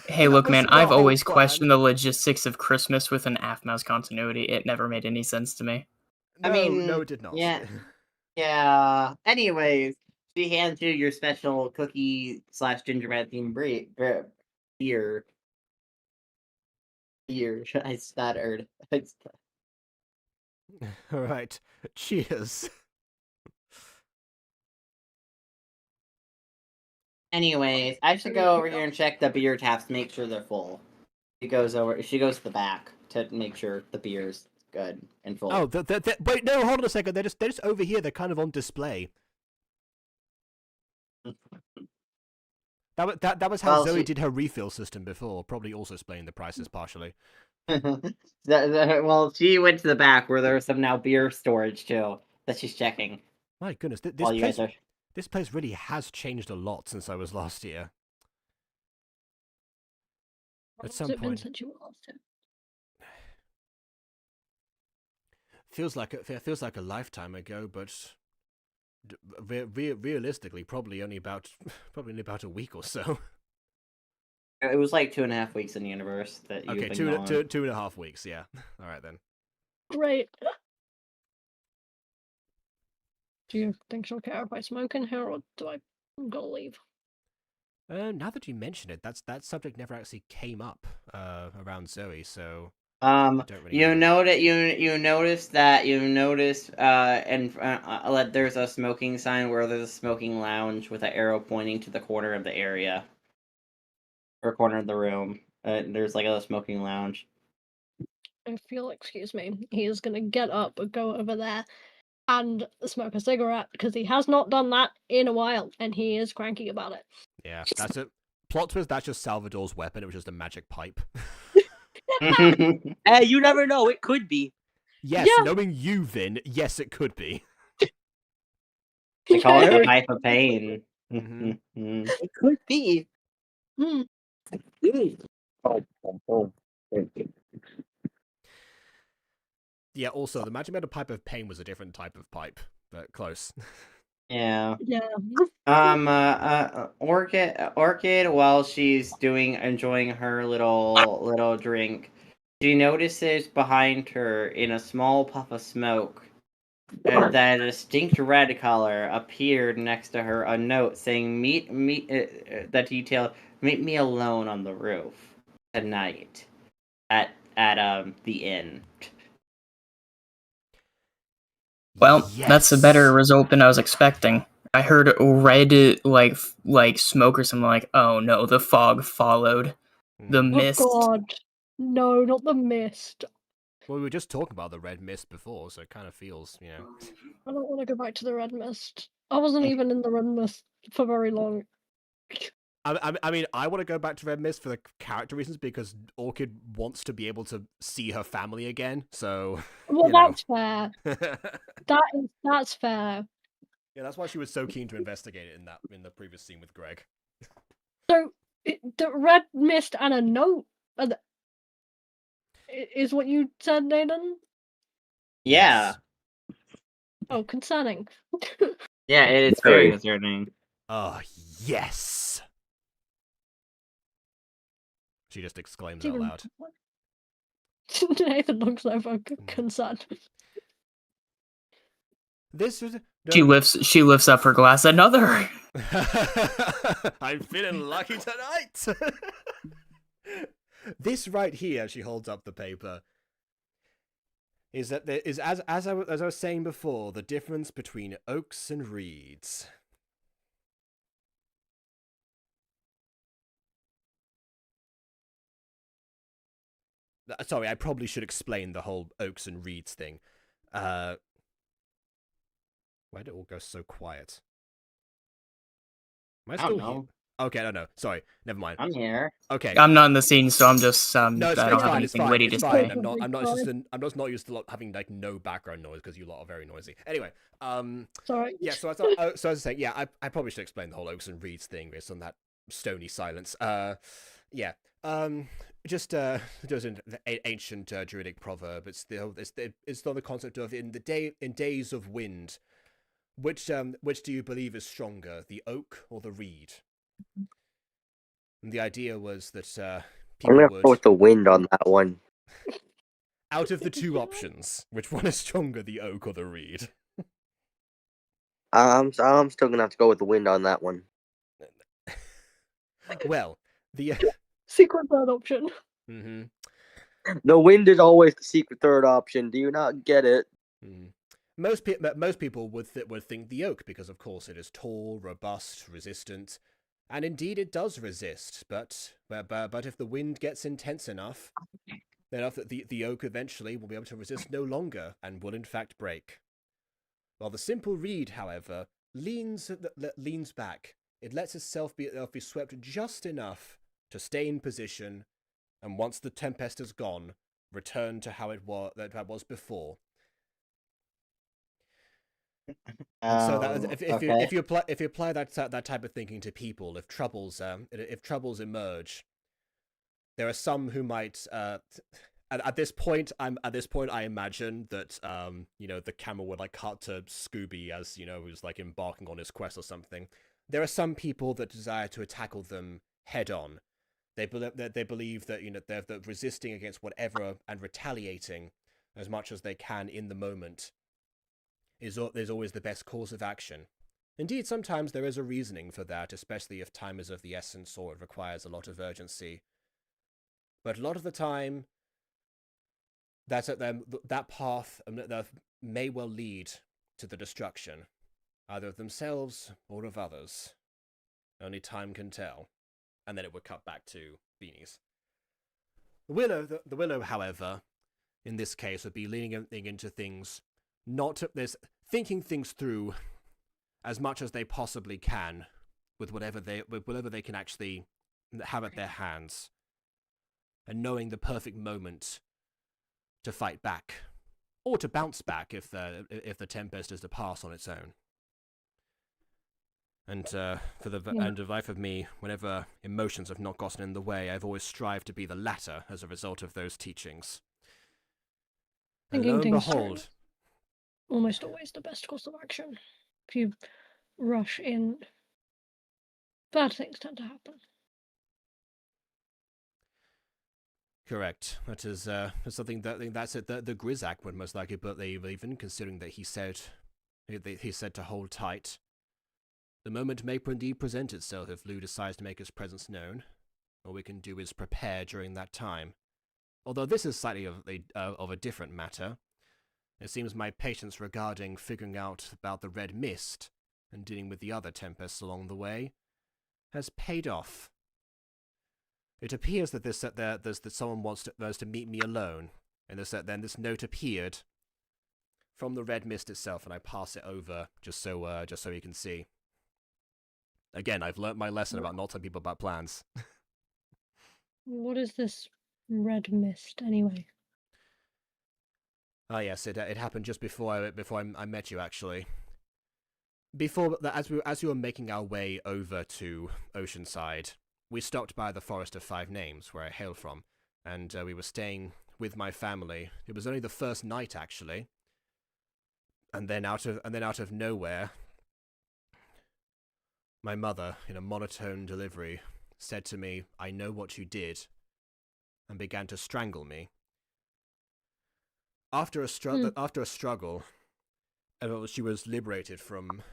Speaker 3: Hey, look, man, I've always questioned the logistics of Christmas within AFMA's continuity. It never made any sense to me.
Speaker 1: No, it did not.
Speaker 5: Yeah. Anyways, she hands you your special cookie/gingerbread themed beer. I stuttered.
Speaker 1: All right. Cheers.
Speaker 5: Anyways, I should go over here and check the beer taps to make sure they're full. She goes to the back to make sure the beer's good and full.
Speaker 1: Oh, wait, no, hold on a second. They're just over here. They're kind of on display. That was how Zoe did her refill system before, probably also explaining the prices partially.
Speaker 5: Well, she went to the back where there's some now beer storage too that she's checking.
Speaker 1: My goodness, this place really has changed a lot since I was last here. At some point,
Speaker 4: since you were last here?
Speaker 1: feels like a lifetime ago, but realistically, probably only about a week or so.
Speaker 5: It was like 2.5 weeks in the universe that you've been gone.
Speaker 1: 2.5 weeks. Yeah. All right then.
Speaker 4: Great. Do you think she'll care if I smoke in here, or do I go leave?
Speaker 1: Now that you mention it, that subject never actually came up around Zoe, so
Speaker 5: you notice and there's a smoking sign where there's a smoking lounge with an arrow pointing to the corner of the area or corner of the room. There's like a smoking lounge.
Speaker 4: I feel, excuse me, he is gonna get up and go over there and smoke a cigarette, because he has not done that in a while, and he is cranky about it.
Speaker 1: Yeah, that's it. Plot twist, that's just Salvador's weapon. It was just a magic pipe.
Speaker 7: Hey, you never know. It could be.
Speaker 1: Yes, knowing you, Vin, yes, it could be.
Speaker 5: They call it a pipe of pain.
Speaker 7: It could be.
Speaker 1: Yeah, also, the magic metal pipe of pain was a different type of pipe, but close.
Speaker 5: Yeah.
Speaker 4: Yeah.
Speaker 5: Orchid, while she's enjoying her little drink, she notices behind her, in a small puff of smoke, that a distinct red color appeared next to her, a note saying, "Meet me." The detail: "Meet me alone on the roof tonight at the inn."
Speaker 3: Well, that's a better
Speaker 1: Yes.
Speaker 3: result than I was expecting. I heard red like smoke or something like, oh no, the fog followed. The
Speaker 4: Oh
Speaker 3: mist.
Speaker 4: god. No, not the mist.
Speaker 1: Well, we were just talking about the red mist before, so it kind of feels, you know.
Speaker 4: I don't want to go back to the red mist. I wasn't even in the red mist for very long.
Speaker 1: I mean, I want to go back to Red Mist for the character reasons because Orchid wants to be able to see her family again. So,
Speaker 4: Well,
Speaker 1: you know.
Speaker 4: that's fair. That's fair.
Speaker 1: Yeah, that's why she was so keen to investigate it in the previous scene with Greg.
Speaker 4: So the red mist and a note is what you said, Nathan?
Speaker 5: Yeah.
Speaker 4: Oh, concerning.
Speaker 5: Yeah, it is very concerning.
Speaker 1: Oh, yes! She just exclaims out loud.
Speaker 4: Nathan looks over concerned.
Speaker 1: This is...
Speaker 3: She lifts up her glass. Another.
Speaker 1: I'm feeling lucky tonight! This right here, she holds up the paper, is that there is, as I was saying before, the difference between oaks and reeds. Sorry, I probably should explain the whole oaks and reeds thing. Why did it all go so quiet? Am I still here? Okay, no, sorry, never mind.
Speaker 5: I'm here.
Speaker 1: Okay,
Speaker 3: I'm not in the scene, so I'm just
Speaker 1: no,
Speaker 3: I don't have anything witty to say.
Speaker 1: I'm just not used to having like no background noise because you lot are very noisy. Anyway,
Speaker 4: Sorry.
Speaker 1: yeah. So I thought, so I was saying, yeah, I probably should explain the whole oaks and reeds thing based on that stony silence. Yeah. Just an ancient druidic proverb. It's still the concept of in days of wind, which do you believe is stronger, the oak or the reed? And the idea was that
Speaker 7: I'm gonna go with the wind on that one.
Speaker 1: Out of the two options, which one is stronger, the oak or the reed?
Speaker 7: I'm still gonna have to go with the wind on that one.
Speaker 1: Well, the
Speaker 4: secret third option.
Speaker 1: Mm-hmm.
Speaker 7: The wind is always the secret third option. Do you not get it?
Speaker 1: Mm. Most people would think the oak because, of course, it is tall, robust, resistant, and indeed it does resist. But if the wind gets intense enough that the oak eventually will be able to resist no longer and will in fact break. While the simple reed, however, leans back. It lets itself be swept just enough to stay in position, and once the tempest is gone, return to how it was before. So that if you apply that type of thinking to people, if troubles emerge, there are some who might at this point I imagine that the camera would like cut to Scooby as who's like embarking on his quest or something. There are some people that desire to tackle them head on. They believe that they're resisting against whatever and retaliating as much as they can in the moment is always the best course of action. Indeed, sometimes there is a reasoning for that, especially if time is of the essence or it requires a lot of urgency. But a lot of the time, that path may well lead to the destruction, either of themselves or of others. Only time can tell. And then it would cut back to Beanies. The willow, however, in this case, would be leaning into things, thinking things through as much as they possibly can with whatever they can actually have at their hands, and knowing the perfect moment to fight back, or to bounce back if the tempest is to pass on its own. And for the end of life of me, whenever emotions have not gotten in the way, I've always strived to be the latter as a result of those teachings. And lo and behold,
Speaker 4: almost always the best course of action. If you rush in, bad things tend to happen.
Speaker 1: Correct. That is something that's it. The Grizzak would most likely believe, even considering that he said to hold tight. The moment may indeed present itself if Lou decides to make his presence known. All we can do is prepare during that time. Although this is slightly of a different matter. It seems my patience regarding figuring out about the red mist and dealing with the other tempests along the way has paid off. It appears that that someone wants to meet me alone, and then this note appeared from the red mist itself, and I pass it over just so you can see. Again, I've learnt my lesson about not telling people about plans.
Speaker 4: What is this red mist, anyway?
Speaker 1: Ah, yes, it happened just before I met you, actually. As we were making our way over to Oceanside, we stopped by the Forest of Five Names, where I hail from, and we were staying with my family. It was only the first night, actually, and then out of nowhere, my mother, in a monotone delivery, said to me, "I know what you did," and began to strangle me. After a struggle, she was liberated from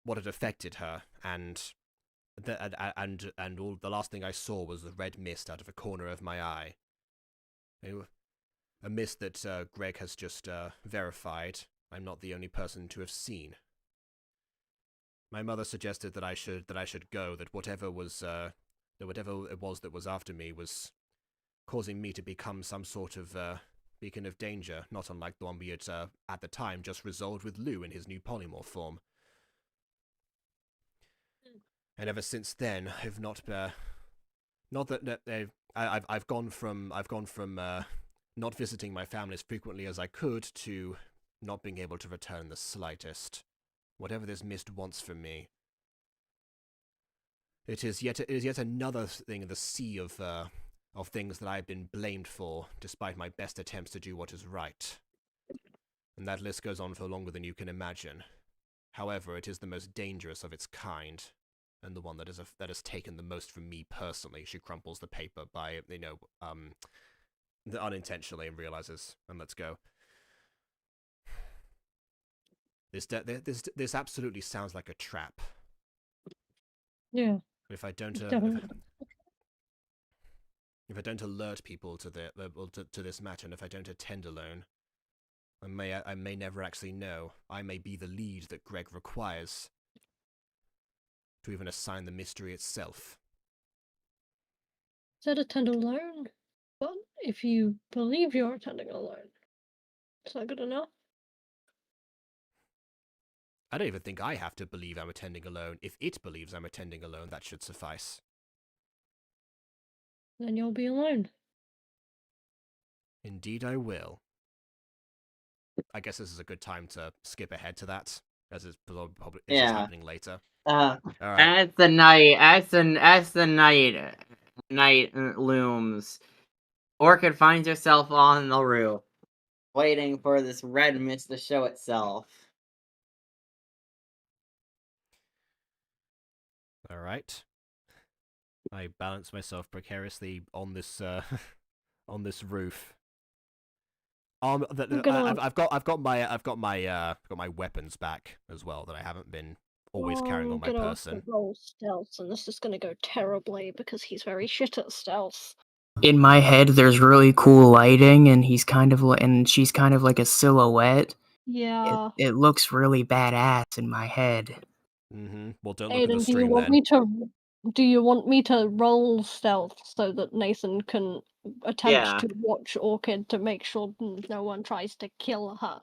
Speaker 1: what had affected her, and the last thing I saw was the red mist out of a corner of my eye. A mist that Greg has just verified I'm not the only person to have seen. My mother suggested that I should go. That whatever it was that was after me was causing me to become some sort of beacon of danger, not unlike the one we had at the time just resolved with Lou in his new polymorph form. And ever since then, I've I've gone from not visiting my family as frequently as I could to not being able to return the slightest. Whatever this mist wants from me, it is yet another thing in the sea of things that I have been blamed for, despite my best attempts to do what is right. And that list goes on for longer than you can imagine. However, it is the most dangerous of its kind, and the one that has taken the most from me personally. She crumples the paper by unintentionally and realizes and lets go. This absolutely sounds like a trap.
Speaker 4: Yeah.
Speaker 1: If I don't alert people to this matter, and if I don't attend alone, I may never actually know. I may be the lead that Greg requires to even assign the mystery itself.
Speaker 4: Said attend alone, but if you believe you're attending alone, is that good enough?
Speaker 1: I don't even think I have to believe I'm attending alone. If it believes I'm attending alone, that should suffice.
Speaker 4: Then you'll be alone.
Speaker 1: Indeed I will. I guess this is a good time to skip ahead to that, as it's probably happening later. All right.
Speaker 5: As the night looms, Orchid finds herself on the roof, waiting for this red mist to show itself.
Speaker 1: All right. I balance myself precariously on this on this roof. I've got my weapons back as well that I haven't been always carrying on my person.
Speaker 4: I'm gonna roll stealth, and this is gonna go terribly because he's very shit at stealth.
Speaker 6: In my head, there's really cool lighting, and she's kind of like a silhouette.
Speaker 4: Yeah.
Speaker 6: It looks really badass in my head.
Speaker 1: Mm-hmm. Well, don't look at the
Speaker 4: Aiden,
Speaker 1: stream then.
Speaker 4: do you want me to roll stealth so that Nathan can attempt
Speaker 5: Yeah.
Speaker 4: to watch Orchid to make sure no one tries to kill her?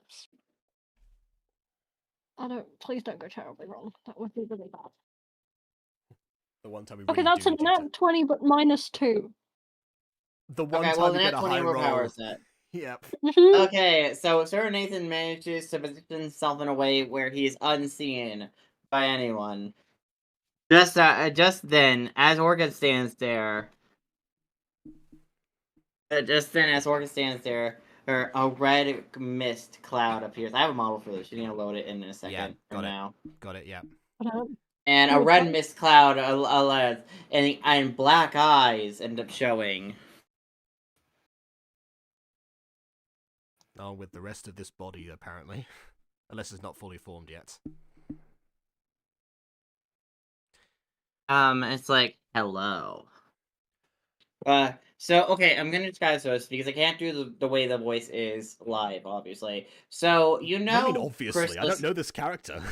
Speaker 4: Please don't go terribly wrong. That would be really bad.
Speaker 1: The one time we
Speaker 4: Okay,
Speaker 1: really
Speaker 4: that's a nat 20, but -2.
Speaker 1: The one
Speaker 5: Okay,
Speaker 1: time
Speaker 5: well,
Speaker 1: we
Speaker 5: the
Speaker 1: get
Speaker 5: net
Speaker 1: a
Speaker 5: 20
Speaker 1: high roll.
Speaker 5: overpowers it.
Speaker 1: Yep.
Speaker 5: Okay, so Sir Nathan manages to position himself in a way where he is unseen by anyone. Just then, as Orchid stands there, a red mist cloud appears. I have a model for this. You're gonna load it in a second.
Speaker 1: Yeah, got it.
Speaker 5: Now.
Speaker 1: Got it. Yeah.
Speaker 5: And a red mist cloud, and black eyes end up showing.
Speaker 1: Oh, with the rest of this body, apparently. Unless it's not fully formed yet.
Speaker 5: It's like, hello. So, okay, I'm gonna disguise this because I can't do the way the voice is live, obviously. So,
Speaker 1: I mean, obviously, I don't know this character.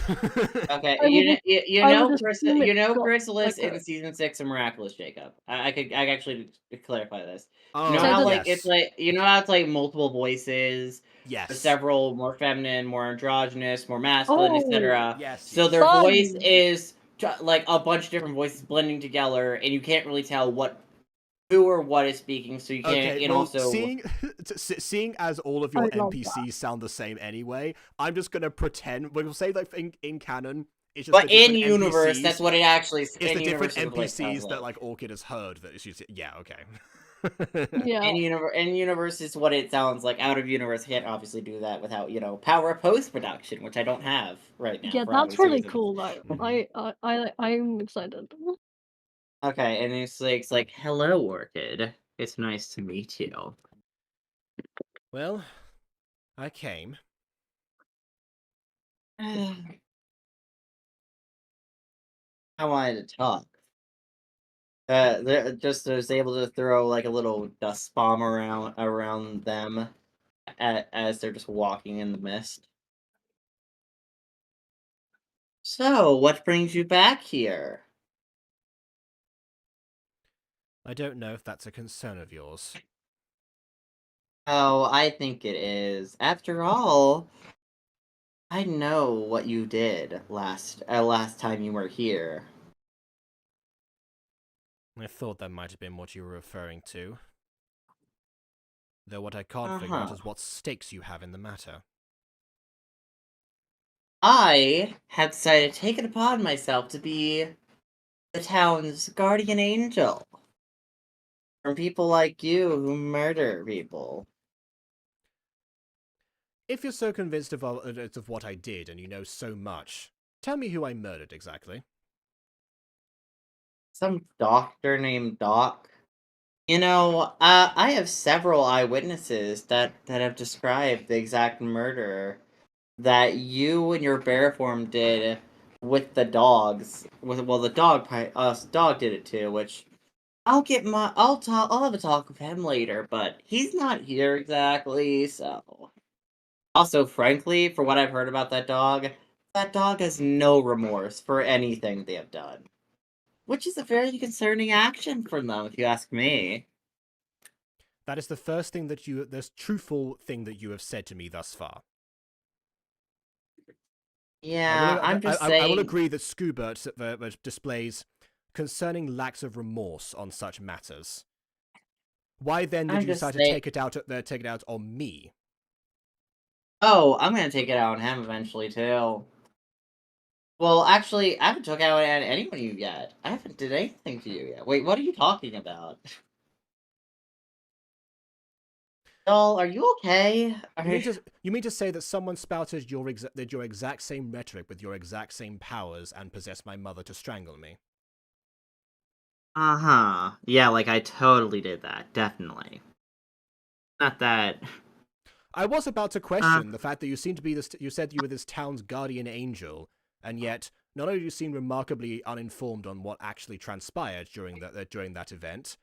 Speaker 5: Okay,
Speaker 4: I would,
Speaker 5: you
Speaker 4: I
Speaker 5: know
Speaker 4: would assume it's got
Speaker 5: Chrysalis
Speaker 4: like
Speaker 5: in
Speaker 4: a.
Speaker 5: season 6 of Miraculous, Jacob. I could actually clarify this. You
Speaker 1: Oh,
Speaker 5: know
Speaker 4: So
Speaker 5: how
Speaker 4: the-
Speaker 5: like it's
Speaker 1: yes.
Speaker 5: like you know how it's like multiple voices,
Speaker 1: Yes.
Speaker 5: several more feminine, more androgynous, more masculine,
Speaker 4: Oh,
Speaker 5: etc.
Speaker 1: Yes,
Speaker 5: So
Speaker 1: yes.
Speaker 5: their voice
Speaker 4: fun.
Speaker 5: is like a bunch of different voices blending together, and you can't really tell who or what is speaking. So you can't.
Speaker 1: Okay,
Speaker 5: And
Speaker 1: well,
Speaker 5: also,
Speaker 1: seeing as all of your
Speaker 4: I love
Speaker 1: NPCs sound the same anyway, I'm just gonna pretend. We'll say like in canon, it's just
Speaker 5: but
Speaker 1: the
Speaker 5: in
Speaker 1: different
Speaker 5: universe,
Speaker 1: NPCs.
Speaker 5: that's what it actually.
Speaker 1: It's
Speaker 5: In
Speaker 1: the different
Speaker 5: universe, is what it sounds
Speaker 1: NPCs that
Speaker 5: like.
Speaker 1: like Orchid has heard that she's. Yeah, okay.
Speaker 4: Yeah.
Speaker 5: In universe is what it sounds like. Out of universe, I can't obviously do that without power of post production, which I don't have right now.
Speaker 4: Yeah,
Speaker 5: for
Speaker 4: that's
Speaker 5: obvious
Speaker 4: really
Speaker 5: reasons.
Speaker 4: cool though. I'm excited.
Speaker 5: Okay, and it's like, hello, Orchid. It's nice to meet you.
Speaker 1: Well, I came.
Speaker 5: I wanted to talk. Just was able to throw like a little dust bomb around them as they're just walking in the mist. So, what brings you back here?
Speaker 1: I don't know if that's a concern of yours.
Speaker 5: Oh, I think it is. After all, I know what you did last time you were here.
Speaker 1: I thought that might have been what you were referring to. Though what I can't figure out is what stakes you have in the matter.
Speaker 5: I have decided to take it upon myself to be the town's guardian angel. From people like you who murder people.
Speaker 1: If you're so convinced of what I did and you know so much, tell me who I murdered exactly.
Speaker 5: Some doctor named Doc. I have several eyewitnesses that have described the exact murder that you and your bear form did with the dogs. The dog did it too, which I'll have a talk with him later, but he's not here exactly, so. Also, frankly, for what I've heard about that dog has no remorse for anything they have done. Which is a very concerning action from them, if you ask me.
Speaker 1: That is the truthful thing that you have said to me thus far.
Speaker 5: Yeah, I'm just saying.
Speaker 1: I will agree that Scoobert displays concerning lacks of remorse on such matters. Why then did you decide to take it out on me?
Speaker 5: Oh, I'm gonna take it out on him eventually too. Well, actually, I haven't took out on anyone you yet. I haven't did anything to you yet. Wait, what are you talking about? Doll, are you okay?
Speaker 1: You mean to say that someone spouted your exact same rhetoric with your exact same powers and possessed my mother to strangle me?
Speaker 5: Uh-huh. Yeah, like I totally did that, definitely. Not that.
Speaker 1: I was about to question the fact that you seem to be you said you were this town's guardian angel, and yet not only do you seem remarkably uninformed on what actually transpired during that event,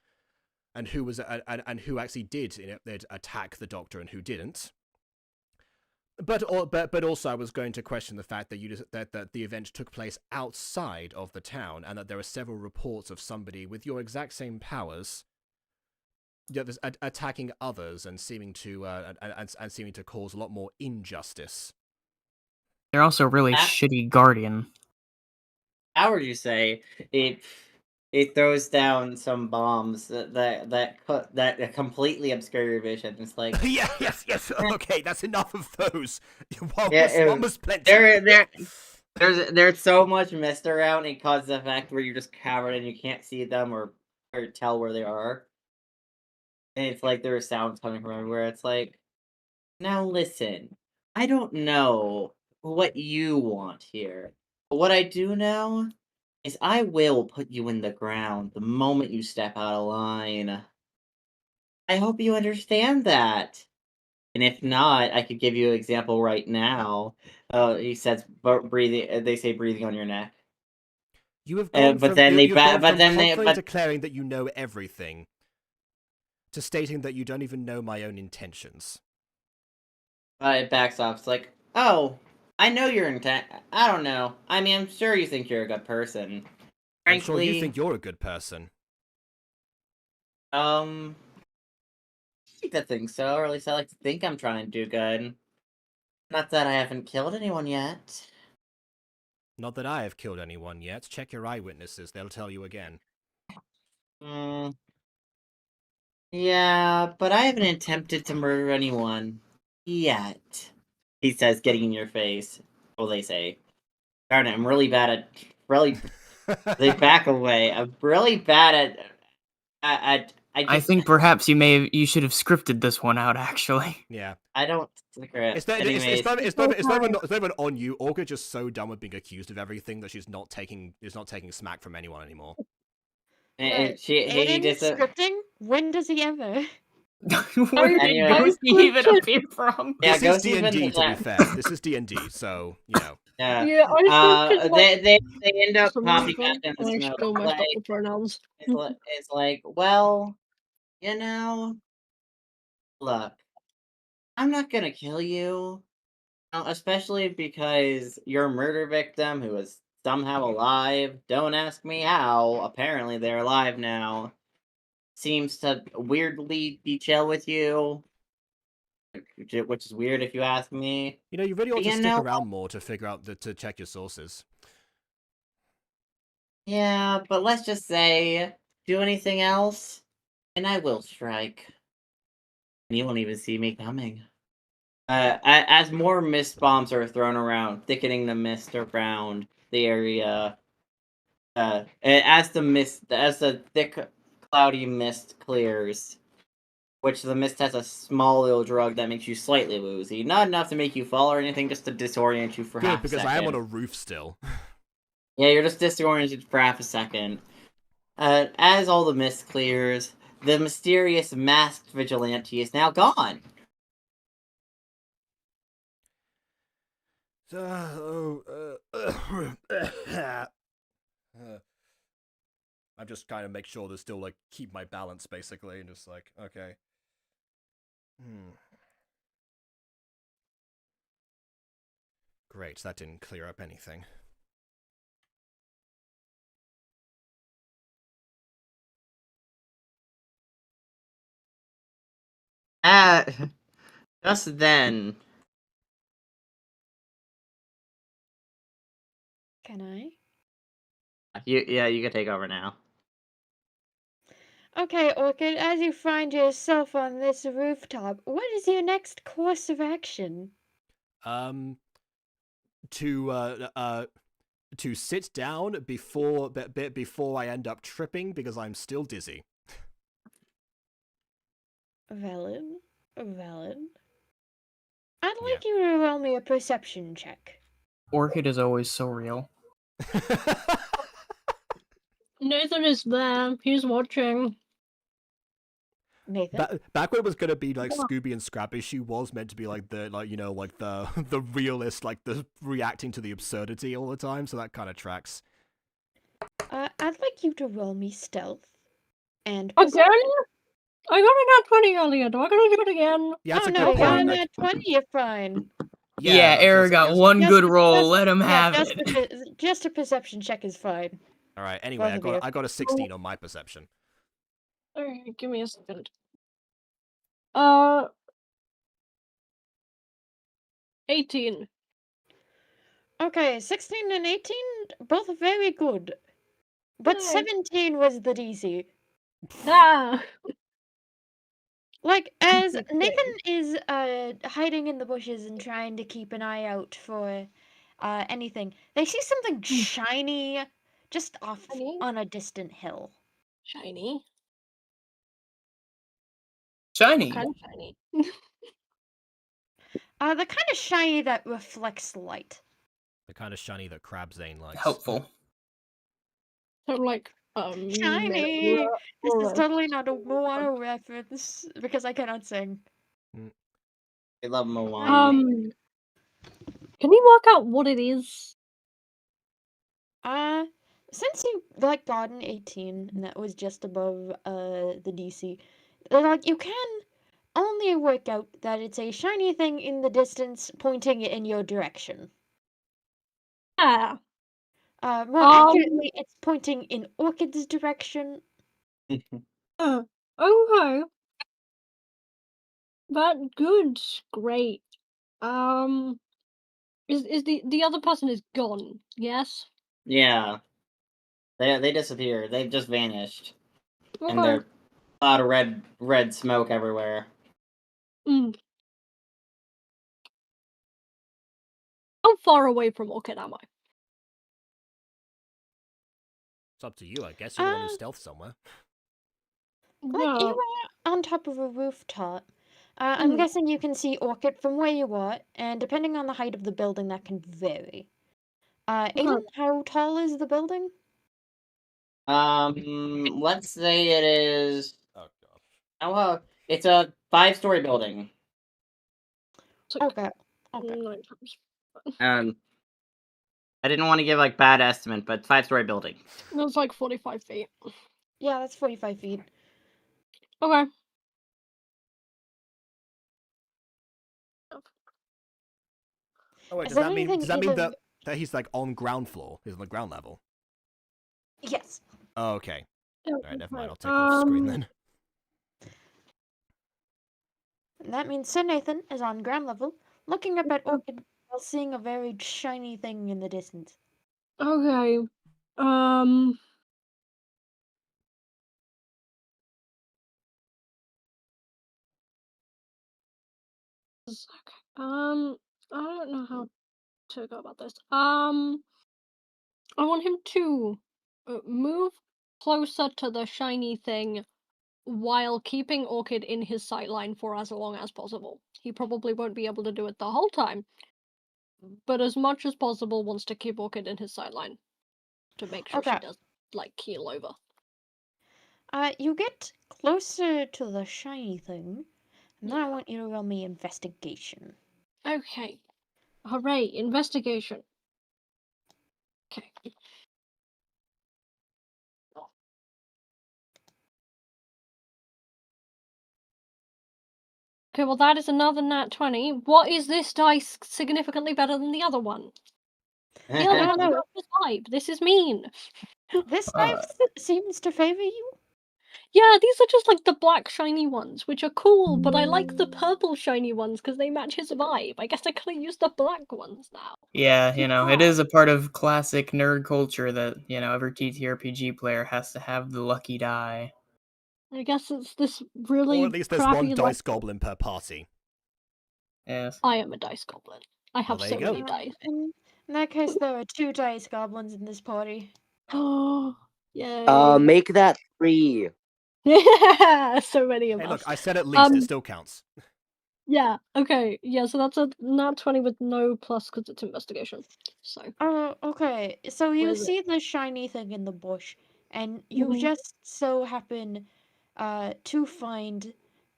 Speaker 1: and who actually did attack the doctor and who didn't. But also, I was going to question the fact that that the event took place outside of the town, and that there are several reports of somebody with your exact same powers, attacking others and seeming to cause a lot more injustice.
Speaker 3: They're also really shitty guardian.
Speaker 5: How would you say it throws down some bombs that completely obscure your vision? It's like
Speaker 1: yes. Okay, that's enough of those.
Speaker 5: Yeah,
Speaker 1: one was plenty.
Speaker 5: There's so much mist around it causes the fact where you're just covered and you can't see them or tell where they are. And it's like there are sounds coming from everywhere. It's like, now listen, I don't know what you want here. But what I do know is I will put you in the ground the moment you step out of line. I hope you understand that. And if not, I could give you an example right now. He says, breathing. They say breathing on your neck.
Speaker 1: You have gone
Speaker 5: But
Speaker 1: from
Speaker 5: then
Speaker 1: confidently
Speaker 5: they
Speaker 1: declaring that you know everything. to stating that you don't even know my own intentions.
Speaker 5: It backs off. It's like, oh, I know your intent. I don't know. I mean, I'm sure you think you're a good person.
Speaker 1: I'm sure you
Speaker 5: Frankly,
Speaker 1: think you're a good person.
Speaker 5: I like to think so, or at least I like to think I'm trying to do good. Not that I haven't killed anyone yet.
Speaker 1: Not that I have killed anyone yet. Check your eyewitnesses, they'll tell you again.
Speaker 5: Yeah, but I haven't attempted to murder anyone yet. He says, getting in your face. Well, they say. Darn it, I'm really bad at they back away. I'm really bad at
Speaker 3: I think perhaps you should have scripted this one out, actually.
Speaker 1: Yeah.
Speaker 5: I don't regret.
Speaker 1: It's not
Speaker 5: Anyways,
Speaker 1: even on you. Olga's just so done with being accused of everything that she's not taking smack from anyone anymore.
Speaker 5: and he
Speaker 2: Aiden
Speaker 5: just
Speaker 2: scripting? When does he ever?
Speaker 3: Where did
Speaker 5: Anyway.
Speaker 3: Ghostie even
Speaker 4: scripted-
Speaker 3: appear from?
Speaker 5: Yeah,
Speaker 1: This is
Speaker 5: Ghostie's been
Speaker 1: D&D, to be
Speaker 5: left.
Speaker 1: fair. This is D&D, so, you know.
Speaker 5: Yeah.
Speaker 4: Yeah, I scripted like
Speaker 5: They end up
Speaker 4: some
Speaker 5: popping
Speaker 4: reason.
Speaker 5: up in the
Speaker 4: I
Speaker 5: smoke.
Speaker 4: still messed up the pronouns.
Speaker 5: It's like, well, you know, look, I'm not gonna kill you, especially because your murder victim, who is somehow alive, don't ask me how, apparently they're alive now, seems to weirdly be chill with you, which is weird if you ask me.
Speaker 1: You know, you really ought to
Speaker 5: You
Speaker 1: stick
Speaker 5: know-
Speaker 1: around more to figure out, to check your sources.
Speaker 5: Yeah, but let's just say, do anything else, and I will strike. And you won't even see me coming. As more mist bombs are thrown around, thickening the mist around the area, as the thick, cloudy mist clears, which the mist has a small little drug that makes you slightly woozy, not enough to make you fall or anything, just to disorient you for
Speaker 1: Good,
Speaker 5: half a
Speaker 1: because
Speaker 5: second.
Speaker 1: I am on a roof still.
Speaker 5: Yeah, you're just disoriented for half a second. As all the mist clears, the mysterious masked vigilante is now gone.
Speaker 1: I just kind of make sure to still, like, keep my balance, basically, and just like, okay. Great, that didn't clear up anything.
Speaker 5: Just then,
Speaker 2: Can I?
Speaker 5: you can take over now.
Speaker 2: Okay, Orchid, as you find yourself on this rooftop, what is your next course of action?
Speaker 1: To sit down before I end up tripping because I'm still dizzy.
Speaker 2: Valid. I'd like you to roll me a perception check.
Speaker 3: Orchid is always so real.
Speaker 4: Nathan is there. He's watching.
Speaker 2: Nathan?
Speaker 1: Back when it was gonna be like Scooby and Scrappy, she was meant to be like the the realist, like the reacting to the absurdity all the time. So that kind of tracks.
Speaker 2: I'd like you to roll me stealth. And
Speaker 4: Again?
Speaker 2: perception.
Speaker 4: I got a nat 20 earlier. Do I gotta do it again?
Speaker 1: Yeah, it's
Speaker 2: Oh
Speaker 1: a
Speaker 2: no,
Speaker 1: good
Speaker 2: you're
Speaker 1: point.
Speaker 2: on
Speaker 1: Like,
Speaker 2: that 20, you're fine.
Speaker 3: Yeah, Error got one
Speaker 2: Just-
Speaker 3: good roll.
Speaker 2: just-
Speaker 3: Let him
Speaker 2: yeah,
Speaker 3: have
Speaker 2: just
Speaker 3: it.
Speaker 2: just a perception check is fine.
Speaker 1: All right. Anyway,
Speaker 2: Both of
Speaker 1: I got a 16 on my perception.
Speaker 4: Alright, give me a second. 18.
Speaker 2: Okay, 16 and 18, both very good. But
Speaker 4: Nice.
Speaker 2: 17 was the DC.
Speaker 4: Ah!
Speaker 2: Like, as
Speaker 4: Interesting.
Speaker 2: Nathan is hiding in the bushes and trying to keep an eye out for anything, they see something shiny just off
Speaker 4: Shiny?
Speaker 2: on a distant hill.
Speaker 4: Shiny.
Speaker 3: Shiny.
Speaker 4: Kind of shiny.
Speaker 2: The kind of shiny that reflects light.
Speaker 1: The kind of shiny that Crabzane likes.
Speaker 3: Helpful.
Speaker 4: So, like,
Speaker 2: Shiny! This is
Speaker 4: Moana.
Speaker 2: totally not a Moana reference, because I cannot sing.
Speaker 5: I love Moana.
Speaker 4: Can you work out what it is?
Speaker 2: Since you, like, got an 18, and that was just above, the DC, like you can only work out that it's a shiny thing in the distance pointing in your direction.
Speaker 4: Yeah.
Speaker 2: More
Speaker 4: Um,
Speaker 2: accurately, it's pointing in Orchid's direction.
Speaker 4: Okay. But good. Great. Is the other person is gone, yes?
Speaker 5: Yeah. They disappeared. They've just vanished. And
Speaker 4: Okay.
Speaker 5: there's a lot of red smoke everywhere.
Speaker 4: Mm. How far away from Orchid am I?
Speaker 1: It's up to you, I guess. You're the one who
Speaker 2: Uh,
Speaker 1: stealth somewhere.
Speaker 2: Like you
Speaker 4: Yeah.
Speaker 2: are on top of a rooftop. I'm guessing you can see Orchid from where you are, and depending on the height of the building, that can vary. Aiden, how tall is the building?
Speaker 5: Let's say it is.
Speaker 1: Oh god.
Speaker 5: Oh, it's a 5-story building.
Speaker 2: Okay.
Speaker 5: I didn't want to give like bad estimate, but 5-story building.
Speaker 4: That's like 45 feet.
Speaker 2: Yeah, that's 45 feet.
Speaker 4: Okay.
Speaker 1: Oh wait,
Speaker 2: Is
Speaker 1: does
Speaker 2: there
Speaker 1: that mean
Speaker 2: anything either-
Speaker 1: that he's like on ground floor? He's on the ground level.
Speaker 2: Yes.
Speaker 1: Oh, okay. Alright, never mind. I'll take off screen then.
Speaker 2: That means Sir Nathan is on ground level, looking up at Orchid while seeing a very shiny thing in the distance.
Speaker 4: Okay. I don't know how to go about this. I want him to move closer to the shiny thing while keeping Orchid in his sightline for as long as possible. He probably won't be able to do it the whole time, but as much as possible wants to keep Orchid in his sightline to make sure she
Speaker 2: Okay.
Speaker 4: doesn't like keel over.
Speaker 2: You get closer to the shiny thing, and then I want you to roll me investigation.
Speaker 4: Okay. Hooray, investigation. Okay. Okay, well that is another nat 20. What is this dice significantly better than the other one? The other one
Speaker 2: no.
Speaker 4: is vibe. This is mean.
Speaker 2: This knife seems to favor you.
Speaker 4: Yeah, these are just like the black shiny ones, which are cool, but I like the purple shiny ones because they match his vibe. I guess I could use the black ones now.
Speaker 3: Yeah, it is a part of classic nerd culture that, every TTRPG player has to have the lucky die.
Speaker 4: I guess it's this really
Speaker 1: Or at least there's
Speaker 4: crappy
Speaker 1: one dice
Speaker 4: level.
Speaker 1: goblin per party.
Speaker 3: Yes.
Speaker 4: I am a dice goblin. I have
Speaker 1: there
Speaker 4: so
Speaker 1: you go.
Speaker 4: many dice.
Speaker 2: In that case, there are 2 dice goblins in this party.
Speaker 4: Oh, yay.
Speaker 7: Make that 3.
Speaker 4: Yeah, so many of
Speaker 1: Hey,
Speaker 4: us.
Speaker 1: look, I said at least. It still counts.
Speaker 4: Yeah, okay. Yeah, so that's a nat 20 with no plus because it's investigation. So.
Speaker 2: Oh, okay. So you
Speaker 4: is it?
Speaker 2: see the shiny thing in the bush, and you
Speaker 4: Mhm.
Speaker 2: just so happen to find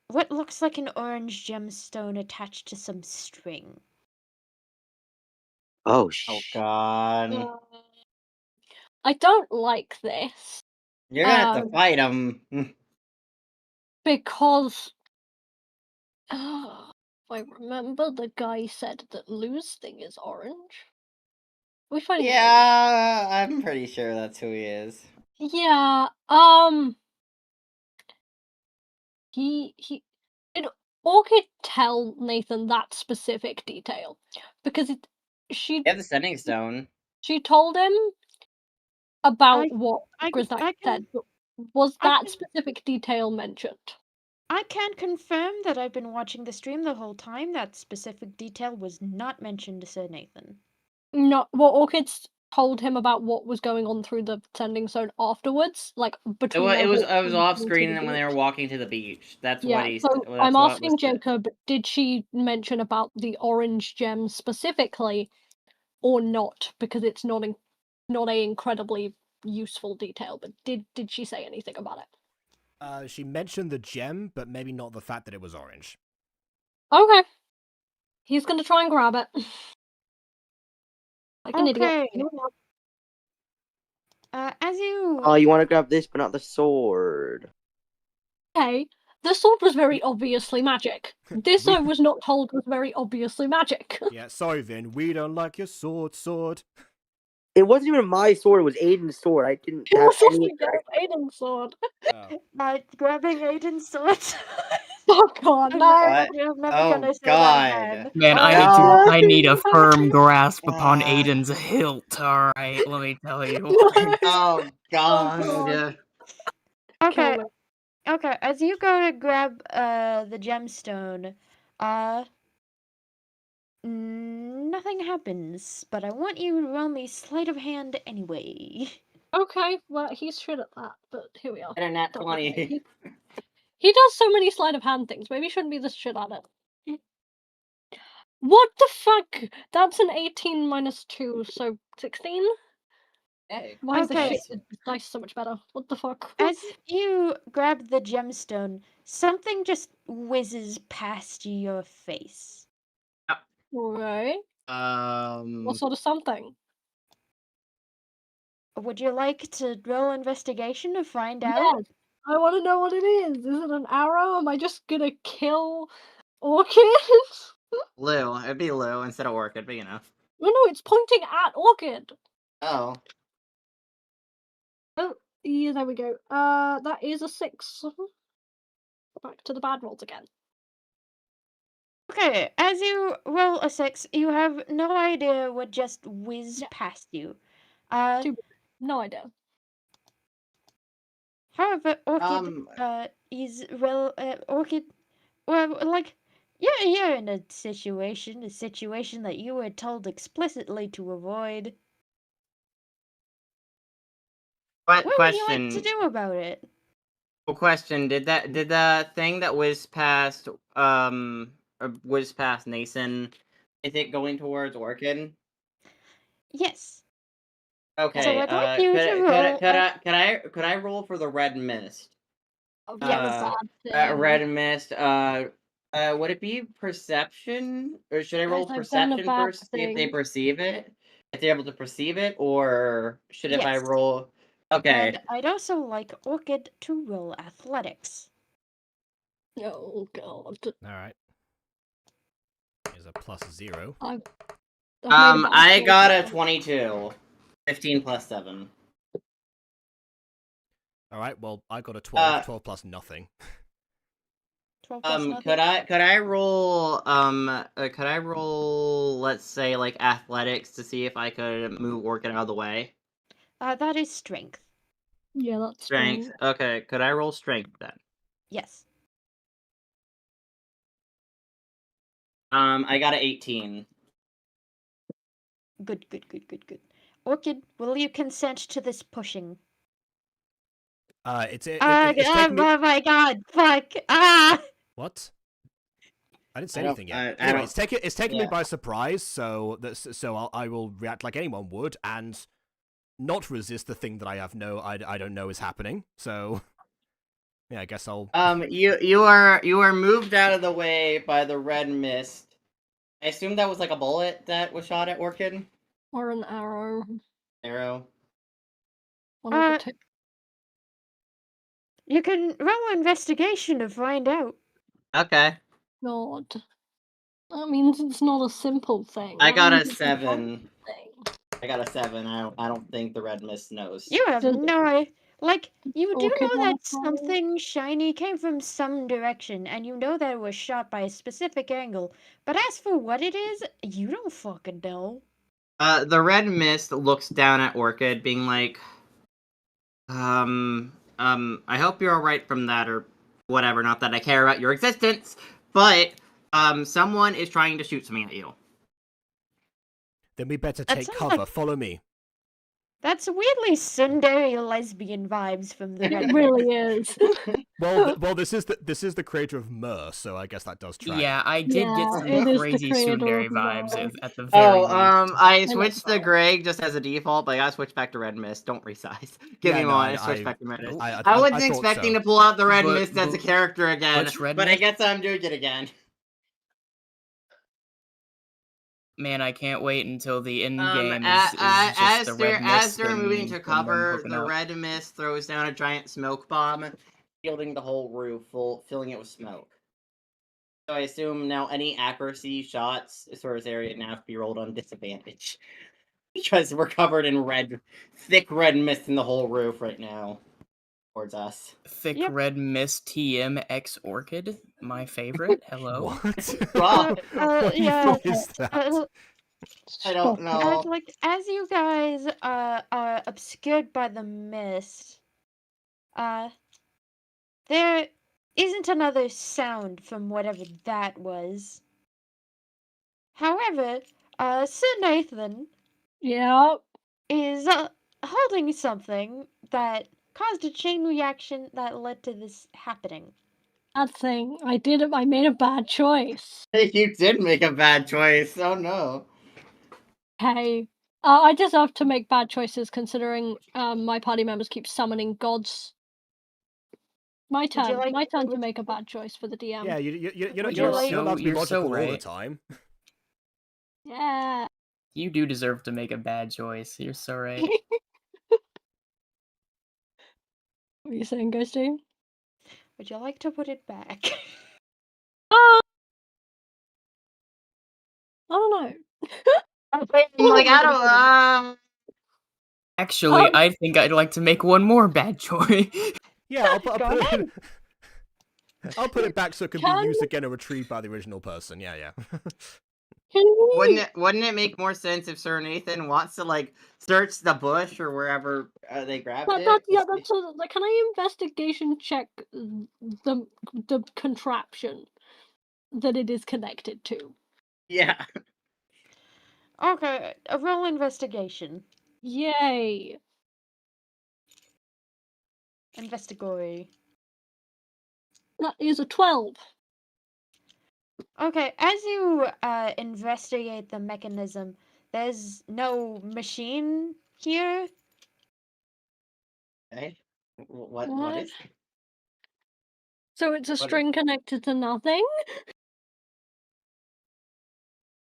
Speaker 2: what looks like an orange gemstone attached to some string.
Speaker 7: Oh,
Speaker 5: Oh god.
Speaker 4: I don't like this.
Speaker 5: You're gonna have to fight him.
Speaker 4: Because I remember the guy said that Lou's thing is orange. We fighting Lou?
Speaker 5: Yeah, I'm pretty sure that's who he is.
Speaker 4: Yeah, he did Orchid tell Nathan that specific detail? Because she
Speaker 5: You have the sending stone.
Speaker 4: she told him about
Speaker 2: I-
Speaker 4: what
Speaker 2: I
Speaker 4: Grisnak
Speaker 2: can-
Speaker 4: said, but was
Speaker 2: I
Speaker 4: that
Speaker 2: can-
Speaker 4: specific detail mentioned?
Speaker 2: I can confirm that I've been watching the stream the whole time. That specific detail was not mentioned to Sir Nathan.
Speaker 4: No, well, Orchid's told him about what was going on through the sending zone afterwards, like between.
Speaker 5: It was
Speaker 4: Orchid and
Speaker 5: off
Speaker 4: going to
Speaker 5: screen
Speaker 4: the
Speaker 5: when they were
Speaker 4: beach.
Speaker 5: walking to the beach. That's
Speaker 4: Yeah,
Speaker 5: what he.
Speaker 4: so
Speaker 5: That's
Speaker 4: I'm
Speaker 5: what
Speaker 4: asking
Speaker 5: was said.
Speaker 4: Jacob, did she mention about the orange gem specifically, or not? Because it's not a incredibly useful detail. But did she say anything about it?
Speaker 1: She mentioned the gem, but maybe not the fact that it was orange.
Speaker 4: Okay. He's gonna try and grab it. Like an idiot.
Speaker 2: Okay. As you
Speaker 7: Oh, you want to grab this, but not the sword.
Speaker 4: Okay. The sword was very obviously magic. This I was not told was very obviously magic.
Speaker 1: Yeah, sorry, Vin. We don't like your sword.
Speaker 7: It wasn't even my sword. It was Aiden's sword. I didn't
Speaker 4: It
Speaker 7: have
Speaker 4: was supposed
Speaker 7: any.
Speaker 4: to get Aiden's sword.
Speaker 2: Grabbing Aiden's sword.
Speaker 4: Oh god, no!
Speaker 5: What?
Speaker 2: I'm never
Speaker 5: Oh,
Speaker 2: gonna say
Speaker 5: God.
Speaker 2: that again.
Speaker 6: Man,
Speaker 2: Oh,
Speaker 6: I need a firm grasp upon
Speaker 5: Ah.
Speaker 6: Aiden's hilt. All right, let me tell you.
Speaker 5: Oh, God.
Speaker 4: God.
Speaker 2: Okay,
Speaker 4: Kill me.
Speaker 2: okay. As you go to grab the gemstone, nothing happens. But I want you to roll me sleight of hand anyway.
Speaker 4: Okay, well, he's shit at that, but here we are.
Speaker 5: Better nat
Speaker 4: Don't
Speaker 5: 20.
Speaker 4: worry. He does so many sleight of hand things. Maybe he shouldn't be this shit at it. What the fuck? That's an 18 minus 2, so 16?
Speaker 5: Hey.
Speaker 4: Why is
Speaker 2: Okay.
Speaker 4: this dice so much better? What the fuck?
Speaker 2: As you grab the gemstone, something just whizzes past your face.
Speaker 4: Alright. What sort of something?
Speaker 2: Would you like to roll investigation to find out?
Speaker 4: Yes. I want to know what it is. Is it an arrow? Am I just gonna kill Orchid?
Speaker 5: Lou. It'd be Lou instead of Orchid, but you know.
Speaker 4: No, it's pointing at Orchid.
Speaker 5: Oh.
Speaker 4: Oh, yeah, there we go. That is a 6. Back to the bad rolls again.
Speaker 2: Okay, as you roll a 6, you have no idea what just whizzed past you.
Speaker 4: No idea.
Speaker 2: However, Orchid is Orchid. Well, like, you're in a situation that you were told explicitly to avoid.
Speaker 5: What
Speaker 2: What would you like
Speaker 5: question?
Speaker 2: to do about it?
Speaker 5: Question. Did the thing that whizzed past Nason, is it going towards Orchid?
Speaker 2: Yes.
Speaker 5: Okay.
Speaker 2: So I'd like you to roll.
Speaker 5: Could I roll for the red mist?
Speaker 4: Oh, yeah, bad
Speaker 5: Red mist. Would it be perception, or should I roll
Speaker 4: Guys, I've done a
Speaker 5: perception
Speaker 4: bad
Speaker 5: first to see if they
Speaker 4: thing.
Speaker 5: perceive it? If they're able to perceive it, or should if I
Speaker 2: Yes.
Speaker 5: roll? Okay.
Speaker 2: And I'd also like Orchid to roll athletics.
Speaker 4: Oh god.
Speaker 1: Alright. Here's a +0.
Speaker 4: I've made a bad
Speaker 5: I
Speaker 4: choice
Speaker 5: got
Speaker 4: now.
Speaker 5: a 22. 15 plus 7.
Speaker 1: Alright, well, I got a 12. 12 plus nothing.
Speaker 2: 12 plus nothing?
Speaker 5: Could I roll, let's say, like, athletics to see if I could move Orchid out of the way?
Speaker 2: That is strength.
Speaker 4: Yeah, that's
Speaker 5: Strength. Okay, could I roll strength then?
Speaker 2: Yes.
Speaker 5: I got an 18.
Speaker 2: Good. Orchid, will you consent to this pushing?
Speaker 1: It's taking me...
Speaker 2: Oh my god, fuck! Ah!
Speaker 1: What? I didn't say
Speaker 5: I don't-
Speaker 1: anything yet.
Speaker 5: I
Speaker 1: Anyway,
Speaker 5: don't-
Speaker 1: it's taking me
Speaker 5: yeah.
Speaker 1: by surprise, so I will react like anyone would and not resist the thing that I don't know is happening. So yeah, I guess I'll.
Speaker 5: You are moved out of the way by the red mist. I assume that was like a bullet that was shot at Orchid.
Speaker 4: Or an arrow.
Speaker 5: Arrow.
Speaker 4: One of the two.
Speaker 2: You can roll investigation to find out.
Speaker 5: Okay.
Speaker 4: God. That means it's not a simple thing.
Speaker 5: I
Speaker 4: That
Speaker 5: got a
Speaker 4: means it's hard
Speaker 5: 7.
Speaker 4: thing.
Speaker 5: I got a 7. I don't think the red mist knows.
Speaker 2: You have
Speaker 4: Does-
Speaker 2: no idea. Like, you do
Speaker 4: Orchid
Speaker 2: know
Speaker 4: wanna
Speaker 2: that
Speaker 4: try?
Speaker 2: something shiny came from some direction, and you know that it was shot by a specific angle. But as for what it is, you don't fucking know.
Speaker 5: The red mist looks down at Orchid, being like, I hope you're alright from that, or whatever, not that I care about your existence, but, someone is trying to shoot something at you.
Speaker 1: Then we better
Speaker 2: That
Speaker 1: take
Speaker 2: sounds
Speaker 1: cover.
Speaker 2: like-
Speaker 1: Follow me.
Speaker 2: That's weirdly tsundere lesbian vibes from the red
Speaker 4: It really is.
Speaker 1: Well, this is the creator of Myrrh, so I guess that does track.
Speaker 3: Yeah, I did get
Speaker 4: Yeah,
Speaker 3: some
Speaker 4: it is the
Speaker 3: crazy
Speaker 4: creator
Speaker 3: tsundere
Speaker 4: of
Speaker 3: vibes
Speaker 4: Myrrh.
Speaker 3: at the very least.
Speaker 5: I
Speaker 4: know
Speaker 5: switched to
Speaker 4: that.
Speaker 5: Greg just as a default, but I gotta switch back to red mist. Don't resize. Give
Speaker 1: Yeah,
Speaker 5: me
Speaker 1: no,
Speaker 5: one.
Speaker 1: I-
Speaker 5: Switch
Speaker 1: I-
Speaker 5: back to red mist.
Speaker 1: I
Speaker 5: I wasn't
Speaker 1: thought
Speaker 5: expecting
Speaker 1: so.
Speaker 5: to pull out the red
Speaker 3: But-
Speaker 5: mist as a
Speaker 3: but-
Speaker 5: character again,
Speaker 3: Which red
Speaker 5: but I
Speaker 3: mist?
Speaker 5: guess I'm doing it again.
Speaker 3: Man, I can't wait until the end game is just the red mist
Speaker 5: as they're moving
Speaker 3: and
Speaker 5: to
Speaker 3: them
Speaker 5: cover,
Speaker 3: poking
Speaker 5: the
Speaker 3: out.
Speaker 5: red mist throws down a giant smoke bomb. shielding the whole roof, filling it with smoke. So I assume now any accuracy shots as far as area now have to be rolled on disadvantage. Because we're covered in thick red mist in the whole roof right now. Towards us.
Speaker 3: Thick
Speaker 2: Yep.
Speaker 3: red mist TM X Orchid, my favorite. Hello.
Speaker 1: What?
Speaker 5: Wow.
Speaker 2: Yeah.
Speaker 1: What is that?
Speaker 5: I don't know.
Speaker 2: As you guys are obscured by the mist, there isn't another sound from whatever that was. However, Sir Nathan
Speaker 4: Yeah.
Speaker 2: is holding something that caused a chain reaction that led to this happening.
Speaker 4: Bad thing. I made a bad choice.
Speaker 5: You did make a bad choice. Oh no.
Speaker 4: Hey. I deserve to make bad choices considering my party members keep summoning gods. My
Speaker 2: you
Speaker 4: turn.
Speaker 2: like-
Speaker 4: My turn to
Speaker 2: would-
Speaker 4: make a bad choice for the DM.
Speaker 1: Yeah, you're not
Speaker 2: Would you like-
Speaker 1: allowed to be
Speaker 3: You're so
Speaker 1: logical all the
Speaker 3: right.
Speaker 1: time.
Speaker 4: Yeah.
Speaker 3: You do deserve to make a bad choice. You're so right.
Speaker 4: What are you saying, Ghostie?
Speaker 2: Would you like to put it back?
Speaker 4: I don't know.
Speaker 5: Like, I don't.
Speaker 3: Actually, I think I'd like to make one more bad choice.
Speaker 1: Yeah, I'll
Speaker 2: Go
Speaker 1: put it.
Speaker 2: ahead.
Speaker 1: I'll put it back so it can
Speaker 4: Can-
Speaker 1: be used again and retrieved by the original person. Yeah.
Speaker 4: Can we...
Speaker 5: Wouldn't it make more sense if Sir Nathan wants to like search the bush or wherever they grabbed it?
Speaker 4: That's like. Can I investigation check the contraption that it is connected to?
Speaker 5: Yeah.
Speaker 2: Okay, a roll investigation.
Speaker 4: Yay!
Speaker 2: Investigatory.
Speaker 4: That is a 12.
Speaker 2: Okay, as you investigate the mechanism, there's no machine here.
Speaker 5: Okay. What is?
Speaker 4: So it's a
Speaker 5: What-
Speaker 4: string connected to nothing.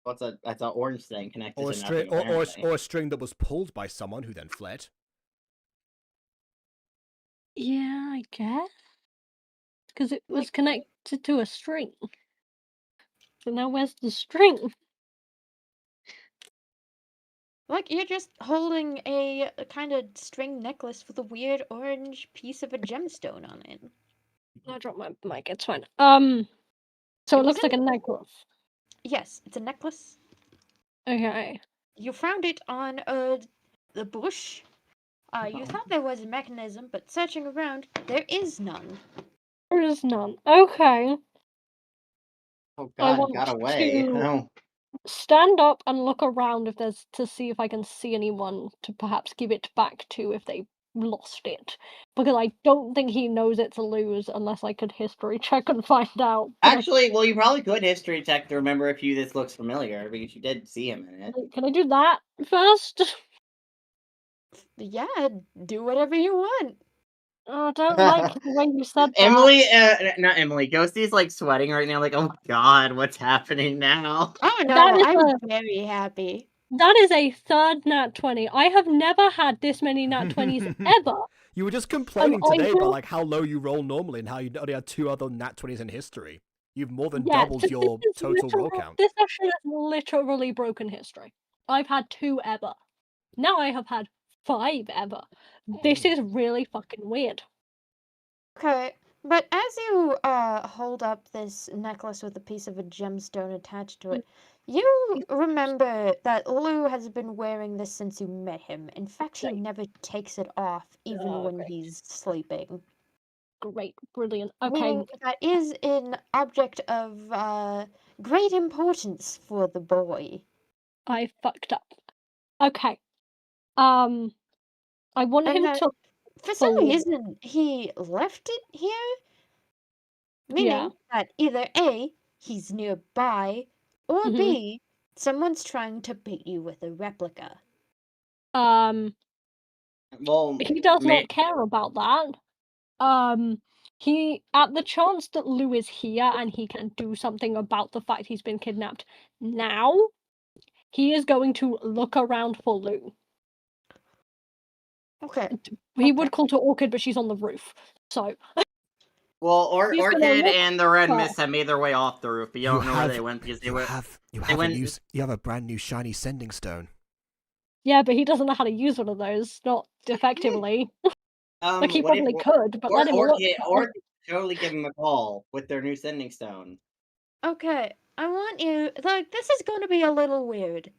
Speaker 5: That's an orange thing connected
Speaker 1: Or a
Speaker 5: to
Speaker 1: string,
Speaker 5: nothing. Apparently.
Speaker 1: or a string that was pulled by someone who then fled.
Speaker 4: Yeah, I guess. Because it was
Speaker 2: Like-
Speaker 4: connected to a string. So now where's the string?
Speaker 2: Like, you're just holding a kind of string necklace with a weird orange piece of a gemstone on it.
Speaker 4: I dropped my mic, it's fine. So
Speaker 2: It
Speaker 4: it looks like a
Speaker 2: wasn't-
Speaker 4: necklace.
Speaker 2: Yes, it's a necklace.
Speaker 4: Okay.
Speaker 2: You found it on the bush. You thought there was a mechanism, but searching around, there is none.
Speaker 4: There is none. Okay.
Speaker 5: Oh
Speaker 4: I
Speaker 5: God,
Speaker 4: want
Speaker 5: it got away.
Speaker 4: to-
Speaker 5: Oh.
Speaker 4: Stand up and look around to see if I can see anyone to perhaps give it back to if they lost it. Because I don't think he knows it's Lou's unless I could history check and find out. But
Speaker 5: Actually, well, you probably could history check to remember if this looks familiar because you did see him in it.
Speaker 4: can I do that first?
Speaker 2: Yeah, do whatever you want.
Speaker 4: I don't like the way you said that.
Speaker 5: Emily, not Emily. Ghostie's like sweating right now. Like, oh God, what's happening now?
Speaker 2: Oh no,
Speaker 4: That is
Speaker 2: I'm very happy.
Speaker 4: That is a third nat 20. I have never had this many nat 20s ever.
Speaker 1: You were just complaining
Speaker 4: I
Speaker 1: today
Speaker 4: will-
Speaker 1: about like how low you roll normally and how you only had 2 other nat 20s in history. You've more than
Speaker 4: Yeah,
Speaker 1: doubled
Speaker 4: this
Speaker 1: your
Speaker 4: is
Speaker 1: total roll
Speaker 4: literal-
Speaker 1: count.
Speaker 4: This session is literally broken history. I've had 2 ever. Now I have had 5 ever. This is really fucking weird.
Speaker 2: Okay, but as you hold up this necklace with a piece of a gemstone attached to it, you remember that Lou has been wearing this since you met him. In fact, he
Speaker 4: Right.
Speaker 2: never takes it off, even
Speaker 4: Oh,
Speaker 2: when
Speaker 4: great.
Speaker 2: he's sleeping.
Speaker 4: Great, brilliant. Okay,
Speaker 2: Meaning that is an object of great importance for the boy.
Speaker 4: I fucked up. Okay. I want
Speaker 2: And
Speaker 4: him
Speaker 2: that-
Speaker 4: to.
Speaker 2: For some
Speaker 4: Believe-
Speaker 2: reason, he left it here. Meaning
Speaker 4: Yeah.
Speaker 2: that either A, he's nearby, or
Speaker 4: Mhm.
Speaker 2: B, someone's trying to bait you with a replica.
Speaker 5: Well,
Speaker 4: He does
Speaker 5: ma-
Speaker 4: not care about that. He at the chance that Lou is here and he can do something about the fact he's been kidnapped now, he is going to look around for Lou.
Speaker 2: Okay.
Speaker 4: He
Speaker 2: Okay.
Speaker 4: would call to Orchid, but she's on the roof. So
Speaker 5: Well,
Speaker 4: He's gonna
Speaker 5: Orchid
Speaker 4: look
Speaker 5: and the Red
Speaker 4: for-
Speaker 5: Mist have made their way off the roof, but you don't know where they went because they went.
Speaker 1: You
Speaker 5: they
Speaker 1: have
Speaker 5: went-
Speaker 1: you have a brand new shiny sending stone.
Speaker 4: Yeah, but he doesn't know how to use one of those, not effectively. Like he
Speaker 5: what if
Speaker 4: probably could, but let him look.
Speaker 5: Orchid totally give him a call with their new sending stone.
Speaker 2: Okay, I want you. Like, this is going to be a little weird.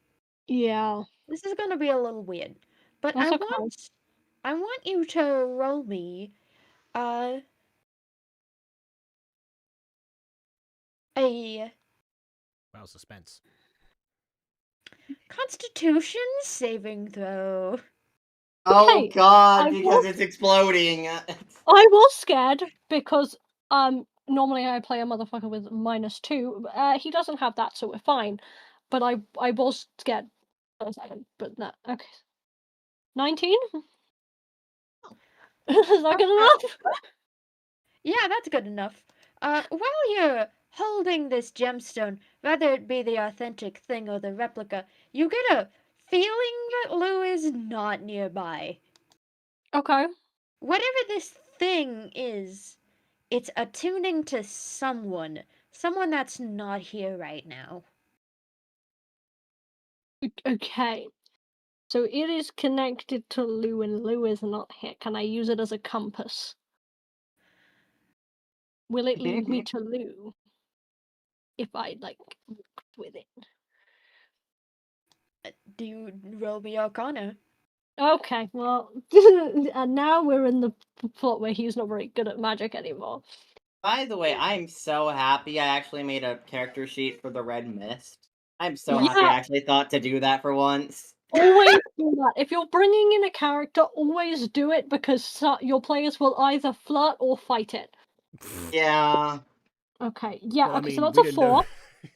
Speaker 4: Yeah.
Speaker 2: This is going to be a little weird. But
Speaker 4: That's okay.
Speaker 2: I want you to roll me a
Speaker 1: Wow, suspense.
Speaker 2: Constitution saving throw.
Speaker 5: Oh
Speaker 4: Okay,
Speaker 5: God,
Speaker 4: I
Speaker 5: because
Speaker 4: was-
Speaker 5: it's exploding.
Speaker 4: I was scared because normally I play a motherfucker with -2. He doesn't have that, so we're fine. But I was scared for a second. But no, okay. 19? Is that good enough?
Speaker 2: Yeah, that's good enough. While you're holding this gemstone, whether it be the authentic thing or the replica, you get a feeling that Lou is not nearby.
Speaker 4: Okay.
Speaker 2: Whatever this thing is, it's attuning to someone that's not here right now.
Speaker 4: Okay. So it is connected to Lou and Lou is not here. Can I use it as a compass? Will it lead me to Lou? If I like with it.
Speaker 2: Do you roll me Arcana?
Speaker 4: Okay, well, and now we're in the plot where he's not very good at magic anymore.
Speaker 5: By the way, I'm so happy I actually made a character sheet for the Red Mist. I'm so
Speaker 4: Yeah.
Speaker 5: happy I actually thought to do that for once.
Speaker 4: Always do that. If you're bringing in a character, always do it because your players will either flirt or fight it.
Speaker 5: Yeah.
Speaker 4: Okay, yeah,
Speaker 1: Well, I
Speaker 4: okay,
Speaker 1: mean,
Speaker 4: so that's
Speaker 1: we
Speaker 4: a
Speaker 1: didn't
Speaker 4: 4.
Speaker 1: know.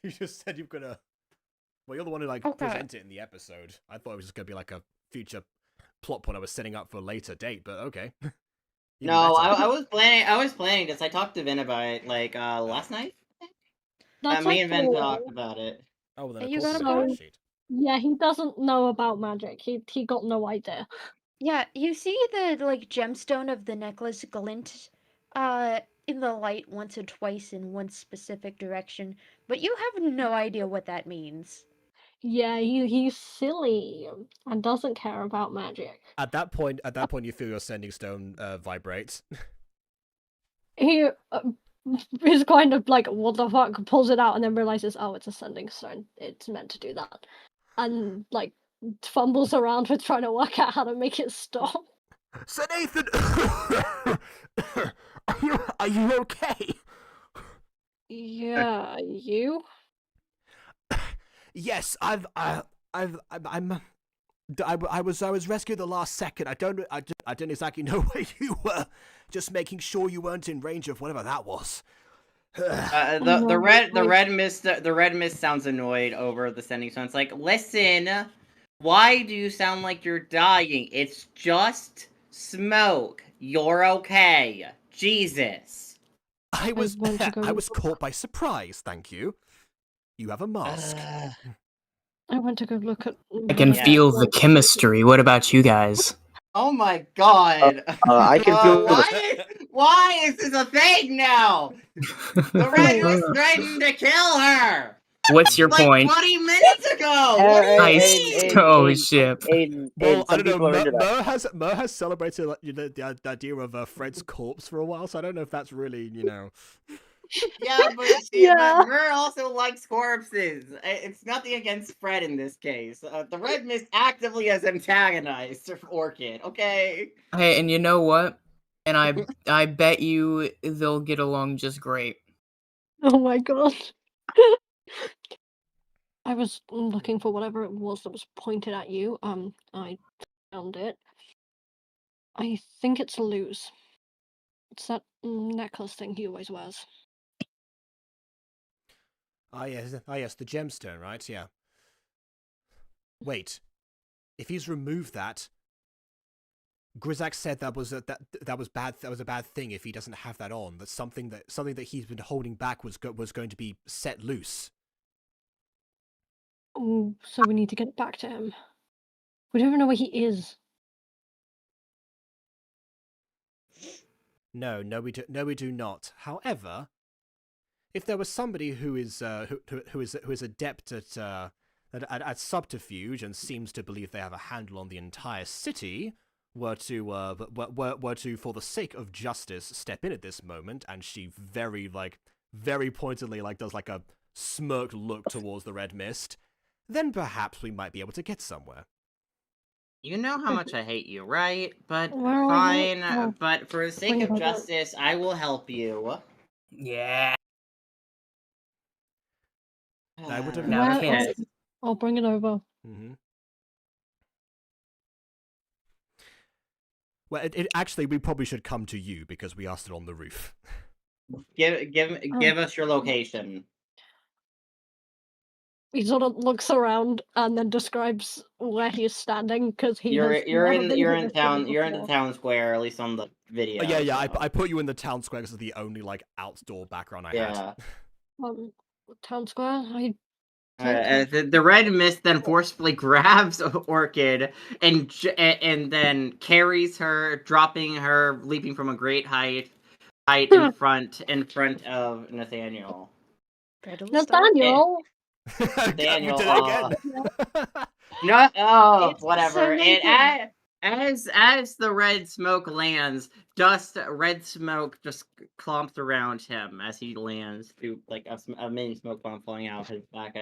Speaker 1: You just said you're gonna. Well, you're the one who like
Speaker 2: Okay.
Speaker 1: present it in the episode. I thought it was just gonna be like a future plot point I was setting up for a later date, but okay. Even
Speaker 5: No,
Speaker 1: better.
Speaker 5: I was planning this. I talked to Vin about it like last night.
Speaker 4: That's
Speaker 5: Me
Speaker 4: like
Speaker 5: and Vin
Speaker 4: 4.
Speaker 5: talked about it.
Speaker 1: Oh, well, then
Speaker 2: Are
Speaker 1: of
Speaker 2: you
Speaker 1: course
Speaker 2: gonna
Speaker 1: it's a
Speaker 2: put
Speaker 1: character
Speaker 2: it?
Speaker 1: sheet.
Speaker 4: Yeah, he doesn't know about magic. He got no idea.
Speaker 2: Yeah, you see the like gemstone of the necklace glint in the light once or twice in one specific direction, but you have no idea what that means.
Speaker 4: Yeah, he's silly and doesn't care about magic.
Speaker 1: At that point, you feel your sending stone vibrate.
Speaker 4: He is kind of like, what the fuck, pulls it out and then realizes, oh, it's a sending stone. It's meant to do that. And, like, fumbles around with trying to work out how to make it stop.
Speaker 1: Sir Nathan, are you okay?
Speaker 4: Yeah, you?
Speaker 1: Yes, I was rescued the last second. I don't exactly know where you were. Just making sure you weren't in range of whatever that was.
Speaker 5: The red mist sounds annoyed over the sending stone. It's like, listen, why do you sound like you're dying? It's just smoke. You're okay. Jesus.
Speaker 1: I was
Speaker 4: want to go
Speaker 1: I was caught by surprise. Thank you. You have a mask.
Speaker 4: I went to go look at.
Speaker 6: I can
Speaker 5: Yeah.
Speaker 6: feel the chemistry. What about you guys?
Speaker 5: Oh my God.
Speaker 7: I can feel
Speaker 5: Why is this a thing now? The red was threatened to kill her.
Speaker 6: What's your
Speaker 5: like
Speaker 6: point?
Speaker 5: 20 minutes ago.
Speaker 7: Hey,
Speaker 5: What do you
Speaker 6: Nice.
Speaker 5: mean?
Speaker 6: Oh shit.
Speaker 1: Well, I
Speaker 7: some
Speaker 1: don't know.
Speaker 7: people are into that.
Speaker 1: Mer has celebrated like, the idea of Fred's corpse for a while, so I don't know if that's really
Speaker 5: Yeah, but
Speaker 4: Yeah.
Speaker 5: but Mer also likes corpses. It's nothing against Fred in this case. The Red Mist actively has antagonized Orchid. Okay.
Speaker 6: Hey, and you know what? And I bet you they'll get along just great.
Speaker 4: Oh my god. I was looking for whatever it was that was pointed at you. I found it. I think it's Lou's. It's that necklace thing he always wears.
Speaker 1: Ah yes, the gemstone, right? Yeah. Wait, if he's removed that, Grizak said that was bad. That was a bad thing. If he doesn't have that on, that's something that he's been holding back was going to be set loose.
Speaker 4: Oh, so we need to get it back to him. We don't even know where he is.
Speaker 1: No, we do not. However, if there was somebody who is adept at subterfuge and seems to believe they have a handle on the entire city, were to, for the sake of justice, step in at this moment, and she very pointedly does like a smirked look towards the red mist, then perhaps we might be able to get somewhere.
Speaker 5: You know how much I hate you, right? But
Speaker 4: Where are you?
Speaker 5: fine.
Speaker 4: Oh,
Speaker 5: But for the sake
Speaker 4: bring it
Speaker 5: of
Speaker 4: over.
Speaker 5: justice, I will help you.
Speaker 6: Yeah.
Speaker 1: I would have
Speaker 6: Now,
Speaker 4: Where
Speaker 6: kids.
Speaker 4: are- I'll bring it over.
Speaker 1: Mm-hmm. Well, it actually, we probably should come to you because we are still on the roof.
Speaker 5: Give us your location.
Speaker 4: He sort of looks around and then describes where he's standing because
Speaker 5: You're in town. You're in the
Speaker 4: town.
Speaker 5: town square, at least on the video.
Speaker 1: Oh, yeah.
Speaker 5: so.
Speaker 1: I put you in the town square because it's the only outdoor background I had.
Speaker 4: Town square.
Speaker 5: The red mist then forcefully grabs Orchid and then carries her, dropping her, leaping from a great height in front of Nathaniel.
Speaker 4: Nathaniel.
Speaker 5: Nathaniel,
Speaker 1: we did it again.
Speaker 5: No,
Speaker 2: It's
Speaker 5: whatever.
Speaker 2: so
Speaker 5: And as the red smoke lands, red smoke just clumps around him as he lands through like a mini smoke bomb falling out of his back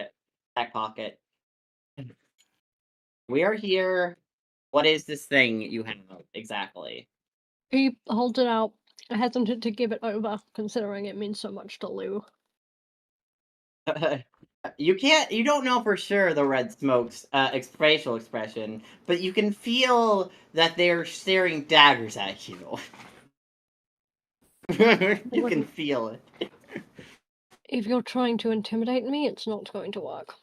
Speaker 5: pocket. We are here. What is this thing you have exactly?
Speaker 4: He holds it out, hesitant to give it over, considering it means so much to Lou.
Speaker 5: You don't know for sure the red smoke's facial expression, but you can feel that they're staring daggers at you. You can feel it.
Speaker 4: If you're trying to intimidate me, it's not going to work.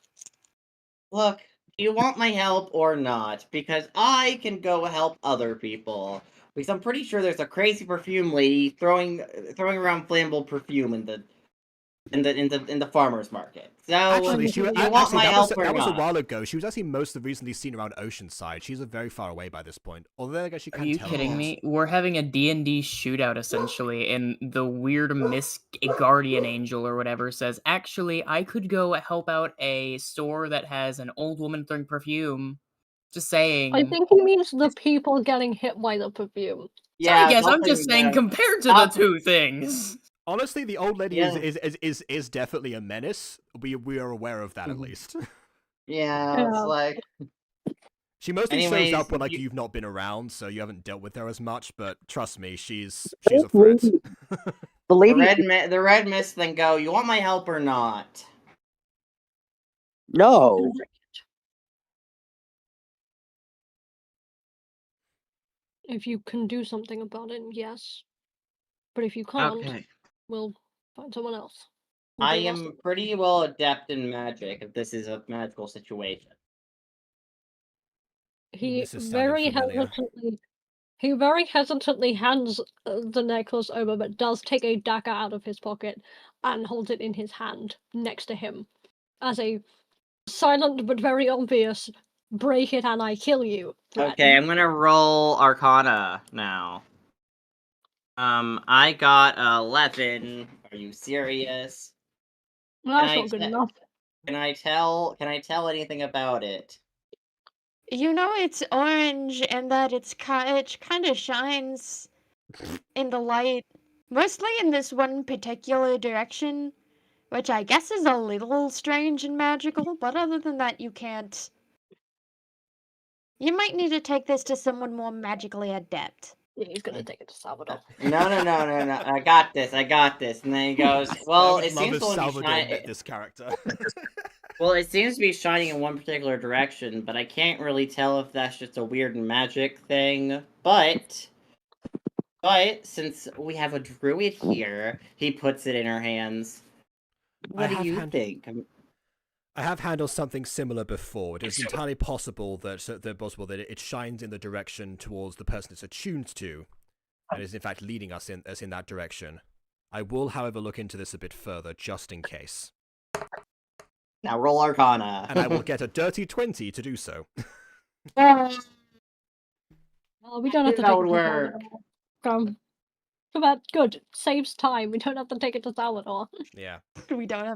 Speaker 5: Look, do you want my help or not? Because I can go help other people. Because I'm pretty sure there's a crazy perfume lady throwing around flammable perfume in the farmer's market. So
Speaker 1: Actually,
Speaker 5: do you want my help or
Speaker 1: that was a
Speaker 5: not?
Speaker 1: while ago. She was actually most recently seen around Oceanside. She's very far away by this point. Although I guess she
Speaker 3: Are
Speaker 1: can
Speaker 3: you
Speaker 1: tell
Speaker 3: kidding
Speaker 1: us.
Speaker 3: me? We're having a D&D shootout, essentially, and the weird Miss Guardian Angel or whatever says, actually, I could go help out a store that has an old woman throwing perfume. Just saying.
Speaker 4: I think he means the people getting hit by the perfume.
Speaker 3: I guess I'm
Speaker 5: something
Speaker 3: just saying,
Speaker 5: there.
Speaker 3: compared to the two things.
Speaker 1: Honestly, the old lady
Speaker 5: Yeah.
Speaker 1: is definitely a menace. We are aware of that at least.
Speaker 5: Yeah, it's
Speaker 4: Yeah.
Speaker 5: like
Speaker 1: She mostly
Speaker 5: Anyways,
Speaker 1: shows up when
Speaker 5: you-
Speaker 1: you've not been around, so you haven't dealt with her as much. But trust me, she's a threat.
Speaker 7: The
Speaker 5: the
Speaker 7: lady.
Speaker 5: red mist then go, you want my help or not?
Speaker 7: No.
Speaker 4: If you can do something about it, yes. But if you can't,
Speaker 5: Okay.
Speaker 4: we'll find someone else. We'll
Speaker 5: I
Speaker 4: do less
Speaker 5: am
Speaker 4: of-
Speaker 5: pretty well adept in magic if this is a magical situation.
Speaker 4: He
Speaker 1: This is
Speaker 4: very
Speaker 1: sounding familiar.
Speaker 4: hesitantly hands the necklace over, but does take a dagger out of his pocket and holds it in his hand next to him as a silent but very obvious "break it and I kill you" threat.
Speaker 5: Okay, I'm gonna roll Arcana now. I got 11. Are you serious?
Speaker 4: That's
Speaker 5: I
Speaker 4: not good
Speaker 5: te-
Speaker 4: enough.
Speaker 5: Can I tell anything about it?
Speaker 2: You know it's orange and that it kind of shines in the light, mostly in this one particular direction, which I guess is a little strange and magical, but other than that, you can't. You might need to take this to someone more magically adept.
Speaker 4: Yeah, he's gonna take it to Salvador.
Speaker 5: No. I got this. And then he goes, well,
Speaker 1: I would
Speaker 5: it
Speaker 1: love
Speaker 5: seems
Speaker 1: if
Speaker 5: to only be
Speaker 1: Salvador
Speaker 5: shining.
Speaker 1: met this character.
Speaker 5: Well, it seems to be shining in one particular direction, but I can't really tell if that's just a weird magic thing. But since we have a druid here, he puts it in her hands. What do you think?
Speaker 1: I have handled something similar before. It is entirely possible that it shines in the direction towards the person it's attuned to, and is in fact leading us in that direction. I will, however, look into this a bit further, just in case.
Speaker 5: Now roll Arcana.
Speaker 1: And I will get a dirty 20 to do so.
Speaker 4: Well, we don't have to
Speaker 5: That
Speaker 4: take
Speaker 5: would
Speaker 4: it to
Speaker 5: work.
Speaker 4: Salvador. But good, saves time. We don't have to take it to Salvador.
Speaker 1: Yeah.
Speaker 2: We don't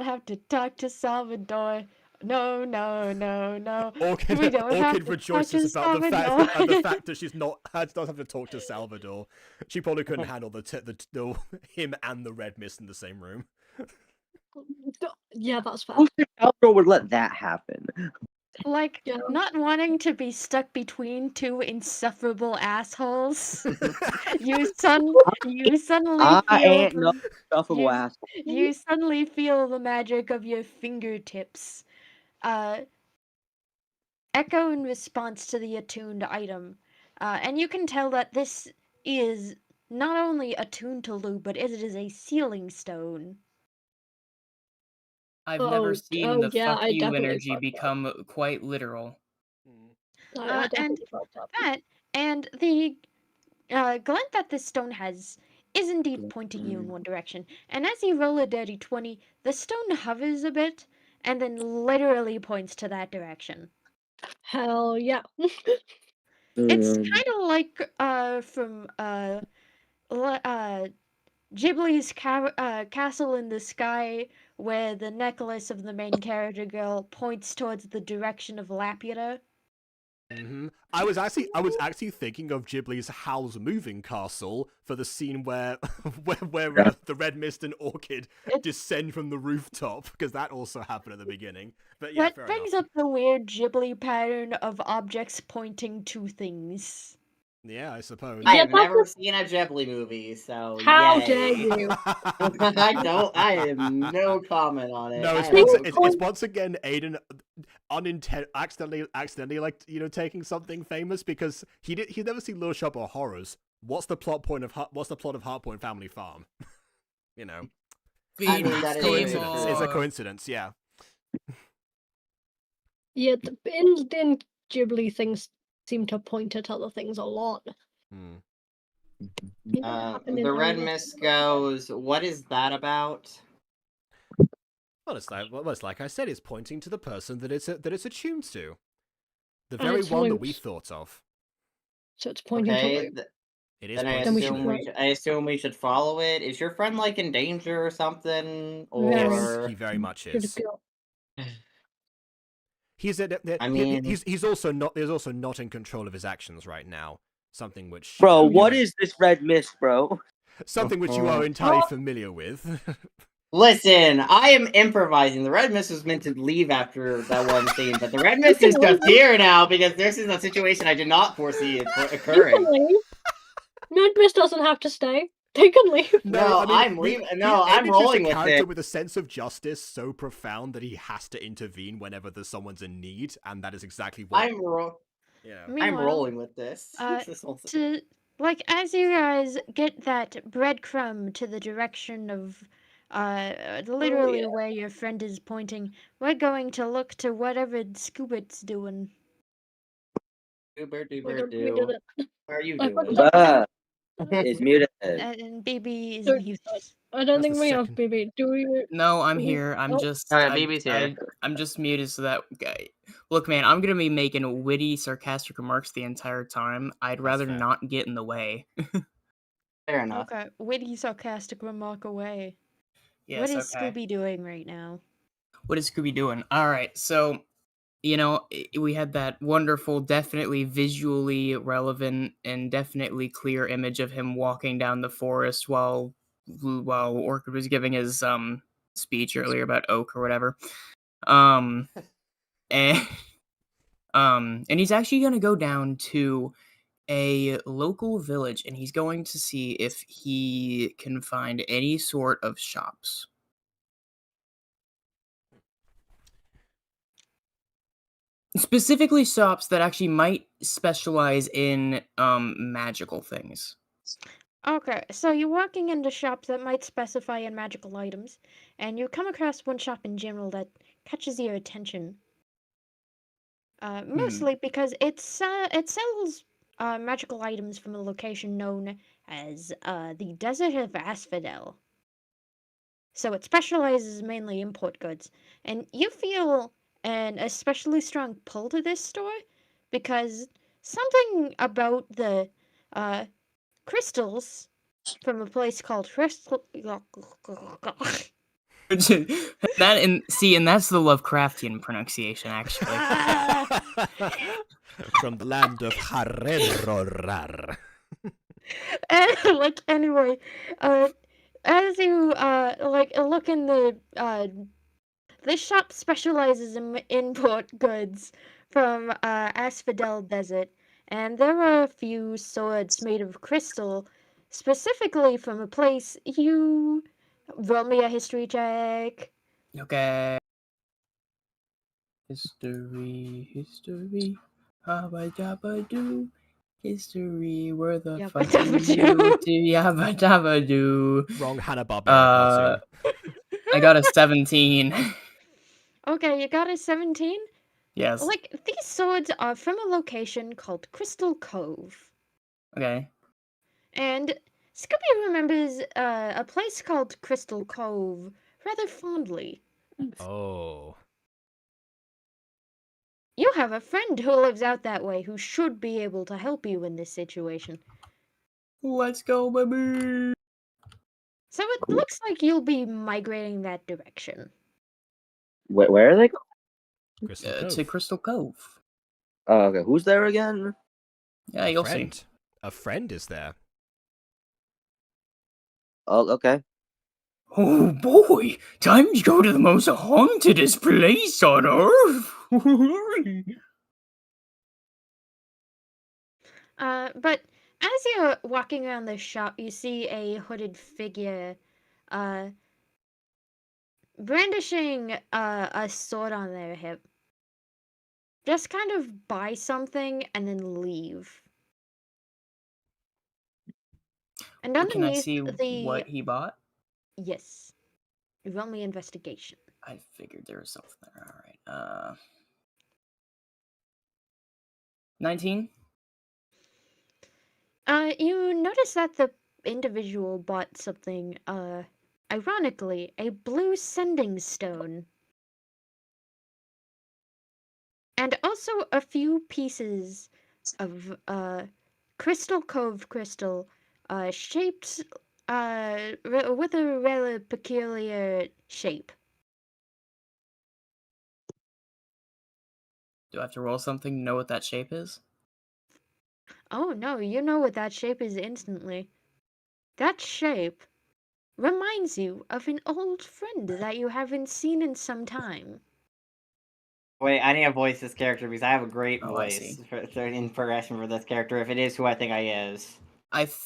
Speaker 2: have to talk to Salvador. No, no, no, no. We don't have
Speaker 1: Orchid
Speaker 2: to
Speaker 1: rejoices
Speaker 2: talk to
Speaker 1: about
Speaker 2: Salvador.
Speaker 1: the fact that she's not doesn't have to talk to Salvador. She probably couldn't handle the him and the red mist in the same room.
Speaker 4: Yeah, that's fair.
Speaker 7: Who think Salvador would let that happen?
Speaker 2: Like,
Speaker 4: Yeah.
Speaker 2: not wanting to be stuck between two insufferable assholes. You suddenly
Speaker 7: I
Speaker 2: feel
Speaker 7: ain't no stuffable
Speaker 2: you,
Speaker 7: ass.
Speaker 2: you suddenly feel the magic of your fingertips echo in response to the attuned item. And you can tell that this is not only attuned to Lou, but it is a sealing stone.
Speaker 3: I've never seen the
Speaker 4: yeah,
Speaker 3: fuck
Speaker 4: I
Speaker 3: you
Speaker 4: definitely
Speaker 3: energy
Speaker 4: felt that.
Speaker 3: become quite literal.
Speaker 4: I
Speaker 2: And
Speaker 4: definitely felt that.
Speaker 2: that, and the glint that this stone has is indeed pointing you in one direction. And as you roll a dirty 20, the stone hovers a bit and then literally points to that direction.
Speaker 4: Hell yeah.
Speaker 2: It's kind of like from Ghibli's Castle in the Sky, where the necklace of the main character girl points towards the direction of Laputa.
Speaker 1: I was actually thinking of Ghibli's Howl's Moving Castle for the scene where the red mist and Orchid descend from the rooftop, because that also happened at the beginning. But yeah,
Speaker 2: That
Speaker 1: fair
Speaker 2: brings
Speaker 1: enough.
Speaker 2: up the weird Ghibli pattern of objects pointing to things.
Speaker 1: Yeah, I suppose.
Speaker 5: I
Speaker 4: Yeah,
Speaker 5: have
Speaker 4: that's
Speaker 5: never seen a Ghibli movie, so
Speaker 4: How
Speaker 5: yay.
Speaker 4: dare you?
Speaker 5: I have no comment on it.
Speaker 1: No,
Speaker 5: I
Speaker 1: it's
Speaker 5: have
Speaker 1: once,
Speaker 5: no
Speaker 1: it's
Speaker 5: comment.
Speaker 1: once again Aiden accidentally like taking something famous, because he'd never seen Little Shop of Horrors. What's the plot of Heartpoint Family Farm? You know,
Speaker 5: I mean, that is
Speaker 1: coincidence. It's a
Speaker 5: true.
Speaker 1: coincidence, yeah.
Speaker 4: Yeah, in Ghibli things seem to point at other things a lot.
Speaker 5: The red mist goes, what is that about?
Speaker 1: Well, it's like I said, it's pointing to the person that it's attuned to, the
Speaker 4: And
Speaker 1: very
Speaker 4: it's
Speaker 1: one that
Speaker 4: Luke.
Speaker 1: we thought of.
Speaker 4: So it's pointing to
Speaker 5: Okay,
Speaker 4: Luke.
Speaker 1: It is
Speaker 5: then I
Speaker 1: pointing to
Speaker 5: assume we should follow it. Is your friend like in danger or something?
Speaker 1: Yes,
Speaker 5: Or
Speaker 1: he very much
Speaker 4: Good
Speaker 1: is.
Speaker 4: girl.
Speaker 1: He's also not in control of his actions right now. Something which
Speaker 7: Bro, what is this red mist, bro?
Speaker 1: something which you are entirely familiar with.
Speaker 5: Listen, I am improvising. The red mist was meant to leave after that one scene, but the red mist is just here now because this is a situation I did not foresee occurring.
Speaker 4: You can leave. Red Mist doesn't have to stay. They can leave.
Speaker 5: No,
Speaker 1: I mean,
Speaker 5: I'm leaving. No, I'm
Speaker 1: Aiden's
Speaker 5: rolling
Speaker 1: just a
Speaker 5: with
Speaker 1: character
Speaker 5: it.
Speaker 1: with a sense of justice so profound that he has to intervene whenever there's someone's in need, and that is exactly what.
Speaker 5: I'm
Speaker 2: Meanwhile,
Speaker 5: rolling with this.
Speaker 2: As you guys get that breadcrumb to the direction of literally where your friend is pointing, we're going to look to whatever Scoobit's doing.
Speaker 5: Doober
Speaker 4: We
Speaker 5: doober
Speaker 4: did
Speaker 5: doo.
Speaker 4: it.
Speaker 5: What are you
Speaker 4: I
Speaker 5: doing?
Speaker 7: It's muted.
Speaker 2: And BB is
Speaker 4: So,
Speaker 2: muted.
Speaker 4: I don't
Speaker 1: That's
Speaker 4: think
Speaker 1: the
Speaker 4: we have
Speaker 1: second-
Speaker 4: BB. Do we?
Speaker 3: No, I'm
Speaker 4: do we-
Speaker 3: here. I'm
Speaker 4: oh,
Speaker 3: just.
Speaker 5: BB's here.
Speaker 3: I'm just muted so that guy. Look, man, I'm gonna be making witty, sarcastic remarks the entire time. I'd rather
Speaker 1: fair.
Speaker 3: not get in the way.
Speaker 5: Fair enough.
Speaker 2: Okay, witty, sarcastic remark away.
Speaker 3: Yes,
Speaker 2: What is
Speaker 3: okay.
Speaker 2: Scooby doing right now?
Speaker 3: What is Scooby doing? All right, so we had that wonderful, definitely visually relevant and definitely clear image of him walking down the forest while Orchid was giving his speech earlier about oak or whatever. And he's actually gonna go down to a local village and he's going to see if he can find any sort of shops. Specifically shops that actually might specialize in magical things.
Speaker 2: Okay, so you're walking into shops that might specify in magical items, and you come across one shop in general that catches your attention. Mostly because it sells magical items from a location known as the Desert of Asphodel. So it specializes mainly import goods, and you feel an especially strong pull to this store because something about the crystals from a place called Crystal.
Speaker 3: and that's the Lovecraftian pronunciation, actually.
Speaker 1: From the land of Harrenrorar.
Speaker 2: Like anyway, as you look in this shop specializes in import goods from Asphodel Desert, and there are a few swords made of crystal, specifically from a place you. Roll me a history check.
Speaker 3: Okay. History. Habba dabba doo. History, where the
Speaker 2: Yabba
Speaker 3: fuck
Speaker 2: dabba
Speaker 3: are you? Yabba dabba doo.
Speaker 1: Wrong Hanna-Barbera cartoon.
Speaker 3: I got a 17.
Speaker 2: Okay, you got a 17?
Speaker 3: Yes.
Speaker 2: Like, these swords are from a location called Crystal Cove.
Speaker 3: Okay.
Speaker 2: And Scooby remembers a place called Crystal Cove rather fondly.
Speaker 1: Oh.
Speaker 2: You have a friend who lives out that way who should be able to help you in this situation.
Speaker 3: Let's go, baby.
Speaker 2: So it looks like you'll be migrating that direction.
Speaker 9: Where are they?
Speaker 1: Crystal
Speaker 3: To
Speaker 1: Cove.
Speaker 3: Crystal Cove.
Speaker 9: Oh, okay. Who's there again?
Speaker 3: Yeah, you'll see.
Speaker 1: A friend is there.
Speaker 9: Oh, okay.
Speaker 6: Oh boy, time to go to the most hauntedest place on earth.
Speaker 2: But as you're walking around the shop, you see a hooded figure, brandishing a sword on their hip. Just kind of buy something and then leave. And
Speaker 3: Can I
Speaker 2: underneath
Speaker 3: see
Speaker 2: the
Speaker 3: what he bought?
Speaker 2: yes, roll me investigation.
Speaker 3: I figured there was something there. All right. 19.
Speaker 2: You notice that the individual bought something. Ironically, a blue sending stone. And also a few pieces of Crystal Cove crystal, shaped with a rather peculiar shape.
Speaker 3: Do I have to roll something to know what that shape is?
Speaker 2: Oh no, you know what that shape is instantly. That shape reminds you of an old friend that you haven't seen in some time.
Speaker 5: Wait, I need to voice this character because I have a great
Speaker 3: Oh, I
Speaker 5: voice
Speaker 3: see.
Speaker 5: for inspiration for this character. If it is who I think I is.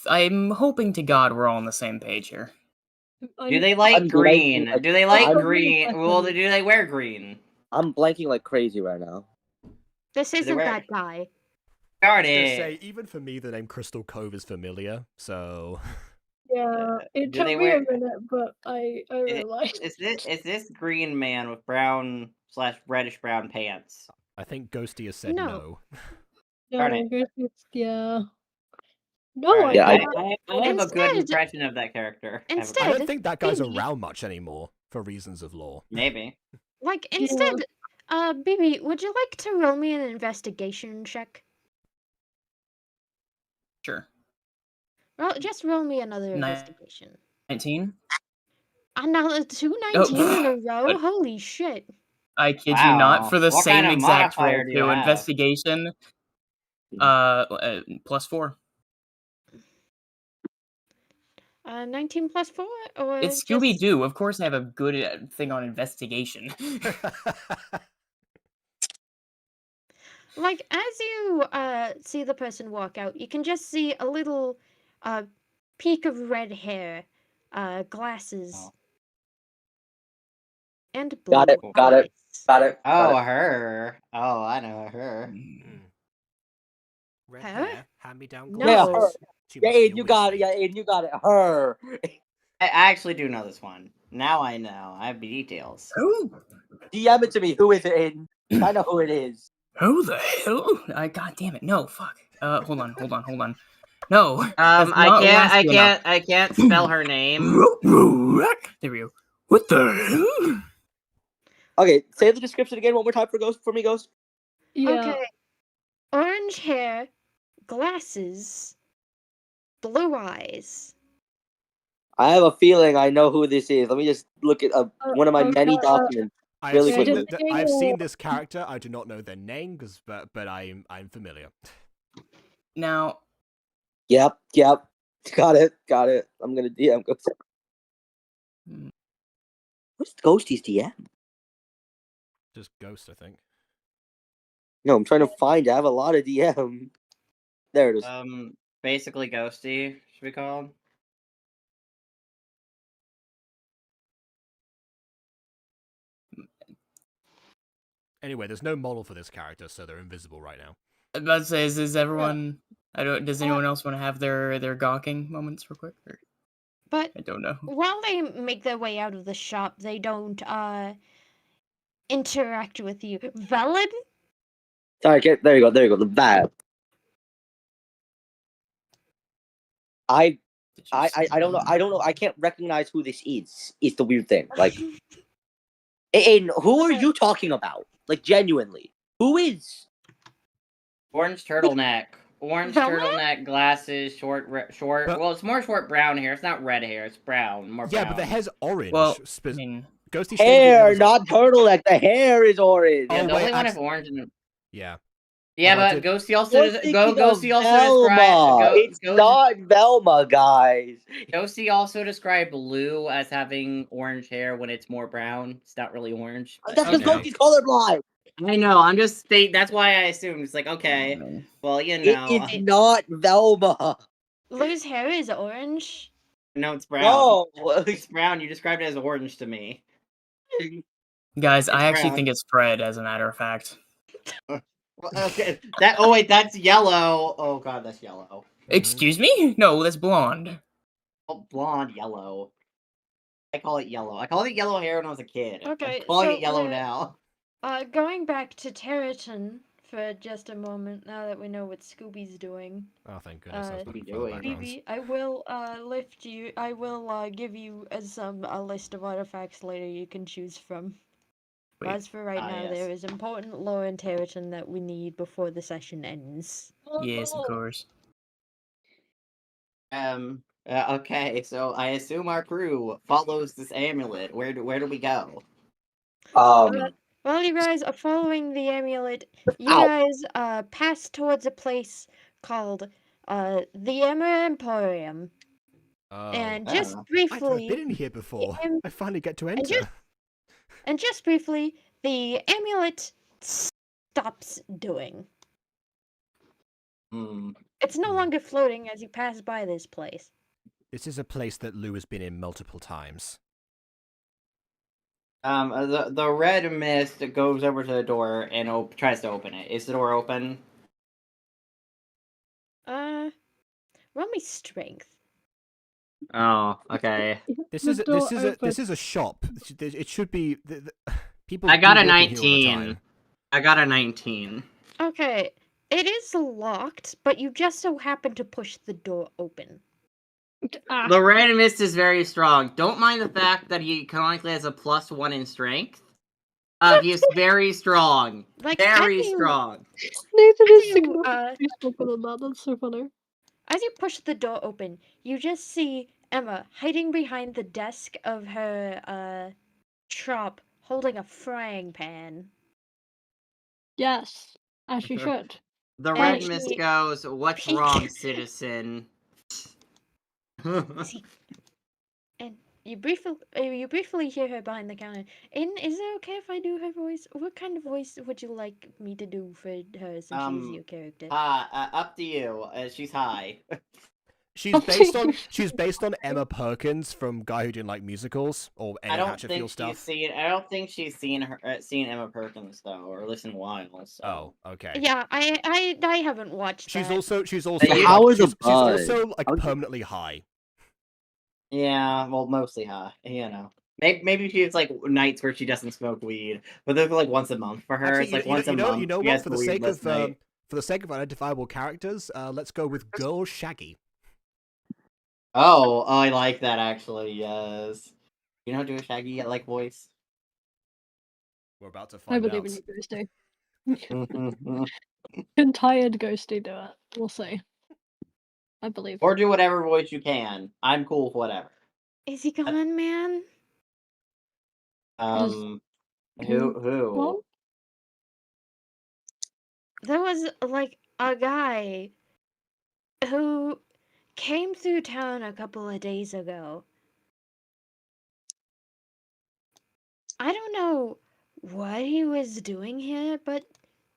Speaker 3: I'm hoping to God we're all on the same page here.
Speaker 5: Do they like
Speaker 9: I'm
Speaker 5: green?
Speaker 9: blanking like-
Speaker 5: Do they like
Speaker 9: I'm-
Speaker 5: green? Well, do they wear green?
Speaker 9: I'm blanking like crazy right now.
Speaker 2: This isn't
Speaker 5: wear-
Speaker 2: that guy.
Speaker 5: Darn
Speaker 1: I was gonna
Speaker 5: it.
Speaker 1: say, even for me, the name Crystal Cove is familiar, so...
Speaker 4: Yeah, it
Speaker 5: do
Speaker 4: took
Speaker 5: they
Speaker 4: me
Speaker 5: wear-
Speaker 4: a minute, but I realized.
Speaker 5: Is this green man with brown/reddish brown pants?
Speaker 1: I think Ghostie has said
Speaker 2: No.
Speaker 1: no.
Speaker 5: Darn it.
Speaker 4: Yeah. No,
Speaker 5: Darn it.
Speaker 9: Yeah,
Speaker 5: I have a good
Speaker 2: Instead-
Speaker 5: impression of that character. I have a-
Speaker 1: I
Speaker 2: Instead-
Speaker 1: don't think that guy's
Speaker 2: Bibi.
Speaker 1: around much anymore, for reasons of lore.
Speaker 5: Maybe.
Speaker 2: Like,
Speaker 4: Yeah.
Speaker 2: instead, Bibi, would you like to roll me an investigation check?
Speaker 3: Sure.
Speaker 2: Just roll me another
Speaker 3: Ni-
Speaker 2: investigation.
Speaker 3: 19?
Speaker 2: Another 219 in a row?
Speaker 3: But-
Speaker 2: Holy shit.
Speaker 3: I kid you not, for the
Speaker 5: What
Speaker 3: same
Speaker 5: kind of
Speaker 3: exact roll
Speaker 5: modifier do you
Speaker 3: to
Speaker 5: have?
Speaker 3: investigation. +4.
Speaker 2: 19 plus 4? Or
Speaker 3: It's
Speaker 2: just-
Speaker 3: Scooby Doo. Of course, I have a good thing on investigation.
Speaker 2: Like, as you see the person walk out, you can just see a little peak of red hair, glasses,
Speaker 5: Oh.
Speaker 2: and blue
Speaker 9: Got it, got it.
Speaker 2: eyes.
Speaker 9: Got it.
Speaker 5: Oh, her. Oh, I know her.
Speaker 1: Red
Speaker 2: Huh?
Speaker 1: hair, hand-me-down
Speaker 2: No.
Speaker 1: glasses.
Speaker 9: Yeah, her.
Speaker 1: She
Speaker 9: Yeah,
Speaker 1: must be
Speaker 9: Aiden,
Speaker 1: a
Speaker 9: you got it.
Speaker 1: Weasley.
Speaker 9: Yeah, Aiden, you got it. Her.
Speaker 5: I actually do know this one. Now I know. I have details.
Speaker 6: Who?
Speaker 9: DM it to me. Who is it, Aiden? I know who it is.
Speaker 6: Who the hell?
Speaker 3: God damn it. No, fuck. Hold on. No. that's
Speaker 5: I
Speaker 3: not
Speaker 5: can't.
Speaker 3: lasty enough.
Speaker 5: I can't spell her name.
Speaker 3: There we go.
Speaker 6: What the hell?
Speaker 9: Okay, say the description again one more time for me, Ghost.
Speaker 4: Yeah.
Speaker 2: Okay. Orange hair, glasses, blue eyes.
Speaker 7: I have a feeling I know who this is. Let me just look at one of my many documents.
Speaker 1: I've
Speaker 7: Really
Speaker 1: seen,
Speaker 7: quickly.
Speaker 1: I've seen this character. I do not know their name, but I'm familiar.
Speaker 3: Now,
Speaker 7: Yep. Got it. I'm gonna DM.
Speaker 3: hmm,
Speaker 7: What's Ghostie's DM?
Speaker 1: Just Ghost, I think.
Speaker 7: No, I'm trying to find it. I have a lot of DM. There it is.
Speaker 5: Basically Ghostie, should we call him?
Speaker 1: Anyway, there's no model for this character, so they're invisible right now.
Speaker 3: I was about to say, is everyone? I don't. Does anyone else want to have their gawking moments real quick? Or,
Speaker 2: But
Speaker 3: I don't know.
Speaker 2: while they make their way out of the shop, they don't interact with you. Velen?
Speaker 7: Sorry, there you go. The bat. I don't know. I can't recognize who this is. Is the weird thing. Like, and who are you talking about? Like, genuinely, who is?
Speaker 5: Orange turtleneck. Orange
Speaker 2: Velma?
Speaker 5: turtleneck, glasses, short.
Speaker 1: But-
Speaker 5: Well, it's more short brown hair. It's not red hair. It's brown. More
Speaker 1: Yeah,
Speaker 5: brown.
Speaker 1: but the hair's orange.
Speaker 3: Well, I mean,
Speaker 1: Ghostie
Speaker 7: Hair, not turtleneck. The hair is orange.
Speaker 5: Yeah,
Speaker 1: Oh,
Speaker 5: the
Speaker 1: wait,
Speaker 5: only one has
Speaker 1: actually-
Speaker 5: orange in it.
Speaker 1: Yeah.
Speaker 5: Yeah,
Speaker 1: Oh, I
Speaker 5: but
Speaker 1: did-
Speaker 5: Ghostie also
Speaker 7: You're thinking of
Speaker 5: Ghostie also
Speaker 7: Velma.
Speaker 5: described
Speaker 7: It's not Velma, guys.
Speaker 5: Ghostie also described blue as having orange hair when it's more brown. It's not really orange. but-
Speaker 7: That's because
Speaker 1: Okay.
Speaker 7: Ghostie's colorblind.
Speaker 5: I know. I'm just stating. That's why I assumed. It's like, okay,
Speaker 3: man.
Speaker 5: well, you
Speaker 7: It
Speaker 5: know,
Speaker 7: is not Velma.
Speaker 2: Lou's hair is orange.
Speaker 5: no, it's brown.
Speaker 7: No.
Speaker 5: It's brown. You described it as orange to me.
Speaker 3: Guys, I
Speaker 5: It's
Speaker 3: actually
Speaker 5: brown.
Speaker 3: think it's Fred. As a matter of fact.
Speaker 5: Well, okay, that. Oh wait, that's yellow. Oh god, that's yellow.
Speaker 3: Excuse me? No, that's blonde.
Speaker 5: Oh, blonde, yellow. I call it yellow. I called it yellow hair when I was a kid.
Speaker 2: Okay,
Speaker 5: I'm calling
Speaker 2: so
Speaker 5: it yellow
Speaker 2: we're-
Speaker 5: now.
Speaker 2: Going back to Territon for just a moment, now that we know what Scooby's doing.
Speaker 1: Oh, thank goodness. I was
Speaker 2: Uh,
Speaker 1: looking for
Speaker 5: doing?
Speaker 1: the backgrounds.
Speaker 2: Phoebe, I will lift you. I will give you a list of artifacts later you can choose from.
Speaker 3: Wait.
Speaker 2: As for right now,
Speaker 5: yes.
Speaker 2: there is important lore in Territon that we need before the session ends.
Speaker 3: Yes, of course.
Speaker 5: Okay, so I assume our crew follows this amulet. Where do we go?
Speaker 2: While you guys are following the amulet, you
Speaker 7: Ow.
Speaker 2: guys pass towards a place called the Emma Emporium.
Speaker 1: Oh.
Speaker 2: And just
Speaker 5: Oh.
Speaker 1: I've
Speaker 2: briefly,
Speaker 1: been in here before.
Speaker 2: am-
Speaker 1: I finally get to
Speaker 2: and
Speaker 1: enter.
Speaker 2: just briefly, the amulet stops doing. It's no longer floating as you pass by this place.
Speaker 1: This is a place that Lou has been in multiple times.
Speaker 5: The red mist goes over to the door and tries to open it. Is the door open?
Speaker 2: Roll me strength.
Speaker 5: Oh, okay.
Speaker 1: This
Speaker 4: The
Speaker 1: is
Speaker 4: door
Speaker 1: this is a shop. It should be people.
Speaker 5: I got
Speaker 1: do
Speaker 5: a
Speaker 1: work in here all the
Speaker 5: 19.
Speaker 1: time.
Speaker 5: I got a 19.
Speaker 2: Okay, it is locked, but you just so happen to push the door open.
Speaker 4: Ah,
Speaker 5: The red mist is very strong. Don't mind the fact that he canonically has a +1 in strength. He is very strong.
Speaker 2: Like
Speaker 5: Very
Speaker 2: as you,
Speaker 5: strong.
Speaker 4: Nathan is
Speaker 2: you,
Speaker 4: significantly stronger than that. That's so funny.
Speaker 2: as you push the door open, you just see Emma hiding behind the desk of her shop, holding a frying pan.
Speaker 4: Yes, as you should.
Speaker 5: The
Speaker 2: And
Speaker 5: red mist
Speaker 2: he-
Speaker 5: goes, "What's
Speaker 2: he-
Speaker 5: wrong, citizen?"
Speaker 2: See, and you briefly hear her behind the counter. Aiden, is it okay if I do her voice? What kind of voice would you like me to do for her since she's your character?
Speaker 5: Up to you. She's high.
Speaker 1: She's based on Emma Perkins from Guy Who Didn't Like Musicals or any
Speaker 5: I don't
Speaker 1: Hatchetfield
Speaker 5: think
Speaker 1: stuff.
Speaker 5: she's seen Emma Perkins though, or listened in a while. So.
Speaker 1: Oh, okay.
Speaker 2: Yeah, I haven't watched
Speaker 1: She's
Speaker 2: that.
Speaker 1: also
Speaker 5: The
Speaker 7: hours
Speaker 1: she's,
Speaker 7: of
Speaker 1: she's also
Speaker 7: buzz.
Speaker 1: like
Speaker 7: How-
Speaker 1: permanently high.
Speaker 5: Yeah, well, mostly high. You know, maybe she has like nights where she doesn't smoke weed, but those are like once a month for her.
Speaker 1: Actually,
Speaker 5: It's like once a month.
Speaker 1: you know
Speaker 5: she
Speaker 1: what?
Speaker 5: has
Speaker 1: For
Speaker 5: the
Speaker 1: the sake
Speaker 5: weedless
Speaker 1: of
Speaker 5: night.
Speaker 1: for the sake of identifiable characters, let's go with Girl Shaggy.
Speaker 5: Oh, I like that actually. Yes. You know how to do a Shaggy like voice?
Speaker 1: We're about to
Speaker 4: I
Speaker 1: find
Speaker 4: believe
Speaker 1: out.
Speaker 4: in you, Ghostie. Can tired Ghostie do it? We'll see. I believe.
Speaker 5: Or do whatever voice you can. I'm cool with whatever.
Speaker 2: Is he gone, man?
Speaker 5: Who?
Speaker 4: Well,
Speaker 2: There was like a guy who came through town a couple of days ago. I don't know what he was doing here, but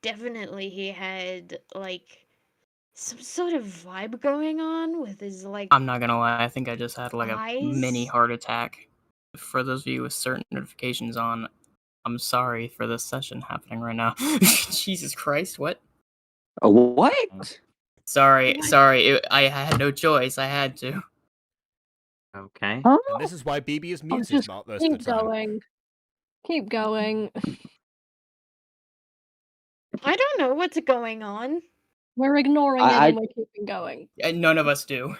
Speaker 2: definitely he had like some sort of vibe going on with his like
Speaker 3: I'm not gonna lie, I think I just had like a mini
Speaker 2: eyes.
Speaker 3: heart attack. For those of you with certain notifications on, I'm sorry for this session happening right now. Jesus Christ, what?
Speaker 7: What?
Speaker 3: Sorry,
Speaker 2: What?
Speaker 3: I had no choice. I had to.
Speaker 5: Okay.
Speaker 4: huh?
Speaker 1: And this is why BB is
Speaker 4: Oh,
Speaker 1: muted
Speaker 4: just
Speaker 1: most of the
Speaker 4: keep
Speaker 1: time.
Speaker 4: going. Keep going.
Speaker 2: I don't know what's going on.
Speaker 4: We're ignoring it
Speaker 7: I-
Speaker 4: and we're keeping going.
Speaker 3: None of us do.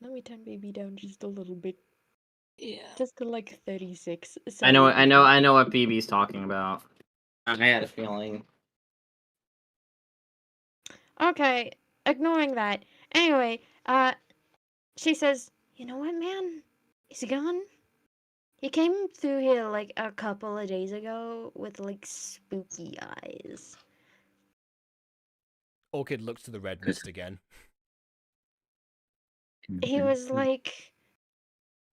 Speaker 2: Let me turn baby down just a little bit.
Speaker 4: Yeah.
Speaker 2: Just to like 36.
Speaker 5: I know what BB's talking about. I had a feeling.
Speaker 2: Okay, ignoring that. Anyway, she says, "You know what, man? Is he gone? He came through here like a couple of days ago with like spooky eyes."
Speaker 1: Orchid looks to the red mist again.
Speaker 2: He was like,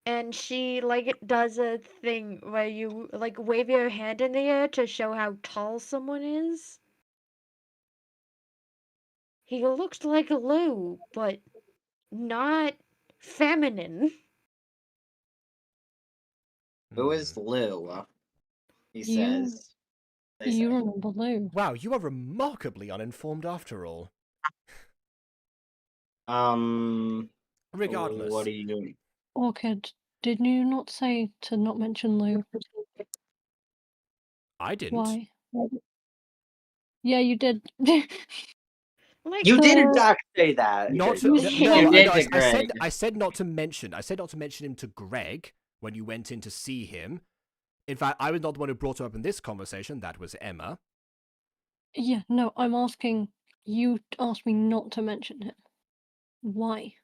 Speaker 2: and she like does a thing where you like wave your hand in the air to show how tall someone is. He looked like Lou, but not feminine.
Speaker 5: Who is Lou? He
Speaker 4: You-
Speaker 5: says. They
Speaker 4: You
Speaker 5: say.
Speaker 4: remember Lou.
Speaker 1: Wow, you are remarkably uninformed after all. Regardless.
Speaker 5: What are you doing?
Speaker 4: Orchid, did you not say to not mention Lou?
Speaker 1: I didn't.
Speaker 4: Why? Yeah, you did.
Speaker 2: Like,
Speaker 7: You did in
Speaker 4: So-
Speaker 7: fact say that.
Speaker 1: Not
Speaker 2: You
Speaker 1: no,
Speaker 2: said-
Speaker 1: no,
Speaker 5: You did
Speaker 1: no,
Speaker 5: to Greg.
Speaker 1: I said not to mention. I said not to mention him to Greg when you went in to see him. In fact, I was not the one who brought him up in this conversation. That was Emma.
Speaker 4: Yeah, no, I'm asking. You asked me not to mention him. Why?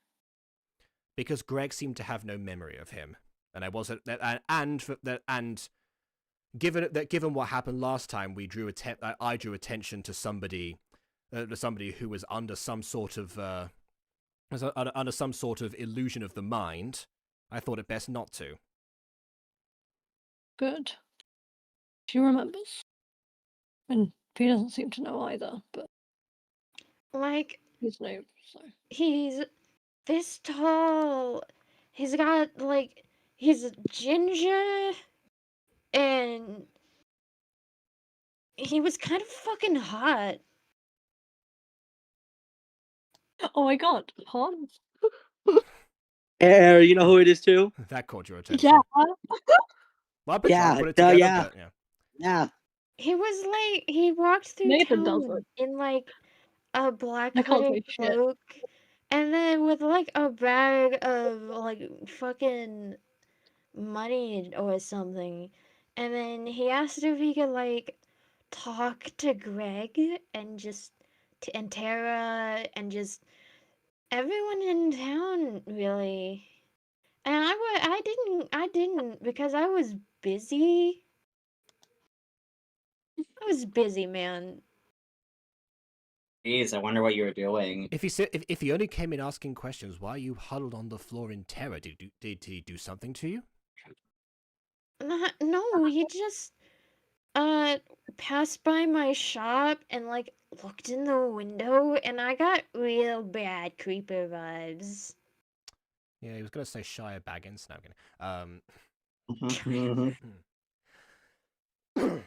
Speaker 1: Because Greg seemed to have no memory of him, and I wasn't. And given what happened last time, I drew attention to somebody who was under some sort of under some sort of illusion of the mind. I thought it best not to.
Speaker 4: Good. She remembers. And he doesn't seem to know either, but
Speaker 2: like
Speaker 4: he's new, so.
Speaker 2: he's this tall. He's got like he's ginger and he was kind of fucking hot.
Speaker 4: Oh my god, Hans?
Speaker 7: You know who it is too?
Speaker 1: That caught your attention.
Speaker 4: Yeah.
Speaker 1: Well, but
Speaker 7: Yeah,
Speaker 1: I'll put it
Speaker 7: duh,
Speaker 1: together,
Speaker 7: yeah.
Speaker 1: but yeah.
Speaker 7: Yeah.
Speaker 2: He was like he walked through
Speaker 4: Nathan does
Speaker 2: town
Speaker 4: it.
Speaker 2: in like a black
Speaker 4: I can't
Speaker 2: hooded
Speaker 4: say shit.
Speaker 2: cloak, and then with like a bag of like fucking money or something. And then he asked if he could like talk to Greg and just and Tara and just everyone in town really. And I didn't because I was busy. I was busy, man.
Speaker 5: Jeez, I wonder what you were doing.
Speaker 1: If he only came in asking questions, why are you huddled on the floor in terror? Did he do something to you?
Speaker 2: No, he just passed by my shop and like looked in the window and I got real bad creeper vibes.
Speaker 1: Yeah, he was gonna say Shire Baggins. No, I'm kidding.
Speaker 2: But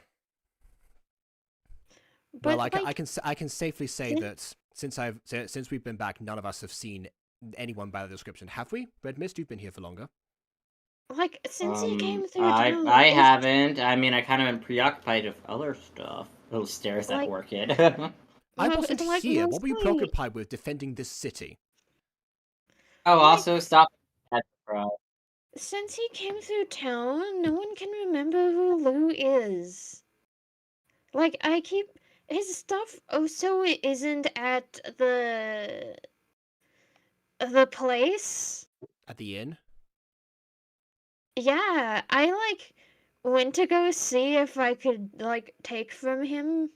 Speaker 1: Well,
Speaker 2: like,
Speaker 1: I can safely say that since we've been back, none of us have seen anyone by the description. Have we? Red Mist, you've been here for longer.
Speaker 2: like since he came through
Speaker 5: I
Speaker 2: town,
Speaker 5: I
Speaker 2: it's-
Speaker 5: haven't. I mean, I kind of been preoccupied with other stuff. Those stairs
Speaker 2: Like-
Speaker 5: that work it.
Speaker 1: I
Speaker 2: Mo-
Speaker 1: wasn't
Speaker 2: like,
Speaker 1: here. What were you
Speaker 2: mostly-
Speaker 1: preoccupied with defending this city?
Speaker 5: Oh, also stop. Bro.
Speaker 2: Since he came through town, no one can remember who Lou is. Like, I keep his stuff also isn't at the place.
Speaker 1: At the inn?
Speaker 2: Yeah, I went to go see if I could take from him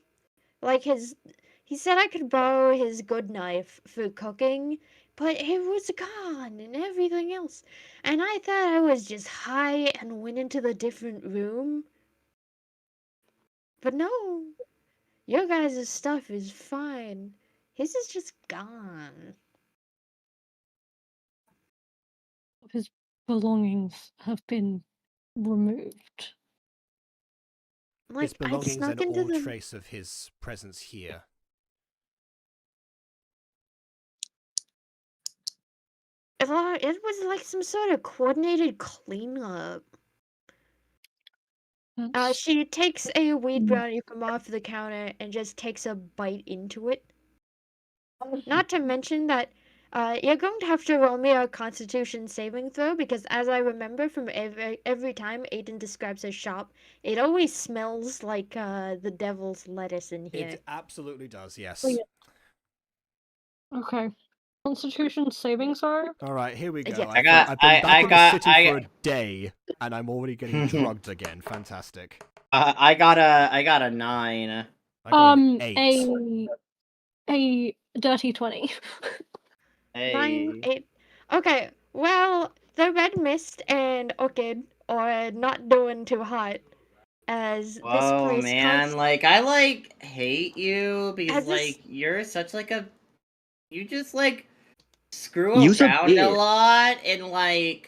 Speaker 2: he said I could borrow his good knife for cooking, but it was gone and everything else. And I thought I was just high and went into the different room. But no, your guys' stuff is fine. His is just gone.
Speaker 4: His belongings have been removed.
Speaker 1: His
Speaker 2: I
Speaker 1: belongings
Speaker 2: snuck
Speaker 1: and
Speaker 2: into
Speaker 1: all
Speaker 2: the.
Speaker 1: trace of his presence here.
Speaker 2: It was like some sort of coordinated cleanup.
Speaker 4: That's
Speaker 2: She takes a weed
Speaker 4: Mm.
Speaker 2: brownie from off the counter and just takes a bite into it. Not to mention that you're going to have to roll me a Constitution saving throw because, as I remember from every time Aiden describes his shop, it always smells like the devil's lettuce in here.
Speaker 1: It absolutely does, yes.
Speaker 4: Oh, yeah. Okay. Constitution savings are.
Speaker 1: All right, here we go.
Speaker 2: Yeah.
Speaker 1: I've been back in the city for a day, and I'm already getting drugged again. Fantastic.
Speaker 5: I got a 9.
Speaker 1: I got an 8.
Speaker 4: A dirty 20.
Speaker 2: 9,
Speaker 5: Hey.
Speaker 2: 8. Okay, well, the red mist and orchid are not doing too hot. As this
Speaker 5: Whoa,
Speaker 2: place
Speaker 5: man! I hate you because
Speaker 2: As this-
Speaker 5: you're such you just screw
Speaker 7: Use a
Speaker 5: around a
Speaker 7: bitch.
Speaker 5: lot and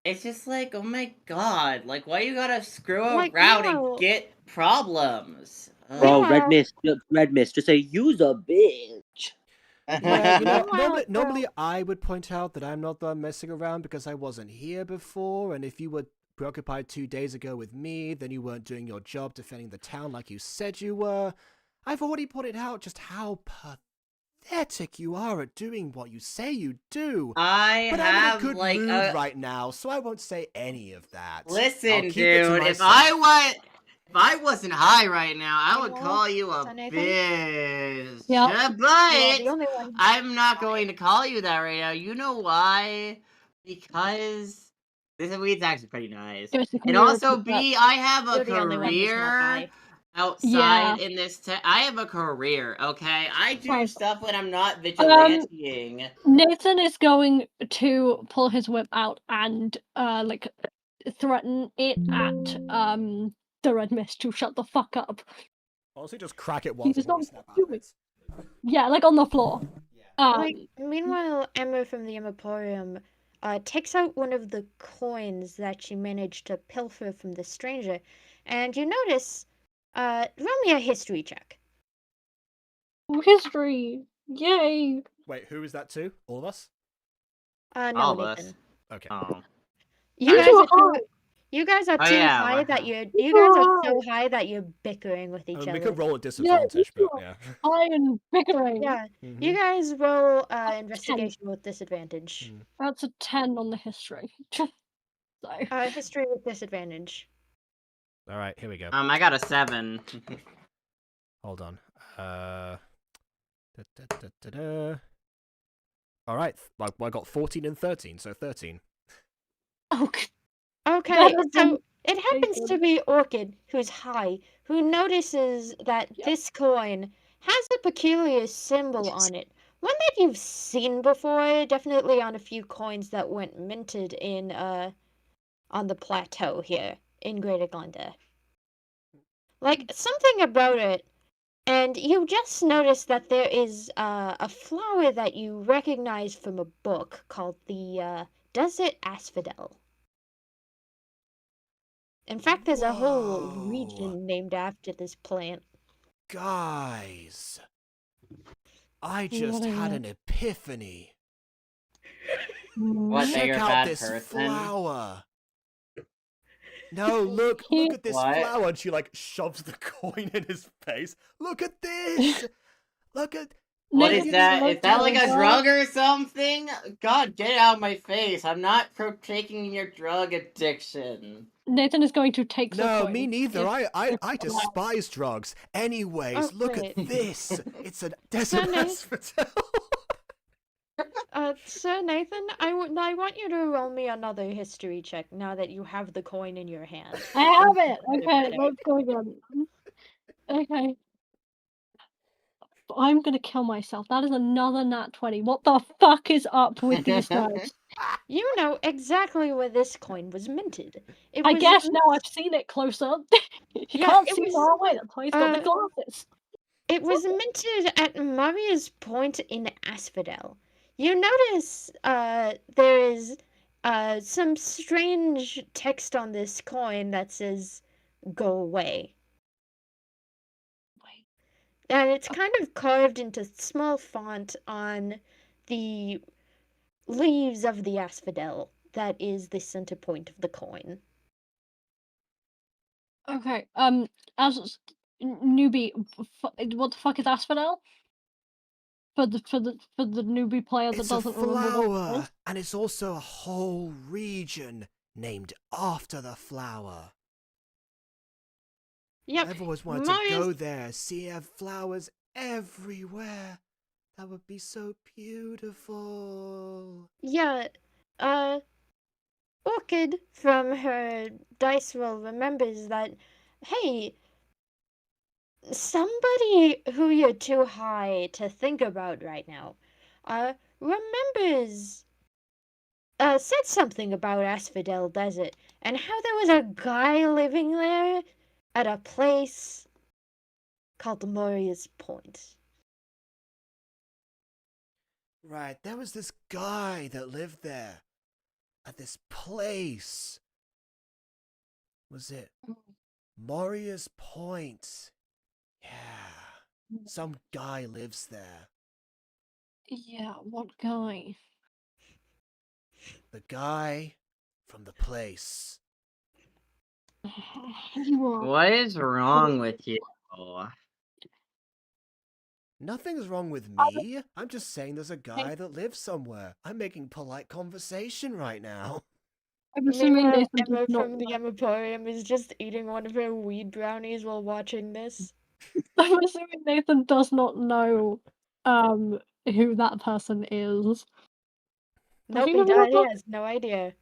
Speaker 5: it's just oh my god, why you gotta screw around and
Speaker 2: meanwhile-
Speaker 5: get problems?
Speaker 7: Bro,
Speaker 2: Meanwhile-
Speaker 7: Red Mist, just say use a bitch.
Speaker 1: Yeah, you know,
Speaker 2: Meanwhile,
Speaker 1: normally I would point out that I'm not the one messing around because I wasn't here before, and if you were preoccupied 2 days ago with me, then you weren't doing your job defending the town like you said you were. I've already pointed out just how pathetic you are at doing what you say you do.
Speaker 5: I
Speaker 1: But
Speaker 5: have
Speaker 1: I'm in a good mood right now, so I won't say any of that. I'll
Speaker 5: Listen,
Speaker 1: keep it to
Speaker 5: dude, if
Speaker 1: myself.
Speaker 5: I wasn't high right now, I would
Speaker 2: Meanwhile,
Speaker 5: call you a
Speaker 2: Son Nathan?
Speaker 5: bitch.
Speaker 4: Yep.
Speaker 2: you are
Speaker 5: But
Speaker 2: the only one.
Speaker 5: I'm not going to call you that right now. You know why? Because this weed's actually pretty nice.
Speaker 4: Basically,
Speaker 5: And
Speaker 4: you're
Speaker 5: also,
Speaker 4: a
Speaker 5: B, I have a
Speaker 2: You're the only one who's not
Speaker 5: career
Speaker 2: high.
Speaker 5: outside
Speaker 4: Yeah.
Speaker 5: in this I have a career, okay? I do
Speaker 4: Right.
Speaker 5: stuff when I'm not vigilanteing.
Speaker 4: Nathan is going to pull his whip out and threaten it at the red mist to shut the fuck up.
Speaker 1: Honestly, just crack it once
Speaker 4: He's
Speaker 1: before we
Speaker 4: not
Speaker 1: snap out of
Speaker 4: stupid.
Speaker 1: it.
Speaker 4: Yeah, on the floor.
Speaker 2: Meanwhile, Emma from the Emporium takes out one of the coins that she managed to pilfer from the stranger, and you notice, roll me a history check.
Speaker 4: History. Yay.
Speaker 1: Wait, who is that to? All of us?
Speaker 2: No,
Speaker 5: All of
Speaker 2: Nathan.
Speaker 5: us.
Speaker 1: Okay.
Speaker 5: Oh.
Speaker 2: You
Speaker 4: You're
Speaker 2: guys
Speaker 4: too
Speaker 2: are too.
Speaker 4: high.
Speaker 2: You guys are
Speaker 5: Oh,
Speaker 2: too
Speaker 5: yeah,
Speaker 2: high
Speaker 5: we're
Speaker 2: that
Speaker 5: high.
Speaker 2: you guys are so high that you're bickering with
Speaker 1: I
Speaker 2: each
Speaker 1: mean, we
Speaker 2: other.
Speaker 1: could roll a disadvantage, but yeah.
Speaker 4: High and bickering.
Speaker 2: Yeah,
Speaker 1: Mhm.
Speaker 2: you guys roll
Speaker 4: 10.
Speaker 2: investigation with disadvantage.
Speaker 4: That's a 10 on the history. So.
Speaker 2: History with disadvantage.
Speaker 1: All right, here we go.
Speaker 5: I got a 7.
Speaker 1: Hold on. All right, well, I got 14 and 13, so 13.
Speaker 4: Okay.
Speaker 2: Okay,
Speaker 4: Better
Speaker 2: so
Speaker 4: than
Speaker 2: it happens to
Speaker 4: Nathan.
Speaker 2: be Orchid, who's high, who notices that
Speaker 4: Yep.
Speaker 2: this coin has a peculiar symbol on it. One that you've seen before, definitely on a few coins that went minted in on the plateau here in Greater Glenda. Something about it, and you just notice that there is a flower that you recognize from a book called the Desert Asphodel. In fact, there's a whole
Speaker 1: Whoa.
Speaker 2: region named after this plant.
Speaker 1: Guys, I just
Speaker 4: What is
Speaker 1: had
Speaker 4: it?
Speaker 1: an epiphany.
Speaker 5: What, that
Speaker 1: Check
Speaker 5: you're a
Speaker 1: out
Speaker 5: bad
Speaker 1: this
Speaker 5: person?
Speaker 1: flower. No, look at this
Speaker 5: What?
Speaker 1: flower. And she shoves the coin in his face. Look at this. Look at
Speaker 5: What
Speaker 4: Nathan
Speaker 5: is that?
Speaker 4: looked
Speaker 5: Is that like a
Speaker 4: over.
Speaker 5: drug or something? God, get it out of my face. I'm not partaking in your drug addiction.
Speaker 4: Nathan is going to take the
Speaker 1: No,
Speaker 4: coin.
Speaker 1: me neither.
Speaker 4: If-
Speaker 1: I
Speaker 4: if allowed.
Speaker 1: despise drugs. Anyways, look
Speaker 2: Okay.
Speaker 1: at this. It's a desert
Speaker 2: Sunny.
Speaker 1: hospital.
Speaker 2: Sir Nathan, I want you to roll me another history check now that you have the coin in your hand.
Speaker 4: I have it. Okay, let's go again. Okay. I'm gonna kill myself. That is another nat 20. What the fuck is up with these guys?
Speaker 2: You know exactly where this coin was minted. It
Speaker 4: I
Speaker 2: was
Speaker 4: guess
Speaker 2: mint-
Speaker 4: now I've seen it closer. You
Speaker 2: Yeah,
Speaker 4: can't
Speaker 2: it
Speaker 4: see
Speaker 2: was,
Speaker 4: far away. That's why he's got the glasses.
Speaker 2: It was minted at Maria's Point in Asphodel. You notice there is some strange text on this coin that says "Go away." And it's kind of carved into small font on the leaves of the asphodel that is the center point of the coin.
Speaker 4: Okay. As newbie, what the fuck is asphodel? For the newbie player that
Speaker 1: It's a
Speaker 4: doesn't remember what it
Speaker 1: flower,
Speaker 4: is.
Speaker 1: and it's also a whole region named after the flower.
Speaker 2: Yep.
Speaker 1: I've always wanted to go there, see flowers everywhere. That would be so beautiful.
Speaker 2: Yeah, Orchid from her dice roll remembers that, hey, somebody who you're too high to think about right now, remembers, said something about Asphodel Desert and how there was a guy living there at a place called Moria's Point.
Speaker 1: Right, there was this guy that lived there at this place. Was it Moria's Point? Yeah, some guy lives there.
Speaker 4: Yeah, what guy?
Speaker 1: The guy from the place.
Speaker 4: You are.
Speaker 5: What is wrong with you?
Speaker 1: Nothing's wrong with me. I'm just saying there's a guy that lives somewhere. I'm making polite conversation right now.
Speaker 4: I'm assuming
Speaker 2: Meanwhile,
Speaker 4: Nathan does
Speaker 2: Emma
Speaker 4: not
Speaker 2: from the Emporium is just eating one of her weed brownies while watching this.
Speaker 4: I'm assuming Nathan does not know who that person is.
Speaker 2: Nope,
Speaker 4: you know who
Speaker 2: he
Speaker 4: that
Speaker 2: has no idea.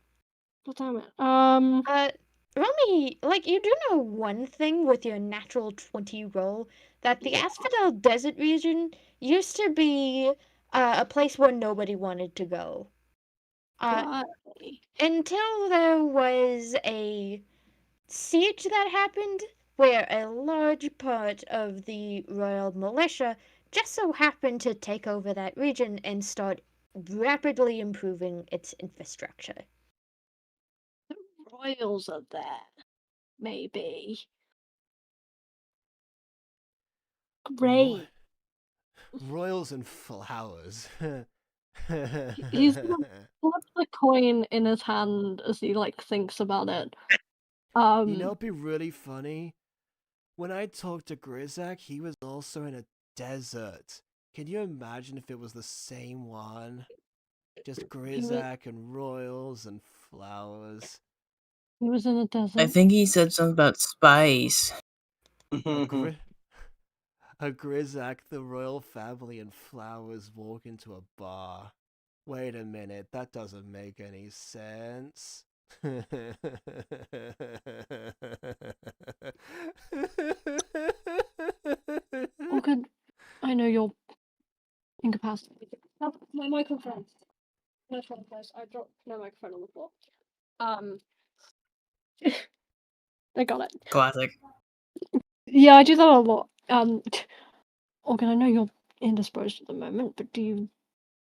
Speaker 4: God damn it.
Speaker 2: Romy, like, you do know one thing with your natural 20 roll, that the Asphodel Desert region used to be a place where nobody wanted to go.
Speaker 4: Why?
Speaker 2: Until there was a siege that happened where a large part of the royal militia just so happened to take over that region and start rapidly improving its infrastructure.
Speaker 4: The royals are there. Maybe. Great.
Speaker 1: Royals and flowers.
Speaker 4: He's gonna flip the coin in his hand as he like thinks about it.
Speaker 1: You know, it'd be really funny. When I talked to Grizak, he was also in a desert. Can you imagine if it was the same one? Just Grizak and royals and flowers.
Speaker 4: He was in a desert.
Speaker 3: I think he said something about spice.
Speaker 1: A Grizak, the royal family, and flowers walk into a bar. Wait a minute, that doesn't make any sense.
Speaker 4: Okay, I know you're incapacitated. My microphone. My phone, guys. I dropped my microphone on the floor. I got it.
Speaker 3: Classic.
Speaker 4: Yeah, I do that a lot. Organ, I know you're indisposed at the moment, but do you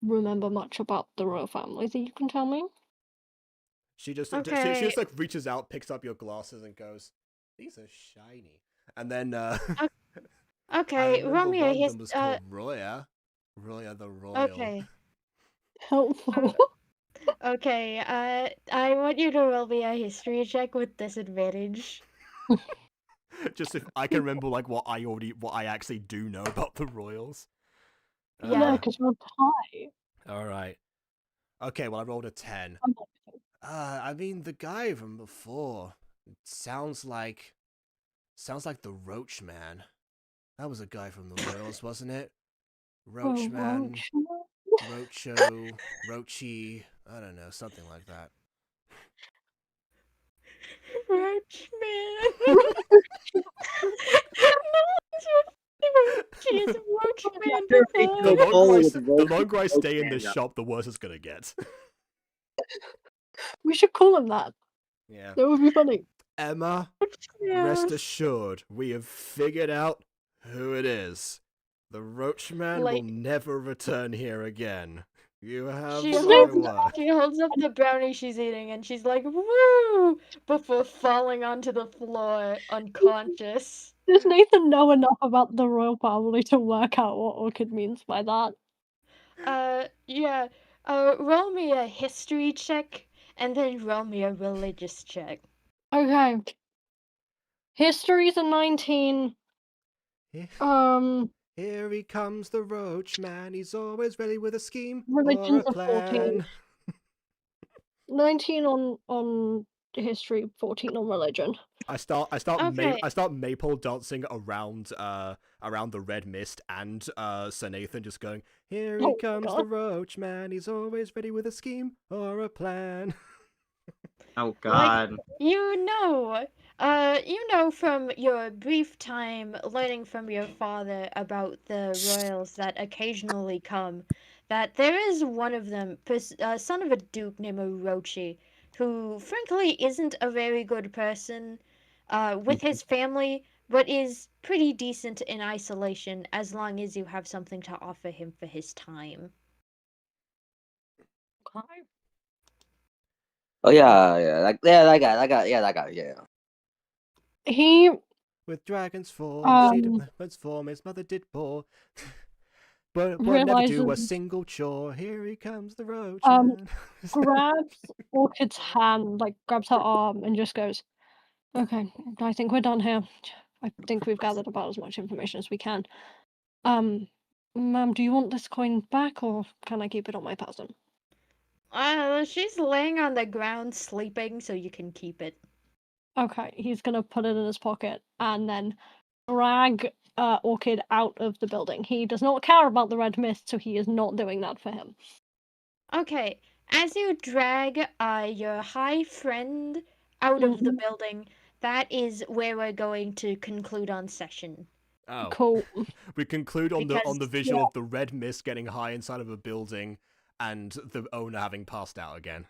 Speaker 4: remember much about the royal family that you can tell me?
Speaker 1: She just like reaches out, picks up your glasses, and goes, "These are shiny." And then
Speaker 2: Okay, Romy,
Speaker 1: one of them was called Roya. Roya the Royal.
Speaker 2: Okay.
Speaker 4: Helpful.
Speaker 2: Okay, I want you to roll me a history check with disadvantage.
Speaker 1: Just if I can remember like what I actually do know about the Royals.
Speaker 2: Yeah.
Speaker 4: because we're high.
Speaker 1: All right. Okay, well, I rolled a 10.
Speaker 4: I'm not-
Speaker 1: I mean, the guy from before sounds like the Roach Man. That was a guy from the Royals, wasn't it? Roach
Speaker 4: Oh,
Speaker 1: Man,
Speaker 4: Roach.
Speaker 1: Roacho, Roachy, I don't know, something like that.
Speaker 2: Roach man. She is Roach man before.
Speaker 1: The longer,
Speaker 9: Oh,
Speaker 1: I,
Speaker 9: with
Speaker 1: the
Speaker 9: Roach-
Speaker 1: longer I
Speaker 9: Roach
Speaker 1: stay in
Speaker 9: Man
Speaker 1: this
Speaker 9: guy.
Speaker 1: shop, the worse it's gonna get.
Speaker 4: We should call him that.
Speaker 1: Yeah.
Speaker 4: That would be funny.
Speaker 1: Emma, rest assured, we have figured out who it is. The Roach Man will
Speaker 2: Like-
Speaker 1: never return here again. You have
Speaker 2: She
Speaker 1: my
Speaker 2: holds,
Speaker 1: word.
Speaker 2: she holds up the brownie she's eating and she's like, woo! Before falling onto the floor, unconscious.
Speaker 4: Does Nathan know enough about the royal family to work out what Orchid means by that?
Speaker 2: Yeah. Roll me a history check and then roll me a religious check.
Speaker 4: Okay. History's a 19.
Speaker 1: Here he comes, the Roach Man. He's always ready with a scheme
Speaker 4: Religion's
Speaker 1: or a
Speaker 4: a 14.
Speaker 1: plan.
Speaker 4: 19 on history, 14 on religion.
Speaker 1: I start
Speaker 2: Okay.
Speaker 1: maple dancing around the red mist and Sir Nathan just going, here he
Speaker 4: Oh,
Speaker 1: comes
Speaker 4: God.
Speaker 1: the Roach Man. He's always ready with a scheme or a plan.
Speaker 5: Oh God.
Speaker 2: You know from your brief time learning from your father about the royals that occasionally come, that there is one of them, son of a duke named Orochi, who frankly isn't a very good person with his family, but is pretty decent in isolation as long as you have something to offer him for his time.
Speaker 9: Oh yeah, that guy, yeah.
Speaker 4: He
Speaker 1: With dragon's form, she
Speaker 4: Um,
Speaker 1: did form his mother did bore. But never do a
Speaker 4: realizes
Speaker 1: single chore. Here he comes the Roach
Speaker 4: Um,
Speaker 1: Man.
Speaker 4: grabs Orchid's hand, like grabs her arm, and just goes, "Okay, I think we're done here. I think we've gathered about as much information as we can. Ma'am, do you want this coin back, or can I keep it on my person?"
Speaker 2: She's laying on the ground sleeping, so you can keep it.
Speaker 4: Okay, he's gonna put it in his pocket and then drag Orchid out of the building. He does not care about the red mist, so he is not doing that for him.
Speaker 2: Okay, as you drag your high friend out of the
Speaker 4: Mhm.
Speaker 2: building, that is where we're going to conclude on session.
Speaker 1: Oh.
Speaker 4: Cool.
Speaker 1: We conclude on the
Speaker 2: Because-
Speaker 1: visual of the red mist getting high inside of a building and the owner having passed out again.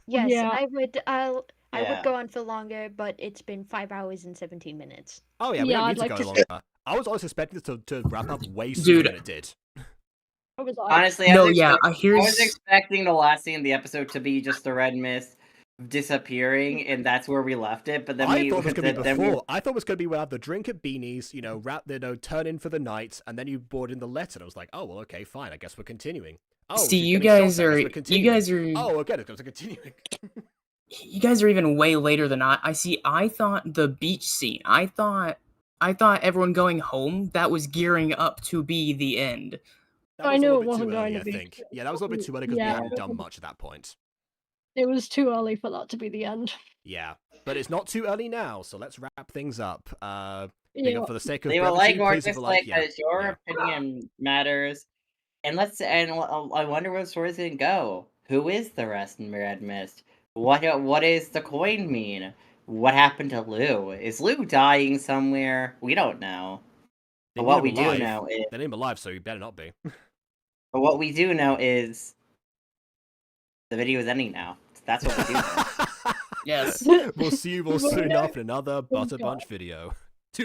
Speaker 2: Yes,
Speaker 4: Yeah.
Speaker 2: I would
Speaker 5: Yeah.
Speaker 2: go on for longer, but it's been 5 hours and 17 minutes.
Speaker 1: Oh yeah, we
Speaker 4: Yeah,
Speaker 1: don't
Speaker 4: I'd
Speaker 1: need to
Speaker 4: like
Speaker 1: go
Speaker 4: to
Speaker 1: longer. I was always expecting this to wrap up way sooner
Speaker 6: Dude.
Speaker 1: than it did.
Speaker 4: What was I?
Speaker 5: Honestly,
Speaker 6: No,
Speaker 5: I was,
Speaker 6: yeah,
Speaker 5: expect- I was
Speaker 6: here's
Speaker 5: expecting the last scene of the episode to be just the red mist disappearing, and that's where we left it. But then
Speaker 1: I thought it was going to be
Speaker 5: then we-
Speaker 1: before. I thought it was going to be we'll have the drink at Beanie's, turn in for the night, and then you brought in the letter. And I was like, oh, well, okay, fine. I guess we're continuing. Oh,
Speaker 6: See,
Speaker 1: she's
Speaker 6: you
Speaker 1: getting shot,
Speaker 6: guys
Speaker 1: I guess
Speaker 6: are-
Speaker 1: we're
Speaker 6: you
Speaker 1: continuing.
Speaker 6: guys are-
Speaker 1: Oh, okay, it's continuing.
Speaker 6: you guys are even way later than I see. I thought the beach scene. I thought everyone going home, that was gearing up to be the end.
Speaker 1: That
Speaker 4: I
Speaker 1: was a
Speaker 4: knew
Speaker 1: little
Speaker 4: it
Speaker 1: bit
Speaker 4: wasn't
Speaker 1: too
Speaker 4: going
Speaker 1: early,
Speaker 4: to
Speaker 1: I
Speaker 4: be.
Speaker 1: think. Yeah, that was a little bit too early because we
Speaker 4: Yeah.
Speaker 1: hadn't done much at that point.
Speaker 4: It was too early for that to be the end.
Speaker 1: Yeah, but it's not too early now, so let's wrap things up.
Speaker 4: Yeah.
Speaker 1: For the sake of
Speaker 5: leave a
Speaker 1: brevity,
Speaker 5: like or
Speaker 1: please leave a
Speaker 5: dislike
Speaker 1: like. Yeah,
Speaker 5: because your
Speaker 1: yeah.
Speaker 5: opinion matters. And I wonder where the story's gonna go. Who is the red mist? What does the coin mean? What happened to Lou? Is Lou dying somewhere? We don't know.
Speaker 1: They
Speaker 5: But
Speaker 1: need
Speaker 5: what
Speaker 1: him
Speaker 5: we do
Speaker 1: alive.
Speaker 5: know is
Speaker 1: They need him alive, so he better not be.
Speaker 5: but what we do know is the video is ending now. That's what we do know.
Speaker 6: Yes.
Speaker 1: We'll see you all soon enough in another Butter
Speaker 4: God.
Speaker 1: Bunch video.